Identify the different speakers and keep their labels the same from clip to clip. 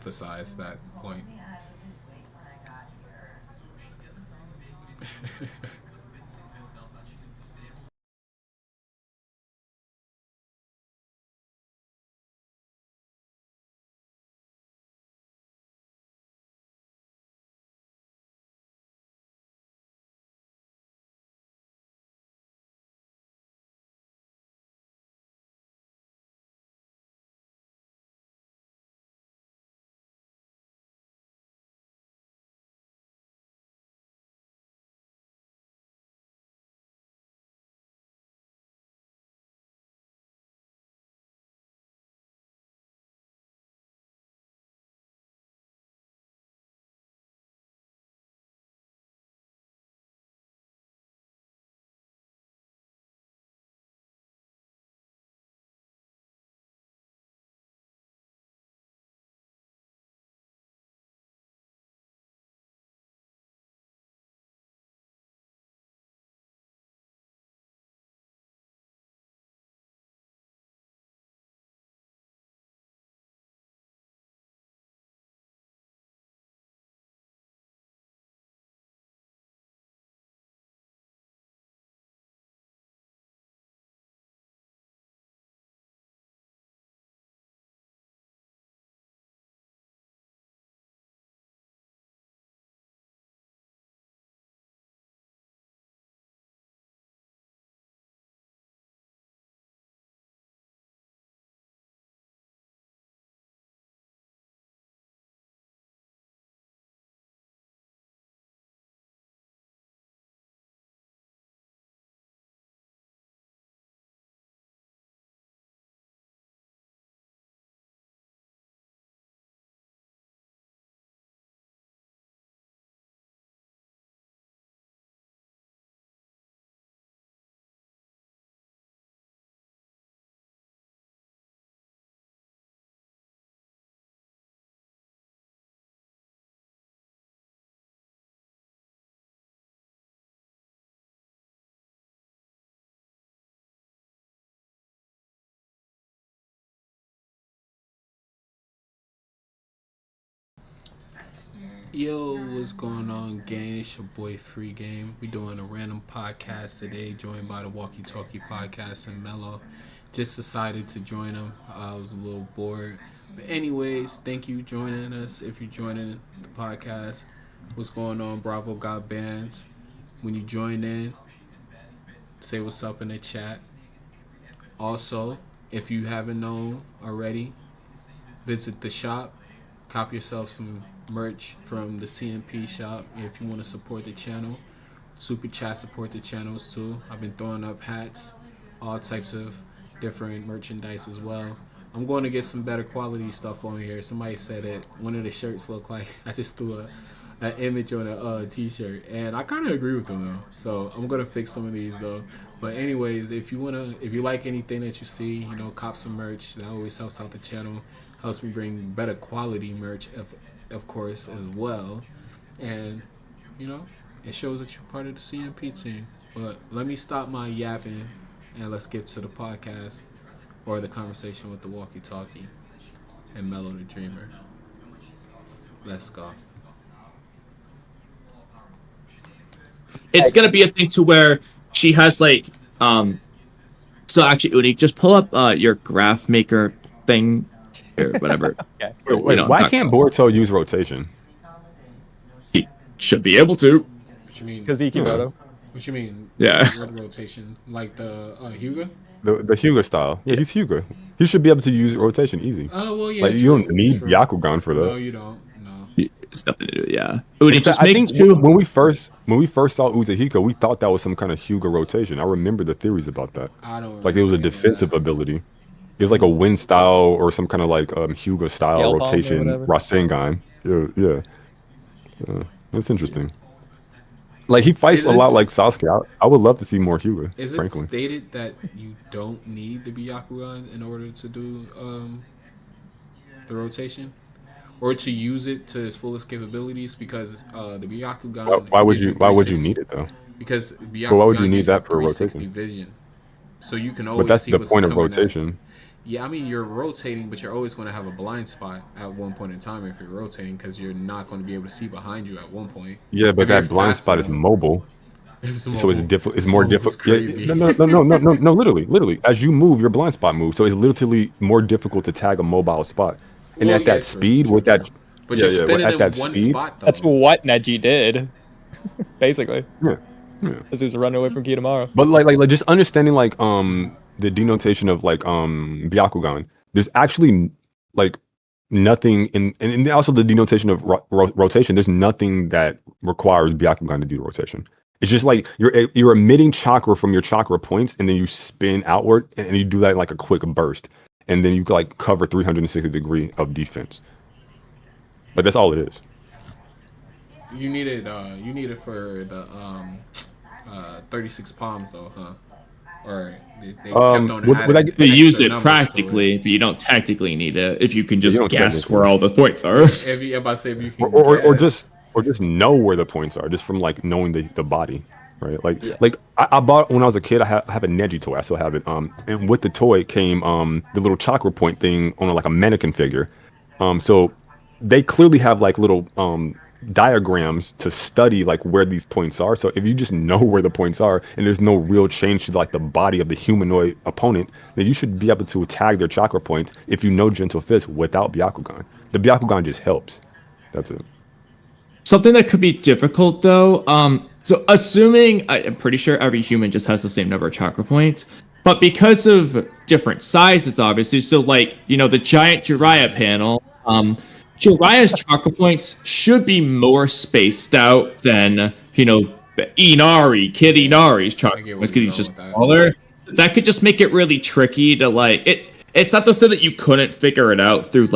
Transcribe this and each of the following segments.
Speaker 1: emphasize that point. Yo, what's going on, gang? It's your boy Free Game. We doing a random podcast today, joined by the Walkie Talkie Podcast and Mello. Just decided to join them. I was a little bored. But anyways, thank you joining us. If you're joining the podcast, what's going on? Bravo got bands. When you join in, say what's up in the chat. Also, if you haven't known already, visit the shop. Cop yourself some merch from the CMP shop if you want to support the channel. Super chat support the channels too. I've been throwing up hats, all types of different merchandise as well. I'm going to get some better quality stuff on here. Somebody said that one of the shirts looked like I just threw an image on a t-shirt, and I kind of agree with them though. So I'm gonna fix some of these though. But anyways, if you like anything that you see, cop some merch. That always helps out the channel. Helps me bring better quality merch, of course, as well. And, it shows that you're part of the CMP team. But let me stop my yapping and let's get to the podcast or the conversation with the walkie-talkie and Mellow the Dreamer. Let's go.
Speaker 2: It's going to be a thing to where she has so actually, Uni, just pull up your graph maker thing or whatever.
Speaker 3: Okay. Wait, why can't Boruto use rotation?
Speaker 2: He should be able to.
Speaker 1: What you mean?
Speaker 3: Because Ikimoto.
Speaker 1: What you mean?
Speaker 2: Yeah.
Speaker 1: Rotation, like the Hyuga?
Speaker 3: The Hyuga style. Yeah, he's Hyuga. He should be able to use rotation easy.
Speaker 1: Oh, well, yeah.
Speaker 3: Like, you don't need Byakugan for that.
Speaker 1: No, you don't. No.
Speaker 2: It's nothing to do. Yeah. Uni, just
Speaker 3: I think when we first saw Uzahiko, we thought that was some kind of Hyuga rotation. I remember the theories about that.
Speaker 1: I don't.
Speaker 3: Like it was a defensive ability. It was like a wind style or some kind of like Hyuga style
Speaker 4: Gale
Speaker 3: rotation, Rasengan. Yeah. That's interesting. Like he fights a lot like Sasuke. I would love to see more Hyuga.
Speaker 1: Is it
Speaker 3: frankly
Speaker 1: stated that you don't need the Byakugan in order to do the rotation, or to use it to its fullest capabilities? Because the Byakugan.
Speaker 3: Why would you need it though?
Speaker 1: Because Byakugan
Speaker 3: but why would you need that for
Speaker 1: 360
Speaker 3: rotation?
Speaker 1: vision, so you can always.
Speaker 3: But that's
Speaker 1: see
Speaker 3: the
Speaker 1: what's
Speaker 3: point of
Speaker 1: coming
Speaker 3: rotation.
Speaker 1: Yeah, I mean, you're rotating, but you're always going to have a blind spot at one point in time if you're rotating, because you're not going to be able to see behind you at one point.
Speaker 3: Yeah, but
Speaker 1: If you're
Speaker 3: that blind
Speaker 1: fast
Speaker 3: spot is
Speaker 1: enough.
Speaker 3: mobile.
Speaker 1: If it's
Speaker 3: So it's
Speaker 1: mobile,
Speaker 3: difficult. It's
Speaker 1: this
Speaker 3: more
Speaker 1: mobile was
Speaker 3: difficult.
Speaker 1: crazy.
Speaker 3: Yeah, no. Literally. As you move, your blind spot moves. So it's literally more difficult to tag a mobile spot. And
Speaker 1: Well,
Speaker 3: at that speed, with that,
Speaker 1: But you're spinning
Speaker 3: at
Speaker 1: in
Speaker 3: that
Speaker 1: one
Speaker 3: speed,
Speaker 1: spot, though.
Speaker 4: That's what Neji did, basically,
Speaker 3: yeah.
Speaker 4: as he was running away from Kitamura.
Speaker 3: But like just understanding like the denotation of like Byakugan. There's actually like nothing and also the denotation of rotation. There's nothing that requires Byakugan to do rotation. It's just like you're emitting chakra from your chakra points, and then you spin outward, and you do that like a quick burst, and then you like cover 360 degree of defense. But that's all it is.
Speaker 1: You need it for the 36 palms though, huh? Or they kept on adding
Speaker 2: You use
Speaker 1: extra
Speaker 2: it
Speaker 1: numbers
Speaker 2: practically, but you don't technically need it. If you can just
Speaker 3: don't
Speaker 2: guess
Speaker 3: technically.
Speaker 2: where all the points are.
Speaker 1: If you, I'm about to say if you can
Speaker 3: or
Speaker 1: guess.
Speaker 3: just know where the points are, just from like knowing the body, right? Like I bought when I was a kid. I have a Neji toy. I still have it. And with the toy came the little chakra point thing on like a mannequin figure. So they clearly have like little diagrams to study like where these points are. So if you just know where the points are and there's no real change to like the body of the humanoid opponent, then you should be able to tag their chakra points if you know Gentle Fist without Byakugan. The Byakugan just helps. That's it.
Speaker 2: Something that could be difficult though. So assuming I'm pretty sure every human just has the same number of chakra points, but because of different sizes, obviously. So like the giant Jiraiya panel. Jiraiya's chakra points should be more spaced out than, Kid Inari's chakra points, because he's just smaller. That could just make it really tricky to it's not to say that you couldn't figure it out through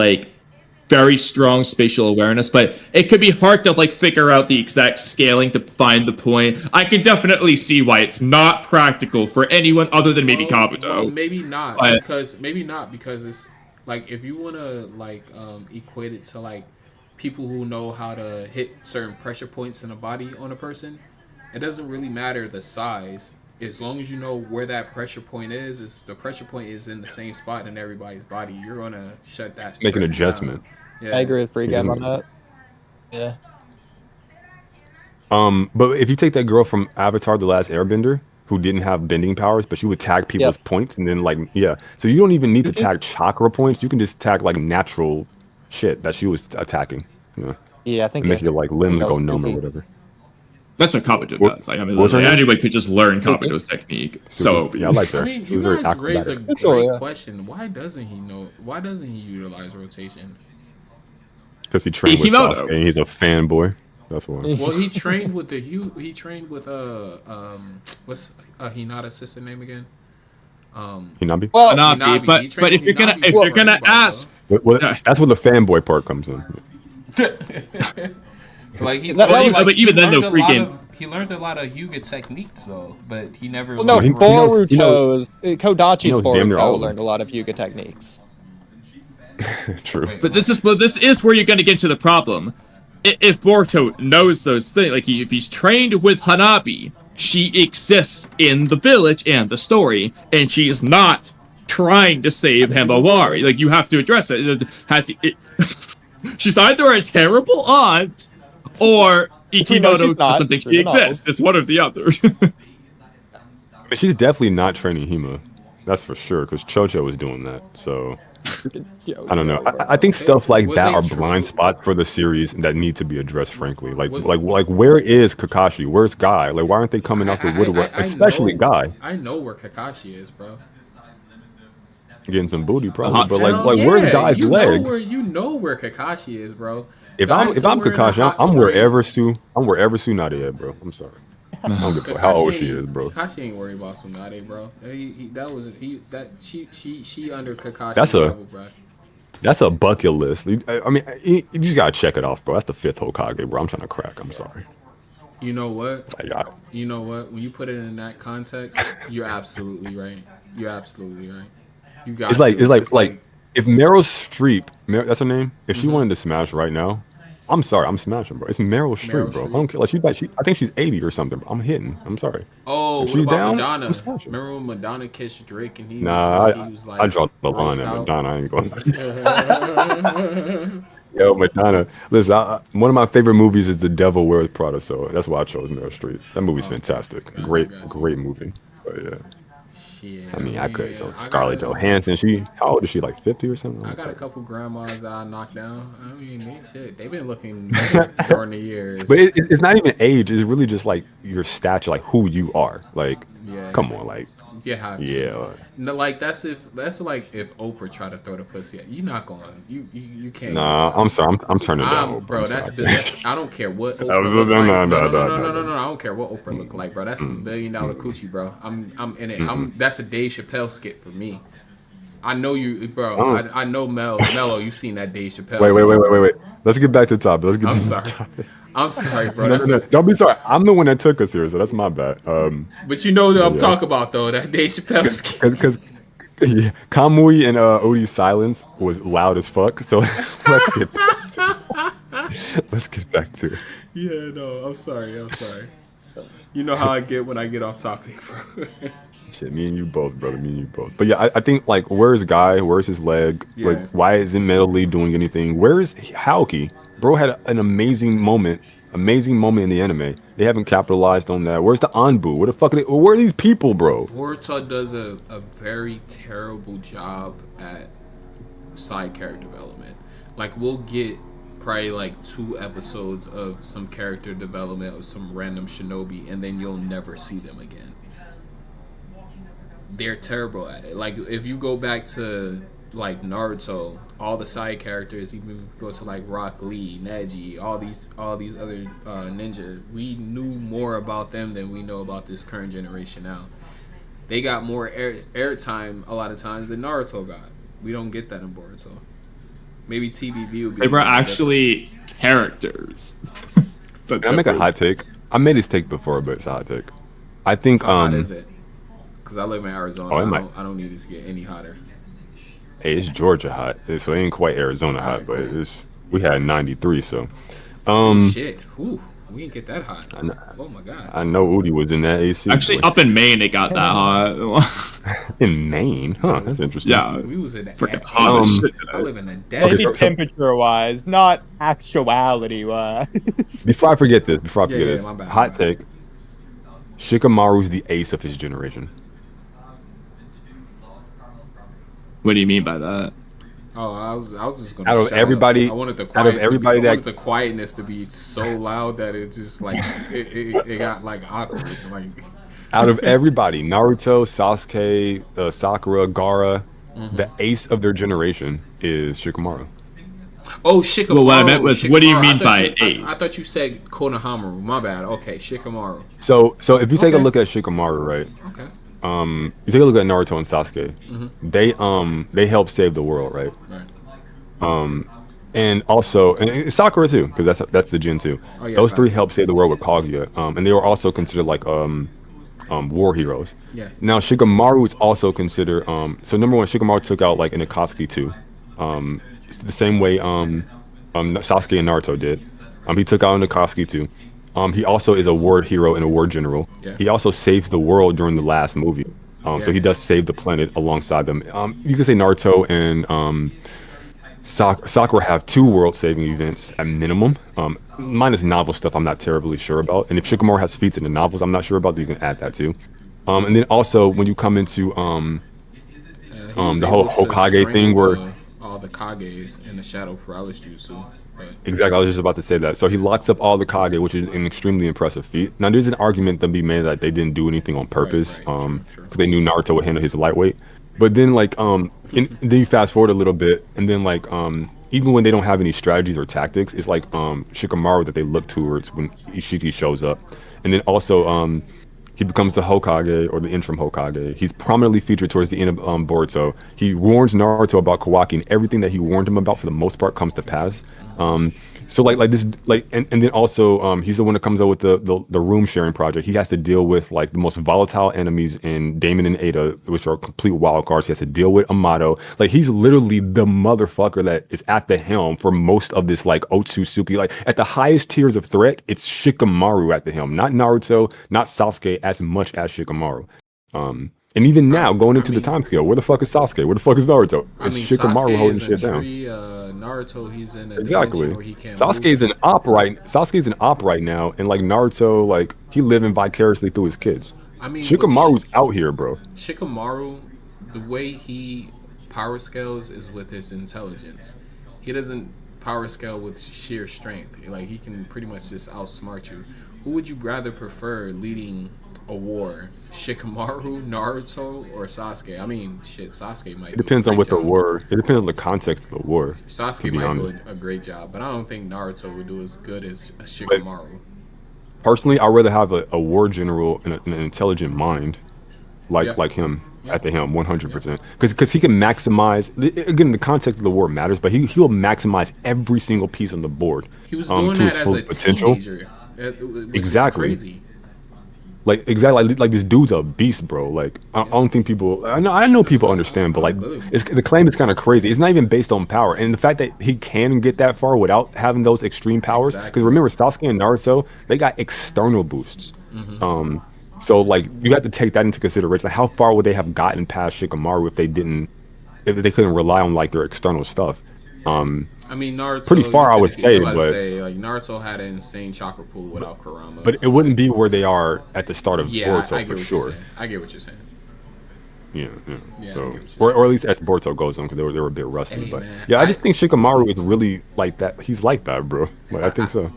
Speaker 2: very strong spatial awareness, but it could be hard to figure out the exact scaling to find the point. I can definitely see why it's not practical for anyone other than maybe Kabuto.
Speaker 1: Well, maybe not because it's if you want to equate it to people who know how to hit certain pressure points in the body on a person, it doesn't really matter the size as long as you know where that pressure point is. The pressure point is in the same spot in everybody's body. You're gonna shut that.
Speaker 3: Make an adjustment.
Speaker 1: Yeah.
Speaker 4: I agree with Free Game on that. Yeah.
Speaker 3: But if you take that girl from Avatar: The Last Airbender, who didn't have bending powers, but she would tag people's points, and then so you don't even need to tag chakra points. You can just tag natural shit that she was attacking.
Speaker 4: Yeah, I think
Speaker 3: and make your limbs go numb or whatever.
Speaker 2: That's what Kabuto does. Anyone could just learn Kabuto's technique. So
Speaker 3: yeah, I like that.
Speaker 1: I mean, you guys raise a great question. Why doesn't he know? Why doesn't he utilize rotation?
Speaker 3: Because he trained with
Speaker 2: Himoto.
Speaker 3: Sasuke and he's a fanboy. That's why.
Speaker 1: Well, he trained with what's Hinata's sister name again?
Speaker 3: Hinabi.
Speaker 4: Well,
Speaker 2: Hinabi, but if you're gonna ask,
Speaker 3: that's where the fanboy part comes in.
Speaker 2: Even then, though,
Speaker 1: he learned a lot of Hyuga techniques, though, but he never.
Speaker 4: Well, no, Kodachi's
Speaker 3: damn near all
Speaker 4: Boruto
Speaker 3: of them.
Speaker 4: learned a lot of Hyuga techniques.
Speaker 3: True.
Speaker 2: but this is where you're gonna get to the problem. If Boruto knows those things, if he's trained with Hanabi, she exists in the village and the story, and she is not trying to save Himawari. You have to address it. She's either a terrible aunt, or Ikimoto doesn't think she exists. It's one or the other.
Speaker 3: She's definitely not training Hima. That's for sure, because Chocho was doing that. So I don't know. I think stuff like that are blind spots for the series that need to be addressed. Frankly, like where is Kakashi? Where's Guy? Why aren't they coming out the woodwork? Especially Guy.
Speaker 1: I know where Kakashi is, bro.
Speaker 3: Getting some booty, probably. But where's Guy's leg?
Speaker 1: You know where Kakashi is, bro.
Speaker 3: If I'm Kakashi, I'm wherever Tsunade is, bro. I'm sorry. I don't give a fuck how old she is, bro.
Speaker 1: Kakashi ain't worried about Tsunade, bro. She under Kakashi level, bro.
Speaker 3: That's a bucket list. I mean, you just gotta check it off, bro. That's the 5th Hokage, bro. I'm trying to crack. I'm sorry.
Speaker 1: You know what?
Speaker 3: I got it.
Speaker 1: You know what? When you put it in that context, you're absolutely right. You're absolutely right. You got.
Speaker 3: It's like if Meryl Streep, that's her name. If she wanted to smash right now, I'm sorry, I'm smashing, bro. It's Meryl Streep, bro. I don't care. I think she's 80 or something. I'm hitting. I'm sorry.
Speaker 1: Oh, Yo,
Speaker 3: If
Speaker 1: what
Speaker 3: she's
Speaker 1: about
Speaker 3: down,
Speaker 1: Madonna?
Speaker 3: I'm smashing.
Speaker 1: Remember when Madonna kissed Drake and he
Speaker 3: Nah,
Speaker 1: was
Speaker 3: I
Speaker 1: like
Speaker 3: draw the line
Speaker 1: grossed
Speaker 3: at
Speaker 1: out?
Speaker 3: Madonna. I ain't going. Yo, Madonna. Listen, one of my favorite movies is The Devil Wears Prada, so that's why I chose Meryl Streep. That movie's fantastic.
Speaker 1: Gotcha,
Speaker 3: Great,
Speaker 1: gotcha.
Speaker 3: great movie. But yeah,
Speaker 1: Shit,
Speaker 3: I mean, I could. So
Speaker 1: I
Speaker 3: Scarlett
Speaker 1: got
Speaker 3: Johansson. How old is she? Like 50 or something?
Speaker 1: I got a couple grandmas that I knocked down. I mean, they've been looking better during the years.
Speaker 3: But it's not even age. It's really just like your stature, like who you are. Like,
Speaker 1: Yeah.
Speaker 3: come on, like,
Speaker 1: You have to.
Speaker 3: yeah.
Speaker 1: No, like that's like if Oprah tried to throw the pussy at you, not going. You can't.
Speaker 3: Nah, I'm sorry. I'm turning down. Oprah.
Speaker 1: Bro,
Speaker 3: I'm
Speaker 1: that's
Speaker 3: sorry.
Speaker 1: I don't care what
Speaker 3: I
Speaker 1: Oprah
Speaker 3: was-
Speaker 1: look
Speaker 3: no,
Speaker 1: like.
Speaker 3: no,
Speaker 1: No,
Speaker 3: no, no.
Speaker 1: I don't care what Oprah look like, bro. That's $1 billion coochie, bro. I'm in it. That's a Dave Chappelle skit for me. I know you, bro. I know Mello. You seen that Dave Chappelle?
Speaker 3: Wait. Let's get back to the topic. Let's get
Speaker 1: I'm
Speaker 3: back to
Speaker 1: sorry.
Speaker 3: the topic.
Speaker 1: I'm sorry, bro.
Speaker 3: No. Don't be sorry. I'm the one that took us here, so that's my bad.
Speaker 1: But you know what I'm talking about, though. That Dave Chappelle skit.
Speaker 3: Because yeah, Kamui and Odie's silence was loud as fuck. So let's get back to it.
Speaker 1: Yeah, no. I'm sorry. You know how I get when I get off topic, bro.
Speaker 3: Shit, me and you both, brother. Me and you both. But yeah, I think like, where's Guy? Where's his leg?
Speaker 1: Yeah.
Speaker 3: Like, why isn't Metal Lee doing anything? Where's Haoki? Bro had an amazing moment in the anime. They haven't capitalized on that. Where's the Anbu? Where the fuck? Where are these people, bro?
Speaker 1: Boruto does a very terrible job at side character development. Like, we'll get probably like 2 episodes of some character development of some random shinobi, and then you'll never see them again. They're terrible at it. Like, if you go back to like Naruto, all the side characters, even go to like Rock Lee, Neji, all these other ninja, we knew more about them than we know about this current generation now. They got more airtime a lot of times than Naruto got. We don't get that in Boruto. Maybe TBV would be.
Speaker 2: They were actually characters.
Speaker 3: Can I make a hot take? I made this take before, but it's a hot take. I think
Speaker 1: How hot is it? Because I live in Arizona. I don't need it to get any hotter.
Speaker 3: Hey, it's Georgia hot, so it ain't quite Arizona hot, but we had 93, so.
Speaker 1: Shit, whew, we didn't get that hot. Oh my god.
Speaker 3: I know Udi was in that AC.
Speaker 2: Actually, up in Maine, it got that hot.
Speaker 3: In Maine, huh? That's interesting.
Speaker 2: Yeah,
Speaker 1: We was in the
Speaker 2: freaking hot as shit
Speaker 1: I
Speaker 2: today.
Speaker 1: live in the desert.
Speaker 4: Maybe temperature-wise, not actuality-wise.
Speaker 3: Before I forget this,
Speaker 1: my bad,
Speaker 3: hot
Speaker 1: my bad.
Speaker 3: take. Shikamaru's the ace of his generation.
Speaker 2: What do you mean by that?
Speaker 1: Oh, I was just gonna.
Speaker 3: Out of
Speaker 1: shut
Speaker 3: everybody-
Speaker 1: up. I wanted the
Speaker 3: out of
Speaker 1: quiet.
Speaker 3: everybody
Speaker 1: I wanted
Speaker 3: that-
Speaker 1: the quietness to be so loud that it just like it got like awkward. Like,
Speaker 3: Out of everybody, Naruto, Sasuke, Sakura, Gaara, the ace of their generation is Shikamaru.
Speaker 1: oh, Shikamaru.
Speaker 2: Well, what I meant was, what do you
Speaker 1: Shikamaru.
Speaker 2: mean
Speaker 1: I thought
Speaker 2: by
Speaker 1: you-
Speaker 2: ace?
Speaker 1: I thought you said Konohamaru. My bad. Okay, Shikamaru.
Speaker 3: So if you take a
Speaker 1: Okay.
Speaker 3: look at Shikamaru, right?
Speaker 1: Okay.
Speaker 3: You take a look at Naruto and Sasuke. They help save the world, right?
Speaker 1: Right.
Speaker 3: And also, and Sakura too, because that's the Gen 2.
Speaker 1: Oh, yeah,
Speaker 3: Those 3
Speaker 1: facts.
Speaker 3: helped save the world with Kaguya, and they were also considered like war heroes.
Speaker 1: Yeah.
Speaker 3: Now Shikamaru is also considered. So number 1, Shikamaru took out like an Akatsuki too, the same way Sasuke and Naruto did. He took out an Akatsuki too. He also is a war hero and a war general.
Speaker 1: Yeah.
Speaker 3: He also saves the world during the last movie. So
Speaker 1: Yeah.
Speaker 3: he does save the planet alongside them. You can say Naruto and Sakura have 2 world-saving events at minimum. Minus novel stuff, I'm not terribly sure about. And if Shikamaru has feats in the novels, I'm not sure about. You can add that too. And then also when you come into
Speaker 1: He was
Speaker 3: the whole
Speaker 1: able to
Speaker 3: Hokage thing where
Speaker 1: all the Kages in the Shadow Paralysis Jutsu. But
Speaker 3: exactly, I was just about to say that. So he locks up all the Kage, which is an extremely impressive feat. Now there's an argument to be made that they didn't do anything on purpose,
Speaker 1: Right, true.
Speaker 3: because they knew Naruto would handle his lightweight. But then then you fast forward a little bit, and then even when they don't have any strategies or tactics, it's like Shikamaru that they look towards when Ishiki shows up. And then also he becomes the Hokage or the interim Hokage. He's prominently featured towards the end of Boruto. He warns Naruto about Kawaki, and everything that he warned him about for the most part comes to pass. So and then also he's the one that comes out with the room sharing project. He has to deal with like the most volatile enemies in Damon and Ada, which are complete wild cards. He has to deal with Amato. Like he's literally the motherfucker that is at the helm for most of this like Otsutsuki. Like at the highest tiers of threat, it's Shikamaru at the helm, not Naruto, not Sasuke as much as Shikamaru. And even now, going into the time scale, where the fuck is Sasuke? Where the fuck is Naruto? It's Shikamaru
Speaker 1: Sasuke
Speaker 3: holding
Speaker 1: is in
Speaker 3: shit down.
Speaker 1: tree, Naruto, he's in a
Speaker 3: Exactly.
Speaker 1: dimension where he can't
Speaker 3: Sasuke's
Speaker 1: move.
Speaker 3: Sasuke's an op right now, and like Naruto, like he living vicariously through his kids.
Speaker 1: I mean,
Speaker 3: Shikamaru's out here, bro.
Speaker 1: Shikamaru, the way he power scales is with his intelligence. He doesn't power scale with sheer strength. Like, he can pretty much just outsmart you. Who would you rather prefer leading a war? Shikamaru, Naruto, or Sasuke? I mean, shit, Sasuke might.
Speaker 3: It depends on what the war. It depends on the context of the war.
Speaker 1: Sasuke might do a great job, but I don't think Naruto would do as good as Shikamaru.
Speaker 3: Personally, I'd rather have a war general and an intelligent mind, like him at the helm, 100%. Because he can maximize. Again, the context of the war matters, but he'll maximize every single piece on the board.
Speaker 1: He was doing
Speaker 3: to his
Speaker 1: that
Speaker 3: full
Speaker 1: as a
Speaker 3: potential.
Speaker 1: teenager.
Speaker 3: Exactly.
Speaker 1: Crazy.
Speaker 3: Like this dude's a beast, bro. Like I don't think people. I know people understand, but like the claim is kind of crazy. It's not even based on power, and the fact that he can get that far without having those extreme powers. Because remember, Sasuke and Naruto, they got external boosts. So like you have to take that into consideration. Like, how far would they have gotten past Shikamaru if they couldn't rely on like their external stuff?
Speaker 1: I mean, Naruto.
Speaker 3: Pretty far, I would say, but
Speaker 1: like Naruto had an insane chakra pool without Kurama.
Speaker 3: But it wouldn't be where they are at the start of Boruto for sure.
Speaker 1: I get what you're saying.
Speaker 3: Yeah. So, or at least as Boruto goes on, because they were a bit rusty.
Speaker 1: Hey,
Speaker 3: but
Speaker 1: man,
Speaker 3: yeah, I just think Shikamaru is really like that. He's like that, bro. Like I think so.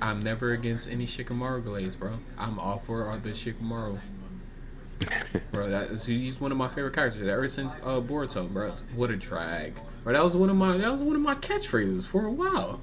Speaker 1: I'm never against any Shikamaru glaze, bro. I'm all for the Shikamaru. Bro, he's one of my favorite characters ever since Boruto, bro. What a drag. Bro, that was one of my catchphrases for a while.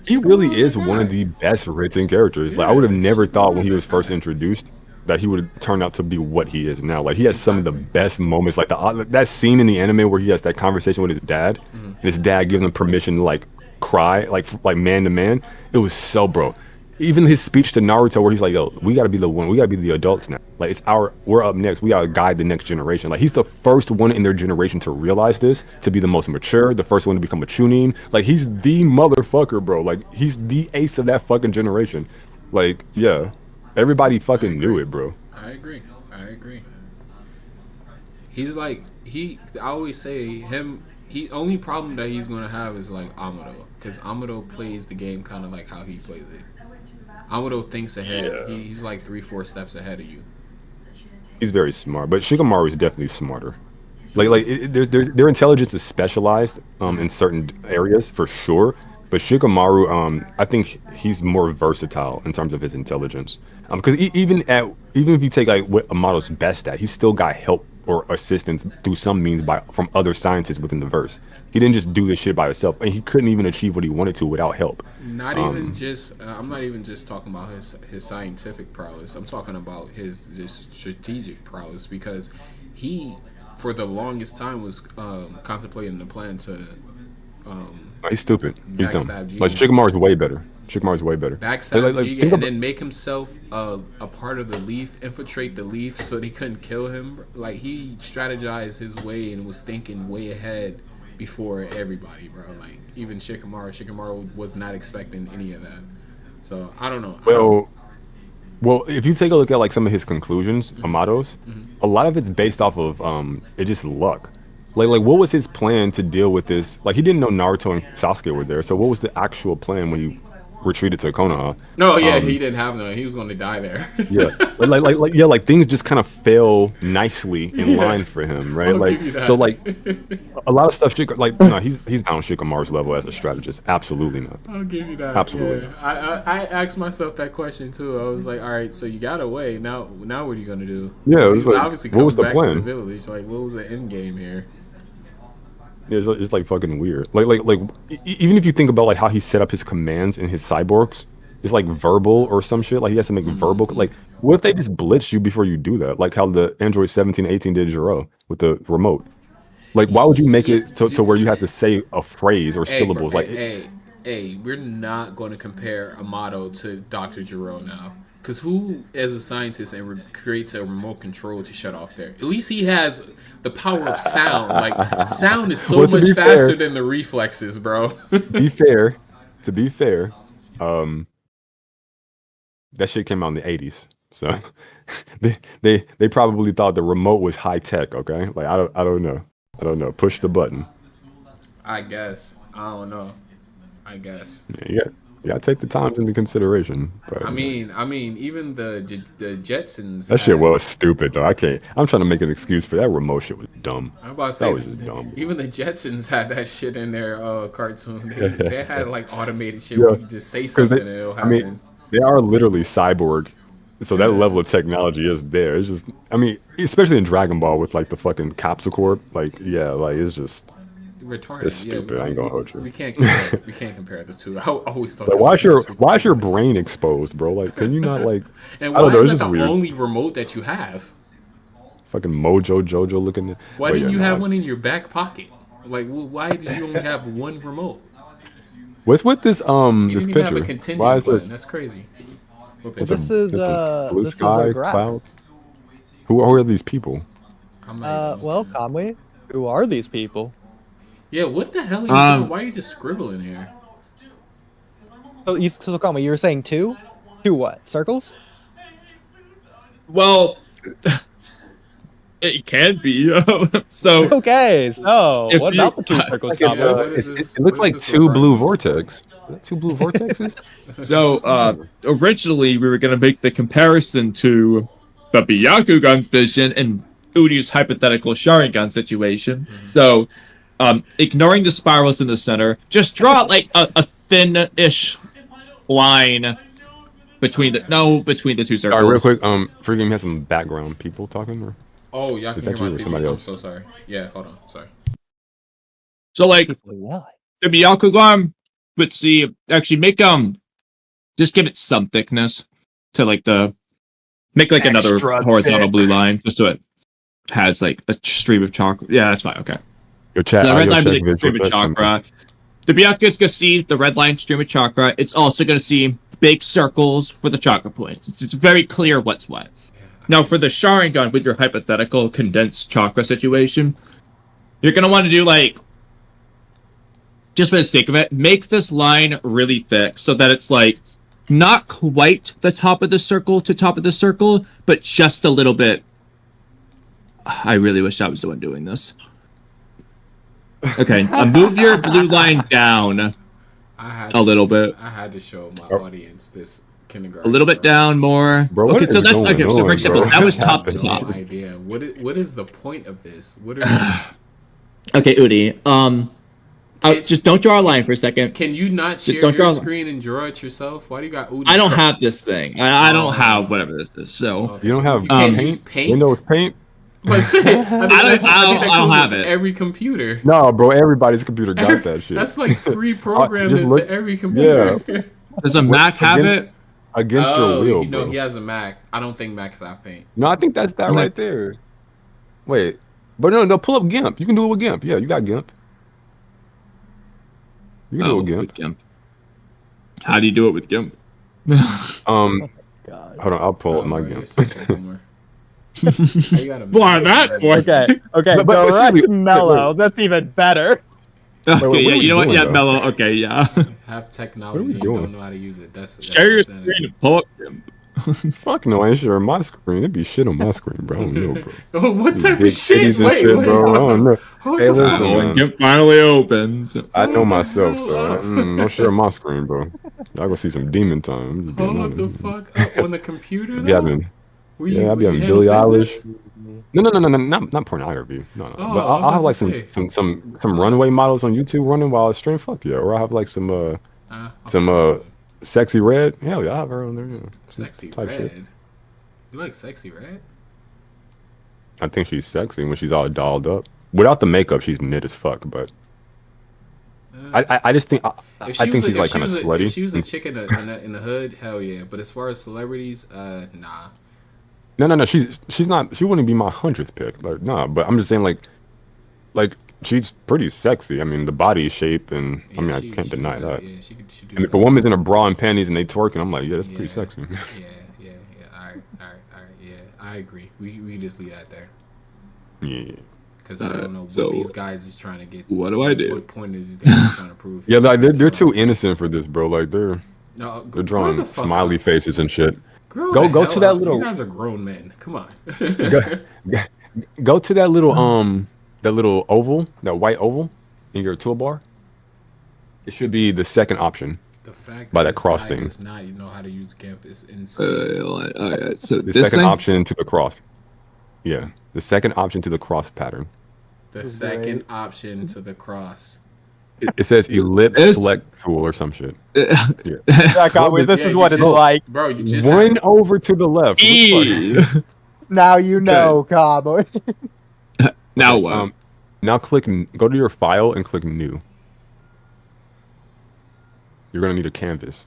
Speaker 3: He really is one of the best written characters. Like I would have never thought when he was first introduced that he would turn out to be what he is now. Like he has some of the best moments. Like that scene in the anime where he has that conversation with his dad, and his dad gives him permission to like cry, like man to man. It was so, bro. Even his speech to Naruto where he's like, yo, we gotta be the one, we gotta be the adults now. Like we're up next, we gotta guide the next generation. Like he's the first one in their generation to realize this, to be the most mature, the first one to become a chunin. Like he's the motherfucker, bro. Like he's the ace of that fucking generation. Like, yeah. Everybody fucking knew it, bro.
Speaker 1: I agree. He's like, I always say he only problem that he's gonna have is like Amado. Because Amado plays the game kind of like how he plays it. Amado thinks ahead. Yeah. He's like 3-4 steps ahead of you.
Speaker 3: He's very smart, but Shikamaru is definitely smarter. Their intelligence is specialized in certain areas for sure. But Shikamaru, I think he's more versatile in terms of his intelligence. Because even if you take like what Amado's best at, he's still got help or assistance through some means from other scientists within the verse. He didn't just do this shit by himself, and he couldn't even achieve what he wanted to without help.
Speaker 1: I'm not even just talking about his scientific prowess. I'm talking about his just strategic prowess, because he, for the longest time, was contemplating the plan to.
Speaker 3: He's stupid. He's dumb. Like Shikamaru's way better.
Speaker 1: Backstab Jigen and then make himself a part of the leaf, infiltrate the leaf so they couldn't kill him. Like he strategized his way and was thinking way ahead before everybody, bro. Like even Shikamaru was not expecting any of that. So I don't know.
Speaker 3: Well, if you take a look at like some of his conclusions, Amado's, a lot of it's based off of it just luck. Like what was his plan to deal with this? Like he didn't know Naruto and Sasuke were there. So what was the actual plan when he retreated to Konoha?
Speaker 1: No, yeah, he didn't have none. He was going to die there.
Speaker 3: Yeah, like things just kind of fell nicely in line for him, right? Like so, like a lot of stuff. No, he's down Shikamaru's level as a strategist. Absolutely not.
Speaker 1: I'll give you that.
Speaker 3: Absolutely.
Speaker 1: Yeah. I asked myself that question too. I was like, all right, so you got away. Now what are you going to do?
Speaker 3: Yeah, it was like,
Speaker 1: obviously
Speaker 3: what was the
Speaker 1: back
Speaker 3: plan?
Speaker 1: To the village. Like, what was the end game here?
Speaker 3: Yeah, it's like fucking weird. Like even if you think about like how he set up his commands and his cyborgs, it's like verbal or some shit. Like he has to make verbal. Like what if they just blitz you before you do that? Like how the Android 1718 did Jiro with the remote. Like why would you make it to where you have to say a phrase or syllables?
Speaker 1: Bro,
Speaker 3: like
Speaker 1: we're not going to compare Amado to Dr. Jiro now. Because who, as a scientist, creates a remote control to shut off there? At least he has the power of sound. Like, sound is so much faster than the reflexes, bro.
Speaker 3: To be fair, that shit came out in the 80s. So they probably thought the remote was high tech. Okay, like I don't know. Push the button.
Speaker 1: I guess. I don't know. I guess.
Speaker 3: Yeah, you gotta take the times into consideration. But
Speaker 1: I mean, even the Jetsons.
Speaker 3: that shit
Speaker 1: had-
Speaker 3: was stupid though. I can't. I'm trying to make an excuse for that remote shit was dumb.
Speaker 1: I'm about to
Speaker 3: That
Speaker 1: say
Speaker 3: was just dumb.
Speaker 1: even the Jetsons had that shit in their cartoon. They had like automated shit
Speaker 3: Yeah.
Speaker 1: where you just say something and it'll happen.
Speaker 3: They are literally cyborg. So that level of technology is there. It's just, I mean, especially in Dragon Ball with like the fucking Capsule like yeah, like it's just
Speaker 1: Retarded.
Speaker 3: it's stupid. I ain't gonna hold you.
Speaker 1: We can't compare the two. I always thought.
Speaker 3: Like,
Speaker 1: that
Speaker 3: why is your brain exposed, bro? Like, can you not like?
Speaker 1: And
Speaker 3: I
Speaker 1: why
Speaker 3: don't know.
Speaker 1: is
Speaker 3: It's
Speaker 1: that
Speaker 3: just
Speaker 1: the
Speaker 3: weird.
Speaker 1: only remote that you have?
Speaker 3: Fucking Mojo Jojo looking.
Speaker 1: Why
Speaker 3: But
Speaker 1: didn't
Speaker 3: yeah,
Speaker 1: you
Speaker 3: nah,
Speaker 1: have one in your back pocket? Like, why did you only have one remote?
Speaker 3: What's with this
Speaker 1: You
Speaker 3: this
Speaker 1: didn't even have
Speaker 3: picture?
Speaker 1: a continuum
Speaker 3: Why is
Speaker 1: button.
Speaker 3: it?
Speaker 1: That's crazy. What
Speaker 3: It's
Speaker 1: picture?
Speaker 4: This is,
Speaker 3: blue
Speaker 4: this is a
Speaker 3: sky
Speaker 4: graph.
Speaker 3: clouds. Who are these people?
Speaker 1: I'm not even-
Speaker 4: Well, Conway, who are these people?
Speaker 1: yeah. What the hell are you doing? Why are you just scribbling here?
Speaker 4: So Conway, you were saying two? Two what? Circles?
Speaker 2: Well, it can be. So
Speaker 4: Okay, so
Speaker 2: If
Speaker 4: what
Speaker 2: you-
Speaker 4: about the two circles,
Speaker 1: Yeah,
Speaker 4: Conway?
Speaker 1: what is this?
Speaker 3: It looks
Speaker 1: What is
Speaker 3: like
Speaker 1: this
Speaker 3: two
Speaker 1: referring
Speaker 3: blue
Speaker 1: to?
Speaker 3: vortex. Is that two blue vortexes?
Speaker 2: originally we were gonna make the comparison to the Byakugan's vision and Udi's hypothetical Sharingan situation. So, ignoring the spirals in the center, just draw like a thin-ish line between the two circles.
Speaker 3: All right, real quick. Forgive me, has some background people talking. Or?
Speaker 1: Oh, y'all can
Speaker 3: Is
Speaker 1: hear
Speaker 3: that
Speaker 1: my
Speaker 3: you or
Speaker 1: TV.
Speaker 3: somebody
Speaker 1: I'm
Speaker 3: else?
Speaker 1: so sorry. Yeah, hold on. Sorry.
Speaker 2: So like
Speaker 4: Yeah.
Speaker 2: the Byakugan, let's see, actually make just give it some thickness to like make like another
Speaker 3: Extra
Speaker 2: horizontal
Speaker 3: thick.
Speaker 2: blue line just so it has like a stream of chakra. Yeah, that's fine. Okay.
Speaker 3: Your chat.
Speaker 2: So the red
Speaker 3: audio
Speaker 2: line
Speaker 3: check,
Speaker 2: with the
Speaker 3: visual
Speaker 2: stream of
Speaker 3: check,
Speaker 2: chakra. The Byakugan's gonna see the red line stream of chakra. It's also gonna see big circles for the chakra points. It's very clear what's what. Now for the Sharingan with your hypothetical condensed chakra situation, you're gonna want to do like, just for the sake of it, make this line really thick so that it's like not quite the top of the circle to top of the circle, but just a little bit. I really wish I was the one doing this. Okay, move your blue line down
Speaker 1: I had
Speaker 2: a little bit.
Speaker 1: I had to show my audience this
Speaker 2: A
Speaker 1: kindergarten.
Speaker 2: little bit down more.
Speaker 3: Bro, what
Speaker 2: Okay, so
Speaker 3: is
Speaker 2: that's
Speaker 3: going
Speaker 2: okay. So for
Speaker 3: on,
Speaker 2: example,
Speaker 3: bro?
Speaker 2: that was
Speaker 3: What's
Speaker 2: top to
Speaker 3: happening?
Speaker 2: top.
Speaker 1: No idea. What is the point of this? What are
Speaker 2: Okay, Udi. Just don't draw a line for a second.
Speaker 1: Can you not share
Speaker 2: don't
Speaker 1: your
Speaker 2: draw-
Speaker 1: screen and draw it yourself? Why do you got Udi?
Speaker 2: I don't have this thing. I don't have whatever this is. So
Speaker 1: Okay.
Speaker 3: You don't have
Speaker 1: You can't
Speaker 3: paint?
Speaker 1: use paint?
Speaker 3: Windows Paint?
Speaker 1: But say,
Speaker 2: I don't have it.
Speaker 1: Every computer.
Speaker 3: No, bro. Everybody's computer got that shit.
Speaker 1: That's like pre-programmed
Speaker 3: Just
Speaker 1: into
Speaker 3: look-
Speaker 1: every computer.
Speaker 2: does a Mac have
Speaker 3: against-
Speaker 2: it?
Speaker 3: Against your will,
Speaker 1: you know
Speaker 3: bro.
Speaker 1: he has a Mac. I don't think Macs have paint.
Speaker 3: No, I think that's that
Speaker 2: No.
Speaker 3: right there. Wait, but no, pull up GIMP. You can do it with GIMP. Yeah, you got GIMP. You can do it with GIMP.
Speaker 2: With GIMP. How do you do it with GIMP?
Speaker 3: Hold
Speaker 4: God.
Speaker 3: on, I'll pull up my
Speaker 1: bro, you're
Speaker 3: GIMP.
Speaker 1: such a boomer. How you got a
Speaker 2: Why
Speaker 1: Mac?
Speaker 2: that, boy?
Speaker 4: Okay,
Speaker 3: But
Speaker 4: direct
Speaker 3: seriously,
Speaker 4: mellow. That's even better.
Speaker 2: Okay,
Speaker 3: what
Speaker 2: yeah,
Speaker 3: are we
Speaker 2: you know what?
Speaker 3: doing,
Speaker 2: Yeah,
Speaker 3: though?
Speaker 2: Mellow. Okay, yeah.
Speaker 1: Have technology and
Speaker 3: doing?
Speaker 1: don't know how to use it. That's
Speaker 2: Share your
Speaker 1: insanity.
Speaker 2: screen and pull up GIMP.
Speaker 3: Fuck no, I ain't sure my screen. It'd be shit on my screen, bro. I don't know, bro.
Speaker 1: Oh, what type
Speaker 3: Big
Speaker 1: of shit?
Speaker 3: titties and
Speaker 1: Wait,
Speaker 3: shit,
Speaker 1: wait,
Speaker 3: bro. I don't know.
Speaker 1: Hold
Speaker 3: Hey,
Speaker 1: the
Speaker 3: listen,
Speaker 1: fuck-
Speaker 3: man.
Speaker 2: GIMP finally opens.
Speaker 3: I know
Speaker 1: Hold the
Speaker 3: myself,
Speaker 1: hell
Speaker 3: so
Speaker 1: up.
Speaker 3: don't share my screen, bro. Y'all gonna see some demon time. I'm just being
Speaker 1: Hold the
Speaker 3: honest.
Speaker 1: fuck up on the computer.
Speaker 3: Be
Speaker 1: Though?
Speaker 3: having,
Speaker 1: Were
Speaker 3: yeah, I'll be
Speaker 1: were
Speaker 3: having
Speaker 1: you
Speaker 3: Billie
Speaker 1: handling
Speaker 3: Eilish.
Speaker 1: business?
Speaker 3: No, not pornography. No.
Speaker 1: Oh,
Speaker 3: But
Speaker 1: I'm
Speaker 3: I'll have
Speaker 1: about
Speaker 3: like
Speaker 1: to say.
Speaker 3: some runway models on YouTube running while I stream. Fuck yeah, or I'll have like some
Speaker 1: Okay.
Speaker 3: sexy red. Hell yeah, I'll have her on there. Yeah. Some
Speaker 1: Sexy
Speaker 3: type
Speaker 1: red.
Speaker 3: shit.
Speaker 1: You like sexy red?
Speaker 3: I think she's sexy when she's all dolled up. Without the makeup, she's mid as fuck. But I just think I
Speaker 1: If she
Speaker 3: think
Speaker 1: was a-
Speaker 3: she's
Speaker 1: if
Speaker 3: like
Speaker 1: she
Speaker 3: kind of
Speaker 1: was a-
Speaker 3: slutty.
Speaker 1: If she was a chick in the hood, hell yeah. But as far as celebrities, nah.
Speaker 3: No. She's not. She wouldn't be my 100th pick. Like nah. But I'm just saying like she's pretty sexy. I mean the body shape and I mean I can't deny that.
Speaker 1: Yeah, she could. She do
Speaker 3: And if a
Speaker 1: that.
Speaker 3: woman's in a bra and panties and they twerking, I'm like, yeah, that's pretty
Speaker 1: Yeah.
Speaker 3: sexy.
Speaker 1: Yeah. All right. Yeah, I agree. We can just leave that there
Speaker 3: Yeah.
Speaker 1: because I don't know what
Speaker 2: So,
Speaker 1: these guys is trying to get.
Speaker 2: what do I do?
Speaker 1: What point is these guys trying to prove?
Speaker 3: Yeah, like they're too innocent for this, bro. Like they're
Speaker 1: No,
Speaker 3: drawing smiley faces and shit.
Speaker 1: Grow
Speaker 3: Go
Speaker 1: the
Speaker 3: to
Speaker 1: hell
Speaker 3: that
Speaker 1: up.
Speaker 3: little-
Speaker 1: You guys are grown men. Come on.
Speaker 3: Go to that little oval, that white oval in your toolbar. It should be the second option.
Speaker 1: The fact
Speaker 3: By
Speaker 1: that
Speaker 3: that
Speaker 1: this
Speaker 3: cross
Speaker 1: guy
Speaker 3: thing.
Speaker 1: does not know how to use GIMP is insane.
Speaker 2: Alright, so
Speaker 3: The
Speaker 2: this
Speaker 3: second
Speaker 2: thing?
Speaker 3: option to the cross. Yeah, the second option to the cross pattern.
Speaker 1: The
Speaker 4: is
Speaker 1: second
Speaker 4: great.
Speaker 1: option to the cross.
Speaker 3: It says ellipse
Speaker 2: This-
Speaker 3: select tool or some shit.
Speaker 4: That got me. This
Speaker 1: Yeah,
Speaker 4: is
Speaker 1: you
Speaker 4: what it's
Speaker 1: just-
Speaker 4: like.
Speaker 1: Bro, you just
Speaker 3: One
Speaker 1: had-
Speaker 3: over to the left. What the fuck?
Speaker 2: E.
Speaker 4: Now you know, Cowboy.
Speaker 2: Now what?
Speaker 3: Now go to your file and click new. You're gonna need a canvas.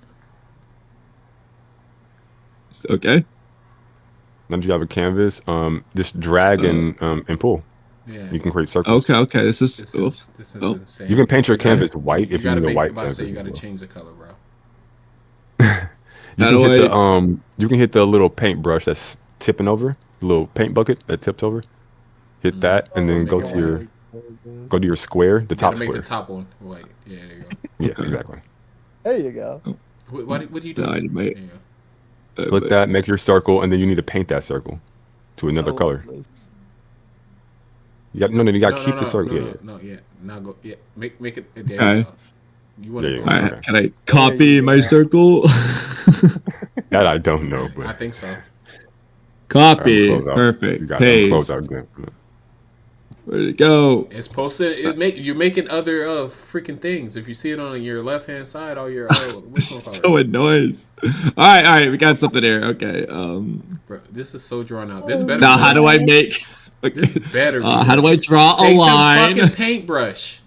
Speaker 2: Okay.
Speaker 3: Now that you have a canvas, just drag and pull.
Speaker 1: Yeah.
Speaker 3: You can create circles.
Speaker 2: Okay. This is.
Speaker 1: This
Speaker 2: Oh,
Speaker 1: is, this is
Speaker 2: oh.
Speaker 1: insane.
Speaker 3: You can paint your
Speaker 1: gotta-
Speaker 3: canvas white if you
Speaker 1: gotta
Speaker 3: need a
Speaker 1: make,
Speaker 3: white
Speaker 1: about to say
Speaker 3: canvas.
Speaker 1: you gotta
Speaker 3: as well.
Speaker 1: change the color, bro.
Speaker 3: You
Speaker 2: How
Speaker 3: can
Speaker 2: do
Speaker 3: hit
Speaker 2: I-
Speaker 3: you can hit the little paintbrush that's tipping over, the little paint bucket that tips over. Hit that and then
Speaker 1: Make
Speaker 3: go
Speaker 1: it
Speaker 3: to your square, the
Speaker 1: You
Speaker 3: top
Speaker 1: gotta make
Speaker 3: square.
Speaker 1: the top one white. Yeah, there you go.
Speaker 3: Yeah,
Speaker 2: Okay.
Speaker 3: exactly.
Speaker 4: There you go.
Speaker 1: What are you doing?
Speaker 2: Dynamite.
Speaker 1: There you go.
Speaker 3: Click that, make your circle, and then you need to paint that circle to another
Speaker 4: Oh,
Speaker 3: color.
Speaker 4: this-
Speaker 3: You got you gotta
Speaker 1: No,
Speaker 3: keep
Speaker 1: no,
Speaker 3: the
Speaker 1: no,
Speaker 3: circle.
Speaker 1: no,
Speaker 3: Yeah,
Speaker 1: no, yeah. Now go. Yeah, make it. There
Speaker 2: Okay.
Speaker 1: you go. You want
Speaker 3: Yeah,
Speaker 1: to?
Speaker 3: yeah,
Speaker 1: go.
Speaker 3: yeah.
Speaker 2: Alright, can I copy my circle?
Speaker 3: that I don't know,
Speaker 1: I
Speaker 3: but
Speaker 1: think so.
Speaker 2: Copy.
Speaker 3: close out. You
Speaker 2: Perfect.
Speaker 3: got it. Close
Speaker 2: Paste.
Speaker 3: out good.
Speaker 2: Where'd it go?
Speaker 1: It's posted. You're making other freaking things. If you see it on your left hand side, all your
Speaker 2: So annoying. Alright, we got something here. Okay.
Speaker 1: Bro, this is so drawn out. This better.
Speaker 2: Now
Speaker 1: be
Speaker 2: how do I
Speaker 1: good.
Speaker 2: make
Speaker 1: This better. Be
Speaker 2: how do
Speaker 1: good.
Speaker 2: I draw
Speaker 1: Take
Speaker 2: a line?
Speaker 1: the fucking paintbrush.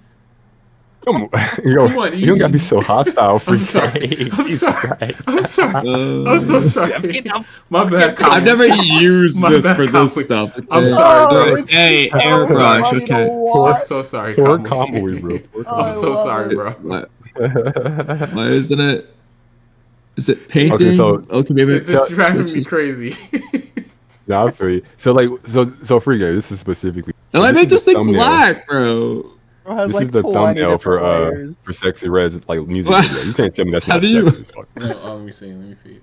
Speaker 3: Come on, yo,
Speaker 1: Come on,
Speaker 3: you don't gotta be so hostile. For
Speaker 1: I'm sorry. I'm sorry. I'm sorry. I'm so
Speaker 2: Uh,
Speaker 1: sorry. My bad.
Speaker 2: I've never used
Speaker 1: My
Speaker 2: this
Speaker 1: bad,
Speaker 2: for this
Speaker 1: Kamui.
Speaker 2: stuff.
Speaker 1: I'm
Speaker 2: okay?
Speaker 1: sorry, bro.
Speaker 4: it's
Speaker 2: Hey,
Speaker 4: so
Speaker 2: airbrush.
Speaker 4: funny to
Speaker 2: Okay.
Speaker 1: I'm
Speaker 4: watch.
Speaker 1: so sorry.
Speaker 3: Poor
Speaker 1: Kamui.
Speaker 3: Kamui, bro. Poor
Speaker 4: Oh,
Speaker 1: I'm so
Speaker 4: love
Speaker 1: sorry,
Speaker 4: it.
Speaker 1: bro.
Speaker 2: Why isn't it? Is it painting?
Speaker 3: Okay, so-
Speaker 2: okay, maybe
Speaker 1: This is driving me crazy.
Speaker 3: Nah, I feel you. So like, so free game. This is specifically.
Speaker 2: No, I
Speaker 3: this
Speaker 2: made
Speaker 3: is the
Speaker 2: this thing
Speaker 3: thumbnail.
Speaker 2: black, bro.
Speaker 4: It has
Speaker 3: This
Speaker 4: like
Speaker 3: is the
Speaker 4: 20
Speaker 3: thumbnail
Speaker 4: different layers.
Speaker 3: for Sexy Red's like music
Speaker 2: What?
Speaker 3: video. You can't tell me that's
Speaker 2: How
Speaker 3: not
Speaker 2: do you-
Speaker 3: sexy as fuck.
Speaker 1: No, let me see. Let me feed.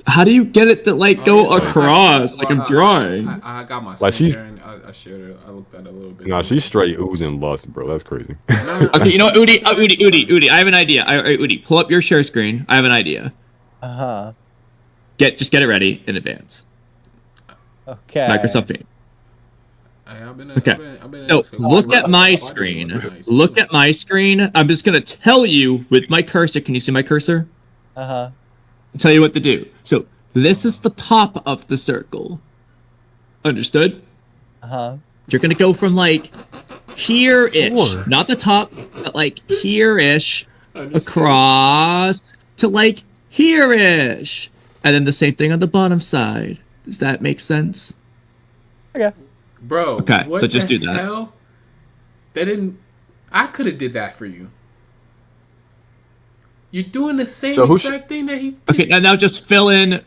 Speaker 2: How do you get it to like go
Speaker 1: Oh, yeah.
Speaker 2: across? Like I'm drawing.
Speaker 1: I got my
Speaker 3: Like,
Speaker 1: screen
Speaker 3: she's-
Speaker 1: sharing. I shared it. I looked at it a little bit.
Speaker 3: Nah, she's straight oozing lust, bro. That's crazy.
Speaker 1: No,
Speaker 2: Okay, you know what, Udi, I have an idea. Udi, pull up your share screen. I have an idea.
Speaker 4: Uh-huh.
Speaker 2: Just get it ready in advance.
Speaker 4: Okay.
Speaker 2: Microsoft Paint.
Speaker 1: I've been
Speaker 2: Okay.
Speaker 1: I've been
Speaker 2: So
Speaker 1: in
Speaker 2: look at my
Speaker 1: Why
Speaker 2: screen.
Speaker 1: do you look nice?
Speaker 2: Look at my screen. I'm just gonna tell you with my cursor. Can you see my cursor?
Speaker 4: Uh-huh.
Speaker 2: I'll tell you what to do. So this is the top of the circle. Understood?
Speaker 4: Uh-huh.
Speaker 2: You're gonna go from like here-ish,
Speaker 3: Sure.
Speaker 2: not the top, but like here-ish,
Speaker 1: Understood.
Speaker 2: across to like here-ish, and then the same thing on the bottom side. Does that make sense?
Speaker 4: Okay.
Speaker 1: Bro.
Speaker 2: Okay,
Speaker 1: what
Speaker 2: so just
Speaker 1: the
Speaker 2: do that.
Speaker 1: Hell? That didn't. I could have did that for you. You're doing the same
Speaker 3: So who sh-
Speaker 1: exact thing that he.
Speaker 2: Okay, now just fill in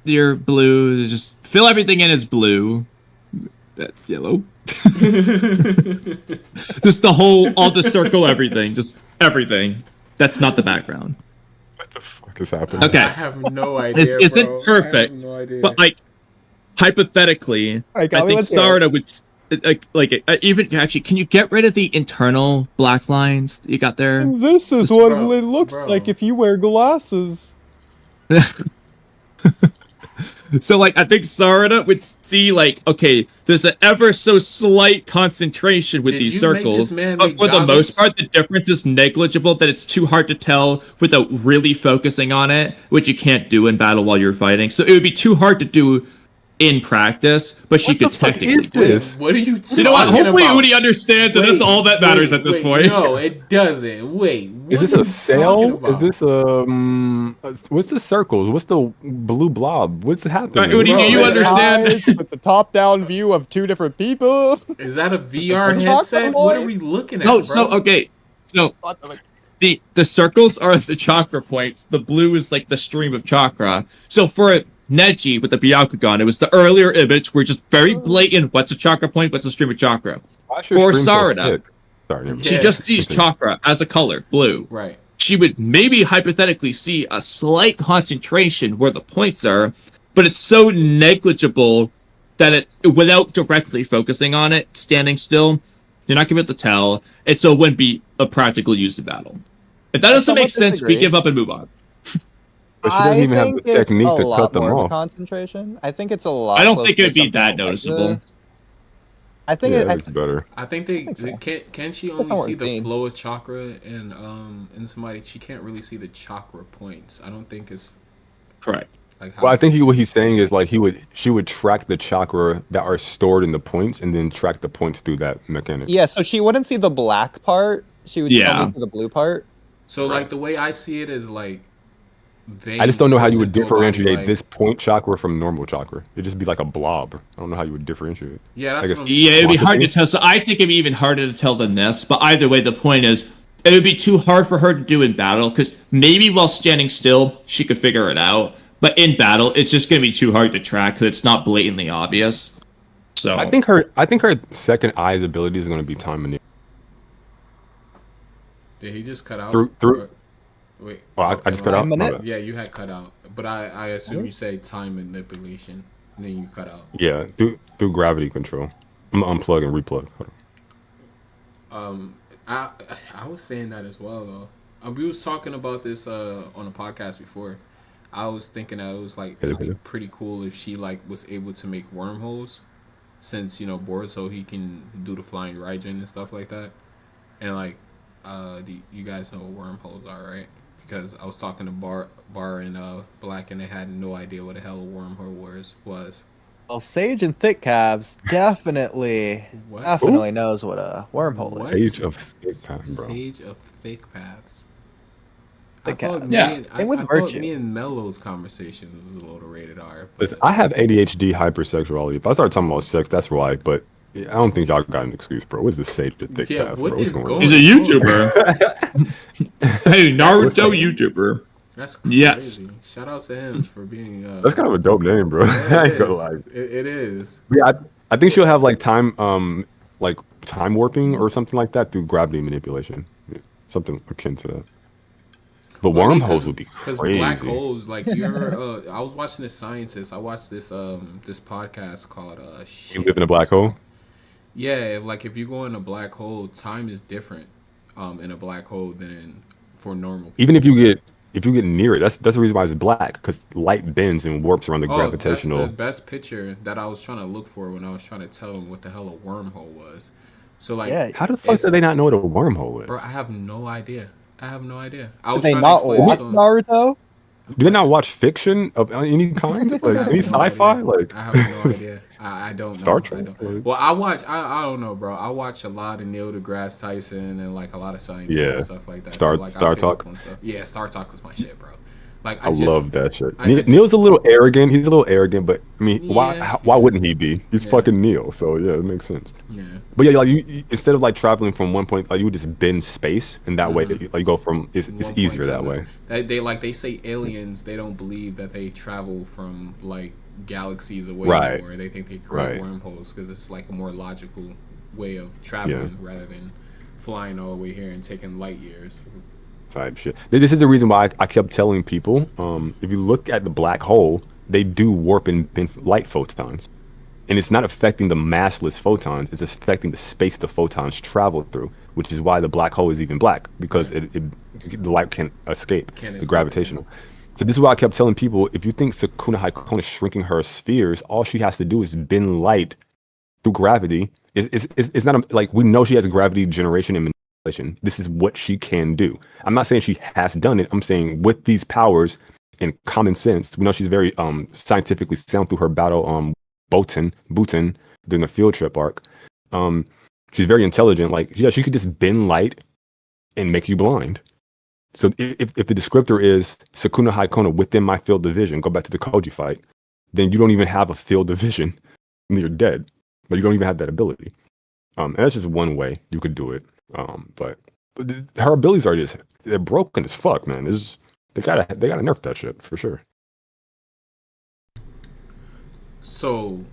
Speaker 2: your blue. Just fill everything in as blue. That's yellow. Just all the circle, everything, just everything. That's not the background.
Speaker 3: What the fuck is happening?
Speaker 2: Okay.
Speaker 1: I have no idea.
Speaker 2: This isn't
Speaker 1: bro. I
Speaker 2: perfect,
Speaker 1: have no idea.
Speaker 2: but like hypothetically,
Speaker 4: Alright,
Speaker 2: I
Speaker 4: Gabby,
Speaker 2: think
Speaker 4: let's hear it.
Speaker 2: Sarada would even actually. Can you get rid of the internal black lines that you got there?
Speaker 4: This is
Speaker 1: This-
Speaker 4: what
Speaker 1: bro,
Speaker 4: it looks
Speaker 1: bro.
Speaker 4: like if you wear glasses.
Speaker 2: So like I think Sarada would see like, okay, there's an ever so slight concentration with
Speaker 1: Did
Speaker 2: these
Speaker 1: you make
Speaker 2: circles,
Speaker 1: this man
Speaker 2: but
Speaker 1: make
Speaker 2: for the
Speaker 1: goggles?
Speaker 2: most part the difference is negligible, that it's too hard to tell without really focusing on it, which you can't do in battle while you're fighting. So it would be too hard to do in practice, but she
Speaker 3: What
Speaker 2: could
Speaker 3: the fuck
Speaker 2: technically
Speaker 3: is
Speaker 2: do it.
Speaker 3: this?
Speaker 1: What are you?
Speaker 2: You know what?
Speaker 1: talking
Speaker 2: Hopefully
Speaker 1: about?
Speaker 2: Udi understands, and that's
Speaker 1: Wait,
Speaker 2: all that matters at this
Speaker 1: wait,
Speaker 2: point.
Speaker 1: No, it doesn't. Wait.
Speaker 3: Is
Speaker 1: what
Speaker 3: this
Speaker 1: are
Speaker 3: a
Speaker 1: you
Speaker 3: sail?
Speaker 1: talking
Speaker 3: Is
Speaker 1: about?
Speaker 3: this what's the circles? What's the blue blob? What's happening?
Speaker 2: Alright, Udi, do
Speaker 1: Bro,
Speaker 2: you
Speaker 1: it's
Speaker 2: understand?
Speaker 4: Eyes with the top-down view of two different people.
Speaker 1: Is that a VR
Speaker 4: What
Speaker 1: headset?
Speaker 4: boy?
Speaker 1: What are we looking at?
Speaker 2: No,
Speaker 1: bro?
Speaker 2: so okay. So the circles are the chakra points. The blue is like the stream of chakra. So for Neji with the Byakugan, it was the earlier image where just very blatant. What's a chakra point? What's a stream of chakra?
Speaker 3: Why's your
Speaker 2: or
Speaker 3: stream so
Speaker 2: Sarada.
Speaker 3: thick? Sorry, never
Speaker 2: She
Speaker 1: Yeah.
Speaker 2: just sees
Speaker 3: Okay.
Speaker 2: chakra as a color, blue.
Speaker 1: Right.
Speaker 2: she would maybe hypothetically see a slight concentration where the points are, but it's so negligible that it, without directly focusing on it, standing still, you're not gonna be able to tell, and so it wouldn't be a practical use of battle. If that
Speaker 4: I
Speaker 2: doesn't make
Speaker 4: somewhat
Speaker 2: sense, we
Speaker 4: disagree.
Speaker 2: give up and move on.
Speaker 3: But she doesn't even have
Speaker 4: think
Speaker 3: the
Speaker 4: it's
Speaker 3: technique
Speaker 4: a
Speaker 3: to
Speaker 4: lot
Speaker 3: cut them
Speaker 4: more of a
Speaker 3: off.
Speaker 4: concentration. I think it's a lot.
Speaker 2: I don't
Speaker 4: closer
Speaker 2: think
Speaker 4: to
Speaker 2: it would be
Speaker 4: something
Speaker 2: that
Speaker 4: like
Speaker 2: noticeable.
Speaker 4: this. I think
Speaker 3: Yeah,
Speaker 4: it,
Speaker 3: it's better.
Speaker 1: I think they
Speaker 4: think so.
Speaker 1: can she
Speaker 4: That's
Speaker 1: only
Speaker 4: not what
Speaker 1: see
Speaker 4: we're
Speaker 1: the
Speaker 4: seeing.
Speaker 1: flow of chakra in somebody. She can't really see the chakra points. I don't think it's
Speaker 2: Correct.
Speaker 1: like how.
Speaker 3: Well, I think what he's saying is like she would track the chakra that are stored in the points and then track the points through that mechanic.
Speaker 4: Yeah, so she wouldn't see the black part. She would
Speaker 2: Yeah.
Speaker 4: only see the blue part.
Speaker 1: So like the way I see it is like veins
Speaker 3: I just don't know how you would
Speaker 1: coursing through a body,
Speaker 3: differentiate
Speaker 1: like-
Speaker 3: this point chakra from normal chakra. It'd just be like a blob. I don't know how you would differentiate it.
Speaker 1: Yeah,
Speaker 3: I
Speaker 1: that's
Speaker 3: guess-
Speaker 1: what I'm
Speaker 2: Yeah, it'd be
Speaker 3: Lots of
Speaker 2: hard to
Speaker 3: things.
Speaker 2: tell. So I think it'd be even harder to tell than this. But either way, the point is, it would be too hard for her to do in battle, because maybe while standing still, she could figure it out. But in battle, it's just going to be too hard to track because it's not blatantly obvious. So
Speaker 3: I think her second eye's ability is going to be time manipulation.
Speaker 1: Did he just cut out?
Speaker 3: Through-
Speaker 1: Or- wait.
Speaker 3: Oh, I
Speaker 1: okay,
Speaker 3: just cut out.
Speaker 4: Time
Speaker 3: My
Speaker 4: manip-
Speaker 3: bad.
Speaker 1: Yeah, you had cut out, but I assume you say time manipulation, and then you cut out.
Speaker 3: Yeah, through gravity control. I'm gonna unplug and replug. Hold on.
Speaker 1: I was saying that as well though. We was talking about this on a podcast before. I was thinking that it was like it'd be pretty cool if she like was able to make wormholes, since Boruto he can do the flying Raijin and stuff like that, and like you guys know what wormholes are, right? Because I was talking to Bar and Black, and they had no idea what the hell a wormhole was.
Speaker 4: Well, Sage and Thick Calves definitely
Speaker 1: What?
Speaker 4: knows what a wormhole
Speaker 1: What?
Speaker 4: is.
Speaker 3: Age of thick path, bro.
Speaker 1: Sage of thick paths.
Speaker 4: Thick
Speaker 1: thought
Speaker 4: paths.
Speaker 1: me
Speaker 2: Yeah.
Speaker 1: and-
Speaker 4: Same with
Speaker 1: I thought
Speaker 4: virtue.
Speaker 1: me and Mello's conversation was a little rated R. but-
Speaker 3: Listen, I have ADHD hypersexuality. If I start talking about sex, that's why. But I don't think y'all got an excuse, bro. What is this sage of thick
Speaker 1: Yeah,
Speaker 3: paths,
Speaker 1: what
Speaker 3: bro? What's
Speaker 1: is
Speaker 3: going
Speaker 1: going
Speaker 3: on?
Speaker 2: he's a YouTuber. Hey, Naruto YouTuber.
Speaker 1: That's crazy.
Speaker 2: Yes.
Speaker 1: Shout out to him for being.
Speaker 3: That's kind of a dope name, bro.
Speaker 1: yeah,
Speaker 3: I
Speaker 1: it
Speaker 3: ain't gonna
Speaker 1: is.
Speaker 3: lie.
Speaker 1: It is.
Speaker 3: Yeah, I think she'll have like time warping or something like that through gravity manipulation, yeah, something akin to that. But
Speaker 1: Well, I mean,
Speaker 3: wormholes would be
Speaker 1: Because
Speaker 3: crazy.
Speaker 1: black holes, like you ever, I was watching this scientist. I watched this this podcast called
Speaker 3: You live in a black hole.
Speaker 1: Yeah, if you go in a black hole, time is different in a black hole than for normal people.
Speaker 3: Even if you get near it, that's the reason why it's black, because light bends and warps around the gravitational.
Speaker 1: That's the best picture that I was trying to look for when I was trying to tell them what the hell a wormhole was. So like,
Speaker 4: Yeah.
Speaker 3: How the fuck
Speaker 1: it's-
Speaker 3: do they not know what a wormhole is?
Speaker 1: bro, I have no idea. I
Speaker 4: Did
Speaker 1: was
Speaker 4: they
Speaker 1: trying
Speaker 4: not
Speaker 1: to explain
Speaker 4: watch
Speaker 1: to 'em-
Speaker 4: Naruto?
Speaker 3: Do they not watch fiction of any kind, like
Speaker 1: I have
Speaker 3: any
Speaker 1: no
Speaker 3: sci-fi?
Speaker 1: idea.
Speaker 3: Like
Speaker 1: I have no idea. I don't know.
Speaker 3: Star Trek,
Speaker 1: I don't.
Speaker 3: like-
Speaker 1: Well, I don't know, bro. I watch a lot of Neil deGrasse Tyson and like a lot of scientists
Speaker 3: Yeah.
Speaker 1: and stuff like that.
Speaker 3: Star-
Speaker 1: like, I
Speaker 3: Star
Speaker 1: pick up
Speaker 3: Talk.
Speaker 1: on stuff. Yeah, Star Talk is my shit, bro. Like
Speaker 3: I love that shit.
Speaker 1: I could-
Speaker 3: Neil's a little arrogant. He's a little arrogant, but I mean,
Speaker 1: Yeah.
Speaker 3: why wouldn't he be? He's
Speaker 1: Yeah.
Speaker 3: fucking Neil, so yeah, it makes sense.
Speaker 1: Yeah.
Speaker 3: But yeah, like you instead of like traveling from one point, like you would just bend space, and that way, like you go from it's
Speaker 1: One
Speaker 3: easier
Speaker 1: point
Speaker 3: that
Speaker 1: to
Speaker 3: way.
Speaker 1: another. They say aliens. They don't believe that they travel from like galaxies away
Speaker 3: Right.
Speaker 1: anymore. They think they create
Speaker 3: Right.
Speaker 1: wormholes because it's like a more logical way of traveling rather than flying all the way here and taking light years.
Speaker 3: Type shit. This is the reason why I kept telling people, if you look at the black hole, they do warp and bend light photons. And it's not affecting the massless photons, it's affecting the space the photons travel through, which is why the black hole is even black, because the light can't escape
Speaker 1: Can't
Speaker 3: the
Speaker 1: escape,
Speaker 3: gravitational. So this is why I kept telling people, if you think Sakuna Haikona is shrinking her spheres, all she has to do is bend light through gravity. It's not like, we know she has gravity generation and manipulation. This is what she can do. I'm not saying she has done it. I'm saying with these powers and common sense, we know she's very scientifically sound through her battle Buten during the field trip arc. She's very intelligent. Like, yeah, she could just bend light and make you blind. So if the descriptor is Sakuna Haikona within my field of vision, go back to the Koji fight, then you don't even have a field of vision and you're dead. But you don't even have that ability. And that's just one way you could do it. But her abilities are they're broken as fuck, man. They gotta nerf that shit for sure.
Speaker 1: So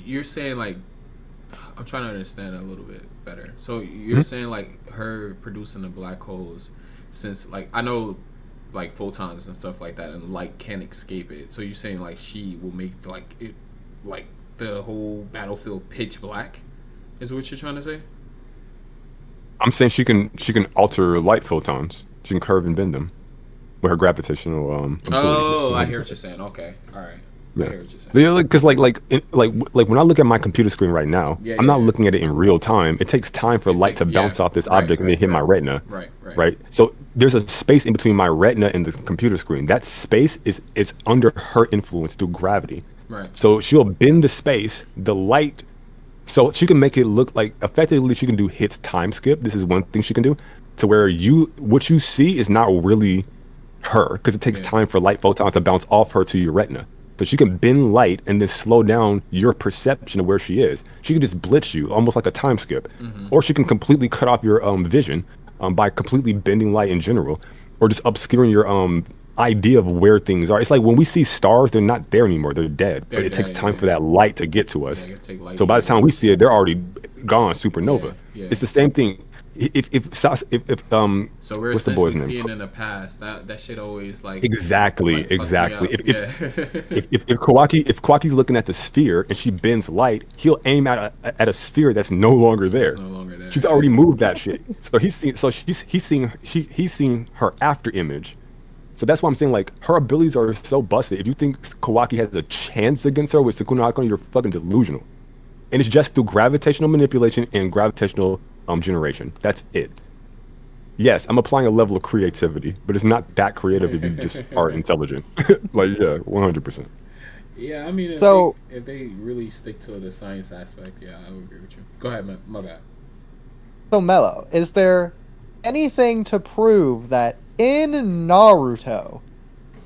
Speaker 1: you're saying like, I'm trying to understand it a little bit better. So you're saying like her producing the black holes, since like I know like photons and stuff like that and light can't escape it. So you're saying like she will make like it like the whole battlefield pitch black is what you're trying to say?
Speaker 3: I'm saying she can alter light photons. She can curve and bend them with her gravitational ability.
Speaker 1: Oh, I hear what you're saying. Okay, all right. I
Speaker 3: Yeah,
Speaker 1: hear what you're saying.
Speaker 3: because like when I look at my computer screen right now,
Speaker 1: Yeah,
Speaker 3: I'm not
Speaker 1: yeah.
Speaker 3: looking at it in real time. It takes time for light to bounce off this object and then hit my retina. Right. So there's a space in between my retina and the computer screen. That space is under her influence through gravity.
Speaker 1: Right.
Speaker 3: So she'll bend the space, the light, so she can make it look like effectively she can do hits time skip. This is one thing she can do, to where what you see is not really her, because it takes time for light photons to bounce off her to your retina. So she can bend light and then slow down your perception of where she is. She can just blitz you, almost like a time skip. Or she can completely cut off your vision by completely bending light in general, or just obscuring your idea of where things are. It's like when we see stars, they're not there anymore. They're dead. But it takes time for that light to get to us. So by the time we see it, they're already gone, supernova. It's the same thing. So
Speaker 1: we're
Speaker 3: what's the boy's name?
Speaker 1: seeing in the past that shit always like
Speaker 3: Exactly.
Speaker 1: If
Speaker 3: Kawaki's looking at the sphere and she bends light, he'll aim at a sphere that's no longer there.
Speaker 1: It's no longer there.
Speaker 3: She's already moved that shit. So he's seeing her after image. So that's why I'm saying, like, her abilities are so busted. If you think Kawaki has a chance against her with Sukuna Hakone, you're fucking delusional. And it's just through gravitational manipulation and gravitational generation. That's it. Yes, I'm applying a level of creativity, but it's not that creative if you just are intelligent. Like, yeah, 100%.
Speaker 1: Yeah, I mean,
Speaker 4: So-
Speaker 1: if they really stick to the science aspect, yeah, I would agree with you. Go ahead, man. My bad.
Speaker 4: So, Mello, is there anything to prove that in Naruto,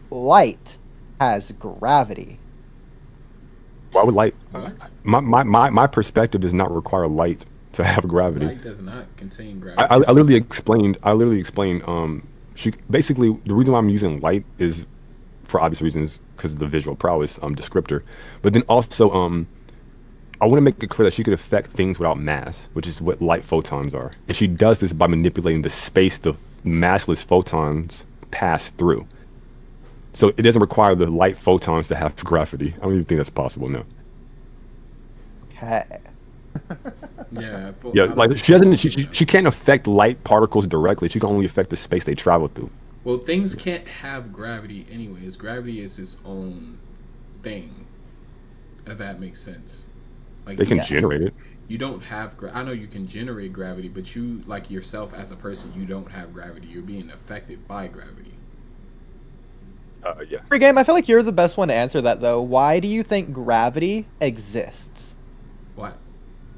Speaker 4: light has gravity?
Speaker 3: Why would light?
Speaker 1: What?
Speaker 3: My perspective does not require light to have gravity.
Speaker 1: Light does not contain gravity.
Speaker 3: I literally explained. She basically, the reason why I'm using light is for obvious reasons, because of the visual prowess descriptor. But then also, I want to make it clear that she could affect things without mass, which is what light photons are. And she does this by manipulating the space the massless photons pass through. So it doesn't require the light photons to have gravity. I don't even think that's possible now.
Speaker 4: Okay.
Speaker 1: Yeah.
Speaker 3: Like she doesn't. She can't affect light particles directly. She can only affect the space they travel through.
Speaker 1: Well, things can't have gravity anyways. Gravity is its own thing. If that makes sense. Like
Speaker 3: They can generate it.
Speaker 1: You don't have. I know you can generate gravity, but you, like yourself as a person, you don't have gravity. You're being affected by gravity.
Speaker 3: Yeah.
Speaker 4: Free game, I feel like you're the best one to answer that, though. Why do you think gravity exists?
Speaker 1: What?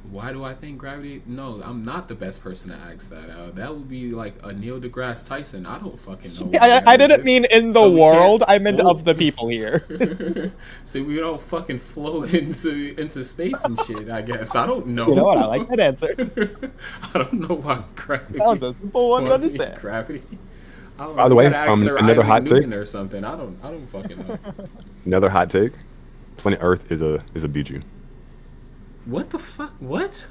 Speaker 1: Why do I think gravity? No, I'm not the best person to ask that. That would be like a Neil deGrasse Tyson. I don't fucking know.
Speaker 5: I didn't mean in the
Speaker 1: So we
Speaker 5: world.
Speaker 1: can't
Speaker 5: I meant
Speaker 1: float.
Speaker 5: of the people here.
Speaker 1: So we don't fucking float into space and shit. I guess I don't know.
Speaker 5: You know what? I like that answer.
Speaker 1: I don't know why gravity.
Speaker 5: That was a simple one to
Speaker 1: why
Speaker 5: understand.
Speaker 1: Gravity. I don't
Speaker 3: By
Speaker 1: know.
Speaker 3: the
Speaker 1: We
Speaker 3: way,
Speaker 1: gotta ask Sir
Speaker 3: another
Speaker 1: Isaac
Speaker 3: hot
Speaker 1: Newton
Speaker 3: take?
Speaker 1: or something. I don't fucking know.
Speaker 3: Another hot take. Planet Earth is a Biju.
Speaker 1: What the fuck? What?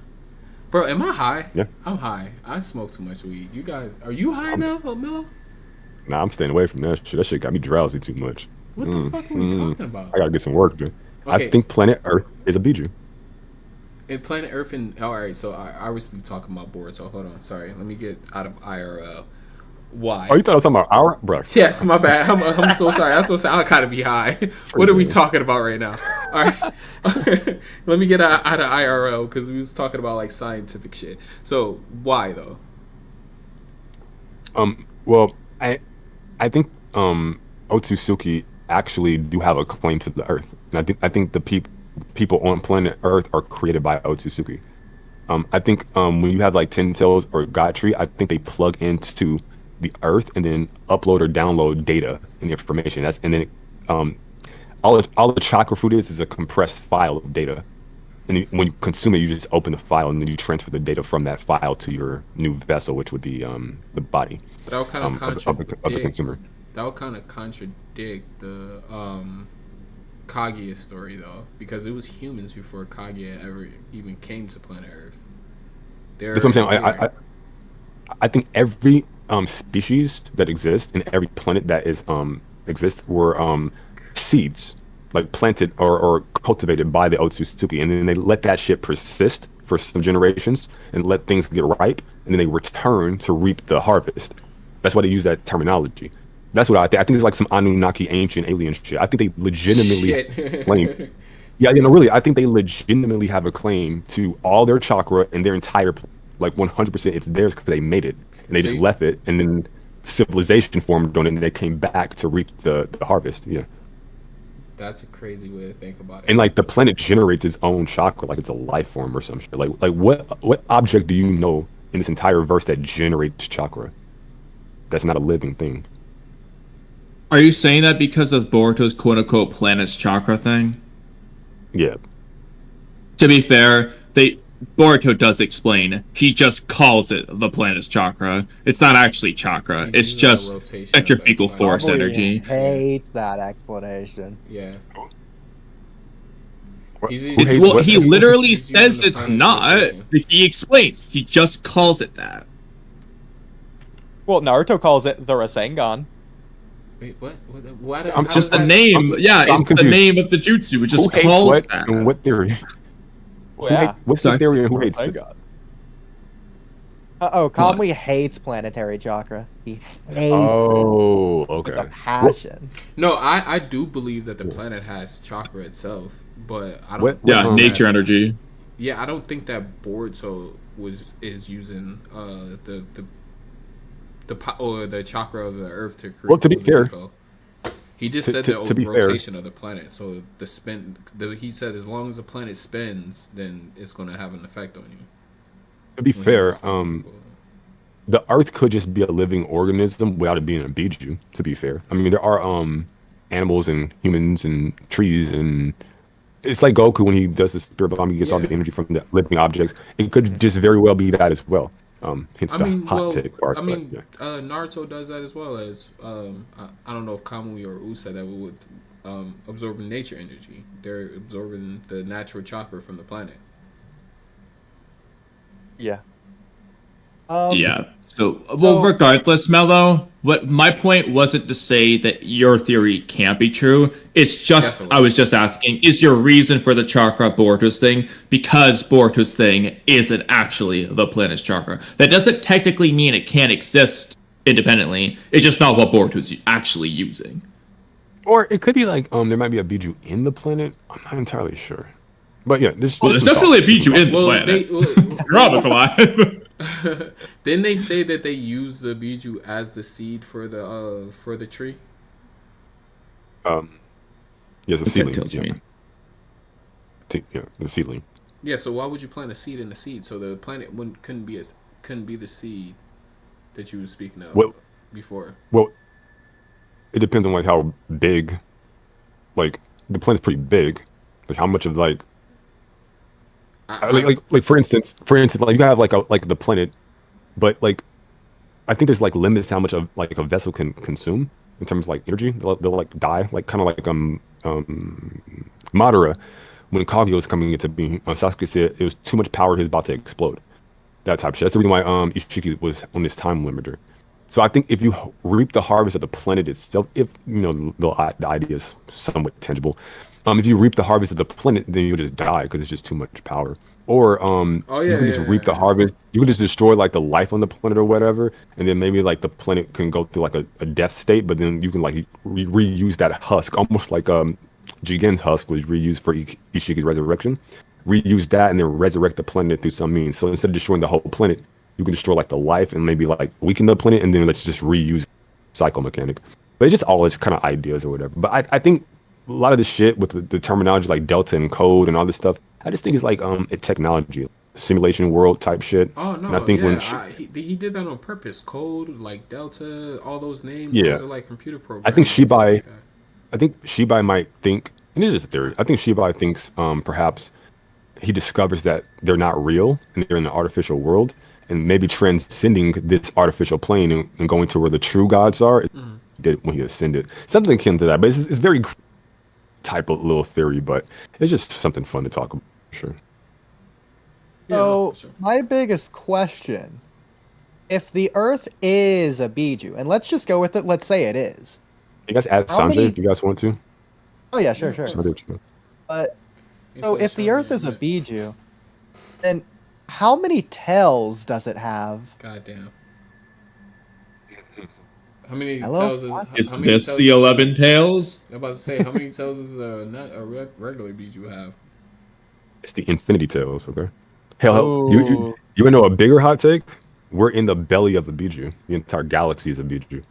Speaker 1: Bro, am I high?
Speaker 3: Yeah.
Speaker 1: I'm high. I smoke too much weed. You guys, are you high now, Melo?
Speaker 3: Nah, I'm staying away from that shit. That shit got me drowsy too much.
Speaker 1: What the fuck are we talking about?
Speaker 3: I gotta get some work done.
Speaker 1: Okay.
Speaker 3: I think Planet Earth is a Biju.
Speaker 1: In Planet Earth and all right, so I was talking about Boruto. Hold on, sorry. Let me get out of IRL. Why?
Speaker 3: Oh, you thought I was talking about our bro?
Speaker 1: Yes, my bad. I'm so sorry. I'm so sorry. I gotta be high. What are we talking about right now? All right, let me get out of IRL because we was talking about like scientific shit. So why though?
Speaker 3: Well, I think Otsutsuki actually do have a claim to the Earth, and I think the people on planet Earth are created by Otsutsuki. I think when you have like 10 cells or God tree, I think they plug into the Earth and then upload or download data and information. And then all the chakra food is a compressed file of data. And then when you consume it, you just open the file and then you transfer the data from that file to your new vessel, which would be the body
Speaker 1: But that would kind of
Speaker 3: of the consumer.
Speaker 1: That would kind of contradict the Kaguya story though, because it was humans before Kaguya ever even came to planet Earth.
Speaker 3: That's what I'm saying. I think every species that exist, and every planet that is exists were seeds, like planted or cultivated by the Otsutsuki, and then they let that shit persist for some generations and let things get ripe, and then they return to reap the harvest. That's why they use that terminology. That's what I think. I think it's like some Anunnaki ancient alien shit. I think they legitimately claim. Yeah, really, I think they legitimately have a claim to all their chakra and their entire, like 100%. It's theirs because they made it and they just left it, and then civilization formed on it, and they came back to reap the harvest. Yeah.
Speaker 1: That's a crazy way to think about it.
Speaker 3: And like the planet generates its own chakra, like it's a life form or some shit. Like what object do you know in this entire verse that generates chakra? That's not a living thing.
Speaker 2: Are you saying that because of Boruto's quote-unquote planet's chakra thing?
Speaker 3: Yeah.
Speaker 2: To be fair, Boruto does explain. He just calls it the planet's chakra. It's not actually chakra. It's just centrifugal force energy.
Speaker 4: Hates that explanation.
Speaker 1: Yeah.
Speaker 2: He literally says it's not. He explains. He just calls it that.
Speaker 5: Well, Naruto calls it the Rasengan.
Speaker 1: Wait, what? What
Speaker 2: just the name. Yeah, it's the name of the jutsu. It's just called that.
Speaker 3: And what theory?
Speaker 5: Well, yeah.
Speaker 3: What's the theory and who hates it?
Speaker 4: Kamui hates planetary chakra. He hates it.
Speaker 3: Oh, okay.
Speaker 4: With a passion.
Speaker 1: No, I do believe that the planet has chakra itself, but I don't.
Speaker 2: Nature energy.
Speaker 1: Yeah, I don't think that Boruto is using the chakra of the Earth to create.
Speaker 3: Well, to be fair,
Speaker 1: he just said the rotation of the planet. So the spin. He said as long as the planet spins, then it's going to have an effect on you.
Speaker 3: To be fair, the Earth could just be a living organism without it being a biju. To be fair, I mean there are animals and humans and trees, and it's like Goku when he does the spirit bomb. He gets all the energy from the living objects. It could just very well be that as well. Hence the hot take part.
Speaker 1: Naruto does that as well as I don't know if Kamui or U said that with absorbing nature energy. They're absorbing the natural chakra from the planet.
Speaker 4: Yeah.
Speaker 2: So regardless, Mello, what my point wasn't to say that your theory can't be true. It's just I was just asking, is your reason for the chakra Boruto's thing because Boruto's thing isn't actually the planet's chakra? That doesn't technically mean it can't exist independently. It's just not what Boruto's actually using.
Speaker 3: Or it could be like there might be a biju in the planet. I'm not entirely sure. But yeah, there's
Speaker 2: definitely a biju in the planet. Kurama's alive.
Speaker 1: Didn't they say that they use the biju as the seed for the tree?
Speaker 3: Yes, a seedling. Yeah, the seedling.
Speaker 1: Yeah, so why would you plant a seed in a seed? So the planet couldn't be the seed that you were speaking of before. Well,
Speaker 3: it depends on like how big. Like the planet's pretty big. Like how much of like for instance, like you have like the planet, but like I think there's like limits how much of like a vessel can consume in terms of like energy. They'll like die, like kind of like Madara when Kaguya was coming into being. Sasuke said it was too much power, he was about to explode. That type of shit. That's the reason why Ishiki was on this time limiter. So I think if you reap the harvest of the planet itself, if you know the idea is somewhat tangible. If you reap the harvest of the planet, then you'll just die because it's just too much power. Or you can just reap the harvest. You can just destroy like the life on the planet or whatever, and then maybe like the planet can go through like a death state, but then you can like reuse that husk, almost like Jigen's husk was reused for Ishiki's resurrection. Reuse that and then resurrect the planet through some means. So instead of destroying the whole planet, you can destroy like the life and maybe like weaken the planet, and then let's just reuse cycle mechanic. But it's just all this kind of ideas or whatever. But I think a lot of this shit with the terminology like delta and code and all this stuff, I just think it's like a technology, simulation world type shit.
Speaker 1: Oh no,
Speaker 3: and I think
Speaker 1: he did that on purpose. Code like delta, all those names.
Speaker 3: Yeah,
Speaker 1: those are like computer programs.
Speaker 3: I think Shibai might think, and it's just a theory. I think Shibai thinks perhaps he discovers that they're not real and they're in an artificial world, and maybe transcending this artificial plane and going to where the true gods are. Did when he ascended, something akin to that, but it's very type of little theory, but it's just something fun to talk about. Sure.
Speaker 4: So my biggest question if the Earth is a Biju, and let's just go with it. Let's say it is.
Speaker 3: You guys ask
Speaker 4: How
Speaker 3: Sanjay
Speaker 4: many-
Speaker 3: if you guys want to.
Speaker 4: Oh yeah, sure,
Speaker 1: Yeah,
Speaker 4: sure.
Speaker 1: of course.
Speaker 3: Sanjay,
Speaker 4: But
Speaker 1: Into
Speaker 4: so
Speaker 1: the
Speaker 4: if the
Speaker 1: show,
Speaker 4: Earth is a
Speaker 1: yeah.
Speaker 4: Biju, then how many tails does it have?
Speaker 1: Goddamn. How many
Speaker 4: Hello?
Speaker 1: tails is?
Speaker 4: What?
Speaker 1: How
Speaker 2: Is
Speaker 1: many
Speaker 2: this
Speaker 1: tails
Speaker 2: the
Speaker 1: is-
Speaker 2: 11 tails?
Speaker 1: I'm about to say, how many tails is a regular Biju have?
Speaker 3: It's the Infinity Tails, okay? Hell, you
Speaker 4: Ooh.
Speaker 3: wanna know a bigger hot take? We're in the belly of a Biju. The entire galaxy is a Biju.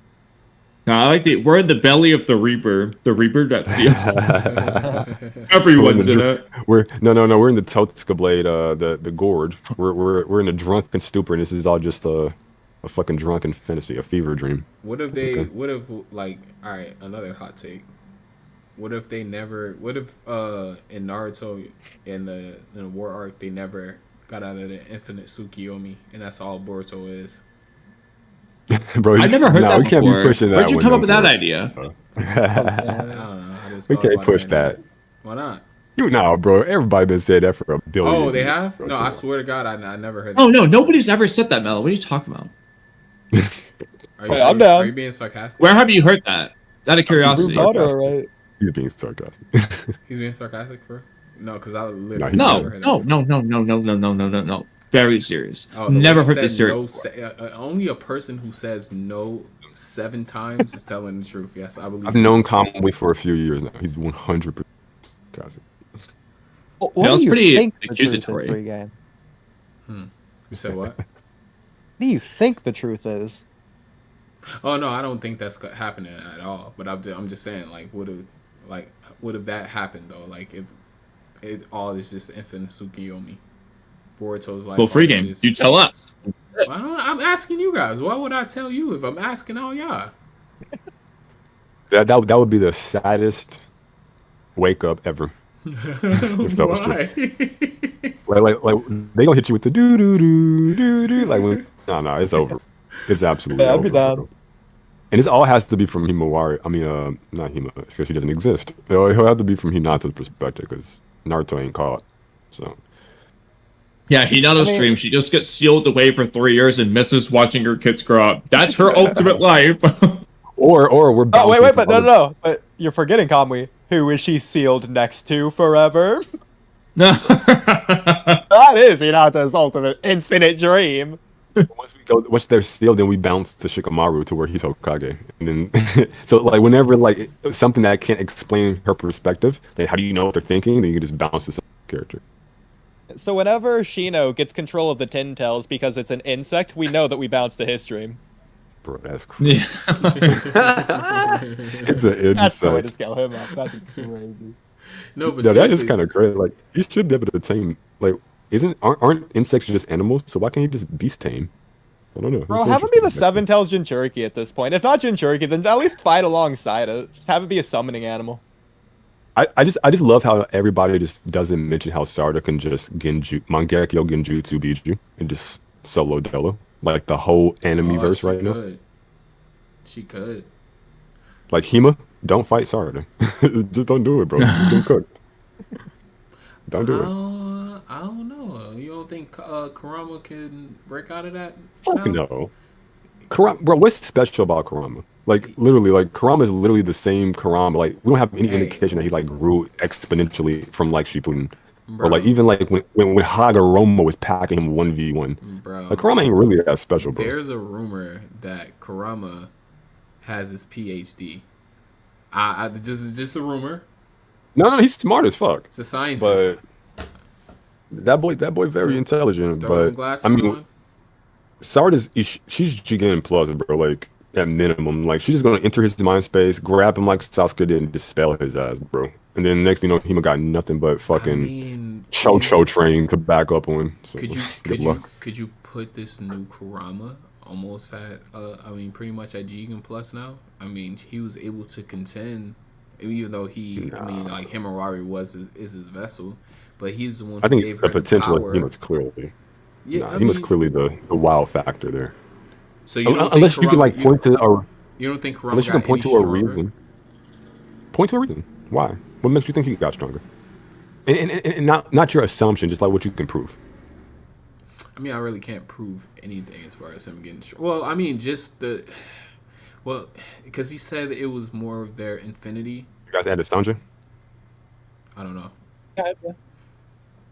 Speaker 2: No, I like we're in the belly of the Reaper. The Reaper that's
Speaker 3: We're
Speaker 2: everyone's
Speaker 3: in
Speaker 2: in
Speaker 3: the
Speaker 2: it.
Speaker 3: We're We're in the Totska Blade, the gourd. We're in a drunken stupor, and this is all just a fucking drunken fantasy, a fever dream.
Speaker 1: What if they?
Speaker 3: Okay.
Speaker 1: What if like? All right, another hot take. What if they never? What if in Naruto in the war arc they never got out of the infinite Tsukiyomi, and that's all Boruto is?
Speaker 3: Bro,
Speaker 2: I never heard that
Speaker 3: we can't
Speaker 2: before.
Speaker 3: be pushing that.
Speaker 2: Where'd you
Speaker 3: one,
Speaker 2: come
Speaker 3: no,
Speaker 2: up with that
Speaker 3: bro.
Speaker 2: idea?
Speaker 1: I don't know. I just
Speaker 3: We
Speaker 1: thought
Speaker 3: can't
Speaker 1: about
Speaker 3: push
Speaker 1: it.
Speaker 3: that.
Speaker 1: Why not?
Speaker 3: You know, bro. Everybody been saying that for a billion.
Speaker 1: Oh, they
Speaker 3: years,
Speaker 1: have?
Speaker 3: bro.
Speaker 1: No,
Speaker 3: Come
Speaker 1: I
Speaker 3: on.
Speaker 1: swear to God, I never heard.
Speaker 2: Oh
Speaker 1: that.
Speaker 2: no, nobody's ever said that, Mel. What are you talking about?
Speaker 1: Are you,
Speaker 5: Hey, I'm
Speaker 1: are
Speaker 5: down.
Speaker 1: you being sarcastic?
Speaker 2: Where have you heard that? Out of curiosity.
Speaker 3: Rude
Speaker 5: Butter, right?
Speaker 3: He's being sarcastic.
Speaker 1: He's being sarcastic for? No, because I literally
Speaker 3: No, he's
Speaker 2: No,
Speaker 1: never heard
Speaker 2: no,
Speaker 1: that.
Speaker 2: no, no, no, no, no, no, no, no, no. Very serious.
Speaker 1: Oh, the way
Speaker 2: Never
Speaker 1: you
Speaker 2: heard
Speaker 1: said
Speaker 2: this theory.
Speaker 1: no,
Speaker 2: before.
Speaker 1: only a person who says no 7 times is telling the truth. Yes, I believe.
Speaker 3: I've known Conway for a few years now. He's 100% sarcastic.
Speaker 4: What
Speaker 2: Yeah,
Speaker 4: do
Speaker 2: that's
Speaker 4: you
Speaker 2: pretty
Speaker 4: think the truth is,
Speaker 2: accusatory.
Speaker 4: free game?
Speaker 1: You said what?
Speaker 4: What do you think the truth is?
Speaker 1: Oh no, I don't think that's happening at all. But I'm just saying, like, what if that happened though? Like, if it all is just infinite Tsukiyomi, Boruto's like.
Speaker 2: Well, free
Speaker 1: all is
Speaker 2: game.
Speaker 1: just-
Speaker 2: You tell us.
Speaker 1: I'm asking you guys. Why would I tell you if I'm asking all y'all?
Speaker 3: That would be the saddest wake up ever. If that was true.
Speaker 1: Why?
Speaker 3: Like they gonna hit you with the do. Like when no, it's over. It's absolutely
Speaker 5: Yeah, I'd
Speaker 3: over.
Speaker 5: be down.
Speaker 3: bro. And this all has to be from Himawari. I mean, not Hima, because she doesn't exist. He'll have to be from Hinata's perspective, because Naruto ain't caught. So
Speaker 2: Yeah, Hinata's
Speaker 4: I mean-
Speaker 2: dream. She just gets sealed away for 3 years and misses watching her kids grow up. That's her ultimate life.
Speaker 3: or we're
Speaker 5: Oh,
Speaker 3: bouncing
Speaker 5: wait,
Speaker 3: from
Speaker 5: but no,
Speaker 3: other-
Speaker 5: no. But you're forgetting Kamui. Who is she sealed next to forever? That is Hinata's ultimate infinite dream.
Speaker 3: Once they're sealed, then we bounce to Shikamaru to where he's Hokage, and then so like whenever like something that can't explain her perspective, then how do you know what they're thinking? Then you can just bounce to some character.
Speaker 5: So whenever Shino gets control of the Tin Tails because it's an insect, we know that we bounce to his dream.
Speaker 3: Bro, that's crazy.
Speaker 2: Yeah.
Speaker 3: It's an
Speaker 5: That's the way to
Speaker 3: insect.
Speaker 5: scale him up. That's crazy.
Speaker 1: No, but
Speaker 3: No, that is
Speaker 1: seriously,
Speaker 3: kind of crazy. Like you should be able to tame. Like, aren't insects just animals? So why can't you just beast tame? I don't know.
Speaker 5: Bro,
Speaker 3: That's
Speaker 5: have him be the
Speaker 3: interesting.
Speaker 5: Seven Tails Jinchuriki at this point. If not Jinchuriki, then at least fight alongside it. Just have it be a summoning animal.
Speaker 3: I just love how everybody just doesn't mention how Sarda can just Mangekyo Genjutsu Biju and just solo Dolo. Like the whole anime verse
Speaker 1: she
Speaker 3: right now.
Speaker 1: could. She could.
Speaker 3: Like Hima, don't fight Sarda. Just don't do it, bro. You're getting cooked. Don't do it.
Speaker 1: I don't know. You don't think Kurama can break out of that?
Speaker 3: Fuck
Speaker 1: now?
Speaker 3: no. Bro, what's special about Kurama? Like literally, like Kurama is literally the same Kurama. Like we don't have any
Speaker 1: Hey.
Speaker 3: indication that he like grew exponentially from like Shippuden.
Speaker 1: Bro.
Speaker 3: Or like even like when Hagoromo was packing him 1v1.
Speaker 1: Bro.
Speaker 3: Like Kurama ain't really that special, bro.
Speaker 1: There's a rumor that Kurama has his PhD. Just a rumor.
Speaker 3: No, he's smart as fuck.
Speaker 1: It's a scientist.
Speaker 3: But that boy very intelligent.
Speaker 1: Throw them
Speaker 3: But
Speaker 1: glasses
Speaker 3: I mean,
Speaker 1: on.
Speaker 3: Sarda's she's Jigen Plus, bro. Like at minimum, like she's just gonna enter his mind space, grab him like Sasuke did, and dispel his ass, bro. And then next thing you know, Hima got nothing but fucking Cho training to back up on. So good luck.
Speaker 1: Could you put this new Kurama almost at pretty much at Jigen Plus now? I mean, he was able to contend, even though like Himawari is his vessel, but he's the one who
Speaker 3: I think
Speaker 1: gave
Speaker 3: the
Speaker 1: her the
Speaker 3: potential
Speaker 1: power.
Speaker 3: he was clearly.
Speaker 1: Yeah,
Speaker 3: Nah, he was clearly the wow factor there.
Speaker 1: So you don't
Speaker 3: Unless
Speaker 1: think
Speaker 3: you can
Speaker 1: Kurama,
Speaker 3: like point to a
Speaker 1: you don't think Kurama
Speaker 3: unless you can
Speaker 1: got
Speaker 3: point to
Speaker 1: any
Speaker 3: a
Speaker 1: stronger?
Speaker 3: reason. Point to a reason. Why? What makes you think he got stronger? And not your assumption, just like what you can prove.
Speaker 1: I really can't prove anything as far as him getting strong. Well, I mean, just the. Well, because he said it was more of their infinity.
Speaker 3: You guys added Sandra?
Speaker 1: I don't know.
Speaker 4: Yeah.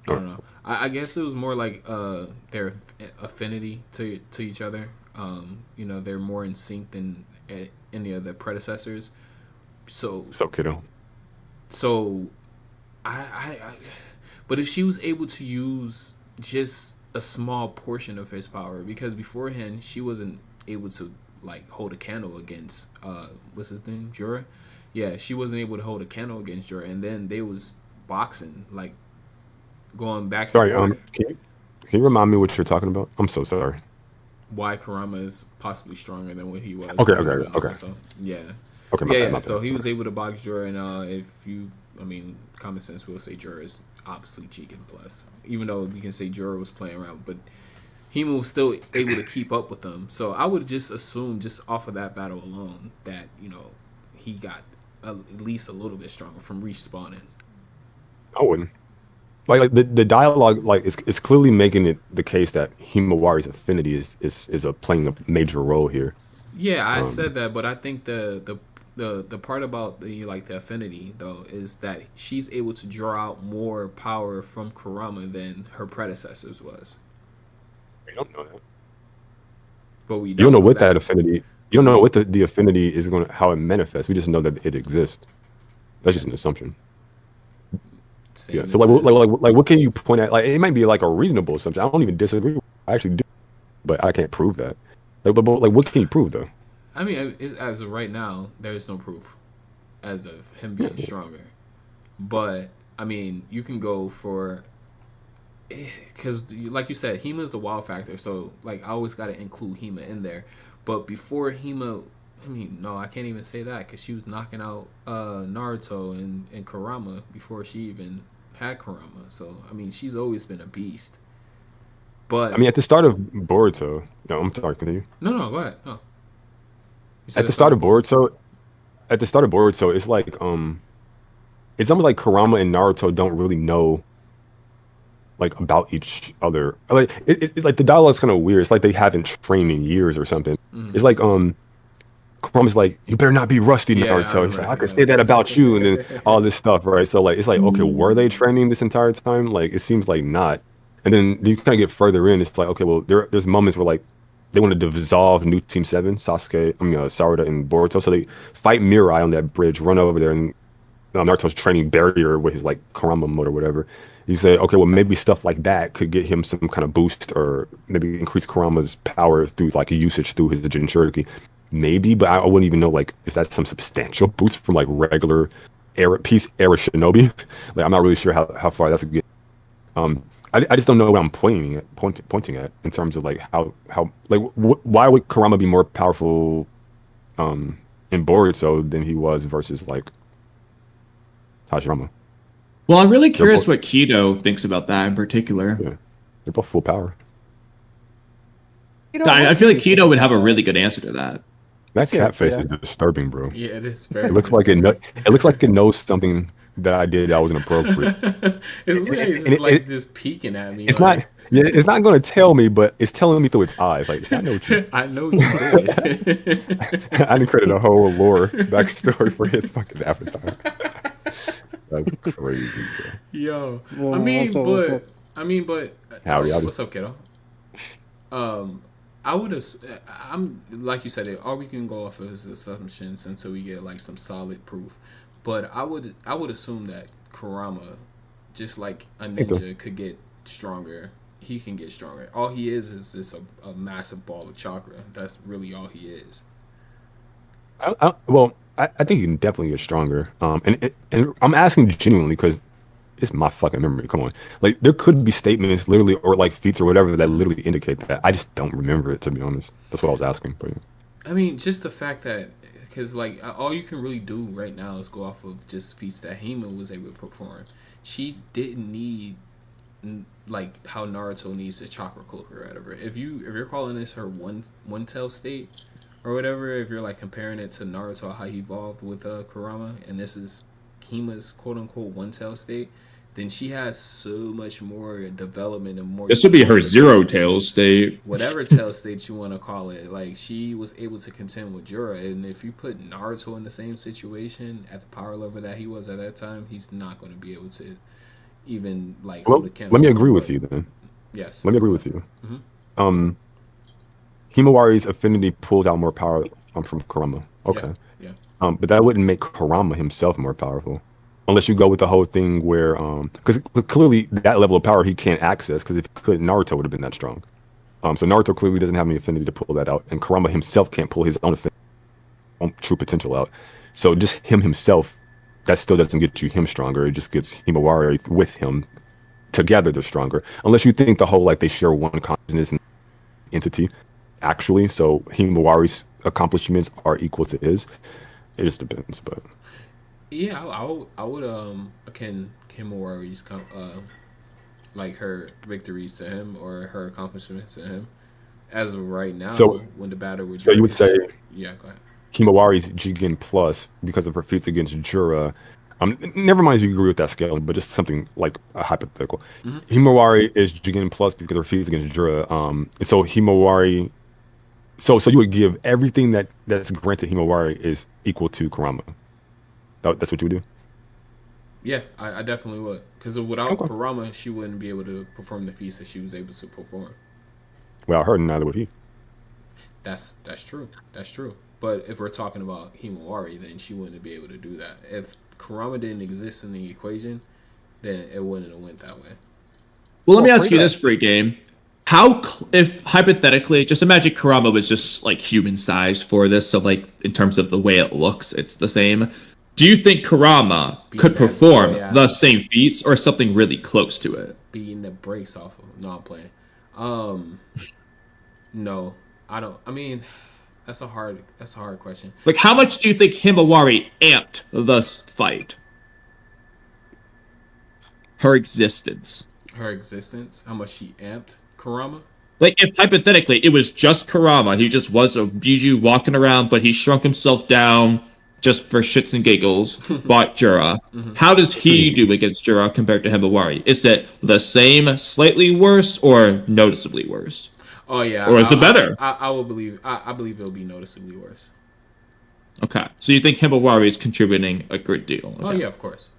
Speaker 1: I don't know. I guess it was more like their affinity to each other. You know, they're more in sync than any of the predecessors. So
Speaker 3: Kiddo.
Speaker 1: So, but if she was able to use just a small portion of his power, because beforehand she wasn't able to like hold a candle against what's his name, Jura. Yeah, she wasn't able to hold a candle against Jura, and then they was boxing, like going back.
Speaker 3: Sorry,
Speaker 1: and forth.
Speaker 3: Can you remind me what you're talking about? I'm so sorry.
Speaker 1: Why Kurama is possibly stronger than what he was.
Speaker 3: Okay.
Speaker 1: So, yeah.
Speaker 3: Okay,
Speaker 1: my
Speaker 3: bad.
Speaker 1: So he was able to box Jura, and if you, common sense will say Jura is obviously Jigen plus. Even though we can say Jura was playing around, but Hima was still able to keep up with them. So I would just assume, just off of that battle alone, that he got at least a little bit stronger from respawning.
Speaker 3: I wouldn't. Like the dialogue, like it's clearly making it the case that Himawari's affinity is playing a major role here.
Speaker 1: Yeah, I said that, but I think the part about the affinity though is that she's able to draw out more power from Kurama than her predecessors was.
Speaker 3: We don't know that.
Speaker 1: But we
Speaker 3: don't. You don't know what that affinity. You don't know what the affinity is how it manifests. We just know that it exists. That's just an assumption. Yeah. So like what can you point at? Like it might be like a reasonable assumption. I don't even disagree. I actually do, but I can't prove that. But what can you prove though?
Speaker 1: I mean, as of right now, there's no proof as of him being stronger. But I mean, you can go for, because like you said, Hima's the wow factor. So like I always got to include Hima in there. But before Hima, no, I can't even say that because she was knocking out Naruto and Kurama before she even had Kurama. So I mean, she's always been a beast. But
Speaker 3: I mean, at the start of Boruto, no, I'm sorry, continue.
Speaker 1: No, go ahead. No.
Speaker 3: At the start of Boruto, it's like it's almost like Kurama and Naruto don't really know like about each other. Like it like the dialogue's kind of weird. It's like they haven't trained in years or something. Mm-hmm. It's like Kurama's like, you better not be rusty, Naruto. He's like, I can say that about you, and then all this stuff, right? So like it's like, okay, were they training this entire time? Like it seems like not. And then you kind of get further in. It's like, okay, well, there's moments where like they want to dissolve New Team 7, Sarada and Boruto. So they fight Mirai on that bridge, run over there, and Naruto's training barrier with his like Kurama mode or whatever. You say, okay, well, maybe stuff like that could get him some kind of boost, or maybe increase Kurama's power through like a usage through his Jinchuriki. Maybe, but I wouldn't even know, like, is that some substantial boost from like regular era shinobi? Like, I'm not really sure how far that's a good. I just don't know what I'm pointing at in terms of like how like why would Kurama be more powerful in Boruto than he was versus like Hashirama?
Speaker 2: Well, I'm really curious what Kido thinks about that in particular.
Speaker 3: Yeah, they're both full power.
Speaker 2: I feel like Kido would have a really good answer to that.
Speaker 3: That cat face is disturbing, bro.
Speaker 1: Yeah, it is very.
Speaker 3: It looks like it looks like it knows something that I did that was inappropriate.
Speaker 1: It's just peeking at me.
Speaker 3: It's not. Yeah, it's not going to tell me, but it's telling me through its eyes. Like, I know what you.
Speaker 1: I know you did.
Speaker 3: I didn't create a whole lore backstory for his fucking avatar. That's crazy, bro.
Speaker 1: Yo,
Speaker 4: Well,
Speaker 1: but
Speaker 3: howdy.
Speaker 1: What's up, kiddo? I would have. I'm like you said. All we can go off is assumptions until we get like some solid proof. But I would assume that Kurama, just like a ninja, could get stronger. He can get stronger. All he is just a massive ball of chakra. That's really all he is.
Speaker 3: I think he can definitely get stronger. And I'm asking genuinely because it's my fucking memory. Come on, like there could be statements, literally, or like feats or whatever that literally indicate that. I just don't remember it, to be honest. That's what I was asking. But
Speaker 1: I mean, just the fact that. Because, like, all you can really do right now is go off of just feats that Hima was able to perform. She didn't need, like, how Naruto needs the chakra cloak or whatever. If you're calling this her one tail state or whatever, if you're, like, comparing it to Naruto, how he evolved with Kurama, and this is Hima's quote-unquote one tail state, then she has so much more development and more.
Speaker 2: This would be her zero tail state.
Speaker 1: Whatever tail state you want to call it. Like, she was able to contend with Jura, and if you put Naruto in the same situation at the power level that he was at that time, he's not going to be able to even like
Speaker 3: Well,
Speaker 1: hold a candle.
Speaker 3: let me agree with you then.
Speaker 1: Yes.
Speaker 3: Let me agree with you. Himawari's affinity pulls out more power from Kurama. Okay.
Speaker 1: Yeah.
Speaker 3: But that wouldn't make Kurama himself more powerful. Unless you go with the whole thing where, because clearly that level of power he can't access, because if he could, Naruto would have been that strong. So Naruto clearly doesn't have any affinity to pull that out, and Kurama himself can't pull his own true potential out. So just him himself, that still doesn't get you him stronger. It just gets Himawari with him. Together they're stronger. Unless you think the whole like they share one consciousness and entity, actually. So Himawari's accomplishments are equal to his. It just depends, but.
Speaker 1: Yeah, I would akin Himawari's like her victories to him or her accomplishments to him as of right now.
Speaker 3: So
Speaker 1: when the battle with
Speaker 3: so you would say
Speaker 1: yeah, go ahead.
Speaker 3: Himawari's Jigen plus because of her feats against Jura. Never mind if you agree with that scale, but just something like a hypothetical. Himawari is Jigen plus because of her feats against Jura. So Himawari. So you would give everything that's granted Himawari is equal to Kurama. That's what you would do?
Speaker 1: Yeah, I definitely would. Because without Kurama, she wouldn't be able to perform the feats that she was able to perform.
Speaker 3: Well, I heard neither would he.
Speaker 1: That's true. That's true. But if we're talking about Himawari, then she wouldn't be able to do that. If Kurama didn't exist in the equation, then it wouldn't have went that way.
Speaker 2: Well, let me ask you this, free game. If hypothetically, just imagine Kurama was just like human sized for this, so like in terms of the way it looks, it's the same. Do you think Kurama could perform the same feats or something really close to it?
Speaker 1: Beating the brakes off of him. No, I'm playing. No, I don't. I mean, that's a hard question.
Speaker 2: Like, how much do you think Himawari amped this fight? Her existence.
Speaker 1: Her existence? How much she amped Kurama?
Speaker 2: Like, if hypothetically it was just Kurama, he just was a Biju walking around, but he shrunk himself down just for shits and giggles, bought Jura. How does he do against Jura compared to Himawari? Is it the same, slightly worse, or noticeably worse?
Speaker 1: Oh yeah.
Speaker 2: Or is it better?
Speaker 1: I will believe. I believe it'll be noticeably worse.
Speaker 2: Okay, so you think Himawari is contributing a good deal? Okay.
Speaker 1: Oh yeah, of course.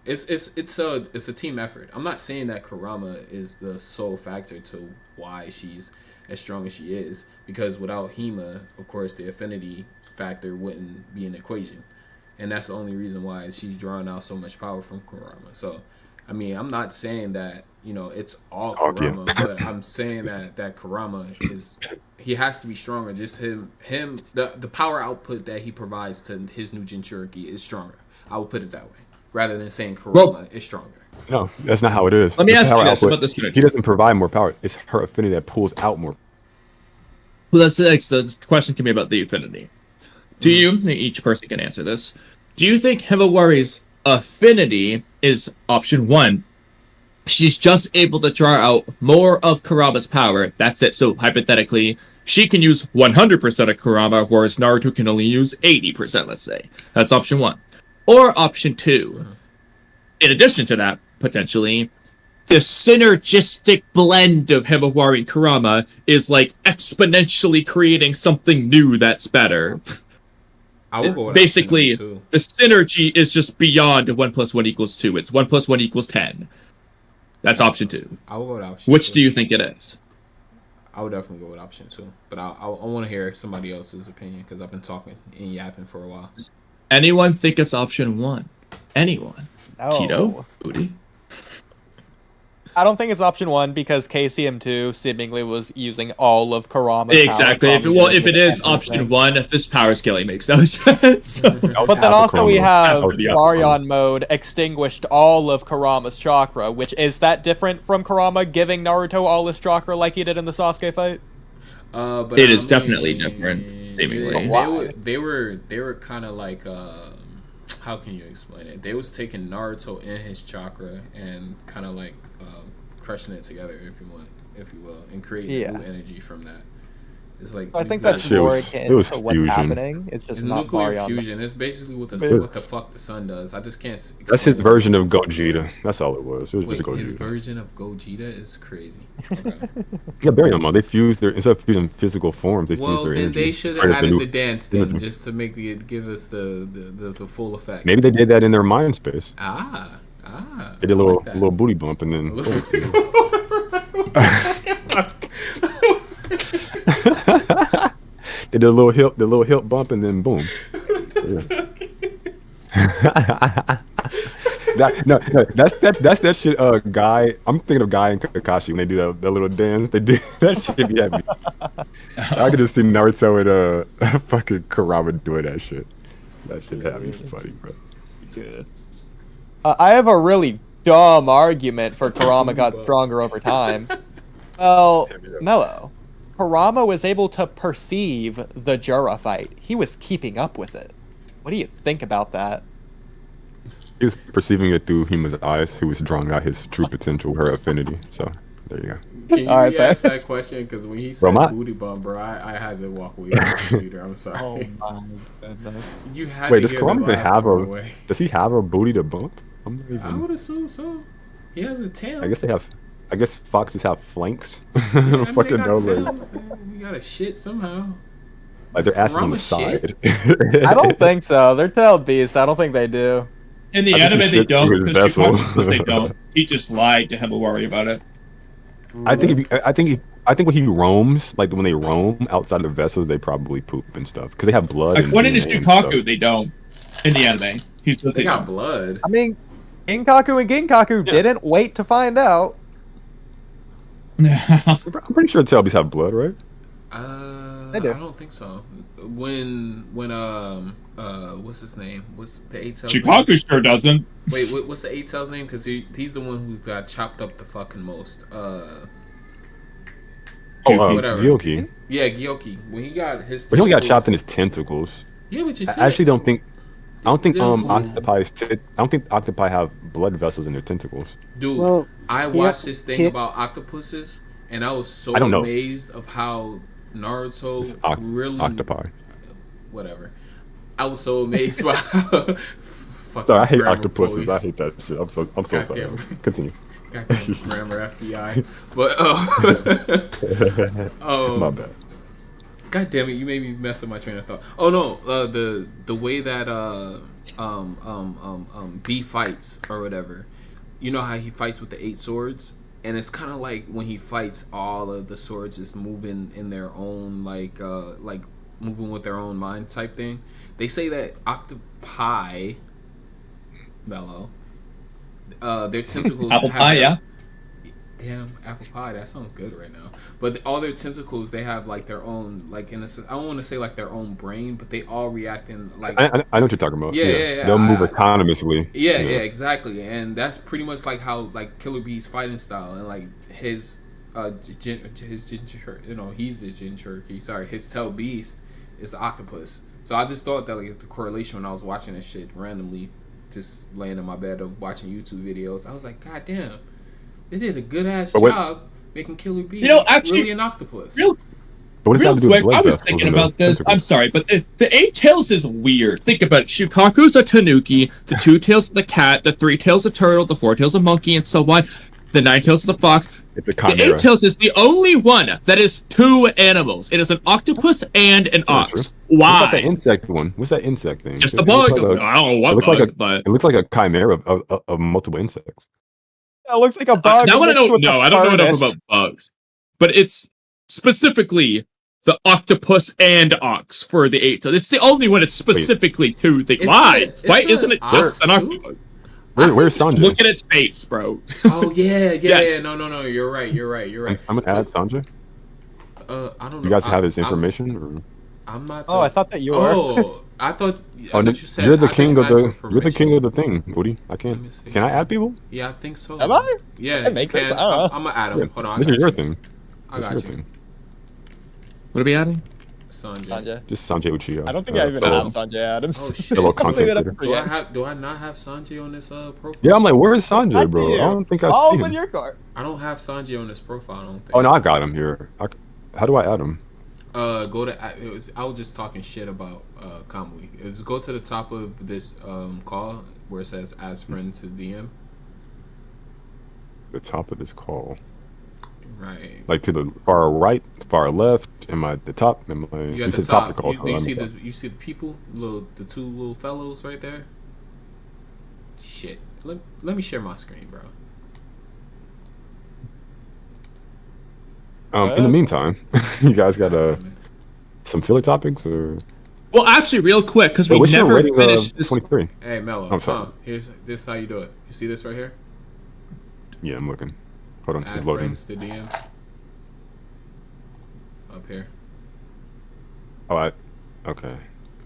Speaker 1: It's a team effort. I'm not saying that Kurama is the sole factor to why she's as strong as she is, because without Hima, of course, the affinity factor wouldn't be an equation, and that's the only reason why she's drawing out so much power from Kurama. So, I mean, I'm not saying that it's all Kurama, but I'm saying that Kurama he has to be stronger. Just the power output that he provides to his new Jinchuriki is stronger. I would put it that way, rather than saying Kurama is stronger.
Speaker 3: No, that's not how it is.
Speaker 2: Let me ask you this about this.
Speaker 3: He doesn't provide more power. It's her affinity that pulls out more.
Speaker 2: Well, that's the next. The question can be about the affinity. Do you think each person can answer this? Do you think Himawari's affinity is option one? She's just able to draw out more of Kurama's power. That's it. So hypothetically, she can use 100% of Kurama, whereas Naruto can only use 80%, let's say. That's option one. Or option two. In addition to that, potentially, the synergistic blend of Himawari and Kurama is like exponentially creating something new that's better.
Speaker 1: I will go with
Speaker 2: basically, the synergy is just beyond 1 + 1 = 2. It's 1 + 1 = 10. That's option two.
Speaker 1: I will go with option
Speaker 2: Which
Speaker 1: two.
Speaker 2: do you think it is?
Speaker 1: I would definitely go with option two, but I want to hear somebody else's opinion because I've been talking and yapping for a while.
Speaker 2: Anyone think it's option one? Anyone?
Speaker 4: No.
Speaker 2: Keto? Booty?
Speaker 4: I don't think it's option one because KCM2 seemingly was using all of Kurama's
Speaker 2: Exactly.
Speaker 4: power.
Speaker 2: If it is option one, this power scaling makes no sense.
Speaker 4: But then also we have
Speaker 3: Yeah.
Speaker 4: Baryon mode extinguished all of Kurama's chakra, which is that different from Kurama giving Naruto all his chakra like he did in the Sasuke fight?
Speaker 1: But
Speaker 2: It is definitely different, seemingly.
Speaker 1: They were kind of like how can you explain it? They was taking Naruto and his chakra and kind of like crushing it together, if you will, and creating new energy from that. It's like
Speaker 5: I think
Speaker 1: you
Speaker 5: that's
Speaker 3: shit
Speaker 5: more
Speaker 3: was-
Speaker 5: akin
Speaker 3: it was
Speaker 5: to what's
Speaker 3: fusion.
Speaker 5: happening. It's just
Speaker 1: it's
Speaker 5: not
Speaker 1: nuclear
Speaker 5: Marion.
Speaker 1: fusion. It's basically what the
Speaker 5: But-
Speaker 1: fuck the sun does. I just can't.
Speaker 3: That's his
Speaker 1: explain it.
Speaker 3: version of Gogeta. That's all it was. It was
Speaker 1: Wait,
Speaker 3: just
Speaker 1: his
Speaker 3: Gogeta.
Speaker 1: version of Gogeta is crazy. Okay.
Speaker 3: Yeah, bury them all. They fuse their instead of fusing physical forms, they fuse
Speaker 1: Well,
Speaker 3: their
Speaker 1: then
Speaker 3: energy.
Speaker 1: they should
Speaker 3: Right,
Speaker 1: have
Speaker 3: it's a
Speaker 1: added
Speaker 3: new-
Speaker 1: the dance then, just to make it give us the full effect.
Speaker 3: Maybe they did that in their mind space.
Speaker 1: Ah.
Speaker 3: They did a
Speaker 1: I
Speaker 3: little
Speaker 1: like that.
Speaker 3: little booty bump and then. They did a little hip bump and then boom. That's that shit. Guy, I'm thinking of Guy and Kakashi when they do that little dance. They do that shit. Be happy. I could just see Naruto and fucking Kurama doing that shit. That shit had me funny, bro.
Speaker 5: I have a really dumb argument for Kurama got stronger over time. Well, Mello, Kurama was able to perceive the Jura fight. He was keeping up with it. What do you think about that?
Speaker 3: He was perceiving it through Hima's eyes, who was drawing out his true potential, her affinity. So there you go.
Speaker 1: Can you
Speaker 5: All right,
Speaker 1: re-ask that question? Because when he
Speaker 3: Bro,
Speaker 1: said
Speaker 3: my-
Speaker 1: booty bump, bro, I had to walk away from the computer. I'm sorry.
Speaker 5: Oh my goodness.
Speaker 1: You had
Speaker 3: Wait,
Speaker 1: to
Speaker 3: does
Speaker 1: hear
Speaker 3: Kurama
Speaker 1: the
Speaker 3: even
Speaker 1: laugh
Speaker 3: have
Speaker 1: from
Speaker 3: a?
Speaker 1: away.
Speaker 3: Does he have a booty to bump? I'm not
Speaker 1: I
Speaker 3: even.
Speaker 1: would assume so. He has a tail.
Speaker 3: I guess they have. I guess foxes have flanks.
Speaker 1: Yeah,
Speaker 3: I don't
Speaker 1: I mean,
Speaker 3: fucking
Speaker 1: they
Speaker 3: know.
Speaker 1: got
Speaker 3: Like,
Speaker 1: tails, man. We gotta shit somehow.
Speaker 3: like their ass is on the
Speaker 1: Kurama shit?
Speaker 3: side.
Speaker 5: I don't think so. They're tailed beasts. I don't think they do.
Speaker 2: In the
Speaker 3: I think
Speaker 2: anime,
Speaker 3: he
Speaker 2: they
Speaker 3: shit
Speaker 2: don't.
Speaker 3: through his
Speaker 2: Because
Speaker 3: vessel.
Speaker 2: Shikamaru says they don't. He just lied to Himawari about it.
Speaker 3: I think when he roams, like when they roam outside of the vessels, they probably poop and stuff because they have blood. and
Speaker 2: According to
Speaker 3: DNA and stuff.
Speaker 2: Shukaku, they don't. In the anime, he says
Speaker 1: They
Speaker 2: they
Speaker 1: got
Speaker 2: don't.
Speaker 1: blood.
Speaker 5: I mean, Ginkaku and Ginkaku didn't wait to find out.
Speaker 3: I'm pretty sure tail beasts have blood, right?
Speaker 5: They do.
Speaker 1: I don't think so. When what's his name? What's the eight tails?
Speaker 2: Shukaku sure doesn't.
Speaker 1: Wait, what's the eight tails name? Because he's the one who got chopped up the fucking most. Whatever.
Speaker 3: Gyoki.
Speaker 1: Yeah, Gyoki. When he got his.
Speaker 3: But he only got
Speaker 1: tentacles-
Speaker 3: chopped in his tentacles.
Speaker 1: Yeah, but you.
Speaker 3: I actually don't think. I don't think
Speaker 1: They don't-
Speaker 3: I don't think octopi have blood vessels in their tentacles.
Speaker 1: Dude,
Speaker 6: Well,
Speaker 1: I
Speaker 6: he-
Speaker 1: watched this thing
Speaker 6: he-
Speaker 1: about octopuses, and I was so
Speaker 3: I don't know.
Speaker 1: amazed of how Naruto
Speaker 3: It's
Speaker 1: really
Speaker 3: octopi.
Speaker 1: whatever. I was so amazed by how
Speaker 3: Sorry, I hate
Speaker 1: grammar
Speaker 3: octopuses.
Speaker 1: police.
Speaker 3: I hate that shit. I'm so sorry.
Speaker 1: Goddamn.
Speaker 3: Continue.
Speaker 1: Goddamn grammar FBI. But
Speaker 3: My bad.
Speaker 1: God damn it, you made me mess up my train of thought. Oh no, the way that B fights or whatever. You know how he fights with the 8 swords? And it's kind of like when he fights, all of the swords is moving in their own like moving with their own mind type thing. They say that octopi, Mellow, their tentacles.
Speaker 2: Apple
Speaker 1: have
Speaker 2: pie,
Speaker 1: their-
Speaker 2: yeah.
Speaker 1: Damn, apple pie. That sounds good right now. But all their tentacles, they have like their own, like in a sense, I don't want to say like their own brain, but they all react in like.
Speaker 3: I know what you're talking about.
Speaker 1: Yeah.
Speaker 3: They'll move autonomously.
Speaker 1: Yeah, exactly, and that's pretty much like how like Killer Bee's fighting style, and like his ginger, he's the Jinchuriki. Sorry, his tail beast is the octopus. So I just thought that like the correlation when I was watching this shit randomly, just laying in my bed of watching YouTube videos, I was like, God damn, they did a good ass
Speaker 3: But what-
Speaker 1: job making Killer Bee.
Speaker 2: Actually,
Speaker 1: really an octopus.
Speaker 2: Real
Speaker 3: But what does that
Speaker 2: Real
Speaker 3: have to do with
Speaker 2: quick,
Speaker 3: blood
Speaker 2: I was
Speaker 3: vessels
Speaker 2: thinking
Speaker 3: and the
Speaker 2: about this. I'm
Speaker 3: tentacles?
Speaker 2: sorry, but the 8 tails is weird. Think about it. Shukaku's a tanuki, the 2 tails of the cat, the 3 tails of turtle, the 4 tails of monkey, and so on. The 9 tails of the fox.
Speaker 3: It's a
Speaker 2: The
Speaker 3: chimera.
Speaker 2: 8 tails is the only one that is 2 animals. It is an octopus and an
Speaker 3: Not true.
Speaker 2: ox.
Speaker 3: What's that
Speaker 2: Why?
Speaker 3: insect one? What's that insect thing?
Speaker 2: Just
Speaker 3: It
Speaker 2: the
Speaker 3: looks
Speaker 2: bug.
Speaker 3: like a-
Speaker 2: I don't know
Speaker 3: it
Speaker 2: what
Speaker 3: looks
Speaker 2: bug,
Speaker 3: like a,
Speaker 2: but
Speaker 3: it looks like a chimera of multiple insects.
Speaker 5: It looks like a bug.
Speaker 2: that one I
Speaker 5: mixed
Speaker 2: don't
Speaker 5: with
Speaker 2: know.
Speaker 5: a
Speaker 2: I don't know enough
Speaker 5: furnace.
Speaker 2: about bugs. But it's specifically the octopus and ox for the 8 tails. It's the only one that's specifically 2 things.
Speaker 1: It's
Speaker 2: Why?
Speaker 1: a-
Speaker 2: Why
Speaker 1: it's
Speaker 2: isn't
Speaker 1: an
Speaker 2: it just an
Speaker 1: ox, too?
Speaker 2: octopus?
Speaker 3: Where's Sanjay?
Speaker 2: Look at its face, bro.
Speaker 1: Oh yeah.
Speaker 2: Yeah.
Speaker 1: No. You're right.
Speaker 3: I'm gonna add Sanjay.
Speaker 1: I don't know.
Speaker 3: You guys have his
Speaker 1: I'm-
Speaker 3: information? Or?
Speaker 1: I'm not.
Speaker 5: Oh, I thought that you were.
Speaker 1: Oh, I thought.
Speaker 3: Oh,
Speaker 1: you said
Speaker 3: you're the
Speaker 1: I just
Speaker 3: king of
Speaker 1: asked for
Speaker 3: the. You're the
Speaker 1: permission.
Speaker 3: king of the thing, Woody. I
Speaker 1: Let
Speaker 3: can't.
Speaker 1: me see.
Speaker 3: Can I add people?
Speaker 1: Yeah, I think so.
Speaker 5: Am I?
Speaker 1: Yeah,
Speaker 5: I make
Speaker 1: you
Speaker 5: this?
Speaker 1: can.
Speaker 5: I don't know.
Speaker 1: I'm gonna add him.
Speaker 3: Yeah.
Speaker 1: Hold on.
Speaker 3: This is your thing.
Speaker 1: I
Speaker 3: This
Speaker 1: got
Speaker 3: is
Speaker 1: you.
Speaker 3: your thing.
Speaker 2: What are we adding?
Speaker 1: Sanjay.
Speaker 5: Sanjay.
Speaker 3: Just Sanjay Uchiha.
Speaker 5: I don't think I even have Sanjay Adams.
Speaker 1: Oh, shit.
Speaker 3: Fellow
Speaker 5: I don't
Speaker 3: content
Speaker 5: think I'd
Speaker 3: creator.
Speaker 5: have-
Speaker 1: Do I not have Sanjay on this profile?
Speaker 3: Yeah, I'm like, where's Sanjay, bro?
Speaker 5: do.
Speaker 3: I don't think I've
Speaker 5: Ball's
Speaker 3: seen
Speaker 5: in
Speaker 3: him.
Speaker 5: your cart.
Speaker 1: I don't have Sanjay on this profile. I don't think.
Speaker 3: Oh no, I got him here. How do I add him?
Speaker 1: Go to. I was just talking shit about Kamui. Just go to the top of this call where it says "As friend to DM."
Speaker 3: The top of this call.
Speaker 1: Right.
Speaker 3: Like to the far right, far left. Am I at the top?
Speaker 1: You at the
Speaker 3: said
Speaker 1: top.
Speaker 3: of the call.
Speaker 1: Do you see the? You see the people? The two little fellows right there. Shit. Let me share my screen, bro.
Speaker 3: In the meantime, you guys got some filler topics or?
Speaker 2: Well, actually, real quick, because we
Speaker 3: What's your
Speaker 2: never
Speaker 3: rating
Speaker 2: finished
Speaker 3: of
Speaker 2: this.
Speaker 3: 23.
Speaker 1: Hey, Mello.
Speaker 3: I'm sorry.
Speaker 1: Here's this how you do it. You see this right here?
Speaker 3: Yeah, I'm looking. Hold on,
Speaker 1: Add
Speaker 3: it's loading.
Speaker 1: friends to DM. Up here.
Speaker 3: Oh, okay.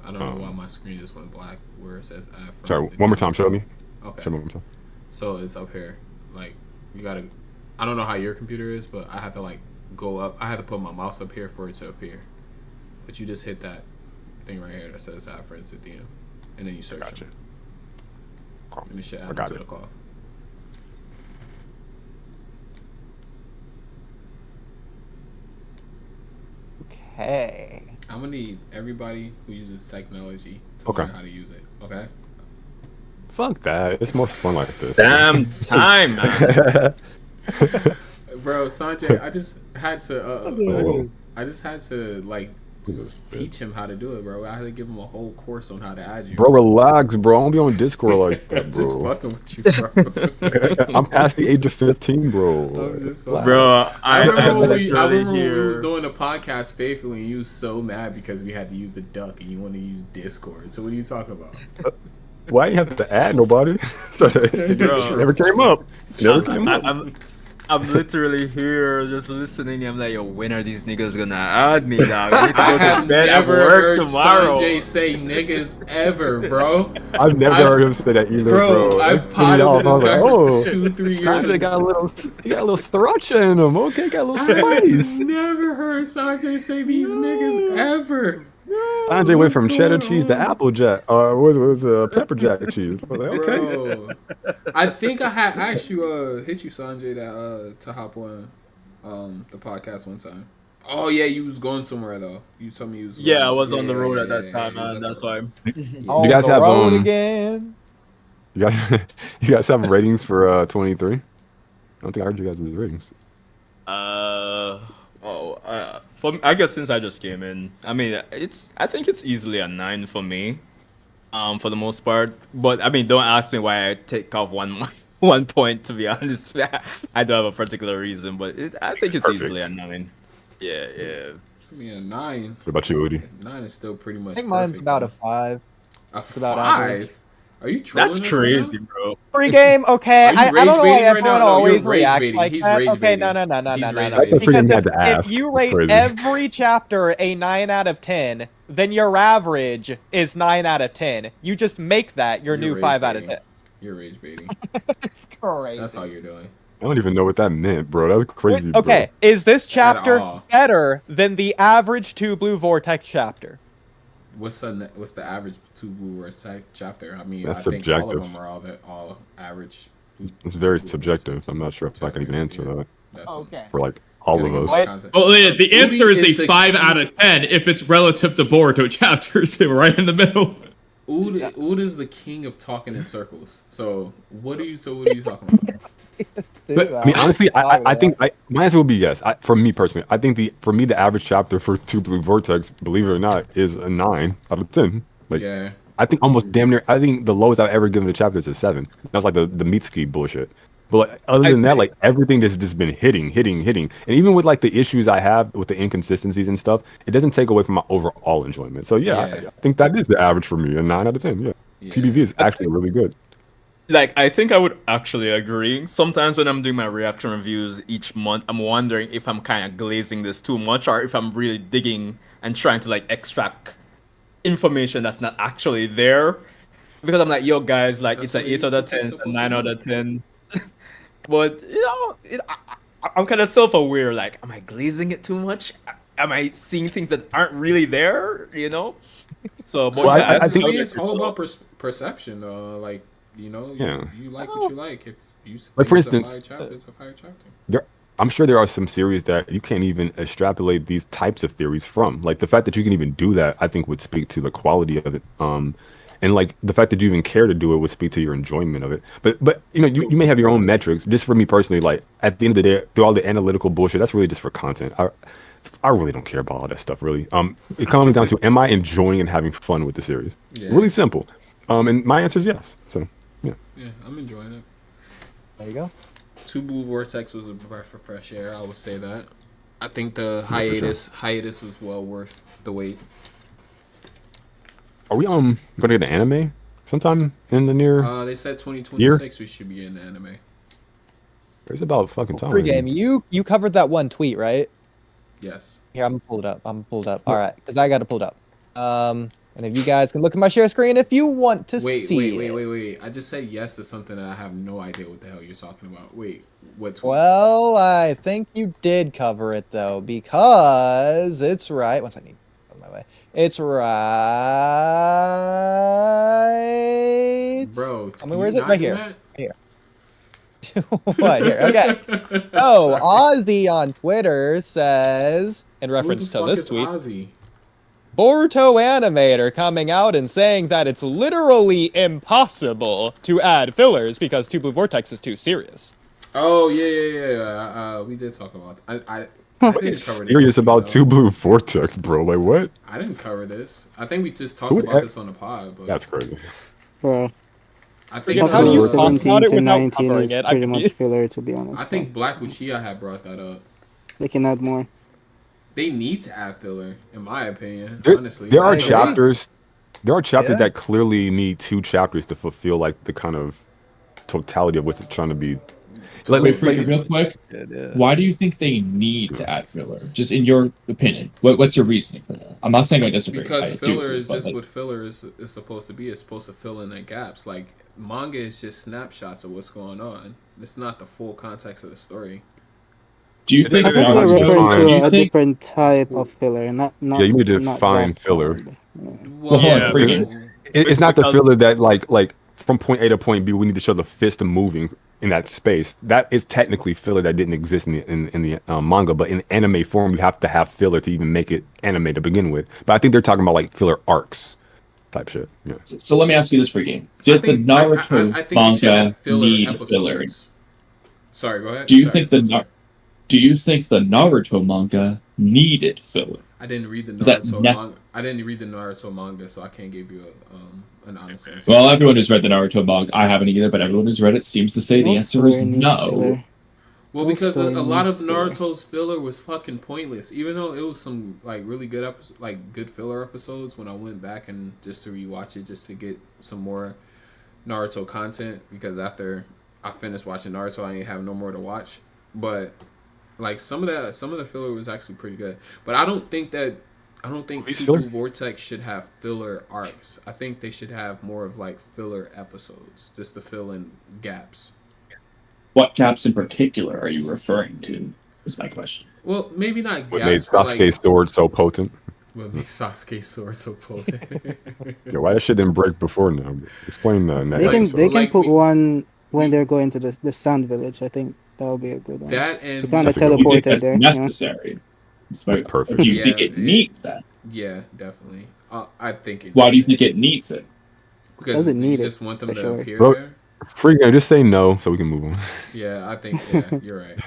Speaker 1: I don't know why my screen just went black where it says add friends.
Speaker 3: Sorry,
Speaker 1: to
Speaker 3: one more
Speaker 1: DM.
Speaker 3: time. Show me.
Speaker 1: Okay.
Speaker 3: Show me one more time.
Speaker 1: So it's up here. Like you gotta. I don't know how your computer is, but I have to like go up. I have to put my mouse up here for it to appear. But you just hit that thing right here that says add friends to DM, and then you search
Speaker 3: Gotcha.
Speaker 1: them. And it should add
Speaker 3: I got
Speaker 1: them to
Speaker 3: it.
Speaker 1: the call.
Speaker 5: Hey.
Speaker 1: I'm gonna need everybody who uses technology to
Speaker 3: Okay.
Speaker 1: learn how to use it. Okay.
Speaker 3: Fuck that. It's more fun like this.
Speaker 2: Damn time, man.
Speaker 1: Bro, Sanjay, I just had to.
Speaker 3: Whoa.
Speaker 1: I just had to like teach him how to do it, bro. I had to give him a whole course on how to add you.
Speaker 3: Bro, relax, bro. I don't be on Discord like that, bro.
Speaker 1: Just fucking with you, bro.
Speaker 3: I'm past the age of 15, bro.
Speaker 1: I'm just fucking-
Speaker 2: Bro,
Speaker 1: I remember when we
Speaker 2: literally
Speaker 1: was
Speaker 2: here.
Speaker 1: doing a podcast faithfully, and you was so mad because we had to use the duck, and you want to use Discord. So what are you talking about?
Speaker 3: Why you have to add nobody? So it
Speaker 2: Bro.
Speaker 3: never came up. Never came up.
Speaker 6: I'm literally here just listening. I'm like, yo, when are these niggas gonna add me, dog? I need to go
Speaker 1: I
Speaker 6: to
Speaker 1: have
Speaker 6: bed and
Speaker 1: never
Speaker 6: work
Speaker 1: heard
Speaker 6: tomorrow.
Speaker 1: Sanjay say niggas ever, bro.
Speaker 3: I've never heard him say that either,
Speaker 1: Bro, I've
Speaker 3: That's
Speaker 1: potted
Speaker 3: y'all.
Speaker 1: with
Speaker 3: I was
Speaker 1: this guy
Speaker 3: like,
Speaker 1: for
Speaker 3: oh,
Speaker 1: 2-3 years.
Speaker 3: Sanjay got a little sriracha in him. Okay, got a little spice.
Speaker 1: I've never heard Sanjay say these niggas ever.
Speaker 3: Sanjay went from
Speaker 1: What's
Speaker 3: cheddar
Speaker 1: going
Speaker 3: cheese to
Speaker 1: on?
Speaker 3: Apple Jack. What was pepper jack cheese? I was like, okay.
Speaker 1: Bro, I think I actually hit you, Sanjay, that to hop on the podcast one time. Oh yeah, you was going somewhere though. You told me you was going.
Speaker 6: Yeah, I was on the road at
Speaker 1: yeah,
Speaker 6: that time,
Speaker 1: you was
Speaker 6: man.
Speaker 1: at
Speaker 6: That's
Speaker 1: the
Speaker 6: why.
Speaker 1: road.
Speaker 5: On
Speaker 3: You guys
Speaker 5: the
Speaker 3: have,
Speaker 5: road again.
Speaker 3: You guys, you guys have ratings for 23? I don't think I heard you guys' ratings.
Speaker 6: I guess since I just came in, I mean, I think it's easily a 9 for me, for the most part. But I mean, don't ask me why I take off one point. To be honest, I don't have a particular reason, but I think it's
Speaker 3: Perfect.
Speaker 6: easily a 9. Yeah.
Speaker 1: I mean, a 9.
Speaker 3: What about you, Udi?
Speaker 1: 9 is still pretty much.
Speaker 5: I think mine's
Speaker 1: perfect,
Speaker 5: about
Speaker 1: bro.
Speaker 5: a 5.
Speaker 1: A
Speaker 5: about
Speaker 1: 5.
Speaker 5: average.
Speaker 1: Are you trolling
Speaker 6: That's
Speaker 1: us
Speaker 6: crazy,
Speaker 1: right
Speaker 6: bro.
Speaker 5: Free game, okay.
Speaker 1: Are you
Speaker 5: I don't know
Speaker 1: rage
Speaker 5: why
Speaker 1: baiting right
Speaker 5: everyone
Speaker 1: now? No,
Speaker 5: always
Speaker 1: you're rage
Speaker 5: reacts
Speaker 1: baiting.
Speaker 5: like
Speaker 1: He's
Speaker 5: that.
Speaker 1: rage
Speaker 5: Okay,
Speaker 1: baiting.
Speaker 5: no.
Speaker 1: He's rage
Speaker 5: No.
Speaker 1: baiting.
Speaker 3: That's the free game
Speaker 5: Because
Speaker 3: you had to ask.
Speaker 5: if you
Speaker 3: That's
Speaker 5: rate
Speaker 3: crazy.
Speaker 5: every chapter a 9 out of 10, then your average is 9 out of 10. You just make that your
Speaker 1: You're
Speaker 5: new
Speaker 1: rage
Speaker 5: 5 out of
Speaker 1: baiting.
Speaker 5: 10.
Speaker 1: You're rage baiting.
Speaker 5: It's crazy.
Speaker 1: That's how you're doing.
Speaker 3: I don't even know what that meant, bro. That was crazy, bro.
Speaker 5: Okay, is this chapter
Speaker 1: all.
Speaker 5: better than the average 2 Blue Vortex chapter?
Speaker 1: What's the average 2 Blue Vortex chapter? I mean,
Speaker 3: That's
Speaker 1: I think all of
Speaker 3: subjective.
Speaker 1: them are all average.
Speaker 3: It's very subjective. I'm not sure if I can even answer that
Speaker 1: That's
Speaker 3: for like all of us.
Speaker 5: What?
Speaker 2: Well, yeah, the answer is
Speaker 1: the
Speaker 2: a 5
Speaker 1: king-
Speaker 2: out of 10 if it's relative to Boruto chapters. Right in the middle.
Speaker 1: Ood is the king of talking in circles. So what are you talking about?
Speaker 3: But I mean, honestly, I think my answer would be yes. For me personally, I think for me the average chapter for 2 Blue Vortex, believe it or not, is a 9 out of 10. Like,
Speaker 1: Yeah.
Speaker 3: I think almost damn near. I think the lowest I've ever given a chapter is a 7. That's like the Mitsuki bullshit. But like, other than that, like everything has just been hitting, and even with like the issues I have with the inconsistencies and stuff, it doesn't take away from my overall enjoyment. So yeah,
Speaker 1: Yeah.
Speaker 3: I think that is the average for me, a 9 out of 10. Yeah,
Speaker 1: Yeah.
Speaker 3: TBV is actually really good.
Speaker 6: Like, I think I would actually agree. Sometimes when I'm doing my reaction reviews each month, I'm wondering if I'm kind of glazing this too much or if I'm really digging and trying to like extract information that's not actually there. Because I'm like, yo, guys, like,
Speaker 1: That's
Speaker 6: it's an
Speaker 1: what
Speaker 6: 8 out of
Speaker 1: YouTube's
Speaker 6: 10, it's a
Speaker 1: supposed
Speaker 6: 9
Speaker 1: to
Speaker 6: out
Speaker 1: do.
Speaker 6: of 10. But, you know, I'm kind of self-aware. Like, am I glazing it too much? Am I seeing things that aren't really there? You know? So, but
Speaker 3: Well,
Speaker 6: yeah,
Speaker 3: I think-
Speaker 1: it's all about perception, though. Like, you know,
Speaker 3: Yeah.
Speaker 1: you like what you like. If you
Speaker 3: Like, for
Speaker 1: think it's a
Speaker 3: instance,
Speaker 1: fire chapter, it's a fire chapter.
Speaker 3: I'm sure there are some series that you can't even extrapolate these types of theories from. Like the fact that you can even do that, I think would speak to the quality of it. And like the fact that you even care to do it would speak to your enjoyment of it. But you know, you may have your own metrics. Just for me personally, like at the end of the day, through all the analytical bullshit, that's really just for content. I really don't care about all that stuff. Really, it comes down to, am I enjoying and having fun with the series?
Speaker 1: Yeah.
Speaker 3: Really simple. And my answer is yes. So yeah.
Speaker 1: Yeah, I'm enjoying it.
Speaker 5: There you go.
Speaker 1: 2 Blue Vortex was a breath of fresh air. I would say that. I think the hiatus was well worth the wait.
Speaker 3: Are we gonna get an anime sometime in the near?
Speaker 1: They said 2026 we should be in the anime.
Speaker 3: There's about fucking time.
Speaker 5: Pre-game, you covered that one tweet, right?
Speaker 1: Yes.
Speaker 5: Here, I'm pulled up. All right, because I got it pulled up. And if you guys can look at my share screen if you want to see it.
Speaker 1: Wait. I just said yes to something that I have no idea what the hell you're talking about. Wait, what tweet?
Speaker 5: Well, I think you did cover it though, because it's right. Once I need on my way, it's right.
Speaker 1: Bro,
Speaker 5: I mean, where is it? Right here.
Speaker 1: That?
Speaker 5: Here. What here? Okay. Oh, Ozzy on Twitter says, in reference to this tweet,
Speaker 1: Ozzy?
Speaker 5: Boruto animator coming out and saying that it's literally impossible to add fillers because 2 Blue Vortex is too serious.
Speaker 1: Oh yeah. We did talk about. I didn't cover this.
Speaker 3: Serious about
Speaker 1: though.
Speaker 3: 2 Blue Vortex, bro. Like what?
Speaker 1: I didn't cover this. I think we just talked about this on the pod. But
Speaker 3: That's crazy.
Speaker 7: Bro,
Speaker 1: I think
Speaker 5: How do you talk
Speaker 7: 17
Speaker 5: about it
Speaker 7: to
Speaker 5: without
Speaker 7: 19
Speaker 5: covering
Speaker 7: is
Speaker 5: it?
Speaker 7: pretty much filler, to be honest.
Speaker 1: I think Black Uchiha had brought that up.
Speaker 7: they can add more.
Speaker 1: They need to add filler, in my opinion.
Speaker 3: There,
Speaker 1: honestly,
Speaker 3: there are
Speaker 5: I agree.
Speaker 3: chapters. There are chapters
Speaker 5: Yeah.
Speaker 3: that clearly need 2 chapters to fulfill like the kind of totality of what's trying to be.
Speaker 2: Wait, Freaky, real quick.
Speaker 5: Yeah.
Speaker 2: Why do you think they need to add filler? Just in your opinion, what's your reasoning for that? I'm not saying I disagree.
Speaker 1: Because
Speaker 2: I do
Speaker 1: filler
Speaker 2: agree,
Speaker 1: is
Speaker 2: but,
Speaker 1: just
Speaker 2: like,
Speaker 1: what filler is supposed to be. It's supposed to fill in the gaps. Like manga is just snapshots of what's going on. It's not the full context of the story.
Speaker 2: do you think
Speaker 7: I think
Speaker 3: Naruto-
Speaker 7: they're referring
Speaker 2: do you
Speaker 7: to a
Speaker 2: think-
Speaker 7: different type of filler, not
Speaker 3: Yeah, you need to
Speaker 7: not
Speaker 3: define
Speaker 7: that
Speaker 3: filler.
Speaker 7: called. Yeah.
Speaker 1: Well,
Speaker 2: hold on,
Speaker 6: Yeah,
Speaker 2: Freaky.
Speaker 3: It's not the
Speaker 6: Because-
Speaker 3: filler that like from point A to point B, we need to show the fist moving in that space. That is technically filler that didn't exist in the manga, but in anime form, you have to have filler to even make it anime to begin with. But I think they're talking about like filler arcs type shit. Yeah.
Speaker 2: So let me ask you this, Freaky. Did the Naruto
Speaker 1: I think we should have
Speaker 2: manga
Speaker 1: filler
Speaker 2: need
Speaker 1: episodes.
Speaker 2: filler?
Speaker 1: Sorry, go ahead.
Speaker 2: Do you
Speaker 1: Sorry.
Speaker 2: think do you think the Naruto manga needed filler?
Speaker 1: I didn't read the
Speaker 2: Is that
Speaker 1: Naruto
Speaker 2: nec-
Speaker 1: manga. I didn't read the Naruto manga, so I can't give you an honest answer.
Speaker 2: Well, everyone who's read the Naruto manga, I haven't either, but everyone who's read it seems to say the
Speaker 7: No
Speaker 2: answer is
Speaker 7: story needs
Speaker 2: no.
Speaker 7: filler.
Speaker 1: Well,
Speaker 7: No
Speaker 1: because a
Speaker 7: story
Speaker 1: lot of
Speaker 7: needs filler.
Speaker 1: Naruto's filler was fucking pointless. Even though it was some like really good good filler episodes. When I went back and just to rewatch it, just to get some more Naruto content, because after I finished watching Naruto, I didn't have no more to watch. But like some of the filler was actually pretty good. But I don't think
Speaker 3: These
Speaker 1: 2
Speaker 3: filler?
Speaker 1: Blue Vortex should have filler arcs. I think they should have more of like filler episodes, just to fill in gaps.
Speaker 2: What gaps in particular are you referring to? Is my question.
Speaker 1: Well, maybe not
Speaker 3: What made
Speaker 1: gaps, but
Speaker 3: Sasuke's sword so potent?
Speaker 1: What makes Sasuke's sword so potent?
Speaker 3: Yeah, why that shit didn't break before now? Explain that. In that
Speaker 7: They can
Speaker 3: episode.
Speaker 7: they can
Speaker 1: Like
Speaker 7: put
Speaker 1: we-
Speaker 7: one when they're going to the Sound Village. I think that would be a good one.
Speaker 1: That
Speaker 7: to
Speaker 1: and
Speaker 7: kind of
Speaker 3: That's a good one.
Speaker 2: Do you think
Speaker 7: teleport it
Speaker 2: that's
Speaker 7: there. You know?
Speaker 2: necessary?
Speaker 3: That's perfect.
Speaker 2: Or do you think
Speaker 1: Yeah,
Speaker 2: it needs that?
Speaker 1: yeah, definitely. I think it.
Speaker 2: Why do you think it needs it?
Speaker 1: Because
Speaker 7: Doesn't need
Speaker 1: you
Speaker 7: it,
Speaker 1: just want them
Speaker 7: for
Speaker 1: to
Speaker 7: sure.
Speaker 1: appear
Speaker 3: Bro-
Speaker 1: there.
Speaker 3: Free game, just say no so we can move on.
Speaker 1: Yeah, I think you're right.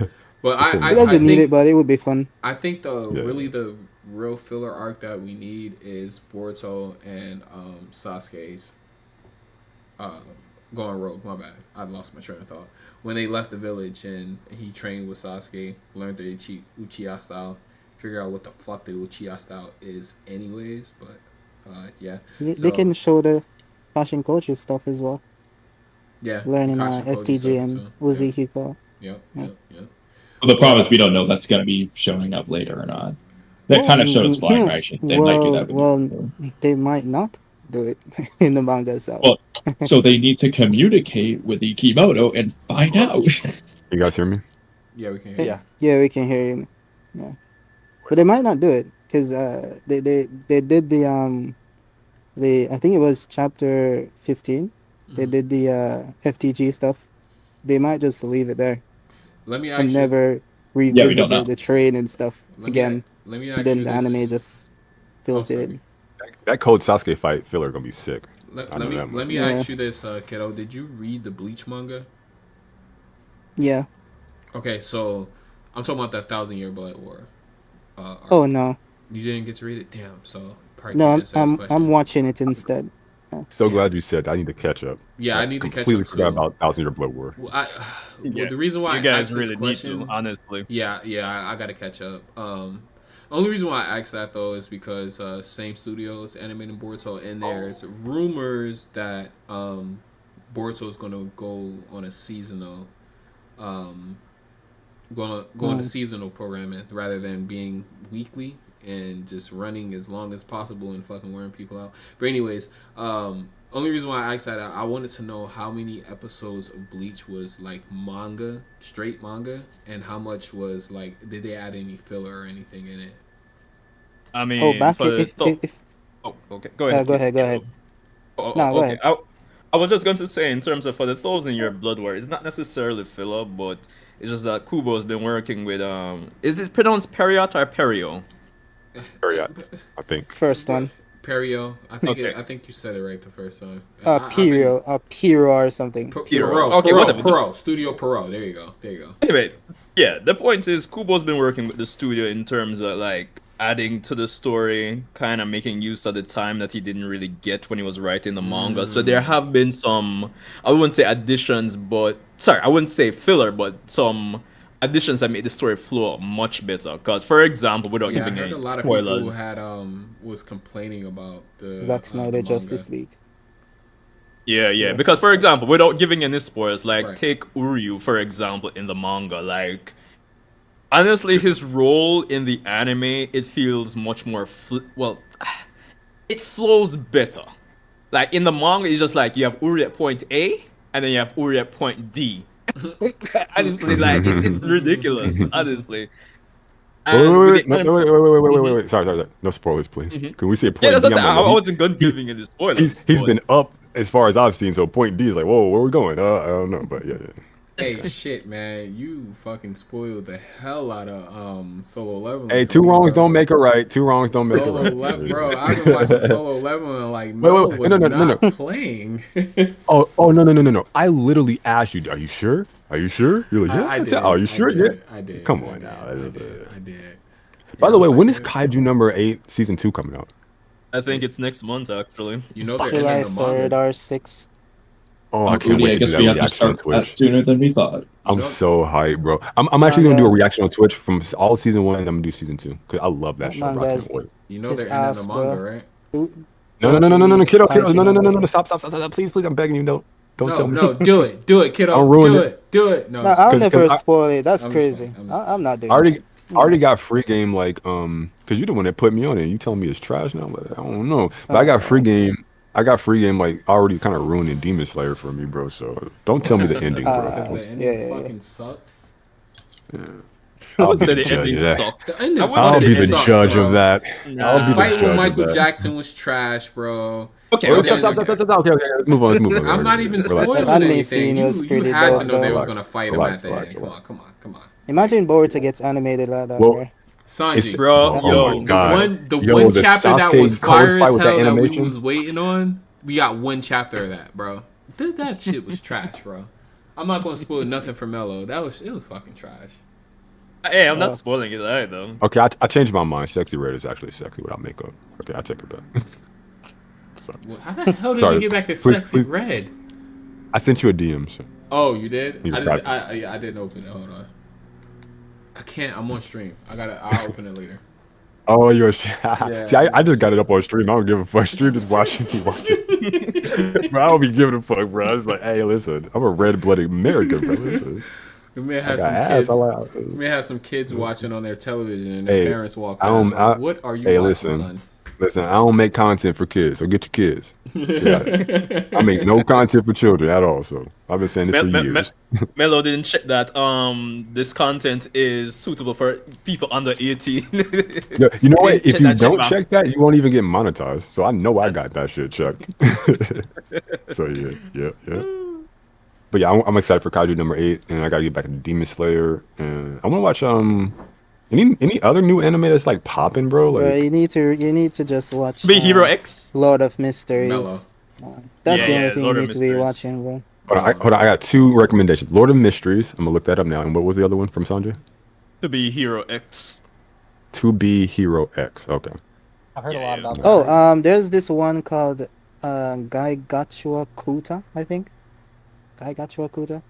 Speaker 1: But
Speaker 3: Listen,
Speaker 1: I
Speaker 7: It doesn't need
Speaker 1: think,
Speaker 7: it, but it would be fun.
Speaker 1: I think
Speaker 3: Yeah.
Speaker 1: the real filler arc that we need is Boruto and Sasuke's going rogue. My bad, I lost my train of thought. When they left the village and he trained with Sasuke, learned the Uchiha style, figure out what the fuck the Uchiha style is, anyways. But yeah,
Speaker 7: They
Speaker 1: So-
Speaker 7: can show the fashion coaches stuff as well.
Speaker 1: yeah,
Speaker 7: Learning
Speaker 1: Kashin Koji
Speaker 7: FTG
Speaker 1: stuff,
Speaker 7: and
Speaker 1: so,
Speaker 7: Uzi Hiko.
Speaker 1: Yep.
Speaker 2: Well, the problem is we don't know if that's going to be showing up later or not. That kind of showed us flying right. They might do that.
Speaker 7: Well, they might not do it in the manga itself.
Speaker 2: Well, so they need to communicate with Ikimoto and find out.
Speaker 3: You guys hear me?
Speaker 1: Yeah, we can hear.
Speaker 5: Yeah.
Speaker 7: Yeah, we can hear you. Yeah, but they might not do it because they did the I think it was chapter 15. They
Speaker 1: Mhm.
Speaker 7: did the FTG stuff. They might just leave it there
Speaker 1: Let me
Speaker 7: and
Speaker 1: ask
Speaker 7: never revisit
Speaker 2: don't know.
Speaker 7: the train and stuff again.
Speaker 1: Let me
Speaker 7: And
Speaker 1: ask
Speaker 7: then
Speaker 1: you
Speaker 7: the
Speaker 1: this.
Speaker 7: anime just fills
Speaker 1: Oh,
Speaker 7: it
Speaker 1: sorry.
Speaker 7: in.
Speaker 3: That Code Sasuke fight filler gonna be sick.
Speaker 1: Let,
Speaker 3: I
Speaker 1: let
Speaker 3: know
Speaker 1: me
Speaker 3: that much.
Speaker 1: let me
Speaker 7: Yeah.
Speaker 1: ask you this, kiddo. Did you read the Bleach manga?
Speaker 7: Yeah.
Speaker 1: Okay, so I'm talking about that 1,000-Year Blood War. Arc.
Speaker 7: Oh no,
Speaker 1: You didn't get to read it. Damn. So probably
Speaker 7: no,
Speaker 1: can't
Speaker 7: I'm
Speaker 1: answer this
Speaker 7: I'm,
Speaker 1: question.
Speaker 7: I'm watching it instead.
Speaker 3: So
Speaker 1: Damn.
Speaker 3: glad you said that. I need to catch up.
Speaker 1: Yeah, I need to catch
Speaker 3: completely
Speaker 1: up
Speaker 3: forgot
Speaker 1: too.
Speaker 3: about 1,000-Year Blood War.
Speaker 1: Well,
Speaker 6: Yeah,
Speaker 1: the reason why
Speaker 6: you
Speaker 1: I
Speaker 6: guys
Speaker 1: asked
Speaker 6: really
Speaker 1: this question,
Speaker 6: need to, honestly.
Speaker 1: yeah, I gotta catch up. The only reason why I asked that though is because same studios animating Boruto, and there's rumors that Boruto is gonna go on a seasonal, on a seasonal programming rather than being weekly and just running as long as possible and fucking wearing people out. But anyways, only reason why I asked that, I wanted to know how many episodes of Bleach was like manga, straight manga, and how much was like, did they add any filler or anything in it?
Speaker 6: I mean,
Speaker 7: Oh, back
Speaker 6: for the
Speaker 7: if
Speaker 6: oh, okay, go ahead.
Speaker 7: go ahead, go ahead. No, go
Speaker 6: Okay.
Speaker 7: ahead.
Speaker 6: I was just going to say, in terms of for the 1,000-Year Blood War, it's not necessarily filler, but it's just that Kubo's been working with is it pronounced Periot or Perio?
Speaker 3: Period. I think.
Speaker 7: First one.
Speaker 1: Perio, I think
Speaker 6: Okay.
Speaker 1: I think you said it right the first time.
Speaker 7: Piro or something.
Speaker 1: Perot.
Speaker 6: Okay, whatever.
Speaker 1: Perot. Studio Perot. There you go.
Speaker 6: Anyway, yeah, the point is Kubo's been working with the studio in terms of like adding to the story, kind of making use of the time that he didn't really get when he was writing the manga. So there have been some, I wouldn't say additions, but I wouldn't say filler, but some additions that made the story flow much better. Because, for example, without
Speaker 1: Yeah, I
Speaker 6: giving
Speaker 1: heard
Speaker 6: any
Speaker 1: a lot of people
Speaker 6: spoilers,
Speaker 1: had was complaining about the
Speaker 7: Zack
Speaker 1: the
Speaker 7: Snyder
Speaker 1: manga.
Speaker 7: Justice League.
Speaker 6: yeah. Because, for example, without giving any spoilers, like
Speaker 1: Right.
Speaker 6: take Uryu for example in the manga, like. Honestly, his role in the anime, it feels much more it flows better. Like in the manga, it's just like you have Uri at point A, and then you have Uri at point D. Honestly, like it's ridiculous. Honestly. And with the anime-
Speaker 3: Wait. Sorry. No spoilers, please. Can we see a
Speaker 6: Yeah,
Speaker 3: point
Speaker 6: that's
Speaker 3: D?
Speaker 6: what I said.
Speaker 3: I'm
Speaker 6: I
Speaker 3: like,
Speaker 6: wasn't going giving any spoilers.
Speaker 3: he's
Speaker 6: but-
Speaker 3: been up as far as I've seen, so point D is like, whoa, where are we going? I don't know, but yeah.
Speaker 1: Hey, shit, man, you fucking spoiled the hell out of Solo Leveling.
Speaker 3: Hey,
Speaker 1: for
Speaker 3: two
Speaker 1: me,
Speaker 3: wrongs
Speaker 1: bro.
Speaker 3: don't make a right. Two wrongs don't make a
Speaker 1: Solo
Speaker 3: right.
Speaker 1: Bro, I've been watching Solo Leveling and like Mel
Speaker 3: wait,
Speaker 1: was
Speaker 3: no.
Speaker 1: not playing.
Speaker 3: Oh, no. I literally asked you, are you sure? Are you sure? You're like, yeah.
Speaker 1: I did.
Speaker 3: Are you sure?
Speaker 1: I did.
Speaker 3: Come
Speaker 1: I
Speaker 3: on
Speaker 1: did,
Speaker 3: now.
Speaker 1: I did.
Speaker 3: By
Speaker 1: Yeah,
Speaker 3: the
Speaker 1: I
Speaker 3: way,
Speaker 1: was
Speaker 3: when
Speaker 1: like,
Speaker 3: is Kaiju number 8 season 2 coming out?
Speaker 6: I think it's next month actually.
Speaker 1: You know they're
Speaker 7: July
Speaker 1: ending the
Speaker 7: 3rd
Speaker 1: manga.
Speaker 7: or 6th.
Speaker 3: Oh, I can't
Speaker 2: Cody,
Speaker 3: wait
Speaker 2: I
Speaker 3: to do
Speaker 2: guess
Speaker 3: that
Speaker 2: we have to
Speaker 3: reaction on
Speaker 2: start that
Speaker 3: Twitch.
Speaker 2: sooner than we thought.
Speaker 3: I'm
Speaker 1: know-
Speaker 3: so hyped, bro. I'm actually gonna do a
Speaker 7: Manga.
Speaker 3: reaction on Twitch from all season 1, and I'm gonna do season 2 because I love that show. Bro. I
Speaker 7: Manga's-
Speaker 3: can't wait.
Speaker 1: You know
Speaker 7: His
Speaker 1: they're ending
Speaker 7: ass,
Speaker 1: the manga,
Speaker 7: bro.
Speaker 1: right?
Speaker 3: No, kiddo,
Speaker 7: Kaiju
Speaker 3: no,
Speaker 7: number.
Speaker 3: stop, please, I'm begging you, don't tell me.
Speaker 1: No, do it, kiddo.
Speaker 3: I'll ruin
Speaker 1: Do it. No,
Speaker 7: No, I'll
Speaker 3: 'Cause
Speaker 7: never
Speaker 3: I-
Speaker 7: spoil it. That's
Speaker 1: I'm just
Speaker 7: crazy.
Speaker 1: playing, I'm just
Speaker 7: I'm not doing
Speaker 3: I already,
Speaker 7: that.
Speaker 3: I already got free game like because you're the one that put me on it. You telling me it's trash now? But I don't know. But I got free game. Like already kind of ruining Demon Slayer for me, bro. So don't tell me the ending, bro.
Speaker 1: because the ending fucking sucked.
Speaker 6: I
Speaker 3: I'll
Speaker 6: would
Speaker 3: be
Speaker 6: say
Speaker 3: the
Speaker 6: the
Speaker 3: judge
Speaker 6: ending
Speaker 3: of that.
Speaker 6: sucked.
Speaker 1: The ending
Speaker 6: I would
Speaker 3: I'll
Speaker 6: say
Speaker 3: be
Speaker 6: the
Speaker 3: the
Speaker 6: ending
Speaker 3: judge
Speaker 6: sucked,
Speaker 3: of
Speaker 6: bro.
Speaker 3: that.
Speaker 6: Nah.
Speaker 3: I'll be the
Speaker 1: Fight
Speaker 3: judge
Speaker 1: with
Speaker 3: of
Speaker 1: Michael
Speaker 3: that.
Speaker 1: Jackson was trash, bro.
Speaker 6: Okay,
Speaker 3: Oh,
Speaker 6: okay.
Speaker 3: stop. Okay, let's move on.
Speaker 1: I'm not even
Speaker 3: Relax.
Speaker 1: spoiling
Speaker 7: That anime
Speaker 1: anything.
Speaker 7: scene
Speaker 1: You,
Speaker 7: was
Speaker 1: you
Speaker 7: pretty
Speaker 1: had to
Speaker 7: dope,
Speaker 1: know they
Speaker 7: though.
Speaker 1: was gonna fight him
Speaker 3: Relax,
Speaker 1: at the
Speaker 3: relax,
Speaker 1: end.
Speaker 3: relax.
Speaker 1: Come on.
Speaker 7: Imagine Boruto gets animated like that,
Speaker 3: Well,
Speaker 7: bro.
Speaker 1: Sanji,
Speaker 6: Bro,
Speaker 7: That's
Speaker 6: yo,
Speaker 7: insane.
Speaker 1: the
Speaker 3: Yo,
Speaker 1: one
Speaker 3: the
Speaker 1: chapter that
Speaker 3: Sasuke
Speaker 1: was
Speaker 3: code
Speaker 1: fire
Speaker 3: fight
Speaker 1: as
Speaker 3: with the
Speaker 1: hell that we
Speaker 3: animation?
Speaker 1: was waiting on, we got one chapter of that, bro. That shit was trash, bro. I'm not gonna spoil nothing for Mello. It was fucking trash.
Speaker 6: hey, I'm not spoiling it either.
Speaker 3: Okay, I changed my mind. Sexy Red is actually sexy without makeup. Okay, I take it back. Sorry.
Speaker 1: Well, how the hell did
Speaker 3: Sorry,
Speaker 1: you get back to
Speaker 3: please-
Speaker 1: Sexy
Speaker 3: please.
Speaker 1: Red?
Speaker 3: I sent you a DM. So.
Speaker 1: Oh, you did?
Speaker 3: You
Speaker 1: I
Speaker 3: got
Speaker 1: I didn't open it. Hold on. I can't. I'm on stream. I'll open it later.
Speaker 3: Oh, you're
Speaker 1: Yeah.
Speaker 3: see. I just got it up on stream. I don't give a fuck. Stream just watching me watch it. Bro, I don't be giving a fuck, bro. I was like, hey, listen, I'm a red-blooded American, bro. Listen,
Speaker 1: We may
Speaker 3: I
Speaker 1: have
Speaker 3: got
Speaker 1: some
Speaker 3: ass.
Speaker 1: kids.
Speaker 3: I like.
Speaker 1: We may have some kids watching on their television and their
Speaker 3: Hey,
Speaker 1: parents walk
Speaker 3: I
Speaker 1: past.
Speaker 3: don't-
Speaker 1: Like,
Speaker 3: I-
Speaker 1: what are you
Speaker 3: hey,
Speaker 1: watching,
Speaker 3: listen.
Speaker 1: son?
Speaker 3: Listen, I don't make content for kids, so get your kids. I make no content for children at all. So I've been saying this for years.
Speaker 6: Mello didn't check that this content is suitable for people under 18.
Speaker 3: No, you know what? If
Speaker 6: Check
Speaker 3: you
Speaker 6: that
Speaker 3: don't
Speaker 6: checkbox.
Speaker 3: check that, you won't even get monetized. So I know I got that shit checked. So yeah. But yeah, I'm excited for Kaiju number 8, and I gotta get back into Demon Slayer, and I want to watch any other new anime that's like popping, bro.
Speaker 7: Bro,
Speaker 3: Like,
Speaker 7: you need to just watch
Speaker 6: Be Hero X.
Speaker 7: Lord of
Speaker 1: Mellow.
Speaker 7: Mysteries. That's the only thing
Speaker 6: Lord
Speaker 7: you
Speaker 6: of
Speaker 7: need to be
Speaker 6: Mysteries.
Speaker 7: watching, bro.
Speaker 3: hold on, I got 2 recommendations. Lord of Mysteries. I'm gonna look that up now. And what was the other one from Sanjay?
Speaker 6: To Be Hero X.
Speaker 3: To Be Hero X. Okay.
Speaker 5: I've heard a lot about that.
Speaker 7: Oh, there's this one called Gai Gachua Kuta, I think. Gai Gachua Kuta.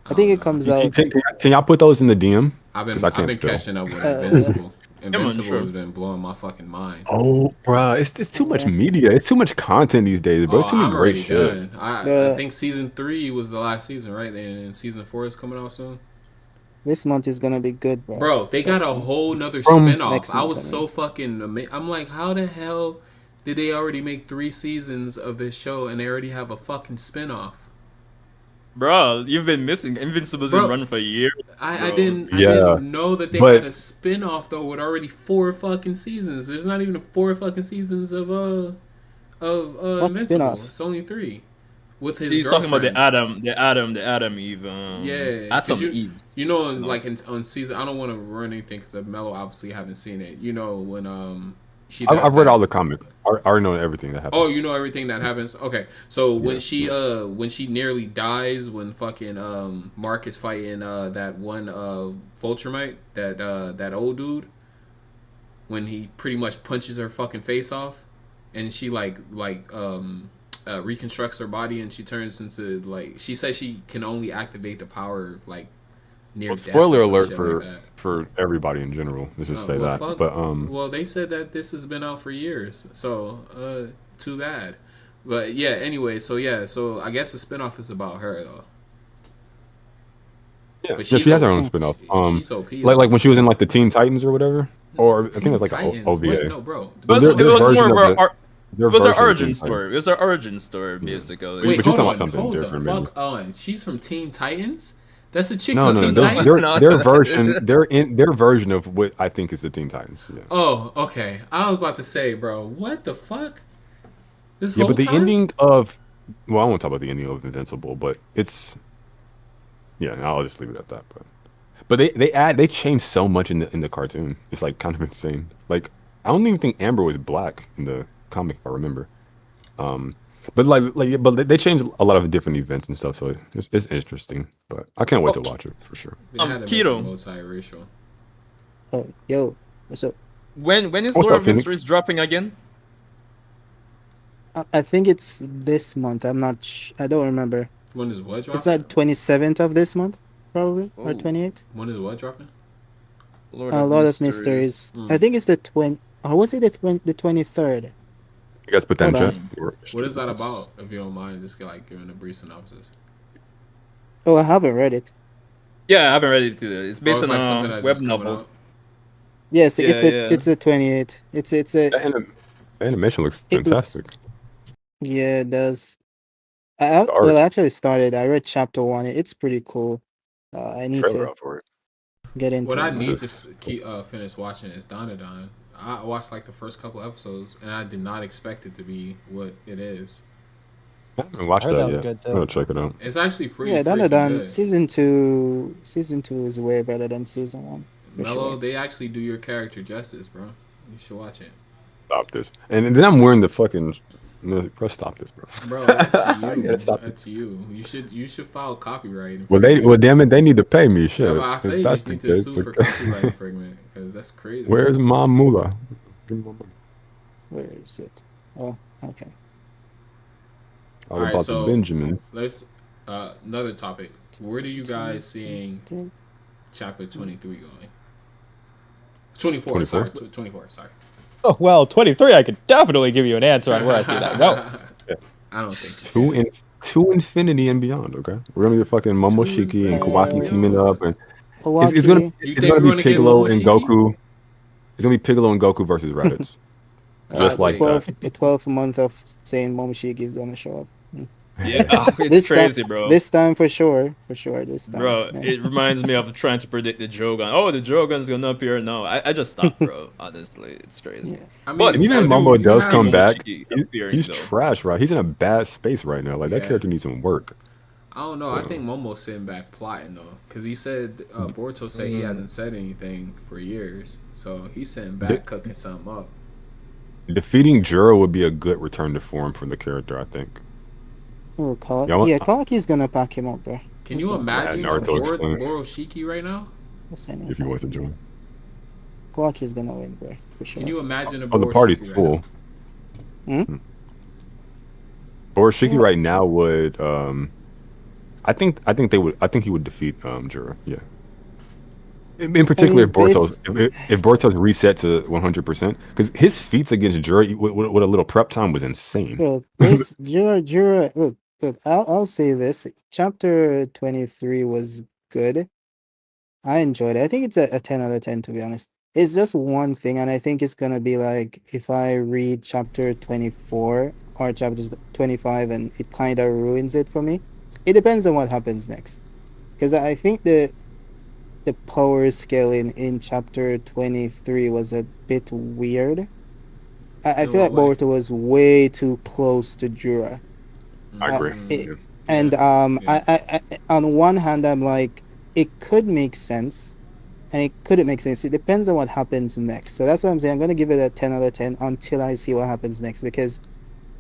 Speaker 7: I think it comes out.
Speaker 3: Can y'all put those in the DM?
Speaker 1: I've
Speaker 3: 'Cause I
Speaker 1: been
Speaker 3: can't spell.
Speaker 1: catching up with Invincible.
Speaker 6: on,
Speaker 1: Invincible
Speaker 6: sure.
Speaker 1: has been blowing my fucking mind.
Speaker 3: Oh, bro, it's too much media. It's too much content these days, bro. It's too many
Speaker 1: I'm
Speaker 3: great
Speaker 1: already
Speaker 3: shit.
Speaker 1: done. I
Speaker 7: Yeah.
Speaker 1: think season 3 was the last season, right? And season 4 is coming out soon.
Speaker 7: This month is gonna be good, bro.
Speaker 1: Bro, they got a
Speaker 7: Trust me.
Speaker 1: whole nother
Speaker 3: From
Speaker 1: spinoff.
Speaker 7: next
Speaker 1: I
Speaker 7: month,
Speaker 1: was
Speaker 7: I
Speaker 1: so fucking amazed. I'm like, how the hell did they already make 3 seasons of this show and they already have a fucking spinoff?
Speaker 6: Bro, you've been missing. Invincible's been
Speaker 1: Bro.
Speaker 6: running for years.
Speaker 1: I
Speaker 6: Bro.
Speaker 1: didn't know that they
Speaker 3: but-
Speaker 1: had a spinoff though with already 4 fucking seasons. There's not even 4 fucking seasons of
Speaker 7: What
Speaker 1: Invincible.
Speaker 7: spinoff?
Speaker 1: It's only 3. With his
Speaker 6: He's talking about
Speaker 1: girlfriend.
Speaker 6: the Adam Eve.
Speaker 1: Yeah,
Speaker 6: Atom
Speaker 1: 'cause
Speaker 6: Eve.
Speaker 1: You know, like on season, I don't want to ruin anything because Mello obviously haven't seen it. You know when she. Does
Speaker 3: I've read
Speaker 1: that-
Speaker 3: all the comics. I already know everything that happens.
Speaker 1: Oh, you know everything that happens. Okay, so when she nearly dies, when fucking Mark is fighting that one Vulturemite, that old dude, when he pretty much punches her fucking face off, and she reconstructs her body and she turns into she says she can only activate the power near
Speaker 3: Well,
Speaker 1: death.
Speaker 3: spoiler
Speaker 1: or some
Speaker 3: alert
Speaker 1: shit
Speaker 3: for
Speaker 1: like that.
Speaker 3: for everybody in general. Let's just say
Speaker 1: Well,
Speaker 3: that.
Speaker 1: fuck.
Speaker 3: But
Speaker 1: Well, they said that this has been out for years, so too bad. But yeah, anyway, so I guess the spinoff is about her though.
Speaker 3: yeah,
Speaker 1: But
Speaker 3: she has her own
Speaker 1: she's-
Speaker 3: spinoff.
Speaker 1: she's OP,
Speaker 3: like
Speaker 1: though.
Speaker 3: when she was in like the Teen Titans or whatever, or I think it was like
Speaker 1: Titans?
Speaker 3: an OVA.
Speaker 1: What? No, bro.
Speaker 6: It was,
Speaker 3: Their
Speaker 6: it was
Speaker 3: version
Speaker 6: more
Speaker 3: of
Speaker 6: of our.
Speaker 3: Their
Speaker 6: It was
Speaker 3: version
Speaker 6: our
Speaker 3: of
Speaker 6: origin
Speaker 3: Teen
Speaker 6: story. It was our origin story, basically.
Speaker 1: Wait,
Speaker 3: but you're
Speaker 1: hold
Speaker 3: talking
Speaker 1: on.
Speaker 3: about something
Speaker 1: Hold
Speaker 3: different,
Speaker 1: the
Speaker 3: maybe.
Speaker 1: fuck on. She's from Teen Titans. That's a chick
Speaker 3: No,
Speaker 1: from
Speaker 3: no,
Speaker 1: Teen
Speaker 3: no.
Speaker 1: Titans.
Speaker 3: Their version of what I think is the Teen Titans. Yeah.
Speaker 1: Oh, okay. I was about to say, bro, what the fuck? This
Speaker 3: Yeah,
Speaker 1: whole
Speaker 3: but the
Speaker 1: time?
Speaker 3: ending of I won't talk about the ending of Invincible, but it's I'll just leave it at that. But they changed so much in the cartoon. It's like kind of insane. Like I don't even think Amber was black in the comic, if I remember. But they changed a lot of different events and stuff, so it's interesting. But I can't wait to watch it for sure.
Speaker 1: They had to make
Speaker 6: Keto.
Speaker 1: it multiracial.
Speaker 7: Oh, yo, what's up?
Speaker 6: When is
Speaker 3: What's
Speaker 6: Lord
Speaker 3: up,
Speaker 6: of
Speaker 3: Phoenix?
Speaker 6: Mysteries dropping again?
Speaker 7: I think it's this month. I'm not. I don't remember.
Speaker 1: When is what dropping?
Speaker 7: It's like 27th of this month, probably, or
Speaker 6: Oh.
Speaker 7: 28th.
Speaker 1: When is what dropping?
Speaker 7: Lord of Mysteries. I think it's the 20. Or was it the 23rd?
Speaker 3: You guys put that in
Speaker 7: Hold
Speaker 3: chat.
Speaker 1: What is that about? If you don't mind, just giving a brief synopsis.
Speaker 7: Oh, I haven't read it.
Speaker 6: Yeah, I haven't read it either. It's based
Speaker 1: Oh, it's
Speaker 6: on
Speaker 1: something
Speaker 6: a
Speaker 1: that's
Speaker 6: web
Speaker 1: just coming
Speaker 6: novel.
Speaker 1: out?
Speaker 7: Yes,
Speaker 6: Yeah,
Speaker 7: it's
Speaker 6: yeah.
Speaker 7: a 28th. It's a
Speaker 3: The animation looks
Speaker 7: It looks-
Speaker 3: fantastic.
Speaker 7: yeah, it does.
Speaker 3: It's art.
Speaker 7: Well, I actually started. I read chapter 1. It's pretty cool. I need
Speaker 3: Trailer
Speaker 7: to
Speaker 3: out for it.
Speaker 7: get into
Speaker 1: What I
Speaker 7: it.
Speaker 1: need to keep finish watching is Dandadan. I watched like the first couple episodes, and I did not expect it to be what it is.
Speaker 3: I haven't watched
Speaker 5: I heard
Speaker 3: that
Speaker 5: that was
Speaker 3: yet.
Speaker 5: good, too.
Speaker 3: I'm gonna check it out.
Speaker 1: It's actually pretty.
Speaker 7: Yeah,
Speaker 1: freaking
Speaker 7: Dandadan
Speaker 1: good.
Speaker 7: season 2 is way better than season 1. For
Speaker 1: Mellow,
Speaker 7: sure.
Speaker 1: they actually do your character justice, bro. You should watch it,
Speaker 3: Stop this. And then I'm wearing the fucking. No, bro, stop this, bro.
Speaker 1: bro. That's you.
Speaker 3: gotta stop it.
Speaker 1: That's you. You should file copyright.
Speaker 3: Well, damn it, they need to pay me. Shit.
Speaker 1: Yeah, well, I say
Speaker 3: If
Speaker 1: you
Speaker 3: that's
Speaker 1: just
Speaker 3: the
Speaker 1: need to
Speaker 3: case,
Speaker 1: sue for
Speaker 3: okay.
Speaker 1: copyright infringement because that's crazy.
Speaker 3: Where's my moolah? Give me my money.
Speaker 7: Where is it? Oh, okay.
Speaker 3: All
Speaker 1: Alright,
Speaker 3: about
Speaker 1: so-
Speaker 3: the Benjamin.
Speaker 1: Let's another topic. Where do you guys seeing chapter 23 going? 24.
Speaker 3: 24?
Speaker 1: Sorry, 24. Sorry.
Speaker 5: Oh, well, 23, I could definitely give you an answer on where I see that go.
Speaker 1: I don't think so.
Speaker 3: To infinity and beyond. Okay, we're gonna get fucking Momoshiki and Kawaki
Speaker 7: infinity.
Speaker 3: teaming up, and
Speaker 7: Kawaki.
Speaker 3: it's gonna
Speaker 1: You
Speaker 3: it's
Speaker 1: think
Speaker 3: gonna
Speaker 1: we're
Speaker 3: be
Speaker 1: gonna get
Speaker 3: Piccolo and
Speaker 1: Momoshiki?
Speaker 3: Goku. It's gonna be Piccolo and Goku versus Raditz. Just
Speaker 1: I'll
Speaker 3: like
Speaker 1: take
Speaker 3: that.
Speaker 7: The 12th month of saying Momoshiki is gonna show up.
Speaker 6: Yeah, it's
Speaker 7: This
Speaker 6: crazy,
Speaker 7: time,
Speaker 6: bro.
Speaker 7: This time for sure. This time.
Speaker 6: Bro,
Speaker 7: yeah.
Speaker 6: it reminds me of trying to predict the Jogan. Oh, the Jogan's gonna appear now. I just stopped, bro. Honestly, it's crazy.
Speaker 7: Yeah.
Speaker 1: I mean,
Speaker 6: But
Speaker 3: And even if
Speaker 1: dude,
Speaker 3: Momo
Speaker 1: you
Speaker 3: does
Speaker 1: have-
Speaker 3: come back,
Speaker 6: Momoshiki
Speaker 3: he's
Speaker 6: appearing, though.
Speaker 3: trash, right? He's in a bad space right now. Like that
Speaker 1: Yeah.
Speaker 3: character needs some work.
Speaker 1: I don't know. I think Momo's sitting back plotting though, because he said Boruto said he hasn't said anything for years, so he's sitting back cooking something up.
Speaker 3: Defeating Juro would be a good return to form for the character, I think.
Speaker 7: Oh, Kawaki's gonna pack him up, bro.
Speaker 1: Can you imagine Boroshiki right now?
Speaker 3: If he wants to join.
Speaker 7: Kawaki's gonna win, bro, for sure.
Speaker 1: Can you imagine a
Speaker 3: the party's full. Boroshiki right now would I think he would defeat Juro, yeah. In particular, if Boruto's reset to 100%, because his feats against Juro with a little prep time was insane.
Speaker 7: Bro, Juro, look, I'll say this. Chapter 23 was good. I enjoyed it. I think it's a 10 out of 10, to be honest. It's just one thing, and I think it's gonna be like if I read chapter 24 or chapter 25 and it kind of ruins it for me. It depends on what happens next, because I think the power scaling in chapter 23 was a bit weird. I feel like Boruto was way too close to Juro.
Speaker 3: I agree.
Speaker 7: And I on one hand I'm like, it could make sense, and it couldn't make sense. It depends on what happens next. So that's what I'm saying. I'm gonna give it a 10 out of 10 until I see what happens next, because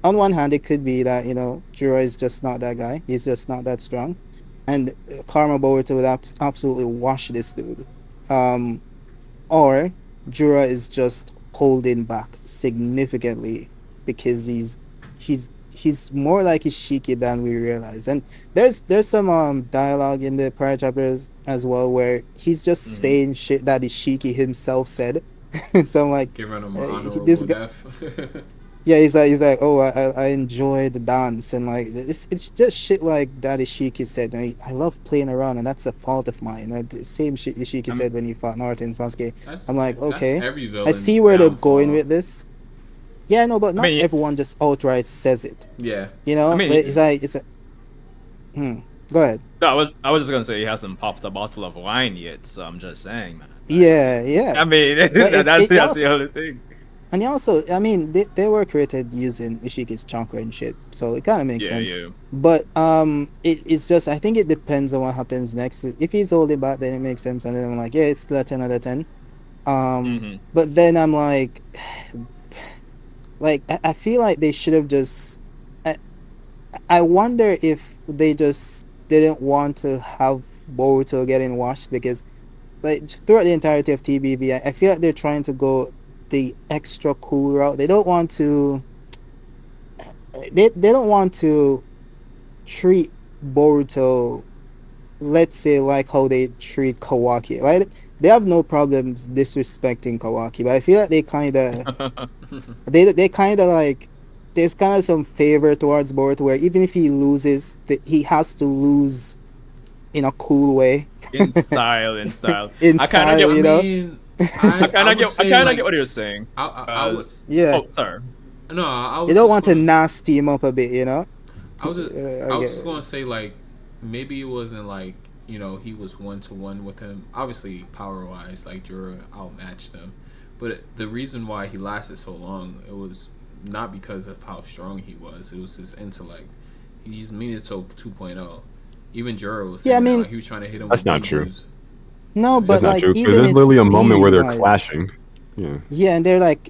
Speaker 7: on one hand, it could be that, Juro is just not that guy. He's just not that strong. And Karma Boruto would absolutely wash this dude. Or Juro is just holding back significantly because he's more like Ishiki than we realize. And there's some dialogue in the prior chapters as well where he's just saying shit that Ishiki himself said. So I'm like,
Speaker 1: giving him an honorable death.
Speaker 7: Yeah, he's like, oh, I enjoy the dance, and like it's just shit like that Ishiki said. I love playing around, and that's a fault of mine. The same shit Ishiki said when he fought Naruto and Sasuke. I'm like, okay, I see where they're going with this. Yeah, no, but not everyone just outright says it.
Speaker 1: Yeah,
Speaker 7: it's like Go ahead.
Speaker 6: No, I was just gonna say he hasn't popped a bottle of wine yet, so I'm just saying, man.
Speaker 7: Yeah.
Speaker 6: I mean, that's the only thing.
Speaker 7: And also, I mean, they were created using Ishiki's chakra and shit, so it kind of makes sense. Yeah. But it's just, I think it depends on what happens next. If he's holding back, then it makes sense, and then I'm like, yeah, it's still a 10 out of 10. But then I'm like I feel like they should have just. I wonder if they just didn't want to have Boruto getting washed, because like throughout the entirety of TBV, I feel like they're trying to go the extra cool route. They don't want to treat Boruto, let's say, like how they treat Kawaki. Like they have no problems disrespecting Kawaki, but I feel like they kind of they kind of like, there's kind of some favor towards Boruto where even if he loses, he has to lose in a cool way.
Speaker 6: In style.
Speaker 7: I
Speaker 6: kind of get,
Speaker 1: I kind of
Speaker 6: get what you're saying.
Speaker 7: Yeah.
Speaker 6: Oh, sorry.
Speaker 1: No,
Speaker 7: you don't want to nasty him up a bit, I
Speaker 1: was just gonna say, like, maybe it wasn't like, he was 1-to-1 with him. Obviously, power wise, like Juro outmatched him, but the reason why he lasted so long, it was not because of how strong he was. It was his intellect. He's Minato 2.0. Even Juro was saying like he was trying to hit him.
Speaker 3: That's
Speaker 1: with
Speaker 3: not true.
Speaker 1: moves.
Speaker 7: No, but
Speaker 3: that's not
Speaker 7: like,
Speaker 3: true, because there's literally a moment where they're clashing.
Speaker 7: Yeah, and they're like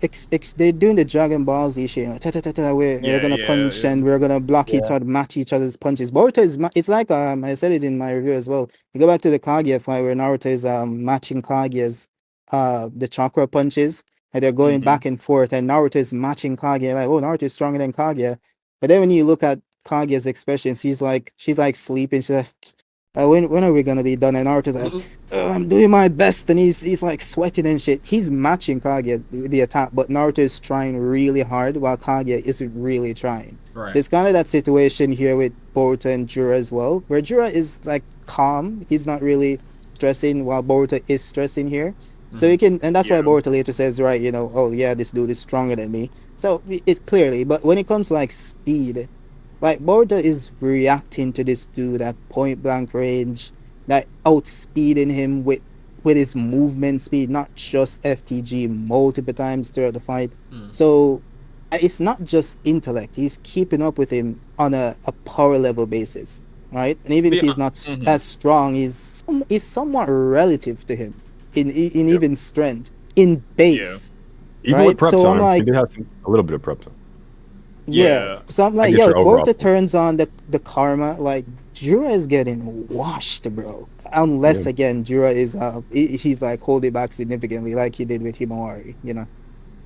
Speaker 7: they're doing the Dragon Ball Z shit. We're gonna punch and we're gonna block each other, match each other's punches. Boruto is it's like I said it in my review as well. You go back to the Kaguya fight where Naruto is matching Kaguya's the chakra punches, and they're going back and forth, and Naruto is matching Kaguya. Like, oh, Naruto is stronger than Kaguya. But then when you look at Kaguya's expression, she's like sleeping. She's like, when are we gonna be done? And Naruto's like, I'm doing my best, and he's like sweating and shit. He's matching Kaguya the attack, but Naruto is trying really hard while Kaguya isn't really trying.
Speaker 1: Right.
Speaker 7: So it's kind of that situation here with Boruto and Juro as well, where Juro is like calm. He's not really stressing, while Boruto is stressing here. So you can, and that's why Boruto later says, right, oh yeah, this dude is stronger than me. So it's clearly, but when it comes to like speed, like Boruto is reacting to this dude at point blank range, that outspeeding him with his movement speed, not just FTG, multiple times throughout the fight. So it's not just intellect; he's keeping up with him on a power level basis. right? And even if he's not
Speaker 6: Mhm.
Speaker 7: as strong, he's somewhat relative to him in even strength, in base,
Speaker 3: Even with
Speaker 7: right?
Speaker 3: prep
Speaker 7: So I'm
Speaker 3: time, he
Speaker 7: like,
Speaker 3: did have a little bit of prep time.
Speaker 7: yeah. So I'm
Speaker 3: I
Speaker 7: like,
Speaker 3: get
Speaker 7: yo,
Speaker 3: your
Speaker 7: if
Speaker 3: overall
Speaker 7: Boruto
Speaker 3: point.
Speaker 7: turns on the karma, like Jura is getting washed, bro. Unless
Speaker 3: Yeah.
Speaker 7: again, Jura is he's like holding back significantly, like he did with Himawari, you know.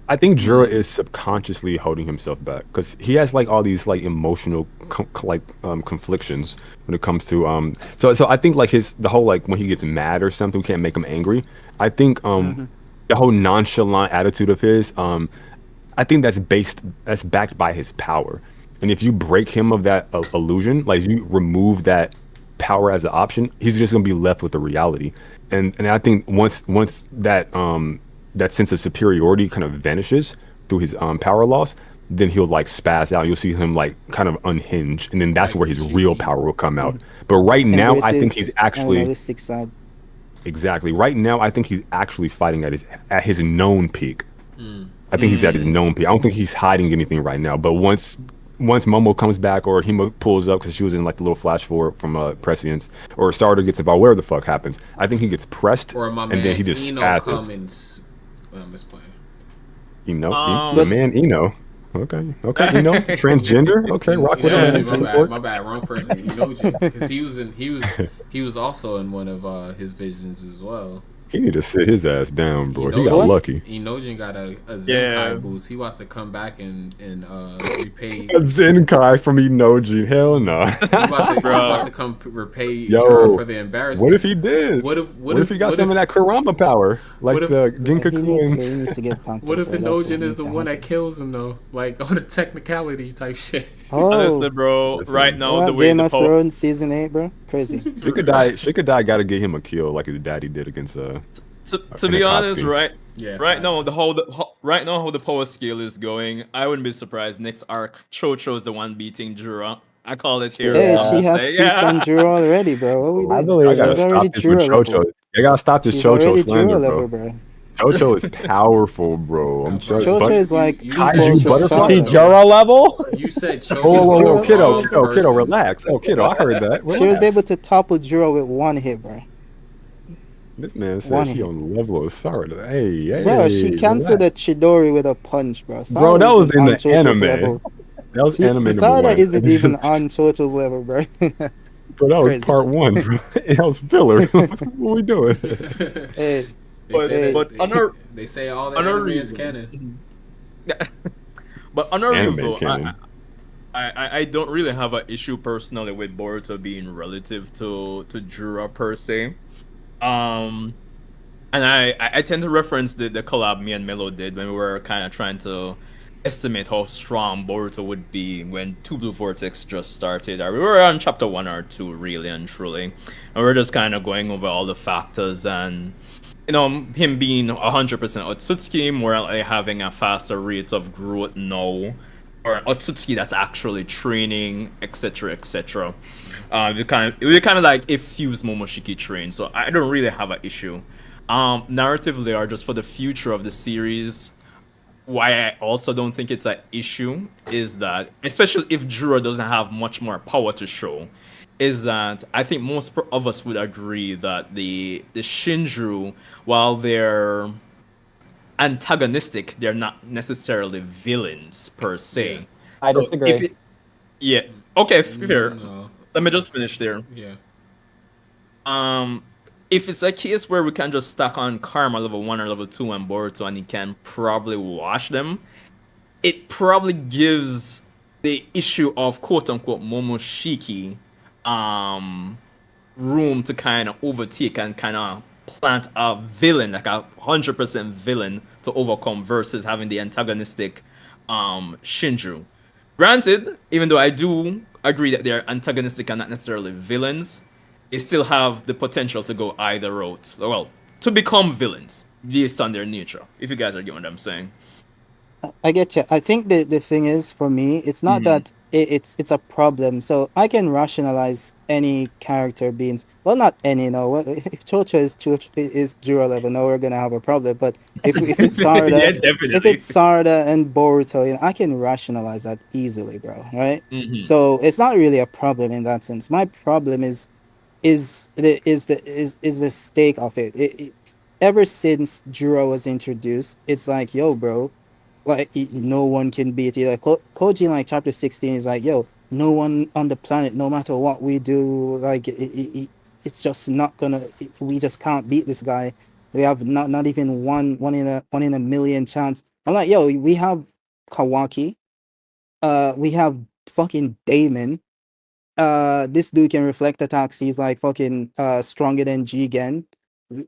Speaker 3: I think Jura is subconsciously holding himself back because he has like all these like emotional conflictions when it comes to so I think like the whole like when he gets mad or something, we can't make him angry. I think the whole nonchalant attitude of his I think that's backed by his power. And if you break him of that illusion, like you remove that power as an option, he's just gonna be left with the reality. And I think once that sense of superiority kind of vanishes through his power loss, then he'll like spaz out. You'll see him like kind of unhinge, and then that's
Speaker 1: Like
Speaker 3: where his real
Speaker 1: G.
Speaker 3: power will come out. But right now, I think he's
Speaker 7: Embraces
Speaker 3: actually
Speaker 7: animalistic side.
Speaker 3: exactly right now. I think he's actually fighting at his known peak. I think he's at his known peak. I don't think he's hiding anything right now. But once Momo comes back or Himo pulls up because she was in like the little flash forward from Prescience or Sartor gets involved, whatever the fuck happens, I think he gets pressed
Speaker 1: Or my
Speaker 3: and
Speaker 1: man
Speaker 3: then he just
Speaker 1: Eno
Speaker 3: spazzes.
Speaker 1: come and I'm just playing.
Speaker 3: The man Eno. Okay, Eno, transgender. Okay, rock with
Speaker 1: Yeah,
Speaker 3: him.
Speaker 1: my bad, wrong person. Enojin, because he was also in one of his visions as well.
Speaker 3: He need to sit his ass down, bro. He got
Speaker 1: Enojin-
Speaker 3: lucky.
Speaker 1: Enojin got a Zenkai
Speaker 6: Yeah.
Speaker 1: boost. He wants to come back and repay.
Speaker 3: A Zenkai from Enoji. Hell no.
Speaker 1: He wants to come repay
Speaker 3: Yo,
Speaker 1: Jura for the embarrassment.
Speaker 3: What if he did?
Speaker 1: What if
Speaker 3: he got some of that Kurama power, like
Speaker 1: what if-
Speaker 3: the
Speaker 7: He
Speaker 3: Genkaku?
Speaker 7: needs to get pumped.
Speaker 1: What
Speaker 7: up,
Speaker 1: if
Speaker 7: bro. That's what
Speaker 1: Enojin is the
Speaker 7: needs to
Speaker 1: one that
Speaker 7: happen.
Speaker 1: kills him though? Like on a technicality type shit.
Speaker 7: Oh,
Speaker 6: Honestly, bro,
Speaker 3: Listen.
Speaker 6: right now
Speaker 7: what,
Speaker 6: the way
Speaker 7: Game
Speaker 6: the
Speaker 7: of
Speaker 6: power,
Speaker 7: Thrones season 8, bro, crazy.
Speaker 3: Shikadai got to get him a kill like his daddy did against
Speaker 6: to be honest, right?
Speaker 1: Yeah.
Speaker 6: Right now,
Speaker 1: facts.
Speaker 6: right now how the power scale is going, I wouldn't be surprised. Next arc, Chocho's the one beating Jura. I call it here.
Speaker 7: Hey,
Speaker 6: I'm
Speaker 7: she
Speaker 6: just
Speaker 7: has
Speaker 6: saying,
Speaker 7: feats on Jura already, bro. What we doing?
Speaker 3: I
Speaker 7: She's
Speaker 3: gotta stop
Speaker 7: already
Speaker 3: this with
Speaker 7: Jura
Speaker 3: Chocho.
Speaker 7: level.
Speaker 3: I gotta stop this
Speaker 7: She's
Speaker 3: Chocho
Speaker 7: already
Speaker 3: slander,
Speaker 7: Jura
Speaker 3: bro.
Speaker 7: level, bro.
Speaker 3: Chocho is powerful, bro. I'm telling you.
Speaker 7: Chocho is like
Speaker 1: you
Speaker 7: equal
Speaker 1: said
Speaker 3: Kaiju
Speaker 7: to
Speaker 3: butterfly?
Speaker 5: Is he
Speaker 7: Sarah.
Speaker 5: Jura level?
Speaker 1: You said Chocho's
Speaker 3: Whoa,
Speaker 1: the
Speaker 3: kiddo,
Speaker 1: wrong
Speaker 3: kiddo,
Speaker 1: person.
Speaker 3: relax. Oh, kiddo, I heard that.
Speaker 7: She was
Speaker 3: Relax.
Speaker 7: able to topple Jura with one hit, bro.
Speaker 3: This man said
Speaker 7: one
Speaker 3: he
Speaker 7: hit.
Speaker 3: on the level of Sarada. Hey,
Speaker 7: Bro, she canceled
Speaker 3: relax.
Speaker 7: the Chidori with a punch, bro.
Speaker 3: Bro, that
Speaker 7: Sarada
Speaker 3: was
Speaker 7: isn't
Speaker 3: in
Speaker 7: on
Speaker 3: the
Speaker 7: Chocho's
Speaker 3: anime.
Speaker 7: level.
Speaker 3: That was anime number
Speaker 7: Sarada
Speaker 3: one.
Speaker 7: isn't even on Chocho's level, bro.
Speaker 3: Bro, that was
Speaker 7: Crazy.
Speaker 3: part one, bro. That was filler. What we doing?
Speaker 7: Hey,
Speaker 6: But
Speaker 1: They say all the
Speaker 6: on a
Speaker 1: anime is
Speaker 6: reason.
Speaker 1: canon.
Speaker 6: But on a real
Speaker 3: Anime
Speaker 6: though,
Speaker 3: canon.
Speaker 6: I don't really have an issue personally with Boruto being relative to Jura per se. And I tend to reference the collab me and Melo did when we were kind of trying to estimate how strong Boruto would be when Two Blue Vortex just started. We were on chapter 1 or 2, really and truly. And we're just kind of going over all the factors and, you know, him being 100% Otsutsuki, more like having a faster rate of growth now. Or Otsutsuki that's actually training, etc., etc. We kind of like if Fuse Momoshiki trained, so I don't really have an issue. Narratively or just for the future of the series, why I also don't think it's an issue is that, especially if Juro doesn't have much more power to show, is that I think most of us would agree that the Shinju, while they're antagonistic, they're not necessarily villains per se.
Speaker 5: I disagree.
Speaker 6: Okay, fair.
Speaker 1: No.
Speaker 6: Let me just finish there.
Speaker 1: Yeah.
Speaker 6: If it's a case where we can just stack on Karma level 1 or level 2 and Boruto and he can probably wash them, it probably gives the issue of quote-unquote Momoshiki room to kind of overtake and kind of plant a villain, like a 100% villain to overcome versus having the antagonistic Shinju. Granted, even though I do agree that they're antagonistic and not necessarily villains, they still have the potential to go either route. Well, to become villains based on their nature. If you guys are getting what I'm saying.
Speaker 7: I get you. I think the thing is, for me, it's not that it's a problem. So I can rationalize any character being, well, not any, no. If Chocho is Jura level, no, we're gonna have a problem. But if it's
Speaker 6: Yeah,
Speaker 7: Sarada, if
Speaker 6: definitely.
Speaker 7: it's Sarada and Boruto, I can rationalize that easily, bro. Right?
Speaker 6: Hmm.
Speaker 7: So it's not really a problem in that sense. My problem is the stake of it. Ever since Jura was introduced, it's like, yo, bro, like no one can beat it. Like Koji in like chapter 16 is like, yo, no one on the planet, no matter what we do, like it's just not gonna. We just can't beat this guy. We have not even one in a million chance. I'm like, yo, we have Kawaki. We have fucking Damon. This dude can reflect attacks. He's like fucking stronger than Jigen.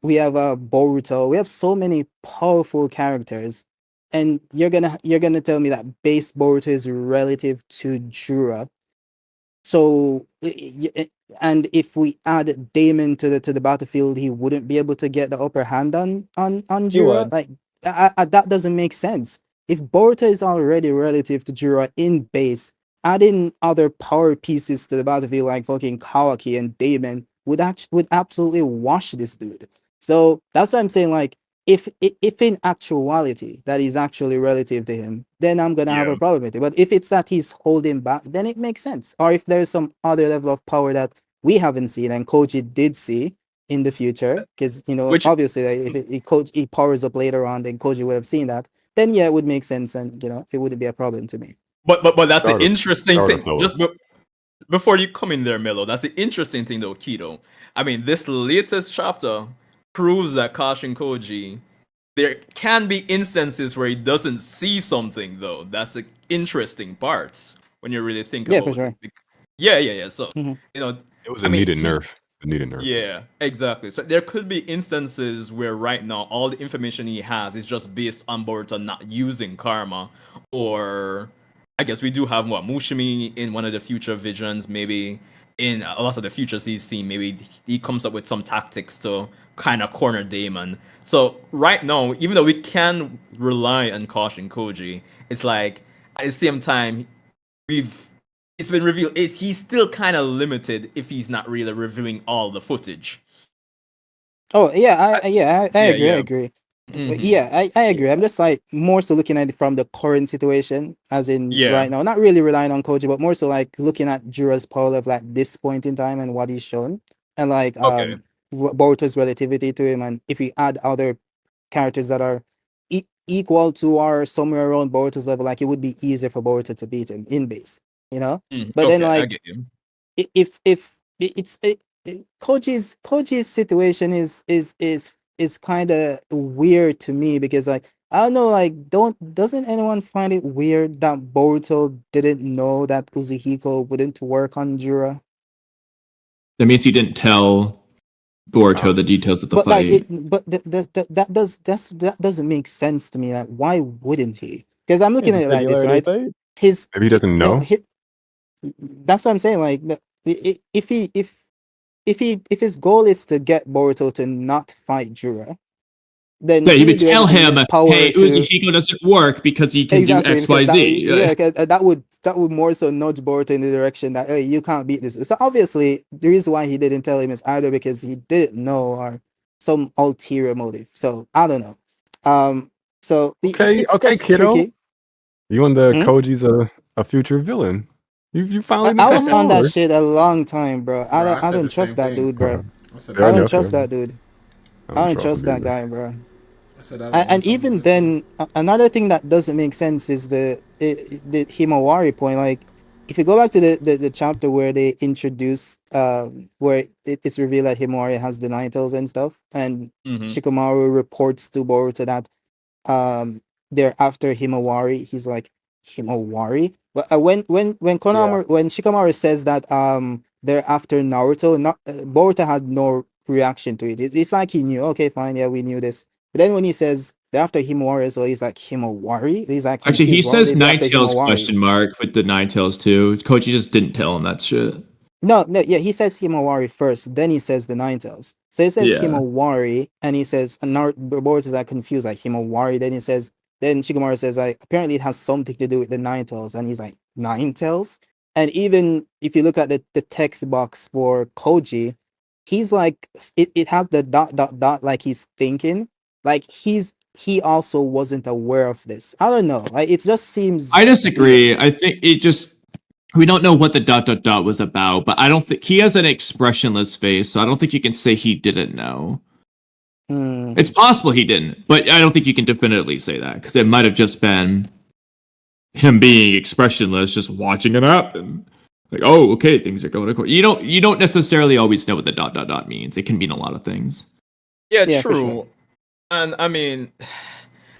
Speaker 7: We have Boruto. We have so many powerful characters, and you're gonna tell me that base Boruto is relative to Jura. So and if we add Damon to the battlefield, he wouldn't be able to get the upper hand on
Speaker 5: He
Speaker 7: Jura.
Speaker 5: would.
Speaker 7: Like that doesn't make sense. If Boruto is already relative to Jura in base, adding other power pieces to the battlefield like fucking Kawaki and Damon would absolutely wash this dude. So that's what I'm saying. Like if in actuality that is actually relative to him, then I'm gonna have
Speaker 6: Yeah.
Speaker 7: a problem with it. But if it's that he's holding back, then it makes sense. Or if there's some other level of power that we haven't seen and Koji did see in the future, because
Speaker 6: Which,
Speaker 7: obviously like, if he powers up later on, then Koji would have seen that. Then yeah, it would make sense, and it wouldn't be a problem to me.
Speaker 6: but that's the
Speaker 3: Stardust,
Speaker 6: interesting thing.
Speaker 3: Stardust Noah.
Speaker 6: Before you come in there, Melo, that's the interesting thing though, Kido. I mean, this latest chapter proves that Kashin Koji, there can be instances where he doesn't see something though. That's the interesting part when you really think
Speaker 7: Yeah, for
Speaker 6: about
Speaker 7: sure.
Speaker 6: it. Yeah. So,
Speaker 7: Mhm.
Speaker 6: you know,
Speaker 3: It was
Speaker 6: I
Speaker 3: a
Speaker 6: mean,
Speaker 3: needed
Speaker 6: he's
Speaker 3: nerf. A needed nerf.
Speaker 6: yeah, exactly. So there could be instances where right now all the information he has is just based on Boruto not using karma, or I guess we do have what Mushimi in one of the future visions, maybe in a lot of the futures he's seen, maybe he comes up with some tactics to kind of corner Damon. So right now, even though we can rely on Caution Koji, it's like at the same time we've it's been revealed he's still kind of limited if he's not really reviewing all the footage.
Speaker 7: Oh yeah, I
Speaker 6: Yeah,
Speaker 7: agree. I
Speaker 6: yeah.
Speaker 7: agree.
Speaker 6: Hmm.
Speaker 7: Yeah, I agree. I'm just like more so looking at it from the current situation, as in
Speaker 6: Yeah.
Speaker 7: right now. Not really relying on Koji, but more so like looking at Jura's power level at this point in time and what he's shown, and like
Speaker 6: Okay.
Speaker 7: Boruto's relativity to him, and if we add other characters that are equal to or somewhere around Boruto's level, like it would be easier for Boruto to beat him in base, you know. But then
Speaker 6: Okay, I
Speaker 7: like
Speaker 6: get you.
Speaker 7: if Koji's situation is kind of weird to me because like I don't know, like doesn't anyone find it weird that Boruto didn't know that Uzuhiko wouldn't work on Jura?
Speaker 2: That means he didn't tell Boruto the details of the
Speaker 7: But like
Speaker 2: fight.
Speaker 7: that doesn't make sense to me. Like why wouldn't he? Because I'm looking
Speaker 5: It's a
Speaker 7: at it like this,
Speaker 5: singularity
Speaker 7: right?
Speaker 5: fate.
Speaker 7: His,
Speaker 3: Maybe he doesn't
Speaker 7: no,
Speaker 3: know.
Speaker 7: that's what I'm saying. Like if his goal is to get Boruto to not fight Jura, then
Speaker 2: Yeah,
Speaker 7: he
Speaker 2: you
Speaker 7: would
Speaker 2: could
Speaker 7: do
Speaker 2: tell
Speaker 7: everything in
Speaker 2: him,
Speaker 7: his power
Speaker 2: hey,
Speaker 7: to
Speaker 2: Uzuhiko doesn't work because he can do
Speaker 7: exactly
Speaker 2: X,
Speaker 7: because
Speaker 2: Y, Z.
Speaker 7: 'cause that would more so nudge Boruto in the direction that hey, you can't beat this. So obviously the reason why he didn't tell him is either because he didn't know or some ulterior motive. So I don't know. Um, so
Speaker 3: Okay,
Speaker 7: it's
Speaker 3: okay,
Speaker 7: just
Speaker 3: kiddo.
Speaker 7: tricky.
Speaker 3: You and the
Speaker 7: Hmm?
Speaker 3: Koji's a future villain. You finally
Speaker 7: I
Speaker 3: become
Speaker 7: was on that
Speaker 3: more.
Speaker 7: shit a long time, bro.
Speaker 1: Bro, I
Speaker 7: I
Speaker 1: said
Speaker 7: don't
Speaker 1: the same
Speaker 7: trust that
Speaker 1: thing.
Speaker 7: dude, bro.
Speaker 1: I said the
Speaker 3: Yeah,
Speaker 7: I
Speaker 1: same
Speaker 7: don't
Speaker 3: yeah,
Speaker 1: thing.
Speaker 7: trust
Speaker 3: yeah.
Speaker 7: that dude.
Speaker 3: I
Speaker 7: I
Speaker 3: don't
Speaker 7: don't
Speaker 3: trust
Speaker 7: trust
Speaker 3: him
Speaker 7: that
Speaker 3: either.
Speaker 7: guy, bro.
Speaker 1: I said that a long
Speaker 7: And
Speaker 1: time
Speaker 7: even
Speaker 1: ago too.
Speaker 7: then, another thing that doesn't make sense is the Himawari point. Like, if you go back to the chapter where they introduce, where it's revealed that Himawari has the Ninetales and stuff, and
Speaker 6: Hmm.
Speaker 7: Shikamaru reports to Boruto that they're after Himawari. He's like Himawari, but
Speaker 5: Yeah.
Speaker 7: When Shikamaru says that they're after Naruto, Boruto had no reaction to it. It's like he knew. Okay, fine, yeah, we knew this. But then when he says they're after Himawari as well, he's like Himawari. He's like
Speaker 2: Actually, he
Speaker 7: confused. Why would
Speaker 2: says
Speaker 7: they be after
Speaker 2: Ninetales
Speaker 7: Himawari?
Speaker 2: question mark with the Ninetales too. Koji just didn't tell him that shit.
Speaker 7: No, no, yeah, he says Himawari first, then he says the Ninetales. So he says
Speaker 2: Yeah.
Speaker 7: Himawari, and he says, and Boruto is like confused, like Himawari. Then Shikamaru says, like, apparently it has something to do with the Ninetales, and he's like, Ninetales? And even if you look at the text box for Koji, he's like it has the dot dot dot like he's thinking. Like he also wasn't aware of this. I don't know. Like it just seems
Speaker 2: I disagree. I think it just we don't know what the dot dot dot was about, but I don't think he has an expressionless face, so I don't think you can say he didn't know.
Speaker 7: Hmm.
Speaker 2: It's possible he didn't, but I don't think you can definitively say that because it might have just been him being expressionless, just watching it happen. Like, oh, okay, things are going according. You don't necessarily always know what the dot dot dot means. It can mean a lot of things.
Speaker 6: Yeah,
Speaker 7: Yeah, for
Speaker 6: true.
Speaker 7: sure.
Speaker 6: And I mean,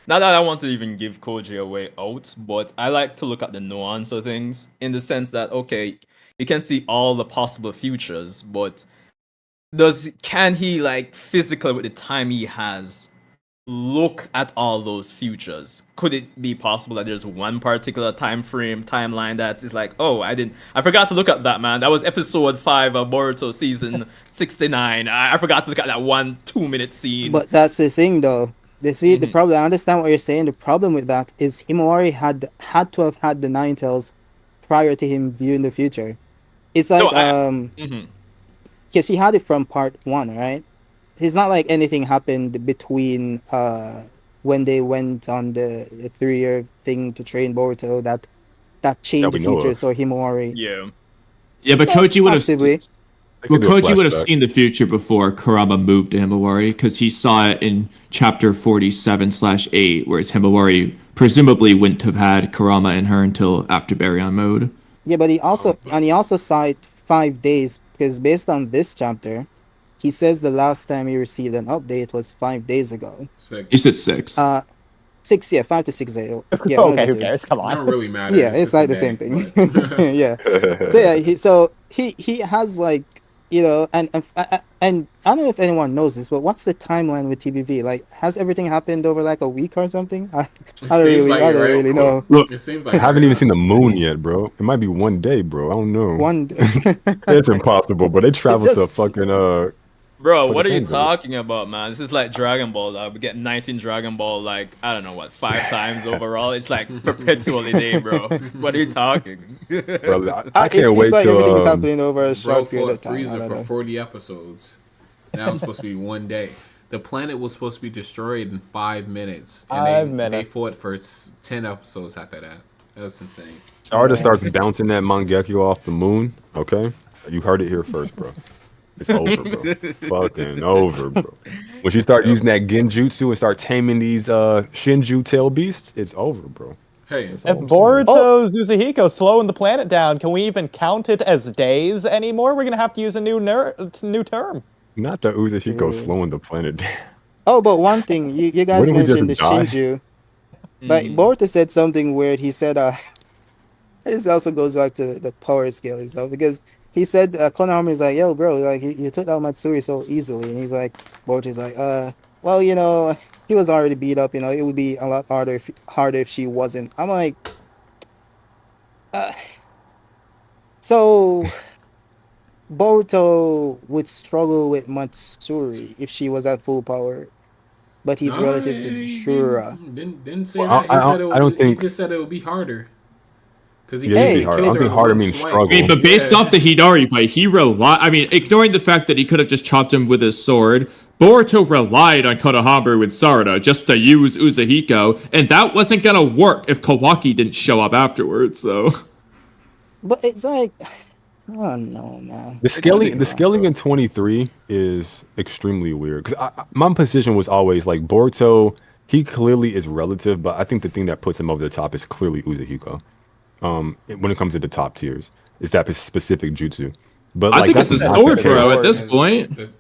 Speaker 6: not that I want to even give Koji a way out, but I like to look at the nuance of things in the sense that, okay, you can see all the possible futures, but can he, like, physically with the time he has look at all those futures? Could it be possible that there's one particular timeline that is like, oh, I forgot to look at that, man. That was episode 5 of Boruto season 69. I forgot to look at that 2-minute scene.
Speaker 7: But that's the thing, though. They see the
Speaker 6: Mhm.
Speaker 7: problem. I understand what you're saying. The problem with that is Himawari had to have had the Nine Tails prior to him viewing the future. It's like
Speaker 6: Mhm.
Speaker 7: yeah, she had it from part 1, right? It's not like anything happened between when they went on the 3-year thing to train Boruto that changed
Speaker 3: we
Speaker 7: the
Speaker 3: know
Speaker 7: future.
Speaker 3: of.
Speaker 7: So Himawari,
Speaker 6: Yeah.
Speaker 2: Yeah, but Koji would have.
Speaker 7: possibly.
Speaker 3: They
Speaker 2: Well,
Speaker 3: could do a
Speaker 2: Koji would have
Speaker 3: flashback.
Speaker 2: seen the future before Kurama moved to Himawari because he saw it in chapter 47/8, whereas Himawari presumably wouldn't have had Kurama and her until after Baryon mode.
Speaker 7: Yeah, but he also saw it 5 days because based on this chapter, he says the last time he received an update was 5 days ago.
Speaker 2: He said 6.
Speaker 7: 6, yeah, 5 to 6 days. Yeah, one of
Speaker 5: Okay,
Speaker 7: the
Speaker 5: who
Speaker 7: two.
Speaker 5: cares? Come
Speaker 1: It
Speaker 5: on.
Speaker 1: don't really matter.
Speaker 7: Yeah, it's
Speaker 1: just
Speaker 7: like
Speaker 1: a
Speaker 7: the same
Speaker 1: day,
Speaker 7: thing.
Speaker 1: but-
Speaker 7: Yeah. So he has like, you know, and I don't know if anyone knows this, but what's the timeline with TBV? Like, has everything happened over like a week or something? I don't
Speaker 1: seems like
Speaker 7: I
Speaker 1: it,
Speaker 7: don't
Speaker 1: right?
Speaker 7: really know.
Speaker 2: Look,
Speaker 1: It seems like
Speaker 3: I haven't
Speaker 1: it,
Speaker 3: even seen the moon yet, bro. It might be one day, bro. I don't know.
Speaker 7: One,
Speaker 3: It's impossible, but they travel to
Speaker 7: just-
Speaker 3: fucking
Speaker 6: Bro,
Speaker 3: For
Speaker 6: what
Speaker 3: the
Speaker 6: are you
Speaker 3: same, bro.
Speaker 6: talking about, man? This is like Dragon Ball. We get 19 Dragon Ball, like, I don't know, what, 5 times overall? It's like perpetually day, bro. What are you talking?
Speaker 3: bro, I
Speaker 7: it
Speaker 3: can't
Speaker 7: seems
Speaker 3: wait
Speaker 7: like everything is
Speaker 3: till
Speaker 7: happening over a
Speaker 1: Bro
Speaker 7: short period
Speaker 1: fought
Speaker 7: of time. I
Speaker 1: Frieza
Speaker 7: don't
Speaker 1: for
Speaker 7: know.
Speaker 1: 40 episodes. That was supposed to be one day. The planet was supposed to be destroyed in 5 minutes. And
Speaker 5: 5
Speaker 1: they
Speaker 5: minutes.
Speaker 1: fought for 10 episodes after that. That was insane.
Speaker 3: Sarda starts bouncing that Mangekyo off the moon. Okay, you heard it here first, bro. It's over, bro. Fucking over, bro. When she start using that genjutsu and start taming these Shinju tail beasts, it's over, bro.
Speaker 1: Hey,
Speaker 5: If
Speaker 3: all I'm saying.
Speaker 5: Boruto Zuzuhiko's slowing the planet down, can we even count it as days anymore? We're gonna have to use a new term.
Speaker 3: Not that Uzuhiko
Speaker 7: True.
Speaker 3: slowing the planet down.
Speaker 7: Oh, but one thing you guys
Speaker 3: Wouldn't we
Speaker 7: mentioned the
Speaker 3: just die?
Speaker 7: Shinju. Like Boruto said something weird. He said, this also goes back to the power scale and stuff because he said Konohama is like, yo, bro, like you took out Matsuri so easily, and he's like, Boruto's like, well, you know, he was already beat up. You know, it would be a lot harder if she wasn't. I'm like, so Boruto would struggle with Matsuri if she was at full power, but he's
Speaker 1: nah,
Speaker 7: relative to
Speaker 1: he
Speaker 7: Jura.
Speaker 1: Didn't say
Speaker 3: Well,
Speaker 1: that. He said
Speaker 3: I don't
Speaker 1: he
Speaker 3: think-
Speaker 1: just said it would be harder. Because he
Speaker 3: Yeah, it'd
Speaker 1: killed
Speaker 3: be hard. I
Speaker 1: her
Speaker 3: don't think
Speaker 1: in
Speaker 3: harder
Speaker 1: one
Speaker 3: means
Speaker 1: swipe.
Speaker 3: struggle.
Speaker 2: I mean, but based
Speaker 1: Yeah.
Speaker 2: off the Hidari fight, he relied. I mean, ignoring the fact that he could have just chopped him with his sword, Boruto relied on Konohamaru and Sarada just to use Uzuhiko, and that wasn't gonna work if Kawaki didn't show up afterwards. So,
Speaker 7: But it's like, I don't know, man.
Speaker 3: The scaling,
Speaker 2: something wrong,
Speaker 3: in 23 is extremely weird. Because my position was always like Boruto. He clearly is relative, but I think the thing that puts him over the top is clearly Uzuhiko. When it comes to the top tiers, is that specific jutsu. But
Speaker 2: I
Speaker 3: like,
Speaker 2: think it's
Speaker 3: that's
Speaker 2: a
Speaker 3: not
Speaker 2: sword,
Speaker 3: the
Speaker 2: bro.
Speaker 3: case.
Speaker 2: At this point,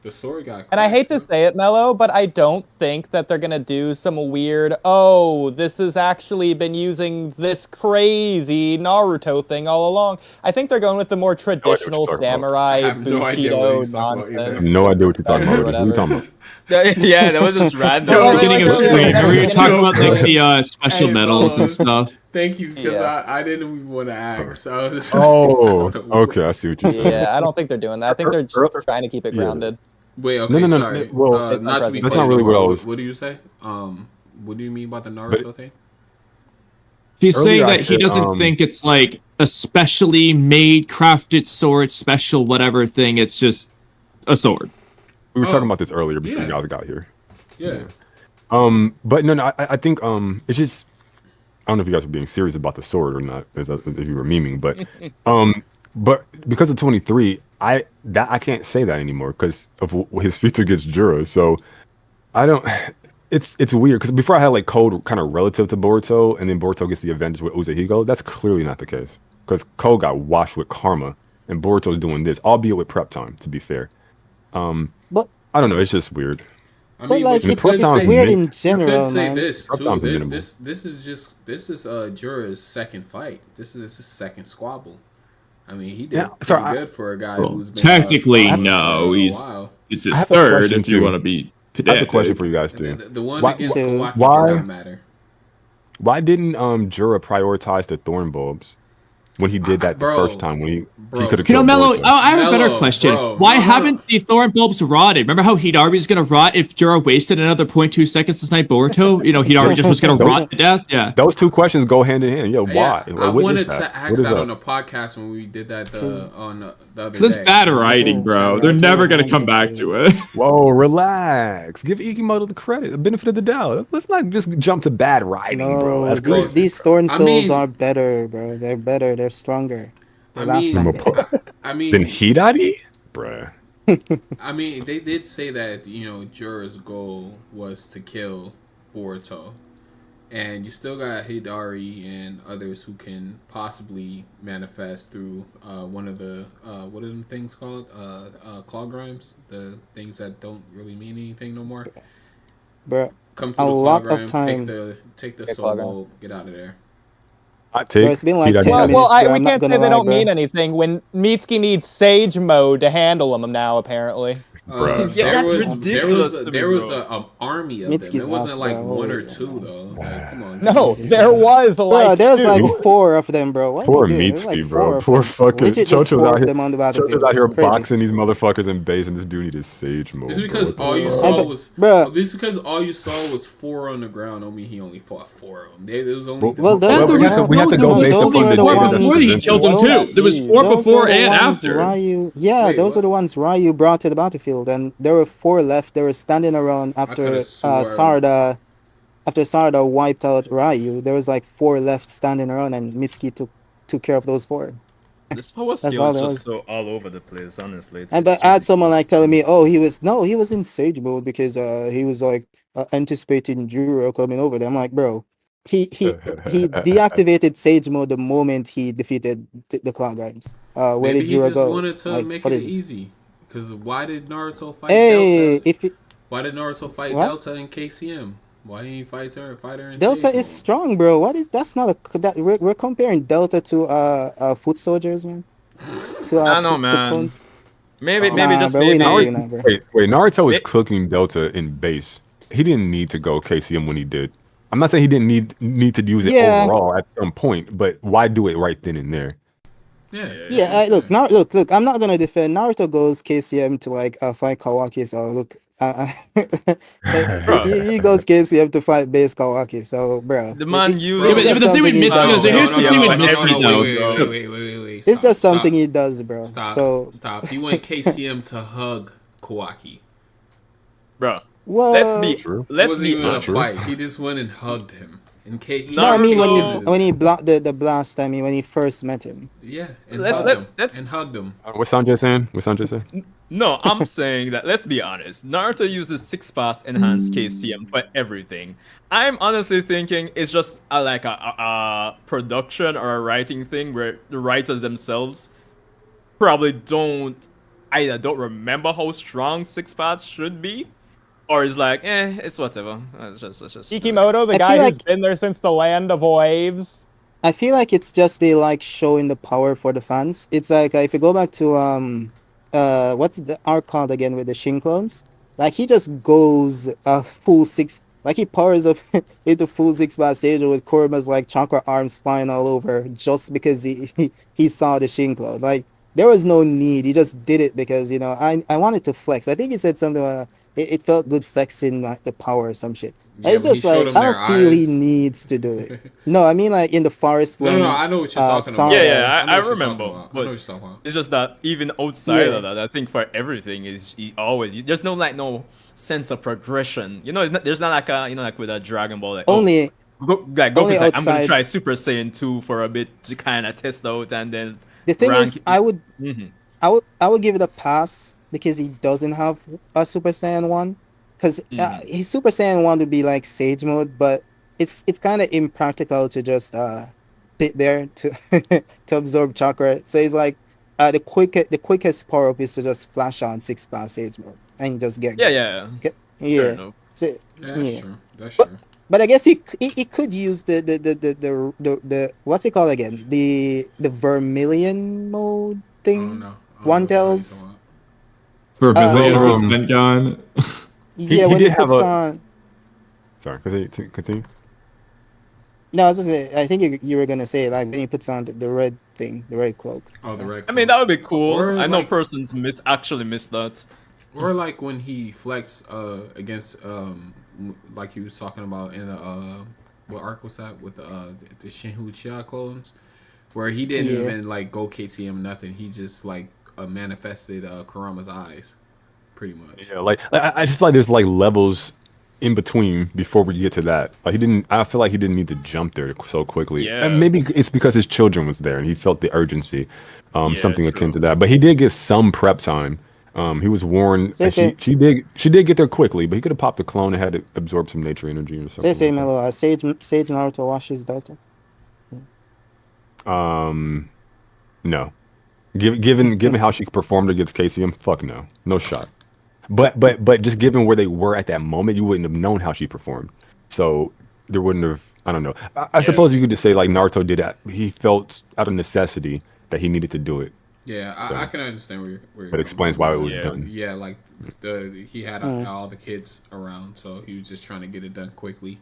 Speaker 1: The sword got.
Speaker 5: And I hate to
Speaker 1: cracked,
Speaker 5: say it, Mello, but I don't think that they're gonna do some weird, oh, this has actually been using this crazy Naruto thing all along. I think they're going with the more traditional
Speaker 3: talking about.
Speaker 5: samurai
Speaker 1: I have no idea what
Speaker 5: Bushido
Speaker 1: he's talking about either.
Speaker 3: I have
Speaker 5: nonsense.
Speaker 3: no idea what you're talking about. What are you
Speaker 5: Whatever.
Speaker 3: talking about?
Speaker 6: Yeah, that was just random.
Speaker 5: Yo,
Speaker 2: beginning of
Speaker 5: like,
Speaker 2: screen. Remember you were talking about like
Speaker 5: Yo,
Speaker 2: the special
Speaker 1: Hey,
Speaker 2: medals
Speaker 1: bro.
Speaker 2: and stuff.
Speaker 1: Thank you, because
Speaker 5: Yeah.
Speaker 1: I didn't even want to ask. So I was just
Speaker 3: Oh, okay. I see what you're saying.
Speaker 5: Yeah, I don't think they're doing that. I think they're just trying to keep it
Speaker 3: Yeah.
Speaker 5: grounded.
Speaker 1: Wait, okay,
Speaker 3: No.
Speaker 1: sorry.
Speaker 3: Well,
Speaker 5: It's
Speaker 1: not to be
Speaker 5: that's
Speaker 1: funny,
Speaker 3: not
Speaker 1: but
Speaker 3: really what I was-
Speaker 1: What do you say? What do you mean by the Naruto thing?
Speaker 2: He's
Speaker 3: Earlier
Speaker 2: saying
Speaker 3: I
Speaker 2: that he
Speaker 3: said,
Speaker 2: doesn't think it's like a specially made, crafted sword, special whatever thing. It's just a sword.
Speaker 3: we were
Speaker 1: Oh,
Speaker 3: talking about this earlier before
Speaker 1: yeah.
Speaker 3: you guys got here.
Speaker 1: Yeah.
Speaker 3: But no, I think it's just I don't know if you guys were being serious about the sword or not, if you were memeing, but because of 23, I can't say that anymore because of his feats against Jura. So I don't. It's weird because before I had like Code kind of relative to Boruto, and then Boruto gets the advantage with Uzahigo. That's clearly not the case because Code got washed with Karma, and Boruto's doing this, albeit with prep time. To be fair,
Speaker 7: But
Speaker 3: I don't know. It's just weird.
Speaker 1: I
Speaker 7: but
Speaker 1: mean,
Speaker 7: like
Speaker 1: but you
Speaker 7: it's
Speaker 1: could say,
Speaker 7: weird in
Speaker 1: you could
Speaker 7: general,
Speaker 1: say
Speaker 7: man.
Speaker 1: this
Speaker 3: Prep
Speaker 1: too.
Speaker 3: time's minimal.
Speaker 1: This is Jura's second fight. This is his second squabble. I mean, he did
Speaker 3: Yeah,
Speaker 1: pretty
Speaker 3: sorry,
Speaker 1: good for a guy
Speaker 2: Well,
Speaker 1: who's been
Speaker 2: technically,
Speaker 1: squabbling
Speaker 2: no.
Speaker 1: for a
Speaker 2: He's
Speaker 1: while.
Speaker 2: it's
Speaker 3: I
Speaker 2: his
Speaker 3: have a
Speaker 2: third
Speaker 3: question,
Speaker 2: if you
Speaker 3: too.
Speaker 2: want to be
Speaker 3: I have a
Speaker 2: pedantic.
Speaker 3: question for you guys too.
Speaker 1: The one
Speaker 3: Why-
Speaker 1: against
Speaker 7: So,
Speaker 1: Kawaki
Speaker 3: why-
Speaker 1: did not matter.
Speaker 3: Why didn't Jura prioritize the thorn bulbs when he did that the
Speaker 1: Bro,
Speaker 3: first time when he could have
Speaker 2: You know,
Speaker 3: killed
Speaker 2: Mello,
Speaker 3: Boruto?
Speaker 2: I have a better
Speaker 1: Mello,
Speaker 2: question.
Speaker 1: bro,
Speaker 2: Why
Speaker 1: no,
Speaker 2: haven't the thorn bulbs rotted? Remember how Hidari was going to rot if Jura wasted another 0.2 seconds to snipe Boruto? You know, Hidari just was going to rot to death? Yeah.
Speaker 3: Those two questions go hand in hand. Yeah, why?
Speaker 1: Yeah,
Speaker 3: Well,
Speaker 1: I
Speaker 3: what is
Speaker 1: wanted
Speaker 3: that?
Speaker 1: to
Speaker 3: What
Speaker 1: ask
Speaker 3: is
Speaker 1: that
Speaker 3: that?
Speaker 1: on the podcast when we did that on the other
Speaker 2: That's
Speaker 1: day.
Speaker 2: bad writing, bro. They're never going to come back to it.
Speaker 3: Whoa, relax. Give Ikimoto the credit, the benefit of the doubt. Let's not just jump to bad writing, bro.
Speaker 7: No,
Speaker 3: That's
Speaker 7: these
Speaker 3: crazy.
Speaker 7: these thorn
Speaker 1: I
Speaker 7: souls
Speaker 1: mean-
Speaker 7: are better, bro. They're better. They're stronger. They
Speaker 1: I
Speaker 7: last
Speaker 1: mean,
Speaker 7: longer.
Speaker 1: I
Speaker 3: Then
Speaker 1: mean,
Speaker 3: Hidari? Bruh.
Speaker 1: I mean, they did say that Jura's goal was to kill Boruto, and you still got Hidari and others who can possibly manifest through one of the what are them things called? Claw grimes, the things that don't really mean anything no more.
Speaker 7: Bro,
Speaker 1: Come through
Speaker 7: A
Speaker 1: the
Speaker 7: lot
Speaker 1: claw
Speaker 7: of
Speaker 1: grime,
Speaker 7: time-
Speaker 1: take the
Speaker 5: Yeah,
Speaker 1: soul
Speaker 5: claw grime.
Speaker 1: bowl, get out of there.
Speaker 3: Hot take.
Speaker 7: Bro, it's been like
Speaker 3: Hidari
Speaker 7: 10
Speaker 3: has-
Speaker 7: minutes. bro,
Speaker 5: we
Speaker 7: I'm not
Speaker 5: can't say
Speaker 7: gonna
Speaker 5: they
Speaker 7: lie,
Speaker 5: don't
Speaker 7: bro.
Speaker 5: mean anything when Mitsuki needs Sage mode to handle him now, apparently.
Speaker 3: Bruh.
Speaker 6: Yeah, that's
Speaker 1: there
Speaker 6: ridiculous
Speaker 1: was
Speaker 6: to me,
Speaker 1: there was
Speaker 6: bro.
Speaker 1: a army of
Speaker 7: Mitsuki's
Speaker 1: them. It wasn't
Speaker 7: ass,
Speaker 1: like
Speaker 7: bro.
Speaker 1: one or
Speaker 7: Holy
Speaker 1: two
Speaker 7: man.
Speaker 1: though. Like, come on.
Speaker 5: No,
Speaker 1: give me
Speaker 5: there
Speaker 1: some-
Speaker 5: was
Speaker 7: Bro,
Speaker 5: like
Speaker 7: there's
Speaker 5: two.
Speaker 7: like 4 of them, bro. What
Speaker 3: Poor
Speaker 7: are you doing? There's
Speaker 3: Mitsuki,
Speaker 7: like
Speaker 3: bro.
Speaker 7: 4 of
Speaker 3: Poor
Speaker 7: them.
Speaker 3: fucking
Speaker 7: Legit, just
Speaker 3: Chocho's
Speaker 7: 4
Speaker 3: out
Speaker 7: of
Speaker 3: here.
Speaker 7: them on the
Speaker 3: Chocho's
Speaker 7: battlefield.
Speaker 3: out here
Speaker 7: Crazy.
Speaker 3: boxing these motherfuckers in base, and this dude needed sage mode.
Speaker 1: It's because
Speaker 3: bro.
Speaker 1: all you
Speaker 3: What
Speaker 1: saw
Speaker 3: the
Speaker 7: but-
Speaker 1: was
Speaker 7: bruh.
Speaker 1: It's because all you saw was 4 on the ground. Don't mean he only fought 4 of them. There was only
Speaker 7: Well,
Speaker 3: Well,
Speaker 7: those
Speaker 3: we have to- we have to go based
Speaker 7: those
Speaker 3: upon
Speaker 7: were
Speaker 3: the
Speaker 7: the
Speaker 3: data
Speaker 7: ones
Speaker 3: that's
Speaker 2: before he
Speaker 3: presented.
Speaker 2: killed him
Speaker 7: those-
Speaker 2: too. There was 4
Speaker 7: those
Speaker 2: before
Speaker 7: were the
Speaker 2: and
Speaker 7: ones
Speaker 2: after.
Speaker 7: Ryu,
Speaker 1: Wait,
Speaker 7: those
Speaker 1: what?
Speaker 7: are the ones Ryu brought to the battlefield, and there were 4 left. They were standing around after
Speaker 1: could've swore-
Speaker 7: Sarada. After Sarada wiped out Ryu, there was like 4 left standing around, and Mitsuki took care of those 4.
Speaker 6: This power
Speaker 7: all
Speaker 6: skill is
Speaker 7: there
Speaker 6: just
Speaker 7: was.
Speaker 6: so all over the place, honestly.
Speaker 7: And but I had someone like telling me, "Oh, he was in Sage mode because he was like anticipating Juro coming over there." I'm like, bro, he deactivated Sage mode the moment he defeated the Cloud Grimes. Where
Speaker 1: maybe
Speaker 7: did
Speaker 1: he
Speaker 7: Juro
Speaker 1: just
Speaker 7: go?
Speaker 1: wanted to
Speaker 7: Like,
Speaker 1: make
Speaker 7: what
Speaker 1: it
Speaker 7: is this?
Speaker 1: easy. Because why did Naruto fight
Speaker 7: Hey,
Speaker 1: Delta? Why did Naruto fight
Speaker 7: What?
Speaker 1: Delta in KCM? Why didn't he fight her in
Speaker 7: Delta
Speaker 1: Sage
Speaker 7: is
Speaker 1: mode?
Speaker 7: strong, bro. What is that's not a that we're comparing Delta to foot soldiers, man. To
Speaker 6: I know,
Speaker 7: to
Speaker 6: man.
Speaker 7: clones.
Speaker 6: Maybe
Speaker 7: Nah,
Speaker 6: just
Speaker 7: bro, we're
Speaker 6: maybe.
Speaker 7: not doing that, bro.
Speaker 3: Wait, Naruto was
Speaker 6: It-
Speaker 3: cooking Delta in base. He didn't need to go KCM when he did. I'm not saying he didn't need to use it
Speaker 7: Yeah.
Speaker 3: overall at some point, but why do it right then and there?
Speaker 1: Yeah.
Speaker 7: Yeah, look, look. I'm not gonna defend Naruto goes KCM to like fight Kawaki. So look, he goes KCM to fight base Kawaki. So, bro,
Speaker 6: The man used.
Speaker 2: Yeah, but the thing with Mitsuki- so here's the thing with Mitsuki, though.
Speaker 1: Wait.
Speaker 7: It's just something he does, bro. So,
Speaker 1: Stop. He went KCM to hug Kawaki.
Speaker 6: Bro,
Speaker 7: well,
Speaker 6: let's be
Speaker 1: It
Speaker 6: let's
Speaker 1: wasn't
Speaker 6: be
Speaker 1: even a
Speaker 6: honest.
Speaker 1: fight. He just went and hugged him. In case
Speaker 7: no, I mean
Speaker 6: Naruto-
Speaker 7: when he blocked the blast. I mean when he first met him.
Speaker 1: yeah, and
Speaker 6: Let's-
Speaker 1: hugged
Speaker 6: let's-
Speaker 1: him.
Speaker 6: let's-
Speaker 1: And hugged him.
Speaker 3: What's Sanjay saying? What's Sanjay saying?
Speaker 6: No, I'm saying that let's be honest. Naruto uses 6 parts enhanced KCM for everything. I'm honestly thinking it's just like a production or a writing thing where the writers themselves probably don't remember how strong 6 parts should be, or is like, it's whatever. It's just
Speaker 5: Ikimoto, the
Speaker 7: I
Speaker 5: guy
Speaker 7: feel
Speaker 5: who's
Speaker 7: like-
Speaker 5: been there since the land of waves.
Speaker 7: I feel like it's just they like showing the power for the fans. It's like if you go back to what's the arc called again with the Shin clones? Like he just goes full 6, like he powers up into full 6-bar stage with Kurama's like chakra arms flying all over just because he saw the Shin clone. Like there was no need. He just did it because I wanted to flex. I think he said something It felt good flexing like the power or some shit.
Speaker 1: Yeah,
Speaker 7: It's
Speaker 1: when he
Speaker 7: just
Speaker 1: showed
Speaker 7: like
Speaker 1: them
Speaker 7: I
Speaker 1: their
Speaker 7: don't feel he
Speaker 1: eyes.
Speaker 7: needs to do it. No, I mean like in the forest when
Speaker 1: No, I know what you're talking about.
Speaker 7: Sara-
Speaker 6: Yeah,
Speaker 1: I know
Speaker 6: I
Speaker 1: what you're
Speaker 6: remember.
Speaker 1: talking about. I know
Speaker 6: But
Speaker 1: what you're talking about.
Speaker 6: it's just that even outside
Speaker 7: Yeah.
Speaker 6: of that, I think for everything is there's no sense of progression. There's not like like with a Dragon Ball like
Speaker 7: only
Speaker 6: Goku's like I'm gonna
Speaker 7: outside.
Speaker 6: try Super Saiyan 2 for a bit to kind of test out and then
Speaker 7: The thing
Speaker 6: rank
Speaker 7: is, I would
Speaker 6: Mhm.
Speaker 7: I would give it a pass because he doesn't have a Super Saiyan 1. Because his Super Saiyan 1 would be like Sage mode, but it's kind of impractical to just sit there to to absorb chakra. So it's like the quickest power up is to just flash on 6 Sage mode and just get
Speaker 6: Yeah,
Speaker 7: going.
Speaker 6: yeah.
Speaker 7: Get,
Speaker 6: Fair
Speaker 7: yeah.
Speaker 6: enough.
Speaker 7: So,
Speaker 1: Yeah, that's
Speaker 7: yeah.
Speaker 1: true. That's
Speaker 7: But
Speaker 1: true.
Speaker 7: but I guess he could use the what's it called again? The Vermilion mode
Speaker 1: I
Speaker 7: thing.
Speaker 1: don't know. I don't
Speaker 7: One
Speaker 1: know what the hell you're
Speaker 7: tells.
Speaker 1: talking about.
Speaker 2: Vermilion
Speaker 7: it-
Speaker 2: or
Speaker 3: it's-
Speaker 2: Spengon.
Speaker 7: Yeah,
Speaker 3: he
Speaker 7: when he
Speaker 3: did have
Speaker 7: puts
Speaker 3: a-
Speaker 7: on.
Speaker 3: Sorry, continue.
Speaker 7: No, I was just I think you were gonna say like when he puts on the red thing, the red cloak.
Speaker 1: Oh, the red.
Speaker 6: I mean,
Speaker 1: cloak.
Speaker 6: that would be cool.
Speaker 1: Or,
Speaker 6: I know
Speaker 1: like-
Speaker 6: persons actually missed that.
Speaker 1: Or like when he flexed against like you was talking about in what arc was that with the Shinhu Chia clones, where he didn't
Speaker 7: Yeah.
Speaker 1: even like go KCM nothing. He just like manifested Kurama's eyes, pretty much.
Speaker 3: Yeah, like I just feel like there's like levels in between before we get to that. Like he didn't. I feel like he didn't need to jump there so quickly.
Speaker 6: Yeah.
Speaker 3: And maybe it's because his children was there and he felt the urgency,
Speaker 6: Yeah,
Speaker 3: something akin
Speaker 6: true.
Speaker 3: to that. But he did get some prep time. He was warned.
Speaker 7: So say-
Speaker 3: She did get there quickly, but he could have popped the clone and had to absorb some nature energy or something.
Speaker 7: They say
Speaker 3: like that.
Speaker 7: Melo, Sage Naruto washes Delta.
Speaker 3: No. Given how she performed against KCM, fuck no. No shot. But just given where they were at that moment, you wouldn't have known how she performed. So there wouldn't have, I don't know. I suppose you could just say like Naruto did that. He felt out of necessity that he needed to do it.
Speaker 1: Yeah, I can understand where you're
Speaker 3: But
Speaker 1: coming
Speaker 3: explains
Speaker 1: from.
Speaker 3: why it was
Speaker 6: Yeah.
Speaker 3: done.
Speaker 1: Yeah, like he had all the kids around, so he was just trying to get it done quickly.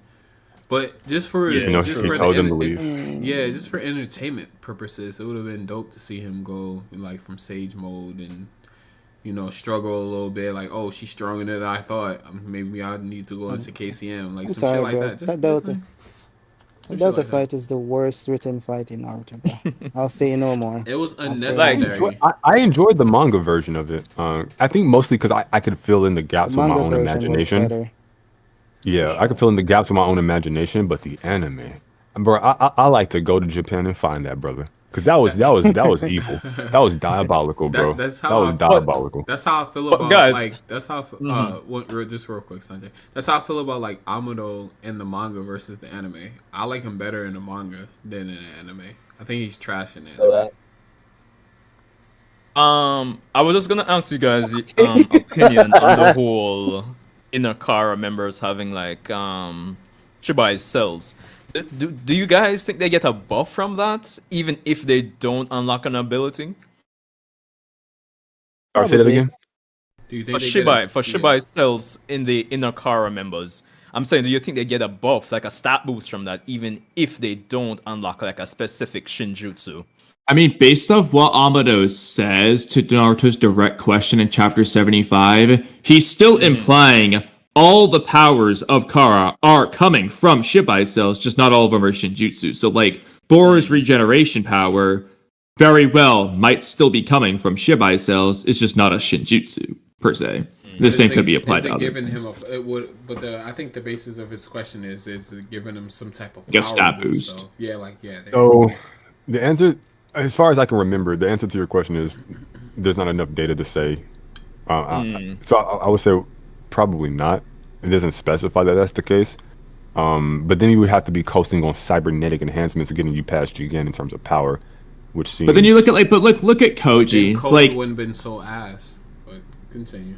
Speaker 1: But just for
Speaker 6: Even though
Speaker 1: just
Speaker 3: he
Speaker 1: for
Speaker 3: told them to
Speaker 1: the,
Speaker 3: leave.
Speaker 1: yeah, just for entertainment purposes, it would have been dope to see him go like from Sage mode and struggle a little bit. Like, oh, she's stronger than I thought. Maybe I need to go into KCM, like
Speaker 7: I'm
Speaker 1: some
Speaker 7: sorry,
Speaker 1: shit like
Speaker 7: bro.
Speaker 1: that.
Speaker 7: That Delta.
Speaker 1: Some
Speaker 7: The
Speaker 1: shit
Speaker 7: Delta
Speaker 1: like that.
Speaker 7: fight is the worst written fight in Naruto, bro. I'll say no more.
Speaker 1: It was
Speaker 7: say
Speaker 1: unnecessary.
Speaker 3: I enjoyed the manga version of it. I think mostly because I could fill in the gaps with my
Speaker 7: Manga
Speaker 3: own
Speaker 7: version was
Speaker 3: imagination.
Speaker 7: better.
Speaker 3: Yeah, I could fill in the gaps with my own imagination, but the anime, bro, I like to go to Japan and find that, brother, because that was evil. That was diabolical, bro.
Speaker 1: That's
Speaker 3: That
Speaker 1: how
Speaker 3: was
Speaker 1: I-
Speaker 3: diabolical.
Speaker 1: That's how I feel
Speaker 6: But
Speaker 1: about
Speaker 6: guys-
Speaker 1: like that's how just real quick, Sanjay. That's how I feel about like Amado in the manga versus the anime. I like him better in the manga than in the anime. I think he's trash in the anime.
Speaker 6: I was just gonna ask you guys opinion on the whole Inakara members having like Shibai cells. Do you guys think they get a buff from that, even if they don't unlock an ability?
Speaker 3: Or say that
Speaker 7: Probably.
Speaker 3: again.
Speaker 1: Do you
Speaker 6: For
Speaker 1: think they get
Speaker 6: Shibai cells in the Inakara members, I'm saying, do you think they get a buff, like a stat boost from that, even if they don't unlock like a specific Shinjutsu?
Speaker 2: I mean, based off what Amado says to Naruto's direct question in chapter 75, he's still implying all the powers of Kara are coming from Shibai cells, just not all of them are Shinjutsu. So, like, Boru's regeneration power very well might still be coming from Shibai cells. It's just not a Shinjutsu, per se. The same could be applied
Speaker 1: Is
Speaker 2: to
Speaker 1: it
Speaker 2: other
Speaker 1: giving
Speaker 2: things.
Speaker 1: him a? It would, but I think the basis of his question is it giving him some type of
Speaker 2: Like a
Speaker 1: power
Speaker 2: stat boost.
Speaker 1: So, yeah, like
Speaker 3: So the answer, as far as I can remember, the answer to your question is there's not enough data to say. So I would say probably not. It doesn't specify that that's the case. But then you would have to be coasting on cybernetic enhancements and getting you past Jigen in terms of power, which seems.
Speaker 2: But then you look at look at Koji.
Speaker 1: Code
Speaker 2: Like,
Speaker 1: wouldn't been so ass. But continue.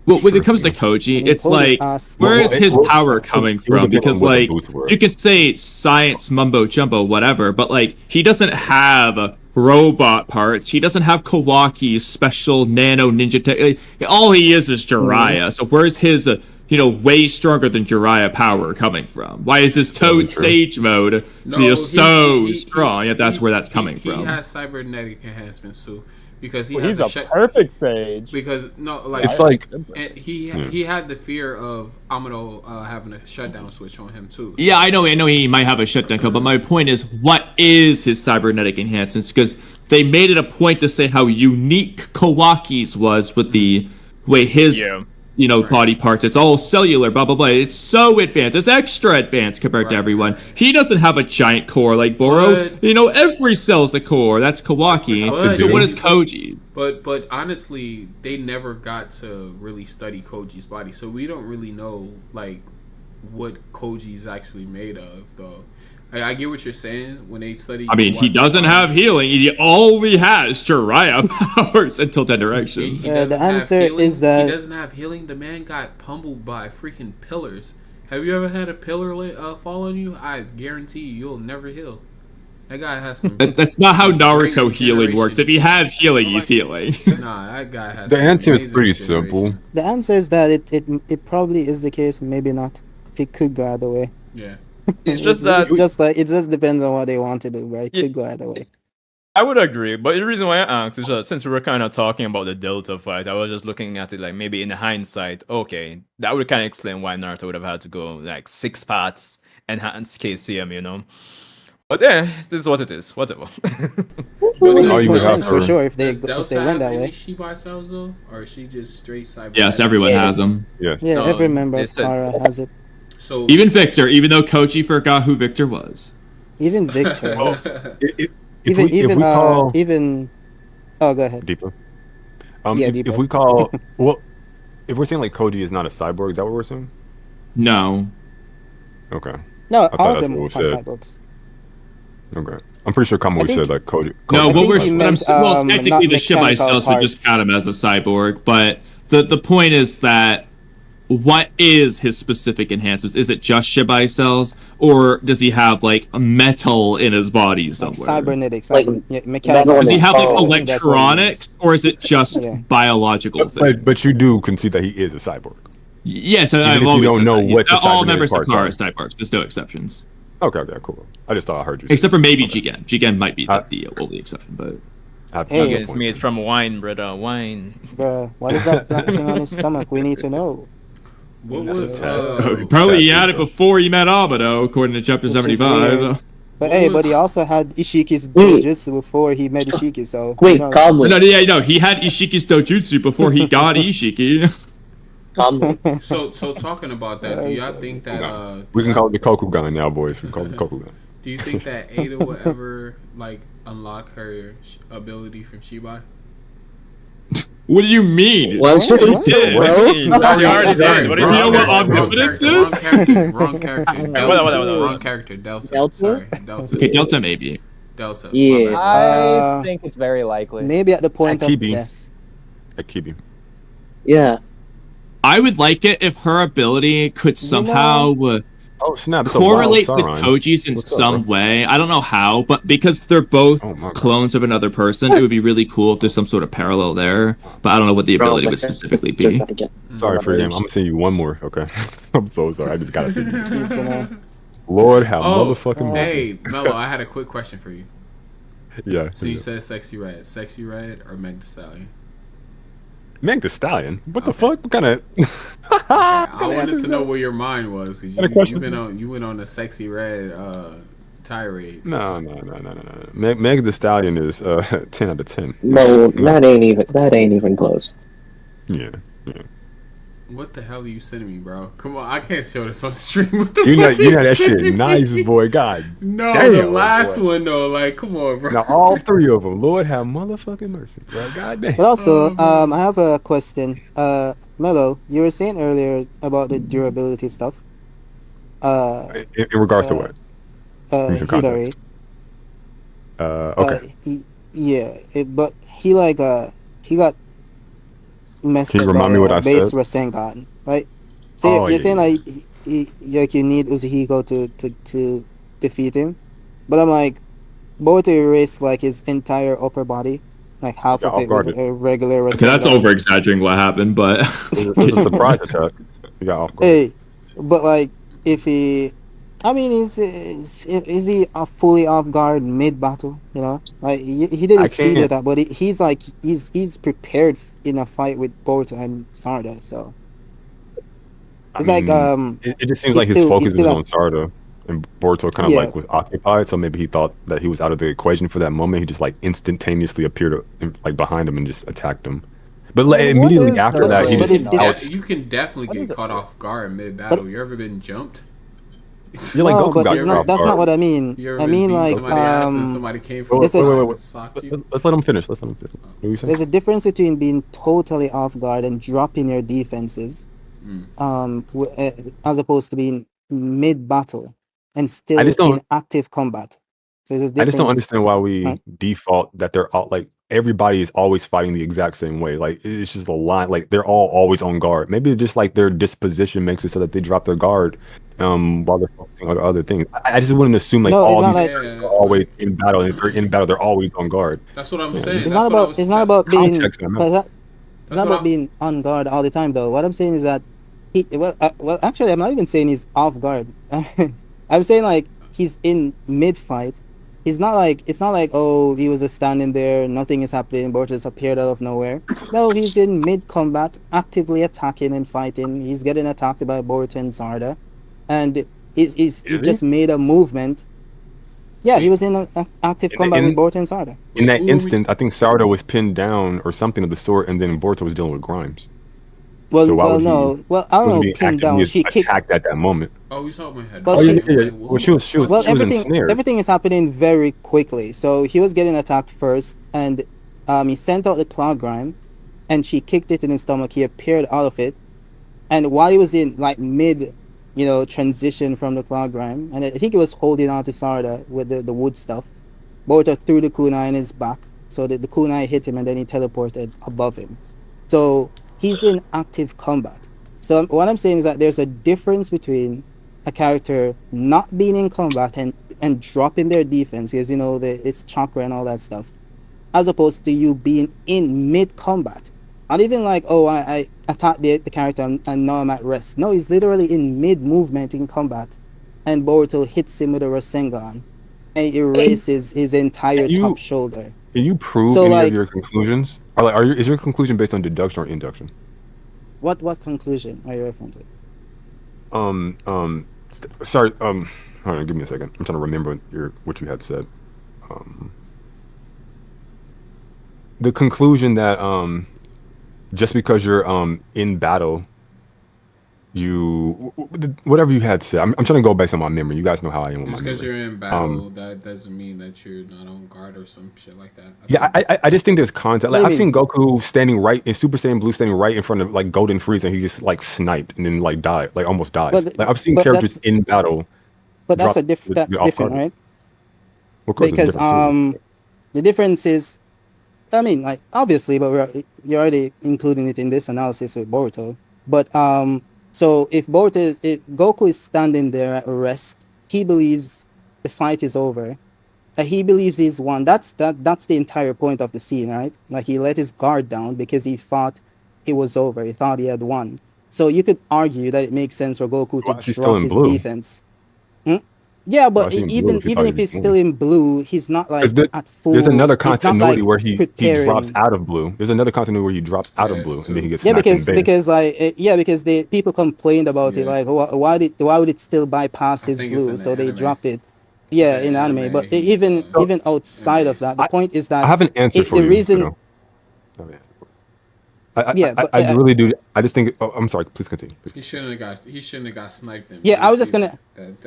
Speaker 2: well, when it comes to Koji, it's
Speaker 7: Code is
Speaker 2: like,
Speaker 7: ass.
Speaker 2: where is his
Speaker 3: Well,
Speaker 2: power coming
Speaker 3: it would
Speaker 2: from?
Speaker 3: depend on
Speaker 2: Because,
Speaker 3: what the
Speaker 2: like,
Speaker 3: boots were.
Speaker 2: you can say science, mumbo jumbo, whatever, but, like, he doesn't have robot parts. He doesn't have Kawaki's special nano ninja tech. Like, all he is Jiraiya. So where's his, way stronger than Jiraiya power coming from? Why is his Toad
Speaker 3: true.
Speaker 2: Sage mode so strong? Yet that's where that's coming
Speaker 1: He
Speaker 2: from.
Speaker 1: has cybernetic enhancements too. because he
Speaker 5: Well,
Speaker 1: has
Speaker 5: he's a
Speaker 1: shut.
Speaker 5: perfect sage.
Speaker 1: Because no, like
Speaker 3: It's like
Speaker 1: and he had the fear of Amado having a shutdown switch on him too.
Speaker 2: Yeah, I know he might have a shutdown code, but my point is, what is his cybernetic enhancements? Because they made it a point to say how unique Kawaki's was with the way his, body parts. It's all cellular, blah blah blah. It's so advanced. It's extra advanced compared to everyone. He doesn't have a giant core like Boro. Every cell's a core. That's Kawaki. So what is Koji?
Speaker 1: But honestly, they never got to really study Koji's body, so we don't really know like what Koji's actually made of, though. I get what you're saying when they study.
Speaker 2: I mean, he doesn't have healing. He only has Jiraiya powers until 10 directions.
Speaker 7: The answer is that
Speaker 1: he doesn't have healing. The man got pummeled by freaking pillars. Have you ever had a pillar fall on you? I guarantee you'll never heal. That guy has some.
Speaker 2: That's not how Naruto healing works. If he has healing, he's healing.
Speaker 1: Nah, that guy has.
Speaker 3: The answer is pretty simple.
Speaker 7: The answer is that it probably is the case, maybe not. It could go either way.
Speaker 1: Yeah.
Speaker 6: It's just that
Speaker 7: it just depends on what they want to do, right? It could go either way.
Speaker 6: I would agree, but the reason why I asked is just since we were kind of talking about the Delta fight, I was just looking at it like maybe in hindsight, okay, that would kind of explain why Naruto would have had to go like 6 parts enhance KCM, But yeah, this is what it is. Whatever.
Speaker 7: For sure if they went that way.
Speaker 1: Is she by cells though, or is she just straight cyber?
Speaker 2: Yes, everyone has them.
Speaker 3: Yes.
Speaker 7: Yeah, every member of Kara has it.
Speaker 1: So
Speaker 2: even Victor, even though Koji forgot who Victor was.
Speaker 7: Even Victor. Yes.
Speaker 3: Oh,
Speaker 7: go ahead.
Speaker 3: Deeper.
Speaker 7: Deeper.
Speaker 3: If we call if we're saying like Koji is not a cyborg, is that what we're saying?
Speaker 2: No.
Speaker 3: Okay.
Speaker 7: No,
Speaker 3: thought
Speaker 7: all of
Speaker 3: that's
Speaker 7: them are
Speaker 3: what we said.
Speaker 7: cyborgs.
Speaker 3: Okay. I'm pretty sure Kamui said like Koji.
Speaker 2: No,
Speaker 7: I think he meant,
Speaker 2: technically
Speaker 7: not
Speaker 2: the Shibai
Speaker 7: mechanical
Speaker 2: cells would just
Speaker 7: parts.
Speaker 2: count him as a cyborg, but the point is that what is his specific enhancements? Is it just Shibai cells, or does he have like a metal in his body
Speaker 7: Like
Speaker 2: somewhere?
Speaker 7: cybernetics,
Speaker 8: Like,
Speaker 7: mechanical.
Speaker 2: Does he have like
Speaker 7: I think that's what it
Speaker 2: electronics, or is it just
Speaker 7: Yeah.
Speaker 2: biological things?
Speaker 3: But you do concede that he is a cyborg.
Speaker 2: Yes,
Speaker 3: Even
Speaker 2: I've
Speaker 3: if you
Speaker 2: always
Speaker 3: don't
Speaker 2: said
Speaker 3: know
Speaker 2: that.
Speaker 3: what the
Speaker 2: All
Speaker 3: cybernetic
Speaker 2: members of
Speaker 3: parts
Speaker 2: Kara
Speaker 3: are.
Speaker 2: are cyborgs. There's no exceptions,
Speaker 3: Okay, cool. I just thought I heard you.
Speaker 2: except for maybe Jigen. Jigen might be the only exception, but
Speaker 7: Hey.
Speaker 6: It's made from wine, brother. Wine.
Speaker 7: Bruh, what is that black thing on his stomach? We need to know.
Speaker 1: what was
Speaker 2: apparently he had it before he met Amado, according to chapter
Speaker 7: Which is
Speaker 2: 75.
Speaker 7: weird. But hey, but he also had Ishiki's
Speaker 8: Wait.
Speaker 7: Dojutsu before he met Ishiki, so
Speaker 8: Wait,
Speaker 7: you know.
Speaker 8: calmly.
Speaker 2: No, he had Ishiki's Dojutsu before he got Ishiki.
Speaker 8: Calmly.
Speaker 1: So talking about that, do y'all think that
Speaker 3: We can call it the Kokugan now, boys. We call it the Kokugan.
Speaker 1: do you think that Ada will ever like unlock her ability from Shibai?
Speaker 2: What do you mean?
Speaker 8: What?
Speaker 2: She did.
Speaker 8: Bro?
Speaker 6: You already said. What do
Speaker 2: You know what
Speaker 1: Wrong
Speaker 2: omnipotence
Speaker 1: character,
Speaker 2: is?
Speaker 1: Wrong character.
Speaker 6: What?
Speaker 1: Delta. Wrong character. Delta.
Speaker 8: Delta?
Speaker 1: Sorry, Delta.
Speaker 2: Okay, Delta maybe.
Speaker 1: Delta. my
Speaker 8: Yeah.
Speaker 1: bad.
Speaker 5: I think it's very likely.
Speaker 7: Maybe at the point of
Speaker 3: Akibi.
Speaker 7: death.
Speaker 3: Akibi.
Speaker 8: Yeah.
Speaker 2: I would like it if her ability could somehow
Speaker 3: Oh snap! it's a wild
Speaker 2: correlate with
Speaker 3: Sauron.
Speaker 2: Koji's in
Speaker 3: What's up,
Speaker 2: some
Speaker 3: bro?
Speaker 2: way. I don't know how, but because they're both
Speaker 3: Oh my God.
Speaker 2: clones of another person, it would be really cool if there's some sort of parallel there. But I don't know what the ability would specifically be.
Speaker 3: Sorry for your game. I'm gonna send you one more. Okay. I'm so sorry. I just gotta see you.
Speaker 7: He's gonna.
Speaker 3: Lord have
Speaker 1: Oh,
Speaker 3: motherfucking mercy.
Speaker 1: hey, Mello, I had a quick question for you.
Speaker 3: Yeah.
Speaker 1: So you said Sexy Red or Meg Thee Stallion?
Speaker 3: Meg Thee Stallion. What the fuck? What kind of?
Speaker 1: I wanted to know where your mind was because
Speaker 3: Got a question?
Speaker 1: you went on a Sexy Red tirade.
Speaker 3: No. Meg Thee Stallion is 10 out of 10.
Speaker 8: No, that ain't even close.
Speaker 3: Yeah.
Speaker 1: What the hell are you sending me, bro? Come on, I can't show this on stream. What the
Speaker 3: You know
Speaker 1: fuck are you
Speaker 3: that
Speaker 1: sending
Speaker 3: shit
Speaker 1: me?
Speaker 3: nice, boy. God.
Speaker 1: No,
Speaker 3: damn,
Speaker 1: the last
Speaker 3: boy.
Speaker 1: one though. Like, come on, bro.
Speaker 3: Now all 3 of them. Lord have motherfucking mercy, bro. God damn.
Speaker 7: But also, I have a question. Mello, you were saying earlier about the durability stuff.
Speaker 3: In regards to what? Give me some
Speaker 7: Hidari.
Speaker 3: context. Okay.
Speaker 7: But he got messed
Speaker 3: Can you
Speaker 7: up
Speaker 3: remind
Speaker 7: by
Speaker 3: me what I
Speaker 7: base
Speaker 3: said?
Speaker 7: Rasengan, right?
Speaker 3: Oh,
Speaker 7: You're
Speaker 3: yeah,
Speaker 7: saying like you need Uzuhiko to defeat him, but I'm like, Boruto erased like his entire upper body, like half of it with a regular Rasengan.
Speaker 2: Okay, that's over exaggerating what happened, but
Speaker 3: It was a surprise attack. You got off guard.
Speaker 7: Hey, but like if he I mean, is he fully off guard mid battle? You know, like he didn't
Speaker 3: I
Speaker 7: see
Speaker 3: can't.
Speaker 7: that, but he's like he's prepared in a fight with Boruto and Sarda. So
Speaker 3: I
Speaker 7: it's like
Speaker 3: mean, it just seems like his
Speaker 7: he's
Speaker 3: focus
Speaker 7: still
Speaker 3: was
Speaker 7: at
Speaker 3: on Sarda, and Boruto kind of
Speaker 7: yeah.
Speaker 3: like was occupied. So maybe he thought that he was out of the equation for that moment. He just like instantaneously appeared like behind him and just attacked him. But
Speaker 5: What
Speaker 3: immediately
Speaker 5: is
Speaker 3: after
Speaker 5: the
Speaker 3: that, he
Speaker 7: But
Speaker 3: just
Speaker 7: it's
Speaker 1: You can definitely
Speaker 5: What
Speaker 1: get
Speaker 5: is it?
Speaker 1: caught off guard mid
Speaker 7: but
Speaker 1: battle. You ever been jumped?
Speaker 3: you're like
Speaker 7: no,
Speaker 3: Goku
Speaker 7: but
Speaker 3: got
Speaker 7: it's
Speaker 3: caught
Speaker 7: not.
Speaker 3: off
Speaker 7: That's not
Speaker 3: guard.
Speaker 7: what I mean.
Speaker 1: You ever
Speaker 7: I
Speaker 1: been
Speaker 7: mean
Speaker 1: beating
Speaker 7: like
Speaker 1: somebody ass and somebody came from the
Speaker 7: there's a
Speaker 1: side
Speaker 3: Wait.
Speaker 1: and socked you?
Speaker 3: Let's let him finish. Let's let him finish. What were you saying?
Speaker 7: there's a difference between being totally off guard and dropping your defenses, as opposed to being mid battle and
Speaker 3: I
Speaker 7: still
Speaker 3: just don't.
Speaker 7: in active combat. So there's a
Speaker 3: I just don't
Speaker 7: difference,
Speaker 3: understand why
Speaker 7: right?
Speaker 3: we default that they're all like everybody is always fighting the exact same way. Like it's just a line. Like they're all always on guard. Maybe it's just like their disposition makes it so that they drop their guard while they're focusing on other things. I just wouldn't assume like
Speaker 7: No, it's
Speaker 3: all
Speaker 7: not
Speaker 3: these
Speaker 7: like
Speaker 3: characters
Speaker 1: Yeah,
Speaker 3: are always in battle. And if they're in battle, they're always on guard.
Speaker 1: that's what I'm
Speaker 3: Yeah,
Speaker 1: saying.
Speaker 7: it's
Speaker 1: That's
Speaker 7: not
Speaker 1: what I
Speaker 7: about
Speaker 1: was.
Speaker 7: it's not about being
Speaker 3: context.
Speaker 7: it's
Speaker 1: That's
Speaker 7: not
Speaker 1: what
Speaker 7: about
Speaker 1: I'm.
Speaker 7: being on guard all the time though. What I'm saying is that well actually I'm not even saying he's off guard. I'm saying like he's in mid fight. He's not like it's not like oh he was just standing there, nothing is happening, Boruto just appeared out of nowhere. No, he's in mid combat, actively attacking and fighting. He's getting attacked by Boruto and Zarda, and he
Speaker 3: Is he?
Speaker 7: just made a movement. Yeah, he
Speaker 1: Wait,
Speaker 7: was in active
Speaker 3: In,
Speaker 7: combat with
Speaker 3: in
Speaker 7: Boruto and Zarda.
Speaker 3: in
Speaker 1: wait.
Speaker 3: that
Speaker 1: Who are we?
Speaker 3: instant, I think Sardo was pinned down or something of the sort, and then Boruto was dealing with Grimes. So why
Speaker 7: Well,
Speaker 3: would he?
Speaker 7: no. Well, I don't
Speaker 3: Was he
Speaker 7: know.
Speaker 3: being
Speaker 7: Pinned
Speaker 3: actively
Speaker 7: down. She kicked.
Speaker 3: attacked at that moment?
Speaker 1: Oh, we talking about
Speaker 7: Well,
Speaker 3: Oh yeah,
Speaker 7: she.
Speaker 1: Hadouken.
Speaker 3: yeah,
Speaker 1: I'm
Speaker 3: yeah.
Speaker 1: like,
Speaker 3: Well,
Speaker 1: who the fuck
Speaker 7: Well,
Speaker 3: she was
Speaker 1: is?
Speaker 3: ensnared.
Speaker 7: everything is happening very quickly. So he was getting attacked first, and he sent out the cloud grime, and she kicked it in his stomach. He appeared out of it, and while he was in like mid, transition from the cloud grime, and I think he was holding on to Sarda with the wood stuff. Boruto threw the kunai in his back, so that the kunai hit him, and then he teleported above him. So he's in active combat. So what I'm saying is that there's a difference between a character not being in combat and dropping their defense, because it's chakra and all that stuff, as opposed to you being in mid combat. Not even like, oh, I attacked the character and now I'm at rest. No, he's literally in mid movement in combat, and Boruto hits him with a Rasengan and erases his entire
Speaker 3: Can
Speaker 7: top
Speaker 3: you
Speaker 7: shoulder.
Speaker 3: can you prove
Speaker 7: So
Speaker 3: any of
Speaker 7: like,
Speaker 3: your conclusions? Or like, is your conclusion based on deduction or induction?
Speaker 7: what conclusion are you referring to?
Speaker 3: Sorry. Hold on. Give me a second. I'm trying to remember what you had said. Um, the conclusion that just because you're in battle, whatever you had said. I'm trying to go based on my memory. You guys know how I am with my
Speaker 1: Just because
Speaker 3: memory.
Speaker 1: you're in battle, that doesn't mean that you're not on guard or some shit like that.
Speaker 3: Yeah, I just think there's content. Like
Speaker 7: What do
Speaker 3: I've
Speaker 7: you
Speaker 3: seen Goku standing right in Super Saiyan Blue, standing right in front of like Golden Frieza, and he just like sniped and then like died, like almost dies.
Speaker 7: But
Speaker 3: Like I've seen
Speaker 7: but
Speaker 3: characters
Speaker 7: that's
Speaker 3: in battle
Speaker 7: but that's
Speaker 3: drop
Speaker 7: that's
Speaker 3: off
Speaker 7: different,
Speaker 3: guard.
Speaker 7: right?
Speaker 3: Of course, it's
Speaker 7: Because
Speaker 3: different.
Speaker 7: the difference is, I mean, like obviously, but you're already including it in this analysis with Boruto. But so if Goku is standing there at rest, he believes the fight is over. He believes he's won. That's the entire point of the scene, right? Like he let his guard down because he thought it was over. He thought he had won. So you could argue that it makes sense for Goku to
Speaker 3: Why is he still
Speaker 7: drop
Speaker 3: in
Speaker 7: his
Speaker 3: blue?
Speaker 7: defense. Hmm? Yeah,
Speaker 3: Why
Speaker 7: but
Speaker 3: is he in blue
Speaker 7: even
Speaker 3: if he thought
Speaker 7: even
Speaker 3: he
Speaker 7: if
Speaker 3: was
Speaker 7: he's still
Speaker 3: winning?
Speaker 7: in blue, he's not like
Speaker 3: Because
Speaker 7: at
Speaker 3: there's
Speaker 7: full.
Speaker 3: another
Speaker 7: He's not
Speaker 3: continuity
Speaker 7: like
Speaker 3: where he drops
Speaker 7: preparing.
Speaker 3: out of blue. There's another continuity where he drops out of
Speaker 1: Yes,
Speaker 3: blue and then he
Speaker 1: too.
Speaker 3: gets
Speaker 7: Yeah,
Speaker 3: smacked in
Speaker 7: because
Speaker 3: the base.
Speaker 7: because the people complained about it,
Speaker 1: Yeah,
Speaker 7: like why would it still bypass
Speaker 1: I
Speaker 7: his
Speaker 1: think it's
Speaker 7: blue?
Speaker 1: in the
Speaker 7: So they
Speaker 1: anime.
Speaker 7: dropped it. Yeah,
Speaker 1: The
Speaker 7: in anime,
Speaker 1: anime,
Speaker 7: but
Speaker 1: he's
Speaker 3: So
Speaker 7: even
Speaker 1: in
Speaker 7: outside of
Speaker 1: base.
Speaker 7: that, the
Speaker 3: I,
Speaker 7: point is
Speaker 3: I
Speaker 7: that
Speaker 3: have an answer for
Speaker 7: the
Speaker 3: you.
Speaker 7: reason,
Speaker 3: Oh, yeah. I,
Speaker 7: yeah,
Speaker 3: I,
Speaker 7: but
Speaker 3: I really do. I just think. Oh, I'm sorry. Please continue. Please.
Speaker 1: He shouldn't have got sniped in
Speaker 7: yeah,
Speaker 1: blue.
Speaker 7: I was just
Speaker 1: See
Speaker 7: gonna,
Speaker 1: that?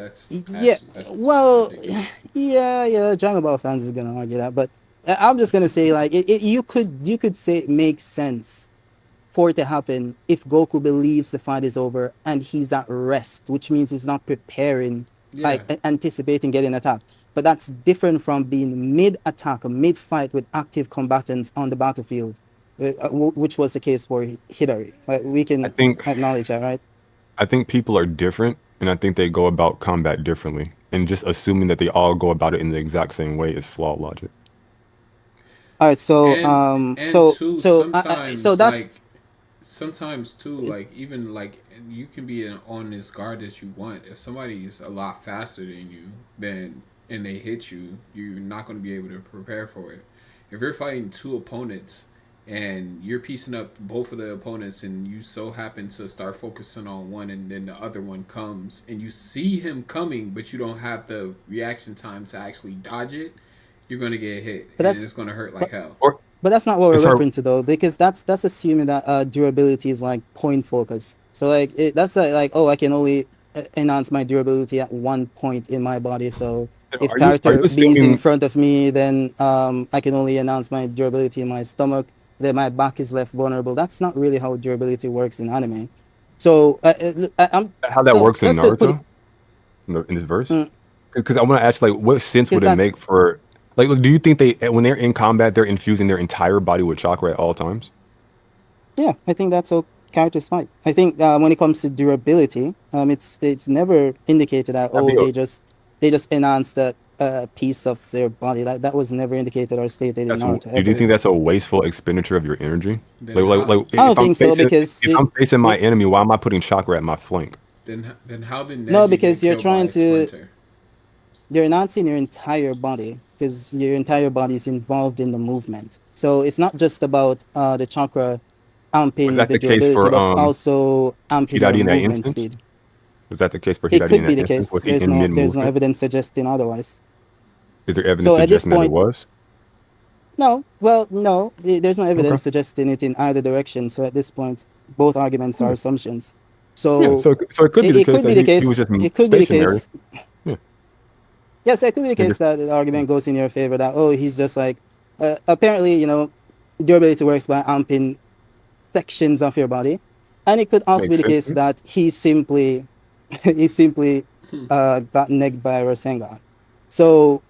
Speaker 7: yeah,
Speaker 1: That's
Speaker 7: well,
Speaker 1: ridiculous.
Speaker 7: yeah, Dragon Ball fans is gonna argue that, but I'm just gonna say like you could say it makes sense for it to happen if Goku believes the fight is over and he's at rest, which means he's not preparing, like
Speaker 1: Yeah,
Speaker 7: anticipating getting attacked. But that's different from being mid-attack or mid-fight with active combatants on the battlefield, which was the case for Hidari. Like, we
Speaker 3: I
Speaker 7: can
Speaker 3: think.
Speaker 7: acknowledge that, right?
Speaker 3: I think people are different, and I think they go about combat differently. And just assuming that they all go about it in the exact same way is flawed logic.
Speaker 7: All right, so
Speaker 1: and too
Speaker 7: so
Speaker 1: sometimes
Speaker 7: that's
Speaker 1: like sometimes too, like even like you can be on as guard as you want. If somebody is a lot faster than you, then and they hit you, you're not going to be able to prepare for it. If you're fighting two opponents and you're piecing up both of the opponents, and you so happen to start focusing on one, and then the other one comes, and you see him coming, but you don't have the reaction time to actually dodge it, you're going to get hit, and it's going to hurt like hell.
Speaker 7: But that's not what we're referring to though, because that's assuming that durability is like point focused. So like that's like, oh, I can only enhance my durability at one point in my body. So if character B is in front of me, then I can only enhance my durability in my stomach. Then my back is left vulnerable. That's not really how durability works in anime. So
Speaker 3: how that works in Naruto in this verse. Because I want to ask, like, what sense would it make for? Like, do you think when they're in combat, they're infusing their entire body with chakra at all times?
Speaker 7: Yeah, I think that's how characters fight. I think when it comes to durability, it's never indicated that they just enhance that piece of their body. Like that was never indicated or stated in Naruto.
Speaker 3: Do you think that's a wasteful expenditure of your energy? Like
Speaker 7: I don't think so, because
Speaker 3: if I'm facing my enemy, why am I putting chakra at my flank?
Speaker 1: Then how did Neji
Speaker 7: no, because you're trying to.
Speaker 1: Splinter?
Speaker 7: You're enhancing your entire body because your entire body is involved in the movement. So it's not just about the chakra amping the durability, but also amping the movement speed.
Speaker 3: Was that the case for Hidari?
Speaker 7: It could be the case. There's no evidence suggesting otherwise.
Speaker 3: Is there evidence suggesting that it was?
Speaker 7: No. Well, no. There's no evidence suggesting it in either direction. So at this point, both arguments are assumptions. So,
Speaker 3: so it could be the case. It could be the case.
Speaker 7: Yes, it could be the case that the argument goes in your favor that, oh, he's just like, apparently, durability works by amping sections of your body. And it could also be the case that he simply got negged by Rasengan. So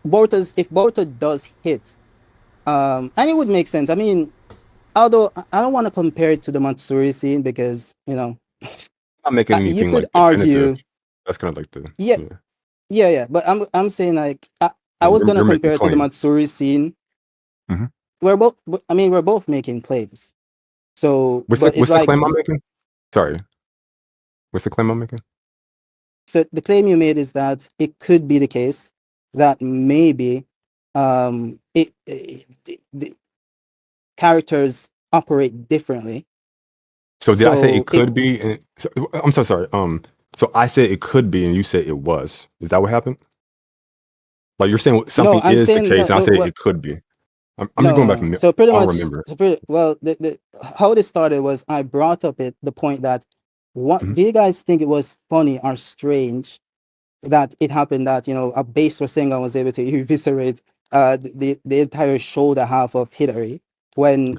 Speaker 7: if Boruto does hit, and it would make sense. I mean, although I don't want to compare it to the Matsuri scene because,
Speaker 3: I'm making anything
Speaker 7: you could
Speaker 3: like
Speaker 7: argue.
Speaker 3: That's kind of like the...
Speaker 7: Yeah, but I'm saying like I was gonna compare it to the Matsuri scene.
Speaker 3: Mm-hmm.
Speaker 7: We're both making claims. So
Speaker 3: what's the claim I'm making? Sorry, what's the claim I'm making?
Speaker 7: So the claim you made is that it could be the case that maybe the characters operate differently.
Speaker 3: So did I say it could be? I'm so sorry. So I said it could be, and you said it was. Is that what happened? Like you're saying something is the case, and I say it could be. I'm just going back from
Speaker 7: so pretty much. How this started was I brought up the point that do you guys think it was funny or strange that it happened that a base Rasengan was able to eviscerate the entire shoulder half of Hidari when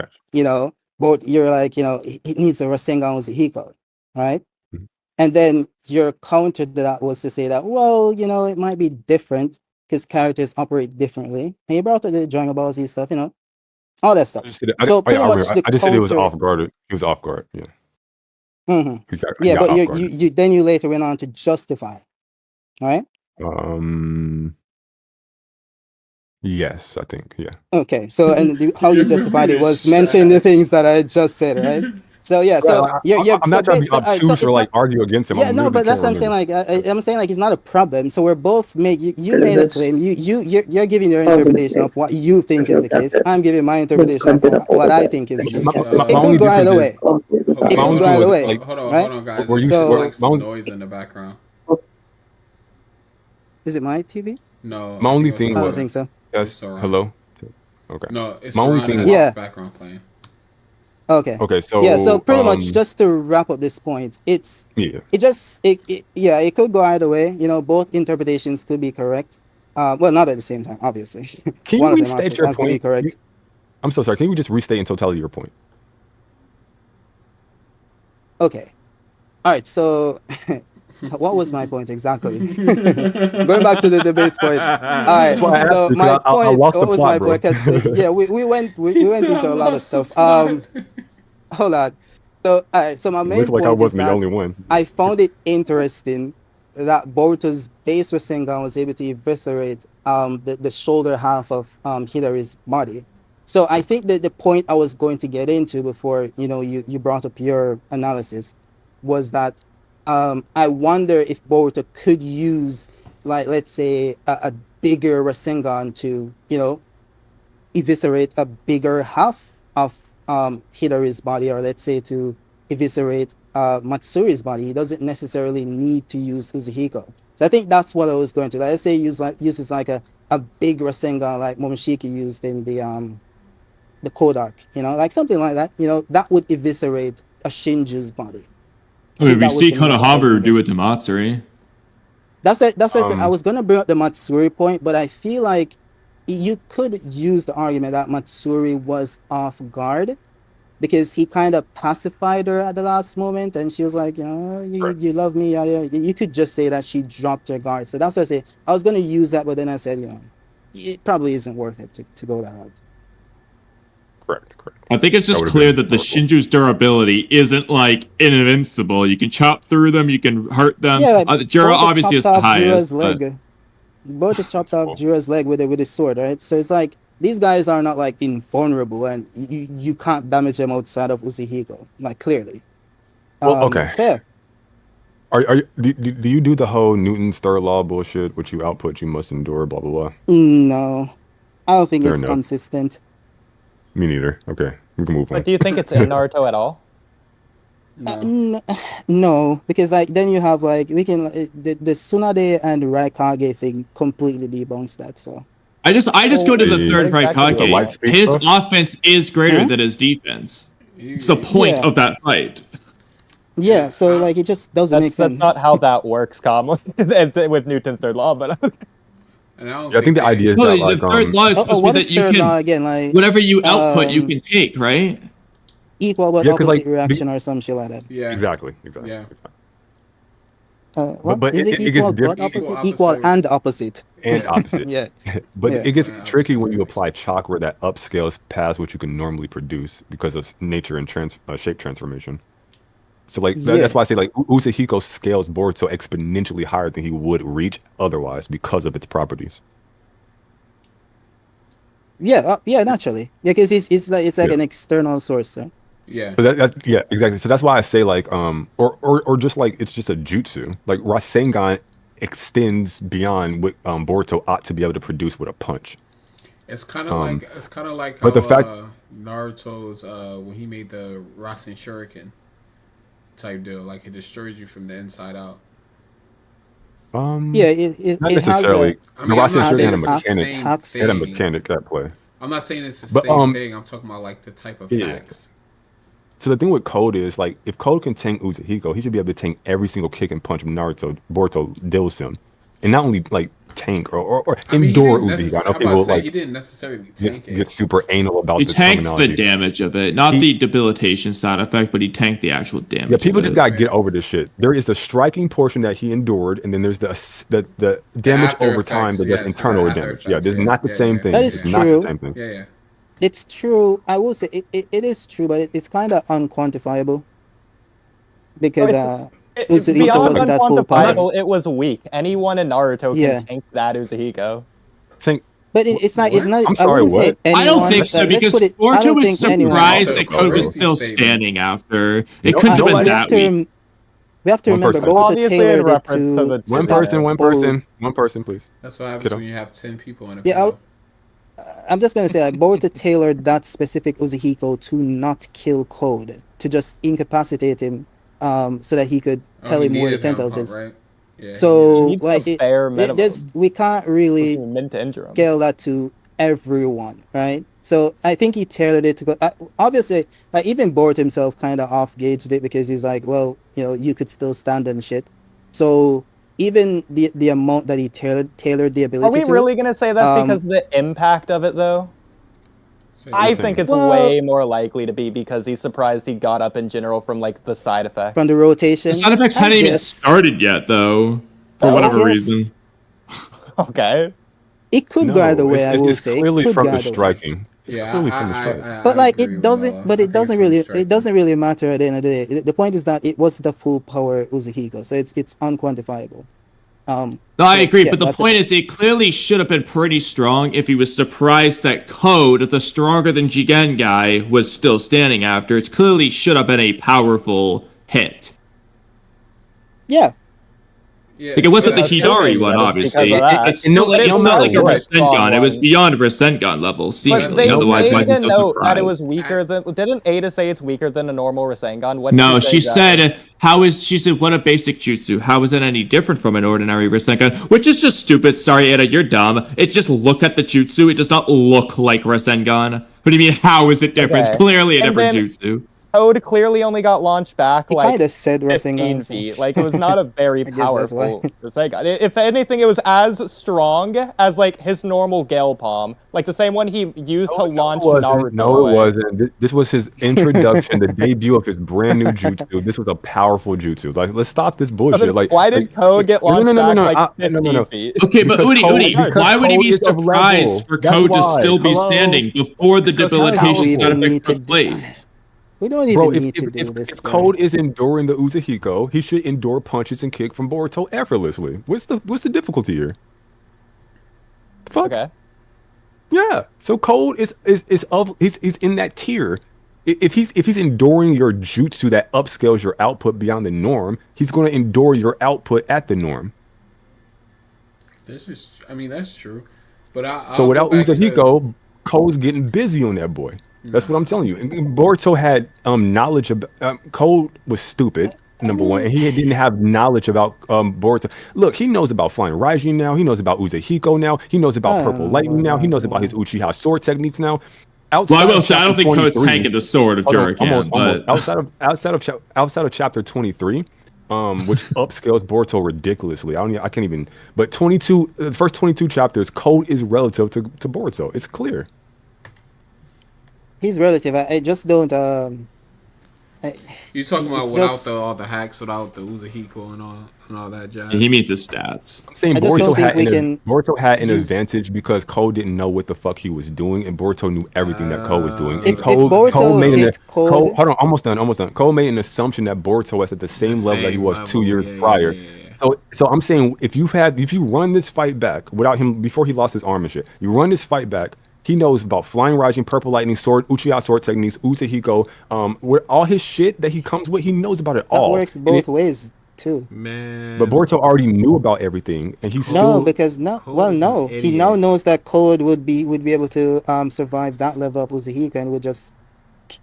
Speaker 7: both you're like it needs a Rasengan Uzihiko, right? And then your counter to that was to say that, well, it might be different because characters operate differently. And you brought up the Dragon Ball Z stuff, all that stuff.
Speaker 3: I just said it was off guard. He was off guard. Yeah.
Speaker 7: Mm-hmm. But you later went on to justify, right?
Speaker 3: Yes, I think. Yeah.
Speaker 7: Okay. So how you justified it was mentioning the things that I just said, right? So yeah,
Speaker 3: I'm not trying to be obtuse or like argue against him.
Speaker 7: Yeah, no, but that's what I'm saying. Like I'm saying, like it's not a problem. So we're both you made a claim. You're giving your interpretation of what you think is the case. I'm giving my interpretation of what I think is the case. It could go either way. It could go either way.
Speaker 1: Hold on, guys. There's like some noise in the background.
Speaker 7: Is it my TV?
Speaker 1: No.
Speaker 3: My only thing.
Speaker 7: I don't think so.
Speaker 3: Yes. Hello. Okay.
Speaker 1: No, it's
Speaker 3: my only thing.
Speaker 1: Background playing.
Speaker 7: Okay.
Speaker 3: So
Speaker 7: yeah. So pretty much, just to wrap up this point, it could go either way. Both interpretations could be correct. Well, not at the same time, obviously.
Speaker 3: Can you restate your point? Be correct. I'm so sorry. Can you just restate in totality your point?
Speaker 7: Okay. All right. So, what was my point exactly? Going back to the base point. All right. So my point. What was my point? Yeah, we went into a lot of stuff. Hold on. So, all right. So my main point is that I found it interesting that Boruto's base Rasengan was able to eviscerate the shoulder half of Hidari's body. So I think that the point I was going to get into before, you brought up your analysis was that I wonder if Boruto could use, like, let's say, a bigger Rasengan to, eviscerate a bigger half of Hidari's body, or let's say to eviscerate Matsuri's body. He doesn't necessarily need to use Uzuhiko. So I think that's what I was going to. Like, let's say uses like a big Rasengan like Momoshiki used in the Kodak, like something like that. That would eviscerate a Shinju's body.
Speaker 2: We see Konohamaru do it to Matsuri.
Speaker 7: That's what I said. I was gonna bring up the Matsuri point, but I feel like you could use the argument that Matsuri was off guard because he kind of pacified her at the last moment, and she was like, you love me. Yeah. You could just say that she dropped her guard. So that's what I say. I was gonna use that, but then I said, it probably isn't worth it to go that route.
Speaker 3: Correct.
Speaker 2: I think it's just clear that the Shinju's durability isn't like invincible. You can chop through them, you can hurt them.
Speaker 7: Yeah,
Speaker 2: Jiro obviously is the highest.
Speaker 7: Boruto chopped off Jira's leg with his sword, right? So it's like these guys are not like invulnerable, and you can't damage them outside of Uzuhiko, like clearly.
Speaker 3: Well, okay.
Speaker 7: So yeah.
Speaker 3: Do you do the whole Newton's third law bullshit, which you output, you must endure, blah blah blah?
Speaker 7: No, I don't think
Speaker 3: Fair
Speaker 7: it's
Speaker 3: enough.
Speaker 7: consistent.
Speaker 3: Me neither. Okay, we can move on.
Speaker 5: But do you think it's in Naruto at all?
Speaker 7: No, because like then you have like the Tsunade and Raikage thing completely debunks that. So
Speaker 2: I just go to the third
Speaker 5: Exactly.
Speaker 2: Raikage. His offense is greater than his defense. It's the point of that fight.
Speaker 7: yeah, so like it just doesn't make sense.
Speaker 5: That's not how that works, commonly with Newton's third law, but.
Speaker 1: And I
Speaker 3: think the idea is
Speaker 2: No,
Speaker 3: that
Speaker 2: the
Speaker 3: like,
Speaker 2: third law is supposed to
Speaker 7: what
Speaker 2: be
Speaker 7: is
Speaker 2: that you
Speaker 7: third
Speaker 2: can
Speaker 7: law again? Like
Speaker 2: whatever you output, you can take, right?
Speaker 7: equal but
Speaker 3: Yeah, 'cause,
Speaker 7: opposite
Speaker 3: like,
Speaker 7: reaction or some shit like that.
Speaker 1: Yeah.
Speaker 3: exactly.
Speaker 1: Yeah.
Speaker 7: What
Speaker 3: But
Speaker 7: is it
Speaker 3: it gets
Speaker 7: equal
Speaker 3: different.
Speaker 7: but opposite?
Speaker 1: Equal,
Speaker 7: Equal
Speaker 1: opposite.
Speaker 7: and opposite.
Speaker 3: And opposite.
Speaker 7: Yeah.
Speaker 3: But
Speaker 7: Yeah.
Speaker 3: it gets
Speaker 1: Yeah,
Speaker 3: tricky when
Speaker 1: opposite.
Speaker 3: you apply chakra that upscales past what you can normally produce because of nature and shape transformation. So like that's why I say like Uzuhiko scales Boruto exponentially higher than he would reach otherwise because of its properties.
Speaker 7: Yeah, naturally. Yeah, because it's like an external source. Right?
Speaker 1: Yeah.
Speaker 3: But that's yeah, exactly. So that's why I say like or just like it's just a jutsu. Like Rasengan extends beyond what Boruto ought to be able to produce with a punch.
Speaker 1: It's kind of like how
Speaker 3: but the fact
Speaker 1: Naruto's when he made the Rasen Shuriken type deal, like it destroys you from the inside out.
Speaker 7: Yeah, it
Speaker 3: not
Speaker 7: has
Speaker 3: necessarily.
Speaker 1: I mean,
Speaker 3: The
Speaker 1: I'm
Speaker 3: Rasen
Speaker 1: not
Speaker 3: Shuriken
Speaker 1: saying
Speaker 3: had a
Speaker 1: it's the
Speaker 3: mechanic.
Speaker 1: same
Speaker 3: It had a
Speaker 1: thing.
Speaker 3: mechanic at play.
Speaker 1: I'm not saying it's the
Speaker 3: But,
Speaker 1: same thing. I'm talking about like the type of
Speaker 3: yeah.
Speaker 1: facts.
Speaker 3: So the thing with Code is like if Code can tank Uzuhiko, he should be able to tank every single kick and punch Boruto deals him, and not only like tank or
Speaker 1: I mean,
Speaker 3: endure
Speaker 1: he didn't
Speaker 3: Uzuhiko. I know
Speaker 1: necess- I'm about
Speaker 3: people
Speaker 1: to say
Speaker 3: like
Speaker 1: he didn't necessarily
Speaker 3: get
Speaker 1: tank it.
Speaker 3: get super anal about
Speaker 2: He
Speaker 3: the
Speaker 2: tanked the
Speaker 3: terminology.
Speaker 2: damage of it, not the debilitation side effect, but he tanked the actual damage.
Speaker 3: Yeah, people
Speaker 2: of
Speaker 3: just
Speaker 2: it.
Speaker 3: gotta get over this shit. There is the striking portion that he endured, and then there's the damage
Speaker 1: after
Speaker 3: over time
Speaker 1: effects,
Speaker 3: that does
Speaker 1: yes,
Speaker 3: internal
Speaker 1: the after
Speaker 3: damage.
Speaker 1: effects,
Speaker 3: Yeah, this is
Speaker 1: yeah,
Speaker 3: not the
Speaker 1: yeah,
Speaker 3: same
Speaker 1: yeah.
Speaker 3: thing.
Speaker 7: That is
Speaker 3: It's not
Speaker 7: true.
Speaker 3: the same thing.
Speaker 1: Yeah.
Speaker 7: It's true. I will say it is true, but it's kind of unquantifiable because Uzuhiko
Speaker 5: Beyond
Speaker 7: wasn't that full power.
Speaker 5: unquantifiable, it was weak. Anyone in Naruto
Speaker 7: Yeah.
Speaker 5: can tank that Uzuhiko.
Speaker 3: Tank.
Speaker 7: But it's not. It's not.
Speaker 3: I'm
Speaker 7: I
Speaker 3: sorry,
Speaker 7: wouldn't say
Speaker 3: what?
Speaker 7: anyone.
Speaker 2: I don't think so
Speaker 7: let's
Speaker 2: because
Speaker 7: put it- I
Speaker 2: Boruto
Speaker 7: don't
Speaker 2: was
Speaker 7: think anyone-
Speaker 2: surprised
Speaker 1: Also,
Speaker 2: that Code was
Speaker 1: risky
Speaker 2: still
Speaker 1: statement.
Speaker 2: standing after. It
Speaker 1: No,
Speaker 2: couldn't have
Speaker 3: no,
Speaker 2: been
Speaker 3: I-
Speaker 7: we have
Speaker 2: that weak.
Speaker 7: we have to
Speaker 3: One
Speaker 7: remember
Speaker 3: person.
Speaker 7: Boruto
Speaker 5: Obviously in
Speaker 7: tailored it
Speaker 5: reference to
Speaker 7: to
Speaker 5: the-
Speaker 3: One
Speaker 5: Yeah.
Speaker 3: person, one person, please.
Speaker 1: That's what happens
Speaker 3: Kiddo.
Speaker 1: when you have 10 people in a
Speaker 7: Yeah,
Speaker 1: panel.
Speaker 7: I'm just gonna say like Boruto tailored that specific Uzuhiko to not kill Code, to just incapacitate him, so that he could tell
Speaker 1: he
Speaker 7: him where the
Speaker 1: needed him,
Speaker 7: Tentals is.
Speaker 1: right? Yeah,
Speaker 7: So
Speaker 5: Needs
Speaker 7: like
Speaker 5: a fair minimum.
Speaker 7: we can't really
Speaker 5: Meant to injure him.
Speaker 7: scale that to everyone, right? So I think he tailored it to go. Obviously, like even Boruto himself kind of off gauged it because he's like, well, you could still stand and shit. So even the amount that he tailored the
Speaker 5: Are
Speaker 7: ability
Speaker 5: we
Speaker 7: to.
Speaker 5: really gonna say that
Speaker 7: um,
Speaker 5: because of the impact of it, though?
Speaker 1: So,
Speaker 5: I
Speaker 3: Insane.
Speaker 5: think it's
Speaker 7: Well-
Speaker 5: way more likely to be because he's surprised he got up in general from like the side effects.
Speaker 7: From the rotation.
Speaker 2: The side effects
Speaker 7: I
Speaker 2: hadn't even
Speaker 7: guess.
Speaker 2: started yet, though, for
Speaker 5: Oh,
Speaker 2: whatever
Speaker 7: yes.
Speaker 2: reason.
Speaker 5: Okay.
Speaker 7: It could go either way. I will
Speaker 3: it's
Speaker 7: say it
Speaker 3: clearly
Speaker 7: could
Speaker 3: from
Speaker 7: go
Speaker 3: the
Speaker 7: either way.
Speaker 3: striking. It's
Speaker 1: yeah,
Speaker 3: clearly from the striking.
Speaker 7: But like
Speaker 1: agree
Speaker 7: it
Speaker 1: with
Speaker 7: doesn't.
Speaker 1: Noah.
Speaker 7: But
Speaker 1: I
Speaker 7: it
Speaker 1: think
Speaker 7: doesn't
Speaker 1: it's from
Speaker 7: really.
Speaker 1: the
Speaker 7: It
Speaker 1: striking.
Speaker 7: doesn't really matter at the end of the day. The point is that it was the full power Uzuhiko, so it's unquantifiable.
Speaker 2: No, I agree,
Speaker 7: yeah,
Speaker 2: but the
Speaker 7: that's
Speaker 2: point is, it clearly should have been pretty strong if he was surprised that Code, the stronger than Jigen guy, was still standing after. It clearly should have been a powerful hit.
Speaker 7: Yeah.
Speaker 1: Yeah,
Speaker 2: Like, it wasn't the
Speaker 1: but-
Speaker 2: Hidari one,
Speaker 5: that it's
Speaker 2: obviously.
Speaker 5: because of that.
Speaker 2: It's not like,
Speaker 5: But
Speaker 2: it's
Speaker 5: it's
Speaker 2: not like a
Speaker 5: still a strong
Speaker 2: Rasengan. It was
Speaker 5: one.
Speaker 2: beyond Rasengan level,
Speaker 5: But
Speaker 2: seemingly.
Speaker 5: they
Speaker 2: Otherwise, why
Speaker 5: made
Speaker 2: is he
Speaker 5: a
Speaker 2: so
Speaker 5: note
Speaker 2: surprised?
Speaker 5: that it was weaker than. Didn't Ada say it's weaker than a normal Rasengan? What did
Speaker 2: No,
Speaker 5: say
Speaker 2: she
Speaker 5: exactly?
Speaker 2: said, she said, what a basic jutsu. How is it any different from an ordinary Rasengan? Which is just stupid. Sorry, Ada, you're dumb. It just look at the jutsu. It does not look like Rasengan. What do you mean, how is it different?
Speaker 5: Okay.
Speaker 2: It's clearly a
Speaker 5: And
Speaker 2: different
Speaker 5: then-
Speaker 2: jutsu.
Speaker 5: Code clearly only got launched back
Speaker 7: He
Speaker 5: like
Speaker 7: kind of said
Speaker 5: 15
Speaker 7: Rasengan.
Speaker 5: feet. Like, it was not a very
Speaker 7: I guess that's why.
Speaker 5: powerful Rasengan. If anything, it was as strong as, like, his normal Gale Palm. Like, the same one he used to launch Naruto
Speaker 3: No,
Speaker 5: away.
Speaker 3: it wasn't. This was his introduction, the debut of his brand new jutsu. This was a powerful jutsu. Like, let's stop this
Speaker 5: But
Speaker 3: bullshit.
Speaker 5: then
Speaker 3: Like,
Speaker 5: why did Code get launched back like 15
Speaker 3: no.
Speaker 5: feet?
Speaker 2: Okay, but
Speaker 3: Because
Speaker 2: Udi,
Speaker 3: because
Speaker 2: why would he
Speaker 3: Code
Speaker 2: be
Speaker 3: is of level.
Speaker 2: surprised for
Speaker 3: That's
Speaker 2: Code to
Speaker 3: why.
Speaker 2: still be
Speaker 3: Hello?
Speaker 2: standing before the
Speaker 3: Because
Speaker 2: debilitation
Speaker 7: we
Speaker 2: side
Speaker 7: even
Speaker 2: effect
Speaker 7: need to
Speaker 2: took
Speaker 7: do
Speaker 2: place?
Speaker 7: We don't even
Speaker 3: Bro,
Speaker 7: need to do
Speaker 3: if
Speaker 7: this. bro.
Speaker 3: Code is enduring the Uzahiko, he should endure punches and kick from Boruto effortlessly. What's the difficulty here? The fuck?
Speaker 5: Okay.
Speaker 3: Yeah. So Code is he's in that tier. If he's enduring your jutsu that upscales your output beyond the norm, he's going to endure your output at the norm.
Speaker 1: That's true. But
Speaker 3: So
Speaker 1: I'll
Speaker 3: without
Speaker 1: go back to-
Speaker 3: Uzahiko, Code's getting busy on that boy. That's what I'm telling you. And Boruto had knowledge of Code was stupid. Number one, and he didn't have knowledge about Boruto. Look, he knows about flying Raijin now. He knows about Uzahiko now. He knows about purple lightning now. He knows about his Uchiha sword techniques now.
Speaker 2: Well, I will
Speaker 3: of
Speaker 2: say, I don't
Speaker 3: chapter
Speaker 2: think Code's
Speaker 3: 23
Speaker 2: tanking the sword of
Speaker 3: Hold on,
Speaker 2: Jurikan, but...
Speaker 3: outside of chapter 23, which upscales Boruto ridiculously. I can't even. But 22, the first 22 chapters, Code is relative to Boruto. It's clear.
Speaker 7: He's relative. I just don't.
Speaker 1: You talking about
Speaker 7: it's
Speaker 1: without
Speaker 7: just-
Speaker 1: all the hacks, without the Uzahiko and all that jazz?
Speaker 2: He means his stats.
Speaker 3: I'm saying
Speaker 7: I just don't think we
Speaker 3: Boruto had an
Speaker 7: use-
Speaker 3: advantage because Code didn't know what the fuck he was doing, and Boruto knew everything that Code was doing. And
Speaker 7: If Boruto hit Code-
Speaker 3: Hold on, almost done. Code made an assumption that Boruto was at the same level that he was 2 years prior. So I'm saying if you run this fight back without him before he lost his arm and shit, you run this fight back. He knows about flying Raijin, purple lightning, sword, Uchiha sword techniques, Uzahiko, with all his shit that he comes with. He knows about it
Speaker 7: That
Speaker 3: all.
Speaker 7: works both ways too.
Speaker 1: Man.
Speaker 3: But Boruto already knew about everything, and he still.
Speaker 7: No, because no.
Speaker 1: Code
Speaker 7: Well,
Speaker 1: is
Speaker 7: no.
Speaker 1: an
Speaker 7: He now
Speaker 1: idiot.
Speaker 7: knows that Code would be able to survive that level of Uzahiko and would just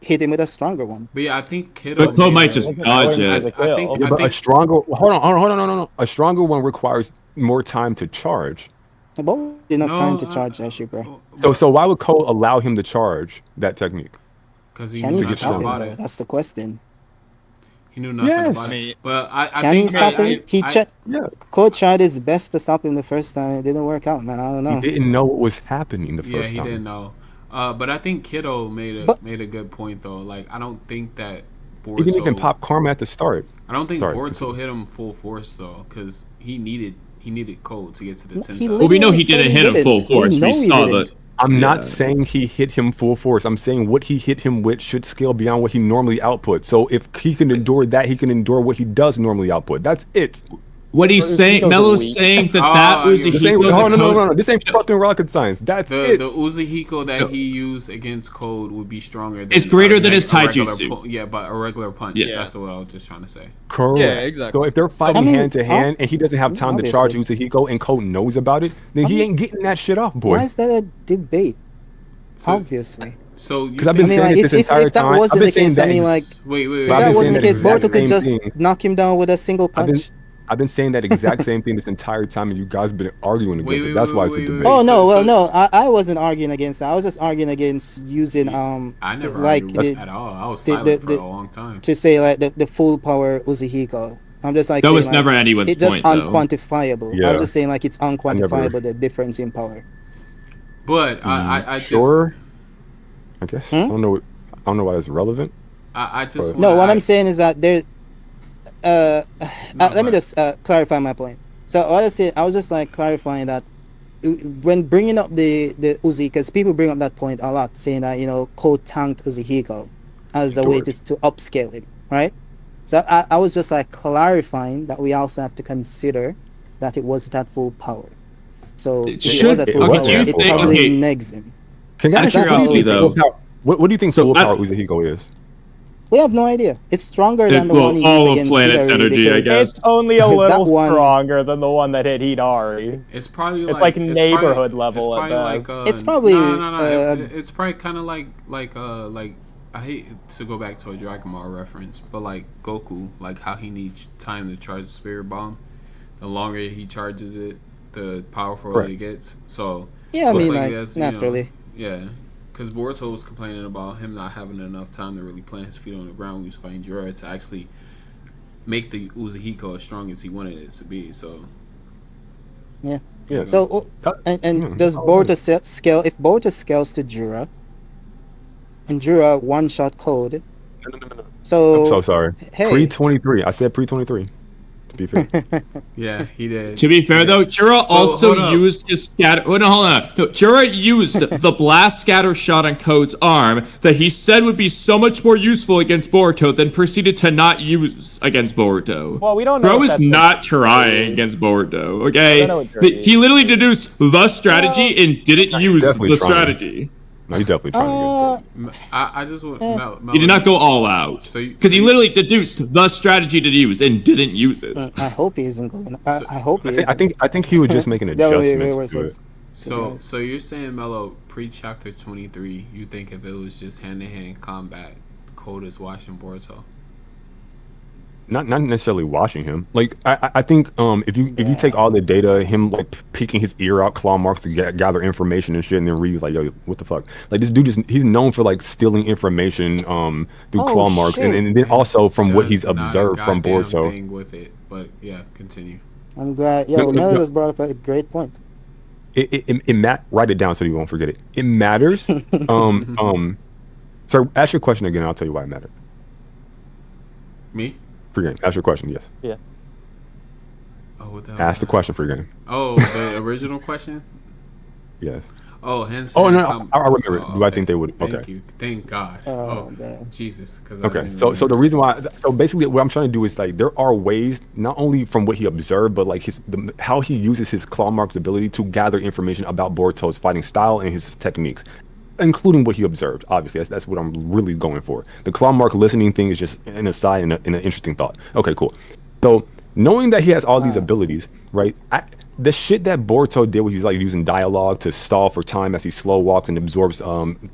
Speaker 7: hit him with a stronger one.
Speaker 1: But yeah, I think Kiddo.
Speaker 2: But Code
Speaker 1: made
Speaker 2: might
Speaker 1: a-
Speaker 2: just
Speaker 5: Wasn't
Speaker 2: dodge
Speaker 5: going
Speaker 2: it.
Speaker 5: for the
Speaker 1: I
Speaker 5: kill.
Speaker 1: think-
Speaker 3: Yeah, but a stronger. Hold on. No. A stronger one requires more time to charge.
Speaker 7: About enough
Speaker 1: No,
Speaker 7: time to charge that shit, bro.
Speaker 3: So why would Code allow him to charge that technique?
Speaker 1: Because he
Speaker 7: Can
Speaker 1: knew
Speaker 7: he
Speaker 1: nothing
Speaker 7: stop him
Speaker 1: about
Speaker 7: though?
Speaker 1: it.
Speaker 7: That's the question.
Speaker 1: He knew nothing
Speaker 3: Yes.
Speaker 1: about it. But I
Speaker 7: Can he
Speaker 1: think
Speaker 7: stop him?
Speaker 3: Yeah.
Speaker 7: Code tried his best to stop him the first time. It didn't work out, man. I don't know.
Speaker 3: He didn't know what was happening the first
Speaker 1: Yeah,
Speaker 3: time.
Speaker 1: he didn't know. But I think Kiddo made a good point though. Like I don't think that Boruto.
Speaker 3: He didn't even pop Karma at the start.
Speaker 1: I don't think
Speaker 3: Sorry,
Speaker 1: Boruto hit him full force though, because he needed Code to get to the
Speaker 7: He
Speaker 1: 10.
Speaker 2: Well, we know he
Speaker 7: literally said
Speaker 2: didn't
Speaker 7: he
Speaker 2: hit him
Speaker 7: didn't.
Speaker 2: full
Speaker 7: We
Speaker 2: force.
Speaker 7: know
Speaker 2: We
Speaker 7: he
Speaker 2: saw
Speaker 7: didn't.
Speaker 2: the...
Speaker 3: I'm not
Speaker 2: Yeah.
Speaker 3: saying he hit him full force. I'm saying what he hit him with should scale beyond what he normally outputs. So if he can endure that, he can endure what he does normally output. That's it.
Speaker 2: What he's saying,
Speaker 5: Uzahiko's
Speaker 2: Melo's
Speaker 5: weak.
Speaker 2: saying that
Speaker 1: Oh,
Speaker 2: that
Speaker 1: you're-
Speaker 3: This ain't,
Speaker 2: Uzahiko...
Speaker 3: no. This ain't fucking rocket science. That's
Speaker 1: The
Speaker 3: it.
Speaker 1: Uzahiko that he used against Code would be stronger. Than
Speaker 2: It's greater than
Speaker 1: like
Speaker 2: his
Speaker 1: a regular
Speaker 2: taijutsu.
Speaker 1: Yeah, but a regular punch.
Speaker 2: Yeah.
Speaker 1: That's what I was just trying to say.
Speaker 3: Correct.
Speaker 6: Yeah, exactly.
Speaker 3: So if they're fighting
Speaker 7: I mean,
Speaker 3: hand to hand and he doesn't have time to charge Uzahiko and Code knows about it, then he ain't getting that shit off, boy.
Speaker 7: Why is that a debate?
Speaker 1: So,
Speaker 7: Obviously.
Speaker 1: so you
Speaker 3: Because I've
Speaker 1: think-
Speaker 3: been saying
Speaker 7: like,
Speaker 3: it this
Speaker 7: if
Speaker 3: entire
Speaker 7: that
Speaker 3: time.
Speaker 7: wasn't
Speaker 3: I've been
Speaker 7: the case,
Speaker 3: saying
Speaker 7: I mean,
Speaker 3: that-
Speaker 7: like,
Speaker 1: wait.
Speaker 7: if
Speaker 3: I've
Speaker 7: that
Speaker 3: been
Speaker 7: wasn't the
Speaker 3: saying
Speaker 7: case,
Speaker 3: that
Speaker 7: Boruto
Speaker 3: exact
Speaker 7: could
Speaker 3: same
Speaker 7: just
Speaker 3: thing.
Speaker 7: knock him down with a single punch.
Speaker 3: I've been saying that exact same thing this entire time, and you guys been arguing against
Speaker 1: Wait,
Speaker 3: it. That's why
Speaker 1: wait,
Speaker 3: it's a
Speaker 1: wait,
Speaker 3: debate.
Speaker 1: wait.
Speaker 7: Oh no,
Speaker 1: So-
Speaker 7: well
Speaker 1: so-
Speaker 7: no, I wasn't arguing against that. I was just arguing against using
Speaker 1: I never
Speaker 7: like
Speaker 1: argued at all. I was
Speaker 7: the-
Speaker 1: silent
Speaker 7: the-
Speaker 1: for a long time.
Speaker 7: to say like the full power Uzahiko. I'm just like
Speaker 2: That
Speaker 7: saying,
Speaker 2: was
Speaker 7: like,
Speaker 2: never anyone's
Speaker 7: it's just
Speaker 2: point, though.
Speaker 7: unquantifiable. I
Speaker 3: Yeah.
Speaker 7: was just saying like it's unquantifiable the difference in power.
Speaker 1: But I
Speaker 3: Sure. I guess
Speaker 7: Hmm?
Speaker 3: I don't know. I don't know why that's relevant.
Speaker 1: I just
Speaker 7: No,
Speaker 1: wanna-
Speaker 7: what I'm saying is that there's let me just clarify my point. So what I said, I was just like clarifying that when bringing up the Uzi, because people bring up that point a lot, saying that Code tanked Uzahiko as a way to upscale him, right? So I was just like clarifying that we also have to consider that it wasn't at full power. So
Speaker 2: It
Speaker 7: if
Speaker 2: should-
Speaker 7: it was at full
Speaker 3: okay,
Speaker 7: power,
Speaker 3: do you
Speaker 7: it
Speaker 3: think-
Speaker 7: probably
Speaker 2: okay.
Speaker 7: negs him.
Speaker 3: Can I
Speaker 2: Out of
Speaker 3: ask you
Speaker 2: curiosity,
Speaker 3: something?
Speaker 2: though-
Speaker 3: Full power- What do you think
Speaker 2: So,
Speaker 3: full
Speaker 2: I-
Speaker 3: power Uzuhiko is?
Speaker 7: We have no idea. It's stronger than the
Speaker 2: well,
Speaker 7: one he
Speaker 2: all
Speaker 7: used
Speaker 2: of
Speaker 7: against
Speaker 2: Planet's
Speaker 7: Hidari
Speaker 2: energy, I
Speaker 7: because
Speaker 2: guess.
Speaker 5: It's only a
Speaker 7: Is that
Speaker 5: little
Speaker 7: one-
Speaker 5: stronger than the one that hit Hidari.
Speaker 1: It's probably
Speaker 5: It's like
Speaker 1: it's
Speaker 5: neighborhood
Speaker 1: probably,
Speaker 5: level
Speaker 1: It's
Speaker 5: at
Speaker 1: probably
Speaker 5: best.
Speaker 7: It's probably,
Speaker 1: it's probably kind of like I hate to go back to a Dragon Ball reference, but like Goku, like how he needs time to charge the Spirit Bomb. The longer he charges it, the powerful he gets. So
Speaker 7: yeah, I
Speaker 1: looks
Speaker 7: mean,
Speaker 1: he
Speaker 7: like,
Speaker 1: has,
Speaker 7: naturally.
Speaker 1: yeah. Because Boruto was complaining about him not having enough time to really plant his feet on the ground when he was fighting Jiraiya to actually make the Uzuhiko as strong as he wanted it to be. So
Speaker 7: Yeah.
Speaker 3: Yeah.
Speaker 7: So, and does Boruto scale, if Boruto scales to Jura, and Jura one-shot code, so...
Speaker 3: I'm so sorry.
Speaker 7: Hey.
Speaker 3: Pre-23. I said pre-23. To be fair.
Speaker 1: yeah, he did.
Speaker 2: To be fair, though, Jura
Speaker 1: hold
Speaker 2: also
Speaker 1: up.
Speaker 2: used his scatter. Oh, no, hold on. No, Jura used the blast scatter shot on Code's arm that he said would be so much more useful against Boruto, then proceeded to not use against Boruto.
Speaker 5: Well, we don't know.
Speaker 2: Bro
Speaker 5: if
Speaker 2: is
Speaker 5: that's
Speaker 2: not
Speaker 5: what
Speaker 2: trying
Speaker 5: Jura
Speaker 2: against Boruto,
Speaker 5: I
Speaker 2: okay?
Speaker 5: don't know what Jura
Speaker 2: He literally deduced the strategy and didn't use
Speaker 3: definitely
Speaker 2: the
Speaker 3: trying.
Speaker 2: strategy.
Speaker 3: No, he's definitely trying to get it.
Speaker 1: I just want.
Speaker 2: He did not go all out.
Speaker 1: So
Speaker 2: Because he literally deduced the strategy to use and didn't use it.
Speaker 7: I hope he isn't going... I hope he isn't.
Speaker 3: I think he was just making
Speaker 7: No, wait,
Speaker 3: adjustments
Speaker 7: wait,
Speaker 3: to
Speaker 7: wait,
Speaker 3: it.
Speaker 1: So you're saying, Mello, pre-chapter 23, you think if it was just hand-to-hand combat, Code is watching Boruto?
Speaker 3: Not necessarily watching him. Like I think if you take all the data, him like peeking his ear out, claw marks to gather information and shit, and then read like, yo, what the fuck? Like this dude he's known for like stealing information through claw marks, and then also from what he's
Speaker 1: Not a
Speaker 3: observed from
Speaker 1: goddamn
Speaker 3: Boruto.
Speaker 1: thing with it, but yeah, continue.
Speaker 7: I'm glad...
Speaker 3: No,
Speaker 7: Melo
Speaker 3: no.
Speaker 7: just brought up a great point.
Speaker 3: Write it down so you won't forget it. It matters. So ask your question again. I'll tell you why it mattered.
Speaker 1: Me?
Speaker 3: Free game. Ask your question. Yes.
Speaker 5: Yeah.
Speaker 1: Oh, what the hell?
Speaker 3: Ask the question. Free game.
Speaker 1: Oh, the original question?
Speaker 3: Yes.
Speaker 1: Oh, hence.
Speaker 3: Oh no, I remember it. Do I think they would?
Speaker 1: Thank
Speaker 3: Okay.
Speaker 1: you. Thank God.
Speaker 7: Oh, man.
Speaker 1: Jesus.
Speaker 3: Okay, so the reason why, so basically what I'm trying to do is like there are ways not only from what he observed, but like how he uses his claw marks ability to gather information about Boruto's fighting style and his techniques, including what he observed. Obviously, that's what I'm really going for. The claw mark listening thing is just an aside and an interesting thought. Okay, cool. So knowing that he has all these abilities, right? The shit that Boruto did, where he's like using dialogue to stall for time as he slow walks and absorbs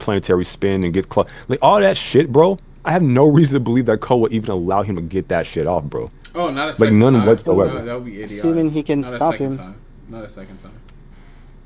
Speaker 3: planetary spin and gets like all that shit, bro. I have no reason to believe that Ko would even allow him to get that shit off, bro.
Speaker 1: Oh, not a
Speaker 3: Like
Speaker 1: second
Speaker 3: none
Speaker 1: time.
Speaker 3: whatsoever.
Speaker 1: That would be idiotic.
Speaker 7: Assuming he can
Speaker 1: Not a
Speaker 7: stop
Speaker 1: second
Speaker 7: him.
Speaker 1: time. Not a second time.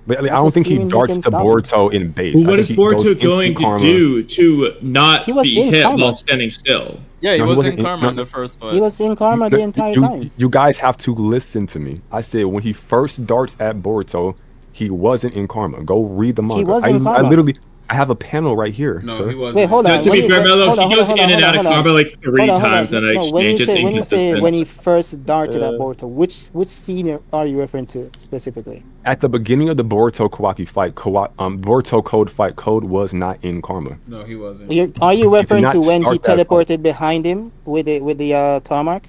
Speaker 3: But like, I
Speaker 7: That's
Speaker 3: don't think he
Speaker 7: assuming he
Speaker 3: darts
Speaker 7: can
Speaker 3: to
Speaker 7: stop him.
Speaker 3: Boruto in base.
Speaker 2: Well,
Speaker 3: I
Speaker 2: what
Speaker 3: think
Speaker 2: is
Speaker 3: he goes
Speaker 2: Boruto
Speaker 3: instant
Speaker 2: going to
Speaker 3: karma.
Speaker 2: do to not
Speaker 7: He was
Speaker 2: be
Speaker 7: in
Speaker 2: hit
Speaker 7: karma.
Speaker 2: while standing still?
Speaker 6: Yeah, he
Speaker 3: No, he
Speaker 6: was
Speaker 3: wasn't
Speaker 6: in
Speaker 3: in-
Speaker 6: karma
Speaker 3: no.
Speaker 6: in the first fight.
Speaker 7: He was in karma the entire time.
Speaker 3: You guys have to listen to me. I said when he first darts at Boruto, he wasn't in karma. Go read the manga.
Speaker 7: was in
Speaker 3: I
Speaker 7: karma.
Speaker 3: literally, I have a panel right here.
Speaker 1: No,
Speaker 3: sir.
Speaker 1: he wasn't.
Speaker 7: Wait, hold on.
Speaker 2: To
Speaker 7: When
Speaker 2: be
Speaker 7: you-
Speaker 2: fair, Mello,
Speaker 7: hold on,
Speaker 2: he goes
Speaker 7: hold on,
Speaker 2: in and
Speaker 7: hold
Speaker 2: out
Speaker 7: on,
Speaker 2: of
Speaker 7: hold on.
Speaker 2: karma like three
Speaker 7: Hold on, hold on.
Speaker 2: times in an
Speaker 7: No, when you
Speaker 2: exchange. It's
Speaker 7: say when
Speaker 2: inconsistent.
Speaker 7: he first darted at Boruto, which scene are you referring to specifically?
Speaker 3: At the beginning of the Boruto Kawaki fight, Boruto Code fight, Code was not in karma.
Speaker 1: No, he wasn't.
Speaker 7: Are you referring
Speaker 3: not
Speaker 7: to when he
Speaker 3: start that
Speaker 7: teleported behind him with the claw mark?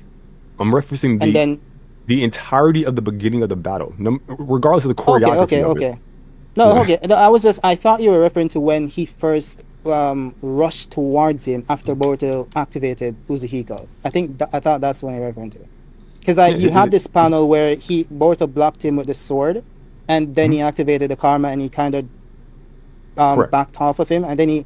Speaker 3: I'm referencing
Speaker 7: And then
Speaker 3: the entirety of the beginning of the battle, regardless of the choreography of it.
Speaker 7: okay. No, okay. No, I thought you were referring to when he first rushed towards him after Boruto activated Uzuhiko. I thought that's when you're referring to. Because you had this panel where Boruto blocked him with the sword, and then he activated the karma, and he kind of backed off of him, and then he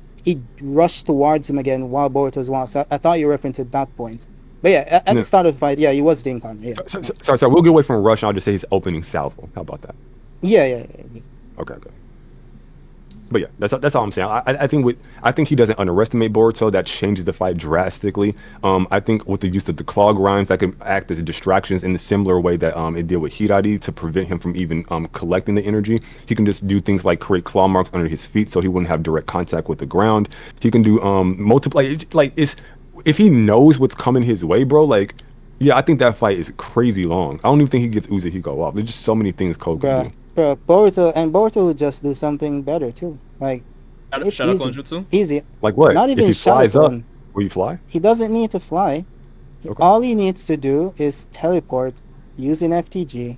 Speaker 7: rushed towards him again while Boruto was walking. So I thought you were referring to that point. But yeah, at the start of the fight, he was in karma. Yeah.
Speaker 3: Sorry. We'll get away from rush. And I'll just say his opening salvo. How about that?
Speaker 7: Yeah.
Speaker 3: Okay. But yeah, that's all I'm saying. I think he doesn't underestimate Boruto. That changes the fight drastically. I think with the use of the claw grinds, that can act as distractions in a similar way that it did with Hirari to prevent him from even collecting the energy. He can just do things like create claw marks under his feet so he wouldn't have direct contact with the ground. He can do multiply. Like if he knows what's coming his way, bro. Like yeah, I think that fight is crazy long. I don't even think he gets Uzuhiko off. There's just so many things Code can do.
Speaker 7: Bro, Boruto would just do something better too. Like it's
Speaker 6: Shadow
Speaker 7: easy.
Speaker 6: Clone Jutsu?
Speaker 7: Easy.
Speaker 3: Like what?
Speaker 7: Not even
Speaker 3: if he flies
Speaker 7: Shadow
Speaker 3: up,
Speaker 7: Clone.
Speaker 3: will you fly?
Speaker 7: He doesn't need to fly.
Speaker 3: Okay.
Speaker 7: All he needs to do is teleport using FTG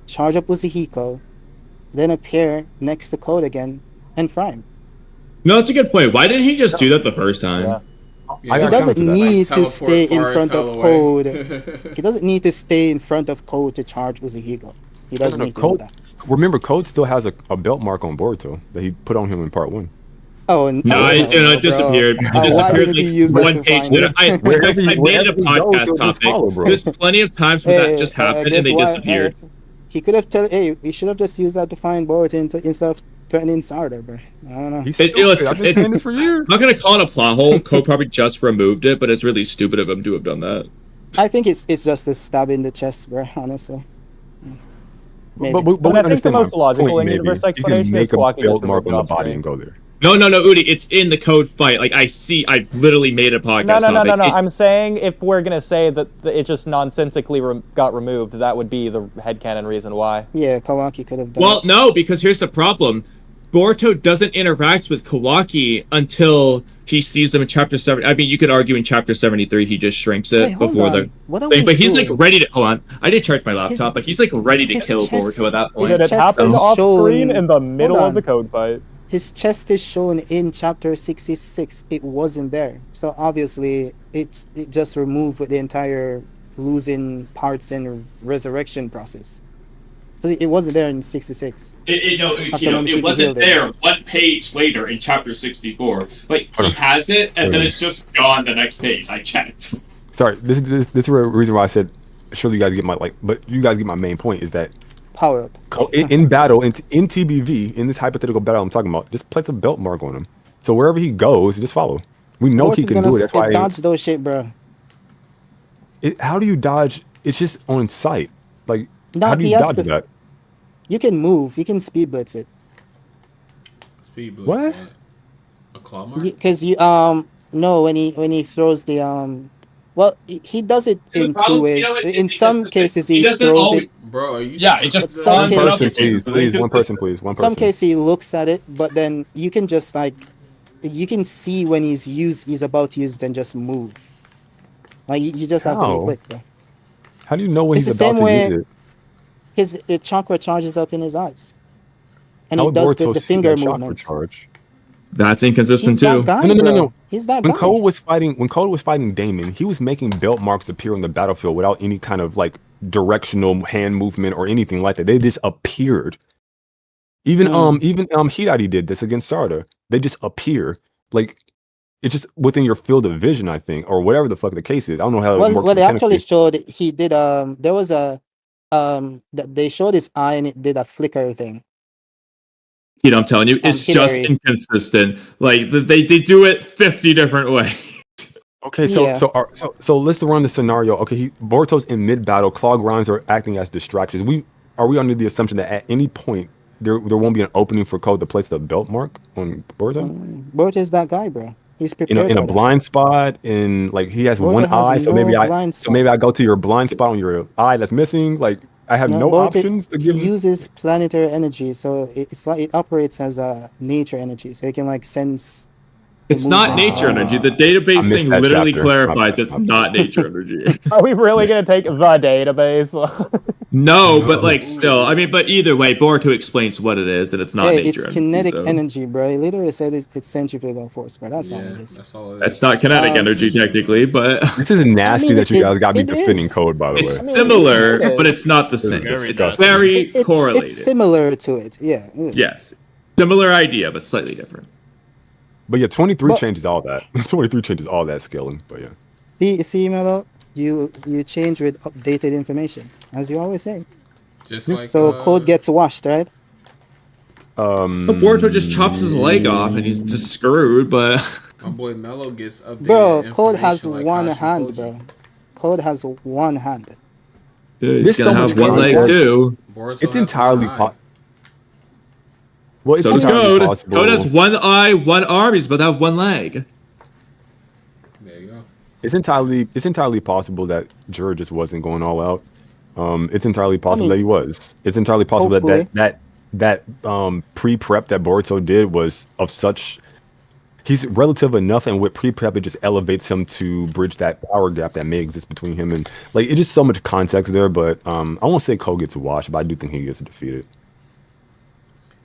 Speaker 7: charge up Uzihiko, then appear next to Code again and fry him.
Speaker 2: No, that's a good point. Why didn't he just do that the first time?
Speaker 5: Yeah.
Speaker 3: I
Speaker 7: He
Speaker 3: got
Speaker 7: doesn't
Speaker 3: counter to that.
Speaker 7: need to
Speaker 1: Teleport
Speaker 7: stay in
Speaker 1: far as
Speaker 7: front
Speaker 1: hell
Speaker 7: of
Speaker 1: away.
Speaker 7: Code. He doesn't need to stay in front of Code to charge Uzihiko. He doesn't need to do
Speaker 3: Code.
Speaker 7: that.
Speaker 3: Remember, Code still has a belt mark on Boruto that he put on him in part 1.
Speaker 7: Oh,
Speaker 2: No, it disappeared. It
Speaker 7: Why
Speaker 2: disappeared
Speaker 7: didn't he use
Speaker 2: like
Speaker 7: that
Speaker 2: one
Speaker 7: to
Speaker 2: page
Speaker 7: find
Speaker 2: later.
Speaker 7: it?
Speaker 2: I
Speaker 3: Wherever he
Speaker 2: made it a
Speaker 3: goes,
Speaker 2: podcast
Speaker 3: he'll
Speaker 2: topic.
Speaker 3: follow, bro.
Speaker 2: There's plenty of times where that just happened and they disappeared.
Speaker 7: He could have he should have just used that to find Boruto instead of threatening Sarda, bro. I don't know.
Speaker 3: He's stupid. I've been saying this for years.
Speaker 2: I'm not gonna call it a plot hole. Code probably just removed it, but it's really stupid of him to have done that.
Speaker 7: I think it's just a stab in the chest, bro. Honestly. Maybe.
Speaker 5: But I think the most logical in-universe
Speaker 3: You
Speaker 5: explanation
Speaker 3: can
Speaker 5: is
Speaker 3: make a
Speaker 5: Kawaki
Speaker 3: belt
Speaker 5: just
Speaker 3: mark on
Speaker 5: removed
Speaker 3: the body
Speaker 5: off-screen.
Speaker 3: and go there.
Speaker 2: No, Udi, it's in the Code fight. Like I've literally made a podcast
Speaker 5: No.
Speaker 2: topic.
Speaker 5: I'm saying if we're gonna say that it just nonsensically got removed, that would be the headcanon reason why.
Speaker 7: Yeah, Kawaki could have done
Speaker 2: Well,
Speaker 7: it.
Speaker 2: no, because here's the problem. Boruto doesn't interact with Kawaki until he sees him in chapter 7. I mean, you could argue in chapter 73 he just shrinks it
Speaker 7: Wait, hold
Speaker 2: before
Speaker 7: on.
Speaker 2: the
Speaker 7: What are
Speaker 2: thing,
Speaker 7: we
Speaker 2: but he's
Speaker 7: doing?
Speaker 2: like ready to hold on. I did charge my laptop, but he's like ready to
Speaker 7: his
Speaker 2: kill
Speaker 7: chest-
Speaker 2: Boruto at that point.
Speaker 7: his
Speaker 5: Did it
Speaker 7: chest
Speaker 5: happen
Speaker 7: is
Speaker 5: off screen
Speaker 7: shown-
Speaker 5: in the middle
Speaker 7: Hold
Speaker 5: of the
Speaker 7: on.
Speaker 5: Code fight?
Speaker 7: His chest is shown in chapter 66. It wasn't there. So obviously it just removed with the entire losing parts and resurrection process. It wasn't there in 66.
Speaker 2: No,
Speaker 7: After
Speaker 2: it
Speaker 7: Momoshiki
Speaker 2: wasn't
Speaker 7: healed it.
Speaker 2: there 1 page later in chapter 64. Like, he has it, and then it's just gone the next page. I checked.
Speaker 3: Sorry, this is the reason why I said, surely you guys get my, but you guys get my main point is that
Speaker 7: Power up.
Speaker 3: in battle, in TBV, in this hypothetical battle I'm talking about, just place a belt mark on him. So wherever he goes, just follow. We know he
Speaker 7: Boruto's
Speaker 3: can
Speaker 7: gonna
Speaker 3: do it. That's why.
Speaker 7: dodge those shit, bro.
Speaker 3: How do you dodge? It's just on sight. Like,
Speaker 7: No,
Speaker 3: how do
Speaker 7: he
Speaker 3: you
Speaker 7: has
Speaker 3: dodge
Speaker 7: to-
Speaker 3: that?
Speaker 7: You can move. You can speed blitz it.
Speaker 1: Speed boost.
Speaker 3: What?
Speaker 1: A claw mark?
Speaker 7: Because no, when he throws the well, he does it in two ways. In some cases he throws it.
Speaker 1: Bro, are you?
Speaker 2: Yeah, it just
Speaker 7: Some
Speaker 3: One
Speaker 7: cases-
Speaker 3: person, please. One person, please. One person.
Speaker 7: Some case he looks at it, but then you can just you can see when he's about to use it and just move. Like you just have to be
Speaker 3: How?
Speaker 7: quick, bro.
Speaker 3: How do you know when
Speaker 7: It's
Speaker 3: he's
Speaker 7: the
Speaker 3: about
Speaker 7: same
Speaker 3: to
Speaker 7: way-
Speaker 3: use it?
Speaker 7: His chakra charges up in his eyes, and
Speaker 3: How
Speaker 7: he
Speaker 3: would
Speaker 7: does
Speaker 3: Boruto
Speaker 7: the
Speaker 3: see
Speaker 7: finger
Speaker 3: that chakra
Speaker 7: movements.
Speaker 3: charge?
Speaker 2: That's inconsistent
Speaker 7: He's
Speaker 2: too.
Speaker 7: that guy,
Speaker 3: No.
Speaker 7: bro. He's that
Speaker 3: When
Speaker 7: guy.
Speaker 3: Code was fighting Damon, he was making belt marks appear on the battlefield without any kind of like directional hand movement or anything like that. They just appeared. Even Hidari did this against Sarda. They just appear. Like, it's just within your field of vision, I think, or whatever the fuck the case is. I don't know how it works.
Speaker 7: Well, they actually
Speaker 3: mechanically.
Speaker 7: showed he did. There was they showed his eye and it did a flicker thing.
Speaker 2: You know, I'm telling you, it's just
Speaker 7: Hidari.
Speaker 2: inconsistent. Like they do it 50 different ways.
Speaker 3: Okay, so
Speaker 7: Yeah.
Speaker 3: so let's run the scenario. Okay, Boruto's in mid battle. Claw grinds are acting as distractions. Are we under the assumption that at any point there won't be an opening for Code to place the belt mark on Boruto?
Speaker 7: Boruto is that guy, bro. He's prepared
Speaker 3: In a
Speaker 7: for that.
Speaker 3: blind spot, and like he has
Speaker 7: Boruto
Speaker 3: one
Speaker 7: has
Speaker 3: eye, so
Speaker 7: no
Speaker 3: maybe
Speaker 7: blind spot.
Speaker 3: I go to your blind spot on your eye that's missing. Like I have no
Speaker 7: Boruto,
Speaker 3: options to
Speaker 7: he
Speaker 3: give you.
Speaker 7: uses planetary energy, so it's like it operates as a nature energy, so it can like sense.
Speaker 2: It's not
Speaker 7: movements
Speaker 2: nature
Speaker 7: around.
Speaker 2: energy. The
Speaker 3: I
Speaker 2: database
Speaker 3: missed
Speaker 2: thing
Speaker 3: that
Speaker 2: literally
Speaker 3: chapter.
Speaker 2: clarifies
Speaker 3: My
Speaker 2: it's
Speaker 3: bad.
Speaker 2: not nature energy.
Speaker 5: Are we really gonna take the database?
Speaker 2: No, but like still, I mean, but either way, Boruto explains what it is, that it's not
Speaker 7: Hey,
Speaker 2: nature
Speaker 7: it's
Speaker 2: energy.
Speaker 7: kinetic
Speaker 2: so.
Speaker 7: energy, bro. He literally said it's centrifugal force, bro. That's all it is.
Speaker 1: That's all it is.
Speaker 2: That's not kinetic energy technically, but
Speaker 3: This is nasty
Speaker 7: I mean,
Speaker 3: that you guys got me
Speaker 7: it
Speaker 3: defending
Speaker 7: is.
Speaker 3: Code. By the
Speaker 2: it's
Speaker 3: way,
Speaker 2: similar,
Speaker 5: it is.
Speaker 2: but it's not the same.
Speaker 3: very
Speaker 2: It's
Speaker 3: disgusting.
Speaker 2: very correlated.
Speaker 7: It's similar to it, yeah.
Speaker 2: Yes, similar idea, but slightly different.
Speaker 3: but yeah, 23
Speaker 7: But-
Speaker 3: changes all that. 23 changes all that scaling. But yeah,
Speaker 7: See, Melo, you change with updated information, as you always say.
Speaker 1: Just like
Speaker 7: So Code gets washed, right?
Speaker 2: But Boruto just chops his leg off and he's just screwed, but
Speaker 1: my boy Mello gets updated.
Speaker 7: Bro, Code has
Speaker 1: information like
Speaker 7: one
Speaker 1: Hashi
Speaker 7: hand,
Speaker 1: Koji.
Speaker 7: bro. Code has one hand.
Speaker 2: he's
Speaker 3: There's
Speaker 2: gonna
Speaker 3: so
Speaker 2: have
Speaker 3: much
Speaker 2: one leg
Speaker 3: controversy.
Speaker 2: too.
Speaker 1: Boruto
Speaker 3: it's
Speaker 1: has
Speaker 3: entirely
Speaker 1: one eye.
Speaker 3: possible. Well, it's
Speaker 2: So does
Speaker 3: entirely
Speaker 2: Code.
Speaker 3: possible.
Speaker 2: Code has one eye, one arm. He's about to have one leg.
Speaker 1: There you go.
Speaker 3: It's entirely possible that Jura just wasn't going all out. It's entirely possible that he was. It's entirely possible
Speaker 7: hopefully.
Speaker 3: that pre-prep that Boruto did was of such. he's relative enough, and with pre-prep, it just elevates him to bridge that power gap that may exist between him and like it's just so much context there. But I won't say Cole gets washed, but I do think he gets defeated.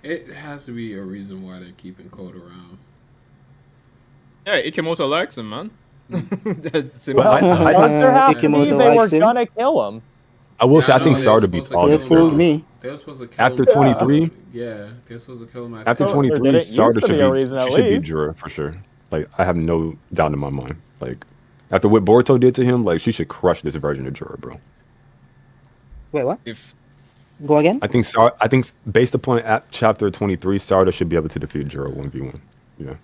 Speaker 1: It has to be a reason why they're keeping Code around.
Speaker 6: Yeah, Ikemoto likes him, man. That's
Speaker 5: Well,
Speaker 3: I
Speaker 5: there has to be,
Speaker 7: Ikemoto
Speaker 5: they were
Speaker 7: likes him.
Speaker 5: gonna kill him.
Speaker 3: I will say I think
Speaker 1: they were
Speaker 3: Sarda
Speaker 1: supposed
Speaker 3: beats
Speaker 1: to
Speaker 3: all
Speaker 1: kill
Speaker 7: They
Speaker 3: of
Speaker 1: him.
Speaker 7: fooled
Speaker 3: them.
Speaker 7: me.
Speaker 1: They were supposed to kill
Speaker 3: After
Speaker 1: him.
Speaker 3: 23,
Speaker 1: Yeah, they're supposed to kill him.
Speaker 3: after
Speaker 1: the-
Speaker 3: 23,
Speaker 5: There used
Speaker 3: Sarda
Speaker 5: to
Speaker 3: should
Speaker 5: be a reason at
Speaker 3: she should be
Speaker 5: least.
Speaker 3: Jura for sure. Like I have no doubt in my mind. Like after what Boruto did to him, like she should crush this version of Jura, bro.
Speaker 7: Wait, what?
Speaker 6: if
Speaker 7: Go again?
Speaker 3: I think based upon at chapter 23, Sarda should be able to defeat Jura 1v1. Yeah.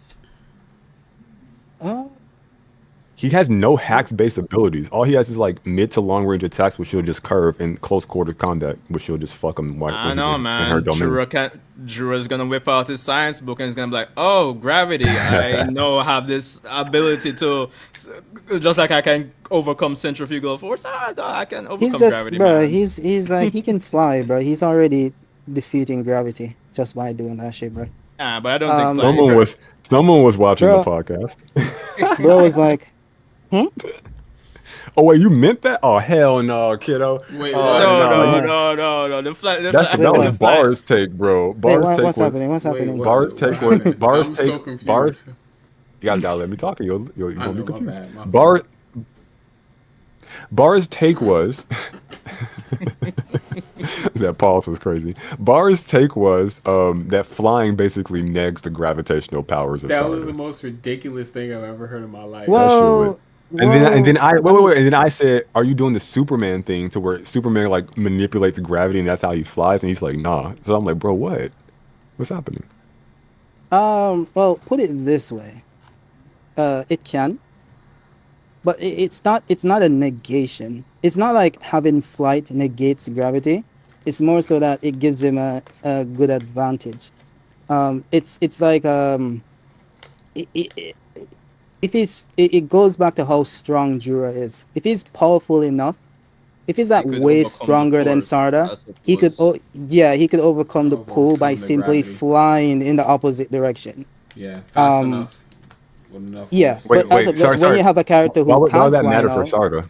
Speaker 3: He has no hacks-based abilities. All he has is like mid to long-range attacks, which he'll just curve, and close-quarter combat, which he'll just fuck him.
Speaker 6: I know, man. Jura's gonna whip out his science book and he's gonna be like, "Oh, gravity! I know I have this ability to, just like I can overcome centrifugal force. I can overcome
Speaker 7: He's just,
Speaker 6: gravity."
Speaker 7: bro.
Speaker 6: Man.
Speaker 7: He's like he can fly, bro. He's already defeating gravity just by doing that shit, bro.
Speaker 6: But I don't think
Speaker 3: Someone was watching
Speaker 7: Bro.
Speaker 3: the podcast.
Speaker 7: Bro was like,
Speaker 3: Oh wait, you meant that? Oh hell no, kiddo.
Speaker 1: Wait,
Speaker 3: Oh,
Speaker 1: what?
Speaker 6: No.
Speaker 3: That
Speaker 7: Wait,
Speaker 3: was
Speaker 7: what?
Speaker 3: Bars' take, bro. Bars' take
Speaker 7: what's
Speaker 3: was
Speaker 7: happening? What's happening?
Speaker 1: Wait,
Speaker 3: Bars' take was Bars'
Speaker 1: I'm so
Speaker 3: take.
Speaker 1: confused.
Speaker 3: Bars. You guys gotta let me talk. You'll
Speaker 1: I
Speaker 3: won't be
Speaker 1: know, my
Speaker 3: confused.
Speaker 1: bad, my
Speaker 3: Bars. Bars' take was that pause was crazy. Bars' take was that flying basically negs the gravitational powers of
Speaker 1: That
Speaker 3: Sarda.
Speaker 1: was the most ridiculous thing I've ever heard in my life.
Speaker 7: well,
Speaker 3: And then I said, "Are you doing the Superman thing to where Superman like manipulates gravity and that's how he flies?" And he's like, "Nah." So I'm like, "Bro, what? What's happening?"
Speaker 7: Well, put it this way. It can, but it's not a negation. It's not like having flight negates gravity. It's more so that it gives him a good advantage. It's like it goes back to how strong Jura is. If he's powerful enough, if he's that
Speaker 6: He could
Speaker 7: way
Speaker 6: overcome the
Speaker 7: stronger than
Speaker 6: force,
Speaker 7: Sarda,
Speaker 6: that's what
Speaker 7: he could
Speaker 6: was-
Speaker 7: he could overcome the pull by
Speaker 1: Overcome the
Speaker 7: simply
Speaker 1: gravity.
Speaker 7: flying in the opposite direction.
Speaker 1: Yeah, fast
Speaker 7: Um,
Speaker 1: enough. With enough
Speaker 7: Yeah,
Speaker 1: force.
Speaker 7: but when you have a character who
Speaker 3: Why would
Speaker 7: can't
Speaker 3: that
Speaker 7: fly
Speaker 3: matter
Speaker 7: now,
Speaker 3: for Sarda?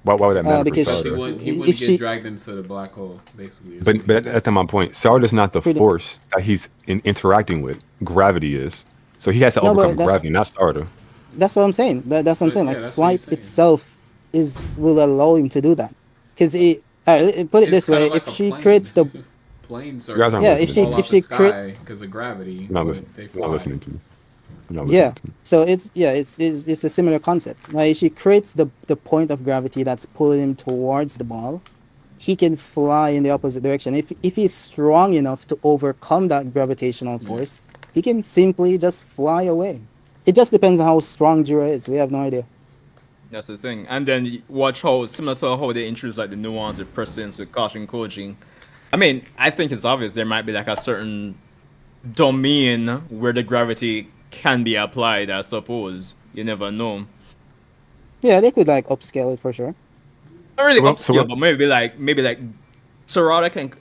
Speaker 3: Why would that matter for
Speaker 7: because
Speaker 1: Because he
Speaker 3: Sarda?
Speaker 1: wouldn't, he
Speaker 7: if
Speaker 1: wouldn't
Speaker 7: she-
Speaker 1: get dragged into the black hole, basically. is what
Speaker 3: But
Speaker 1: he's
Speaker 3: that's not my point. Sarda's not the
Speaker 7: Pretty-
Speaker 3: force that he's interacting with. Gravity is. So he has to
Speaker 7: No, but
Speaker 3: overcome
Speaker 7: that's-
Speaker 3: gravity, not Sarda.
Speaker 7: that's what I'm saying. That's what I'm saying.
Speaker 1: Yeah,
Speaker 7: Like
Speaker 1: that's what
Speaker 7: flight
Speaker 1: he's saying.
Speaker 7: itself will allow him to do that. Because put it
Speaker 1: It's
Speaker 7: this
Speaker 1: kinda
Speaker 7: way:
Speaker 1: like
Speaker 7: if
Speaker 1: a
Speaker 7: she
Speaker 1: plane.
Speaker 7: creates the
Speaker 1: Planes
Speaker 3: You guys
Speaker 1: are
Speaker 3: aren't
Speaker 7: Yeah,
Speaker 3: listening.
Speaker 7: if she cre-
Speaker 1: because of gravity,
Speaker 3: You're not
Speaker 1: but
Speaker 3: listening.
Speaker 1: they
Speaker 3: You're
Speaker 1: fly.
Speaker 3: not listening to me. You're not
Speaker 7: yeah,
Speaker 3: listening to me.
Speaker 7: so it's a similar concept. Like she creates the point of gravity that's pulling him towards the ball. He can fly in the opposite direction. If he's strong enough to overcome that gravitational force, he can simply just fly away. It just depends on how strong Jura is. We have no idea.
Speaker 6: That's the thing. And then you watch how similar to how they introduce like the nuance with persistence with Kashin Kojin. I mean, I think it's obvious there might be like a certain domain where the gravity can be applied, I suppose. You never know.
Speaker 7: Yeah, they could like upscale it for sure.
Speaker 6: Not really
Speaker 3: Well,
Speaker 6: upscale, but maybe like Sarada can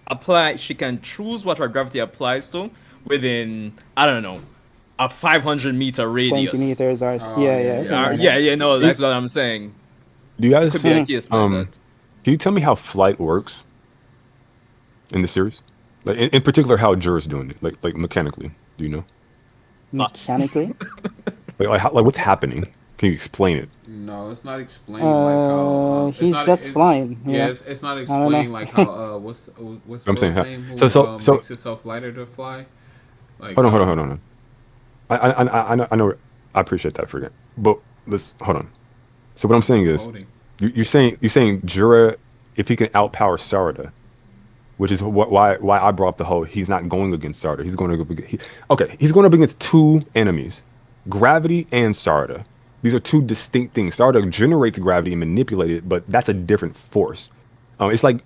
Speaker 6: apply. She can choose what her gravity applies to within, I don't know, a 500-meter radius.
Speaker 7: 20 meters or
Speaker 1: Oh,
Speaker 7: yeah. something like that.
Speaker 6: Yeah, no, that's what I'm saying.
Speaker 3: Do you guys
Speaker 6: Could be a case like that.
Speaker 3: Can you tell me how flight works in the series? Like in particular, how Jura's doing it, like mechanically. Do you know?
Speaker 7: Mechanically.
Speaker 3: Like what's happening? Can you explain it?
Speaker 1: No, it's not explained like how. It's
Speaker 7: he's
Speaker 1: not-
Speaker 7: just
Speaker 1: it's-
Speaker 7: flying,
Speaker 1: Yeah,
Speaker 7: yeah.
Speaker 1: it's not
Speaker 7: know.
Speaker 1: explained like how. What's
Speaker 3: I'm saying
Speaker 1: Bro's
Speaker 3: how-
Speaker 1: name? Who,
Speaker 3: so-
Speaker 1: makes itself lighter to fly. Like,
Speaker 3: Hold on. I know. I appreciate that for you. But let's hold on. So what I'm saying is,
Speaker 1: Loading.
Speaker 3: you're saying Jura, if he can outpower Sarada, which is why I brought up the whole he's not going against Sarada. He's going to go. He's going up against two enemies, gravity and Sarada. These are two distinct things. Sarada generates gravity and manipulates it, but that's a different force. It's like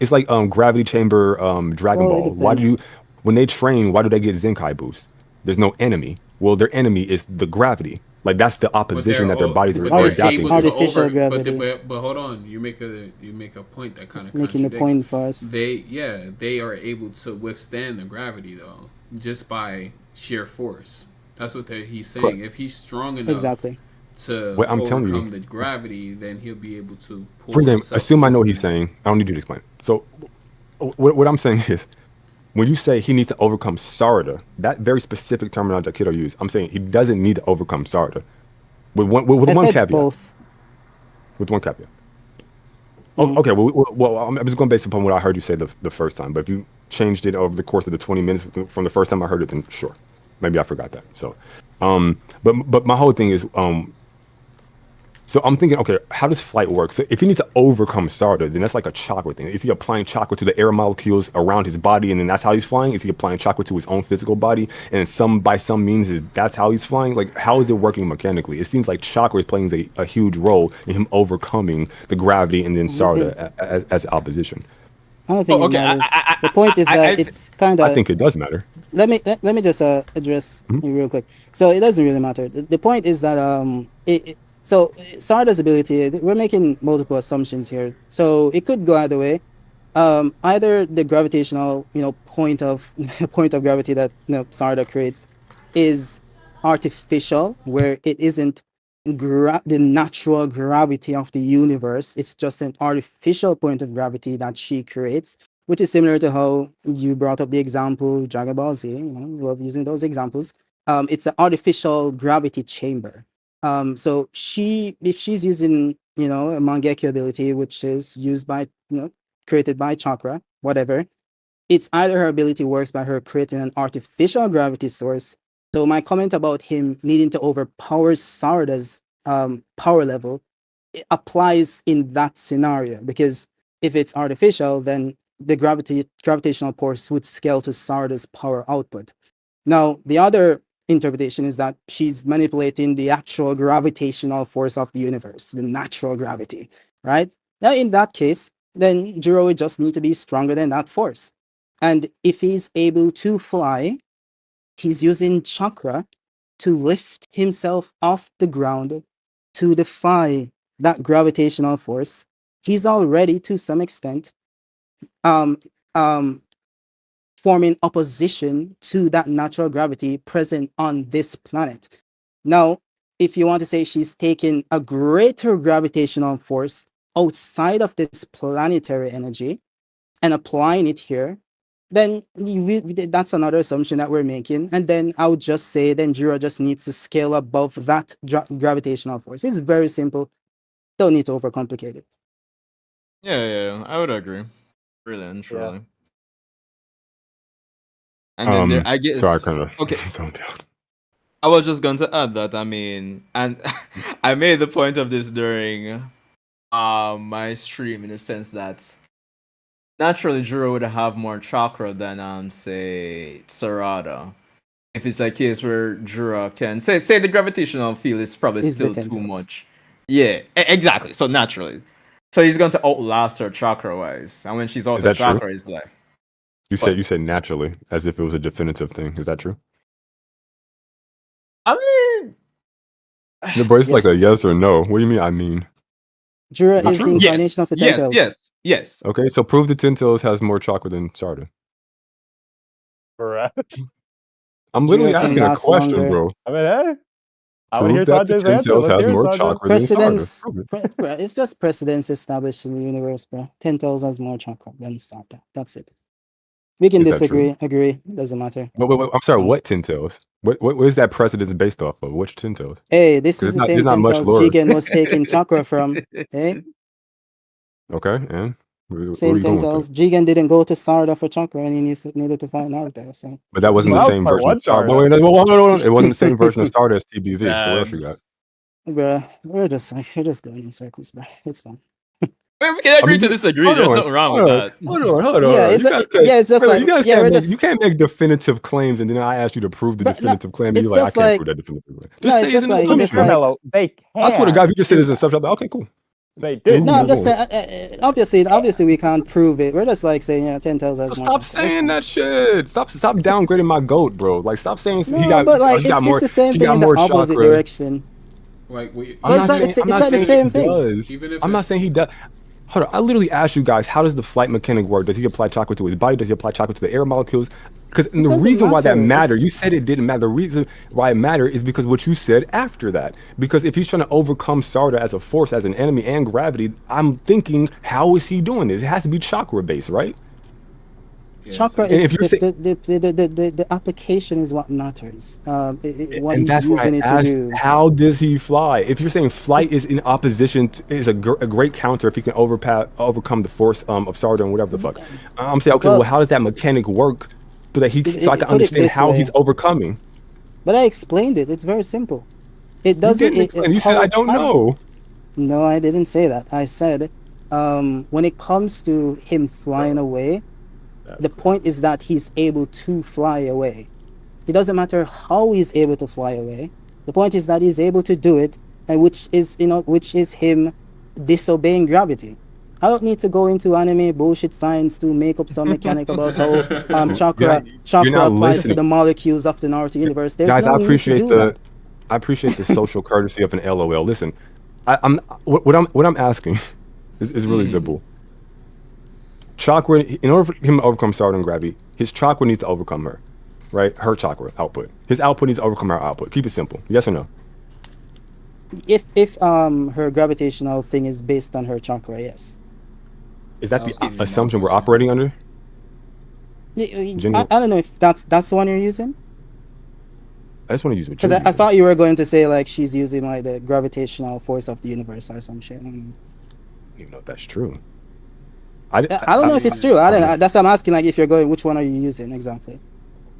Speaker 3: gravity chamber Dragon
Speaker 7: Well, it
Speaker 3: Ball. Why do
Speaker 7: depends.
Speaker 3: when they train? Why do they get Zenkai boost? There's no enemy. Well, their enemy is the gravity. Like that's the opposition that their bodies
Speaker 1: but
Speaker 3: are
Speaker 1: they're
Speaker 3: adapting
Speaker 1: able
Speaker 3: to.
Speaker 1: to
Speaker 7: Artificial
Speaker 1: over-
Speaker 7: gravity.
Speaker 1: But hold on, you make a point that kind of
Speaker 7: Making the point for us.
Speaker 1: They are able to withstand the gravity though, just by sheer force. That's what he's saying. If he's strong enough
Speaker 7: Exactly.
Speaker 1: to
Speaker 3: What I'm telling
Speaker 1: overcome
Speaker 3: you.
Speaker 1: the gravity, then he'll be able to pull
Speaker 3: Free game.
Speaker 1: himself
Speaker 3: Assume I know
Speaker 1: over
Speaker 3: what he's
Speaker 1: it.
Speaker 3: saying. I don't need you to explain. So, what I'm saying is, when you say he needs to overcome Sarada, that very specific terminology that Kiddo used, I'm saying he doesn't need to overcome Sarada. With
Speaker 7: I
Speaker 3: one
Speaker 7: said
Speaker 3: caveat.
Speaker 7: both.
Speaker 3: With one caveat. Oh, okay. Well, I'm just going based upon what I heard you say the first time. But if you changed it over the course of the 20 minutes from the first time I heard it, then sure, maybe I forgot that. So, but my whole thing is, so I'm thinking, okay, how does flight work? So if he needs to overcome Sarda, then that's like a chakra thing. Is he applying chakra to the air molecules around his body, and then that's how he's flying? Is he applying chakra to his own physical body, and by some means that's how he's flying? Like, how is it working mechanically? It seems like chakra is playing a huge role in him overcoming the gravity and then Sarda as opposition.
Speaker 7: I don't think it matters. The point is that it's kind of.
Speaker 3: I think it does matter.
Speaker 7: Let me just address it real quick. So it doesn't really matter. The point is that so Sarda's ability, we're making multiple assumptions here. So it could go either way. Either the gravitational, point of gravity that Sarda creates is artificial, where it isn't the natural gravity of the universe. It's just an artificial point of gravity that she creates, which is similar to how you brought up the example Dragon Ball Z. You love using those examples. It's an artificial gravity chamber. So if she's using, a Mangekyo ability, which is used by, created by chakra, whatever, it's either her ability works by her creating an artificial gravity source. So my comment about him needing to overpower Sarda's power level, it applies in that scenario, because if it's artificial, then the gravitational force would scale to Sarda's power output. Now, the other interpretation is that she's manipulating the actual gravitational force of the universe, the natural gravity, right? Now, in that case, then Jiro would just need to be stronger than that force. And if he's able to fly, he's using chakra to lift himself off the ground to defy that gravitational force. He's already, to some extent, forming opposition to that natural gravity present on this planet. Now, if you want to say she's taking a greater gravitational force outside of this planetary energy and applying it here, then that's another assumption that we're making. And then I would just say then Jiro just needs to scale above that gravitational force. It's very simple. Don't need to overcomplicate it.
Speaker 6: Yeah, I would agree. Really and truly.
Speaker 5: Yeah.
Speaker 6: And then I guess.
Speaker 3: Sorry, I kind of
Speaker 6: okay.
Speaker 3: zoned out.
Speaker 6: I was just going to add that, and I made the point of this during my stream, in the sense that naturally Jiro would have more chakra than say Sarada. If it's a case where Jiro can say the gravitational field is probably still too much. Yeah, exactly. So naturally. So he's going to outlast her chakra wise. And when she's out of chakra, it's like
Speaker 3: You said naturally, as if it was a definitive thing. Is that true?
Speaker 6: I mean,
Speaker 3: the boy, it's like a yes or no. What do you mean? I mean,
Speaker 7: Jiro is the incarnation of the Ten Tails.
Speaker 6: Yes.
Speaker 3: Okay, so prove the Ten Tails has more chakra than Sarda.
Speaker 5: Correct.
Speaker 3: I'm literally asking a question, bro.
Speaker 5: I mean, hey.
Speaker 3: Prove that the Ten Tails has more chakra than Sarda.
Speaker 7: It's just precedence established in the universe, bro. Ten Tails has more chakra than Sarda. That's it. We can disagree, agree. Doesn't matter.
Speaker 3: Wait, I'm sorry. What Ten Tails? What is that precedence based off of? Which Ten Tails?
Speaker 7: Hey, this is the same Ten Tails Jigen was taking chakra from. Hey.
Speaker 3: Okay, and
Speaker 7: same Ten Tails. Jigen didn't go to Sarda for chakra, and he needed to find Naruto. So.
Speaker 3: But that wasn't the same version of Sarda. No. It wasn't the same version of Sarda as TBV. So what else you got?
Speaker 7: Bro, we're just going in circles, bro. It's fine.
Speaker 6: We can agree to disagree. There's nothing wrong with that.
Speaker 3: Hold on.
Speaker 7: Yeah, it's just like
Speaker 3: you can't make definitive claims, and then I ask you to prove the definitive claim, and you're like, I can't prove that definitive claim.
Speaker 7: It's just like
Speaker 5: they can.
Speaker 3: I swear to God, if you just say this in subject, okay, cool.
Speaker 5: They do.
Speaker 7: No, I'm just saying. Obviously, we can't prove it. We're just like saying, Ten Tails has more.
Speaker 3: Stop saying that shit. Stop downgrading my goat, bro. Like, stop saying
Speaker 7: he got. But like, it's the same thing in the opposite direction.
Speaker 1: Like,
Speaker 7: it's not the same thing.
Speaker 3: I'm not saying he does. Hold on, I literally asked you guys, how does the flight mechanic work? Does he apply chakra to his body? Does he apply chakra to the air molecules? Because the reason why that matters, you said it didn't matter. The reason why it mattered is because what you said after that. Because if he's trying to overcome Sarda as a force, as an enemy, and gravity, I'm thinking, how is he doing this? It has to be chakra based, right?
Speaker 7: Chakra is the application is what matters. What he's using it to do.
Speaker 3: How does he fly? If you're saying flight is in opposition to, is a great counter if he can overcome the force of Sarda and whatever the fuck. I'm saying, okay, well, how does that mechanic work so that so I can understand how he's overcoming?
Speaker 7: But I explained it. It's very simple. It doesn't.
Speaker 3: You said I don't know.
Speaker 7: No, I didn't say that. I said when it comes to him flying away. The point is that he's able to fly away. It doesn't matter how he's able to fly away. The point is that he's able to do it, and which is him disobeying gravity. I don't need to go into anime bullshit science to make up some mechanic about how chakra applies to the molecules of the Naruto universe. There's
Speaker 3: guys,
Speaker 7: no need to do that.
Speaker 3: I appreciate the social courtesy of an LOL. Listen, what I'm asking is really simple. Chakra, in order for him to overcome Sarda and gravity, his chakra needs to overcome her, right? Her chakra output. His output needs to overcome her output. Keep it simple. Yes or no?
Speaker 7: If her gravitational thing is based on her chakra, yes.
Speaker 3: Is that the assumption we're operating under?
Speaker 7: I don't know if that's the one you're using.
Speaker 3: I just want to use what
Speaker 7: because I thought you were going to say like she's using like the gravitational force of the universe or some shit. I don't know.
Speaker 3: Even know if that's true.
Speaker 7: I don't know if it's true. I don't know. That's what I'm asking. Like, if you're going, which one are you using exactly?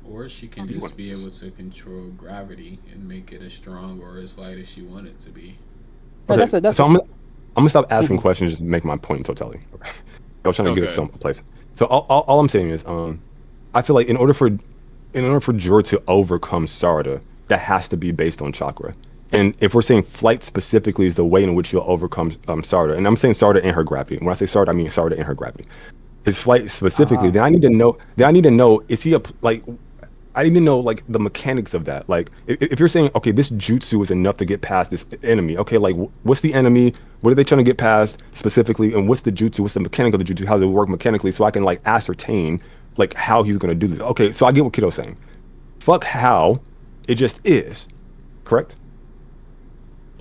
Speaker 1: Or she can just be able to control gravity and make it as strong or as light as she wanted it to be.
Speaker 3: Okay. So I'm gonna stop asking questions just to make my point in totality. I was trying to get us someplace. So all I'm saying is, I feel like in order for Jor to overcome Sarda, that has to be based on chakra. And if we're saying flight specifically is the way in which you'll overcome Sarda, and I'm saying Sarda and her gravity. When I say Sarda, I mean Sarda and her gravity. His flight specifically, then I need to know, is he I need to know like the mechanics of that. Like if you're saying, okay, this jutsu is enough to get past this enemy, okay, like what's the enemy? What are they trying to get past specifically? And what's the jutsu? What's the mechanic of the jutsu? How does it work mechanically? So I can like ascertain like how he's gonna do this. Okay, so I get what Kiddo's saying. Fuck how, it just is. Correct?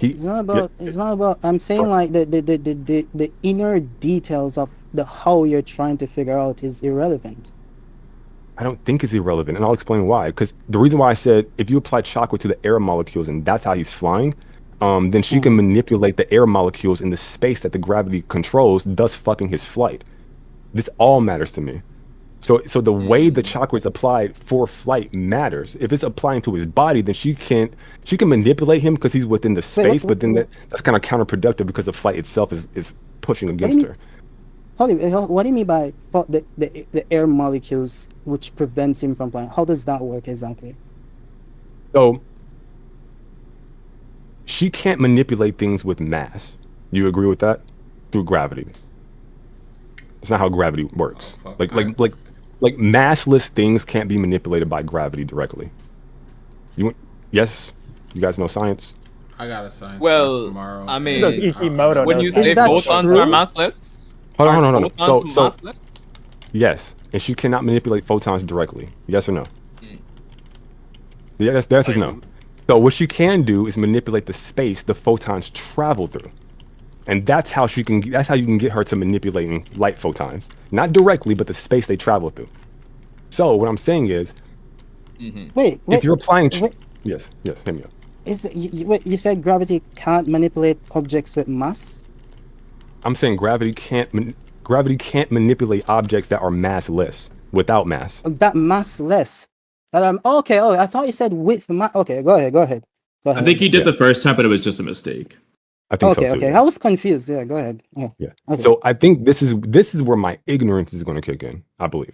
Speaker 7: It's not about. I'm saying like the inner details of the how you're trying to figure out is irrelevant.
Speaker 3: I don't think it's irrelevant, and I'll explain why. Because the reason why I said if you apply chakra to the air molecules and that's how he's flying, then she can manipulate the air molecules in the space that the gravity controls, thus fucking his flight. This all matters to me. So the way the chakra is applied for flight matters. If it's applying to his body, then she can manipulate him because he's within the space. But then that's kind of counterproductive because the flight itself is pushing against her.
Speaker 7: What do you mean by the air molecules which prevents him from flying? How does that work exactly?
Speaker 3: So she can't manipulate things with mass. You agree with that? Through gravity. It's not how gravity works. Like massless things can't be manipulated by gravity directly. Yes, you guys know science.
Speaker 1: I got a science class tomorrow.
Speaker 6: I mean,
Speaker 5: when
Speaker 6: you say photons are massless,
Speaker 3: hold on.
Speaker 6: Photons massless?
Speaker 3: Yes, and she cannot manipulate photons directly. Yes or no? Yeah, that's no. So what she can do is manipulate the space the photons travel through. And that's how you can get her to manipulating light photons. Not directly, but the space they travel through. So what I'm saying is,
Speaker 7: wait,
Speaker 3: if you're applying, yes, hear me out.
Speaker 7: You said gravity can't manipulate objects with mass?
Speaker 3: I'm saying gravity can't manipulate objects that are massless without mass.
Speaker 7: That massless. Okay. Oh, I thought you said with mass. Okay, go ahead.
Speaker 2: I think he did the first time, but it was just a mistake.
Speaker 3: I think so too.
Speaker 7: Okay. I was confused. Yeah, go ahead. Yeah.
Speaker 3: Okay. So I think this is where my ignorance is going to kick in. I believe.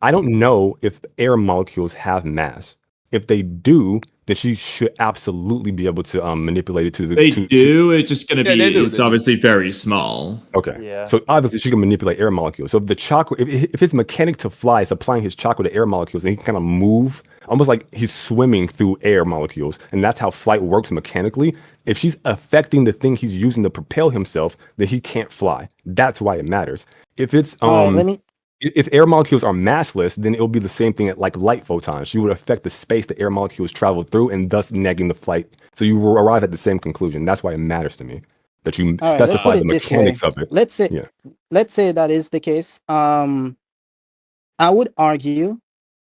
Speaker 3: I don't know if air molecules have mass. If they do, then she should absolutely be able to manipulate it to the.
Speaker 2: It's just going to be. It's obviously very small.
Speaker 3: Okay.
Speaker 5: Yeah.
Speaker 3: So obviously she can manipulate air molecules. So if the chakra, if his mechanic to fly is applying his chakra to air molecules, and he can kind of move almost like he's swimming through air molecules, and that's how flight works mechanically. If she's affecting the thing he's using to propel himself, then he can't fly. That's why it matters. If it's
Speaker 7: All right, let me.
Speaker 3: if air molecules are massless, then it'll be the same thing like light photons. She would affect the space the air molecules travel through and thus negging the flight. So you will arrive at the same conclusion. That's why it matters to me that you
Speaker 7: All right, let's
Speaker 3: specify
Speaker 7: put
Speaker 3: the
Speaker 7: it this way.
Speaker 3: mechanics of it.
Speaker 7: Let's say,
Speaker 3: Yeah.
Speaker 7: let's say that is the case. I would argue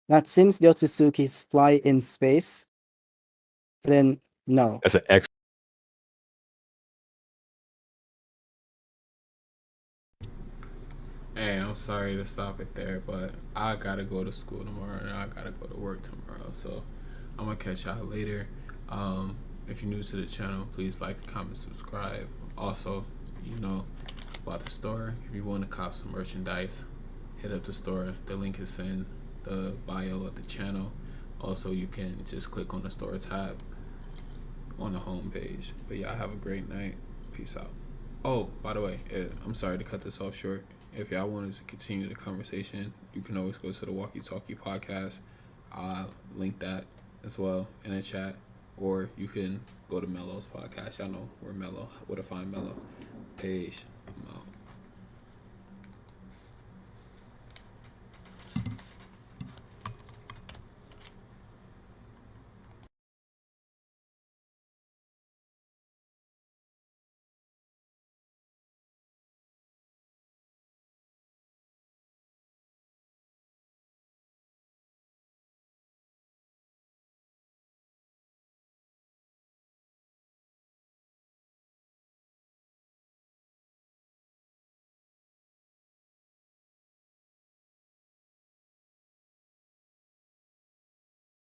Speaker 7: that since the Otsutsuki's fly in space, then no.
Speaker 3: That's an X.
Speaker 1: Hey, I'm sorry to stop it there, but I gotta go to school tomorrow and I gotta go to work tomorrow. So I'm gonna catch y'all later. If you're new to the channel, please like, comment, subscribe. Also, you know about the store. If you want to cop some merchandise, hit up the store. The link is in the bio of the channel. Also, you can just click on the store tab on the home page. But y'all have a great night. Peace out. Oh, by the way, I'm sorry to cut this off short. If y'all wanted to continue the conversation, you can always go to the Walkie Talkie podcast. I'll link that as well in the chat. Or you can go to Mello's podcast. Y'all know where to find Mello. Peace.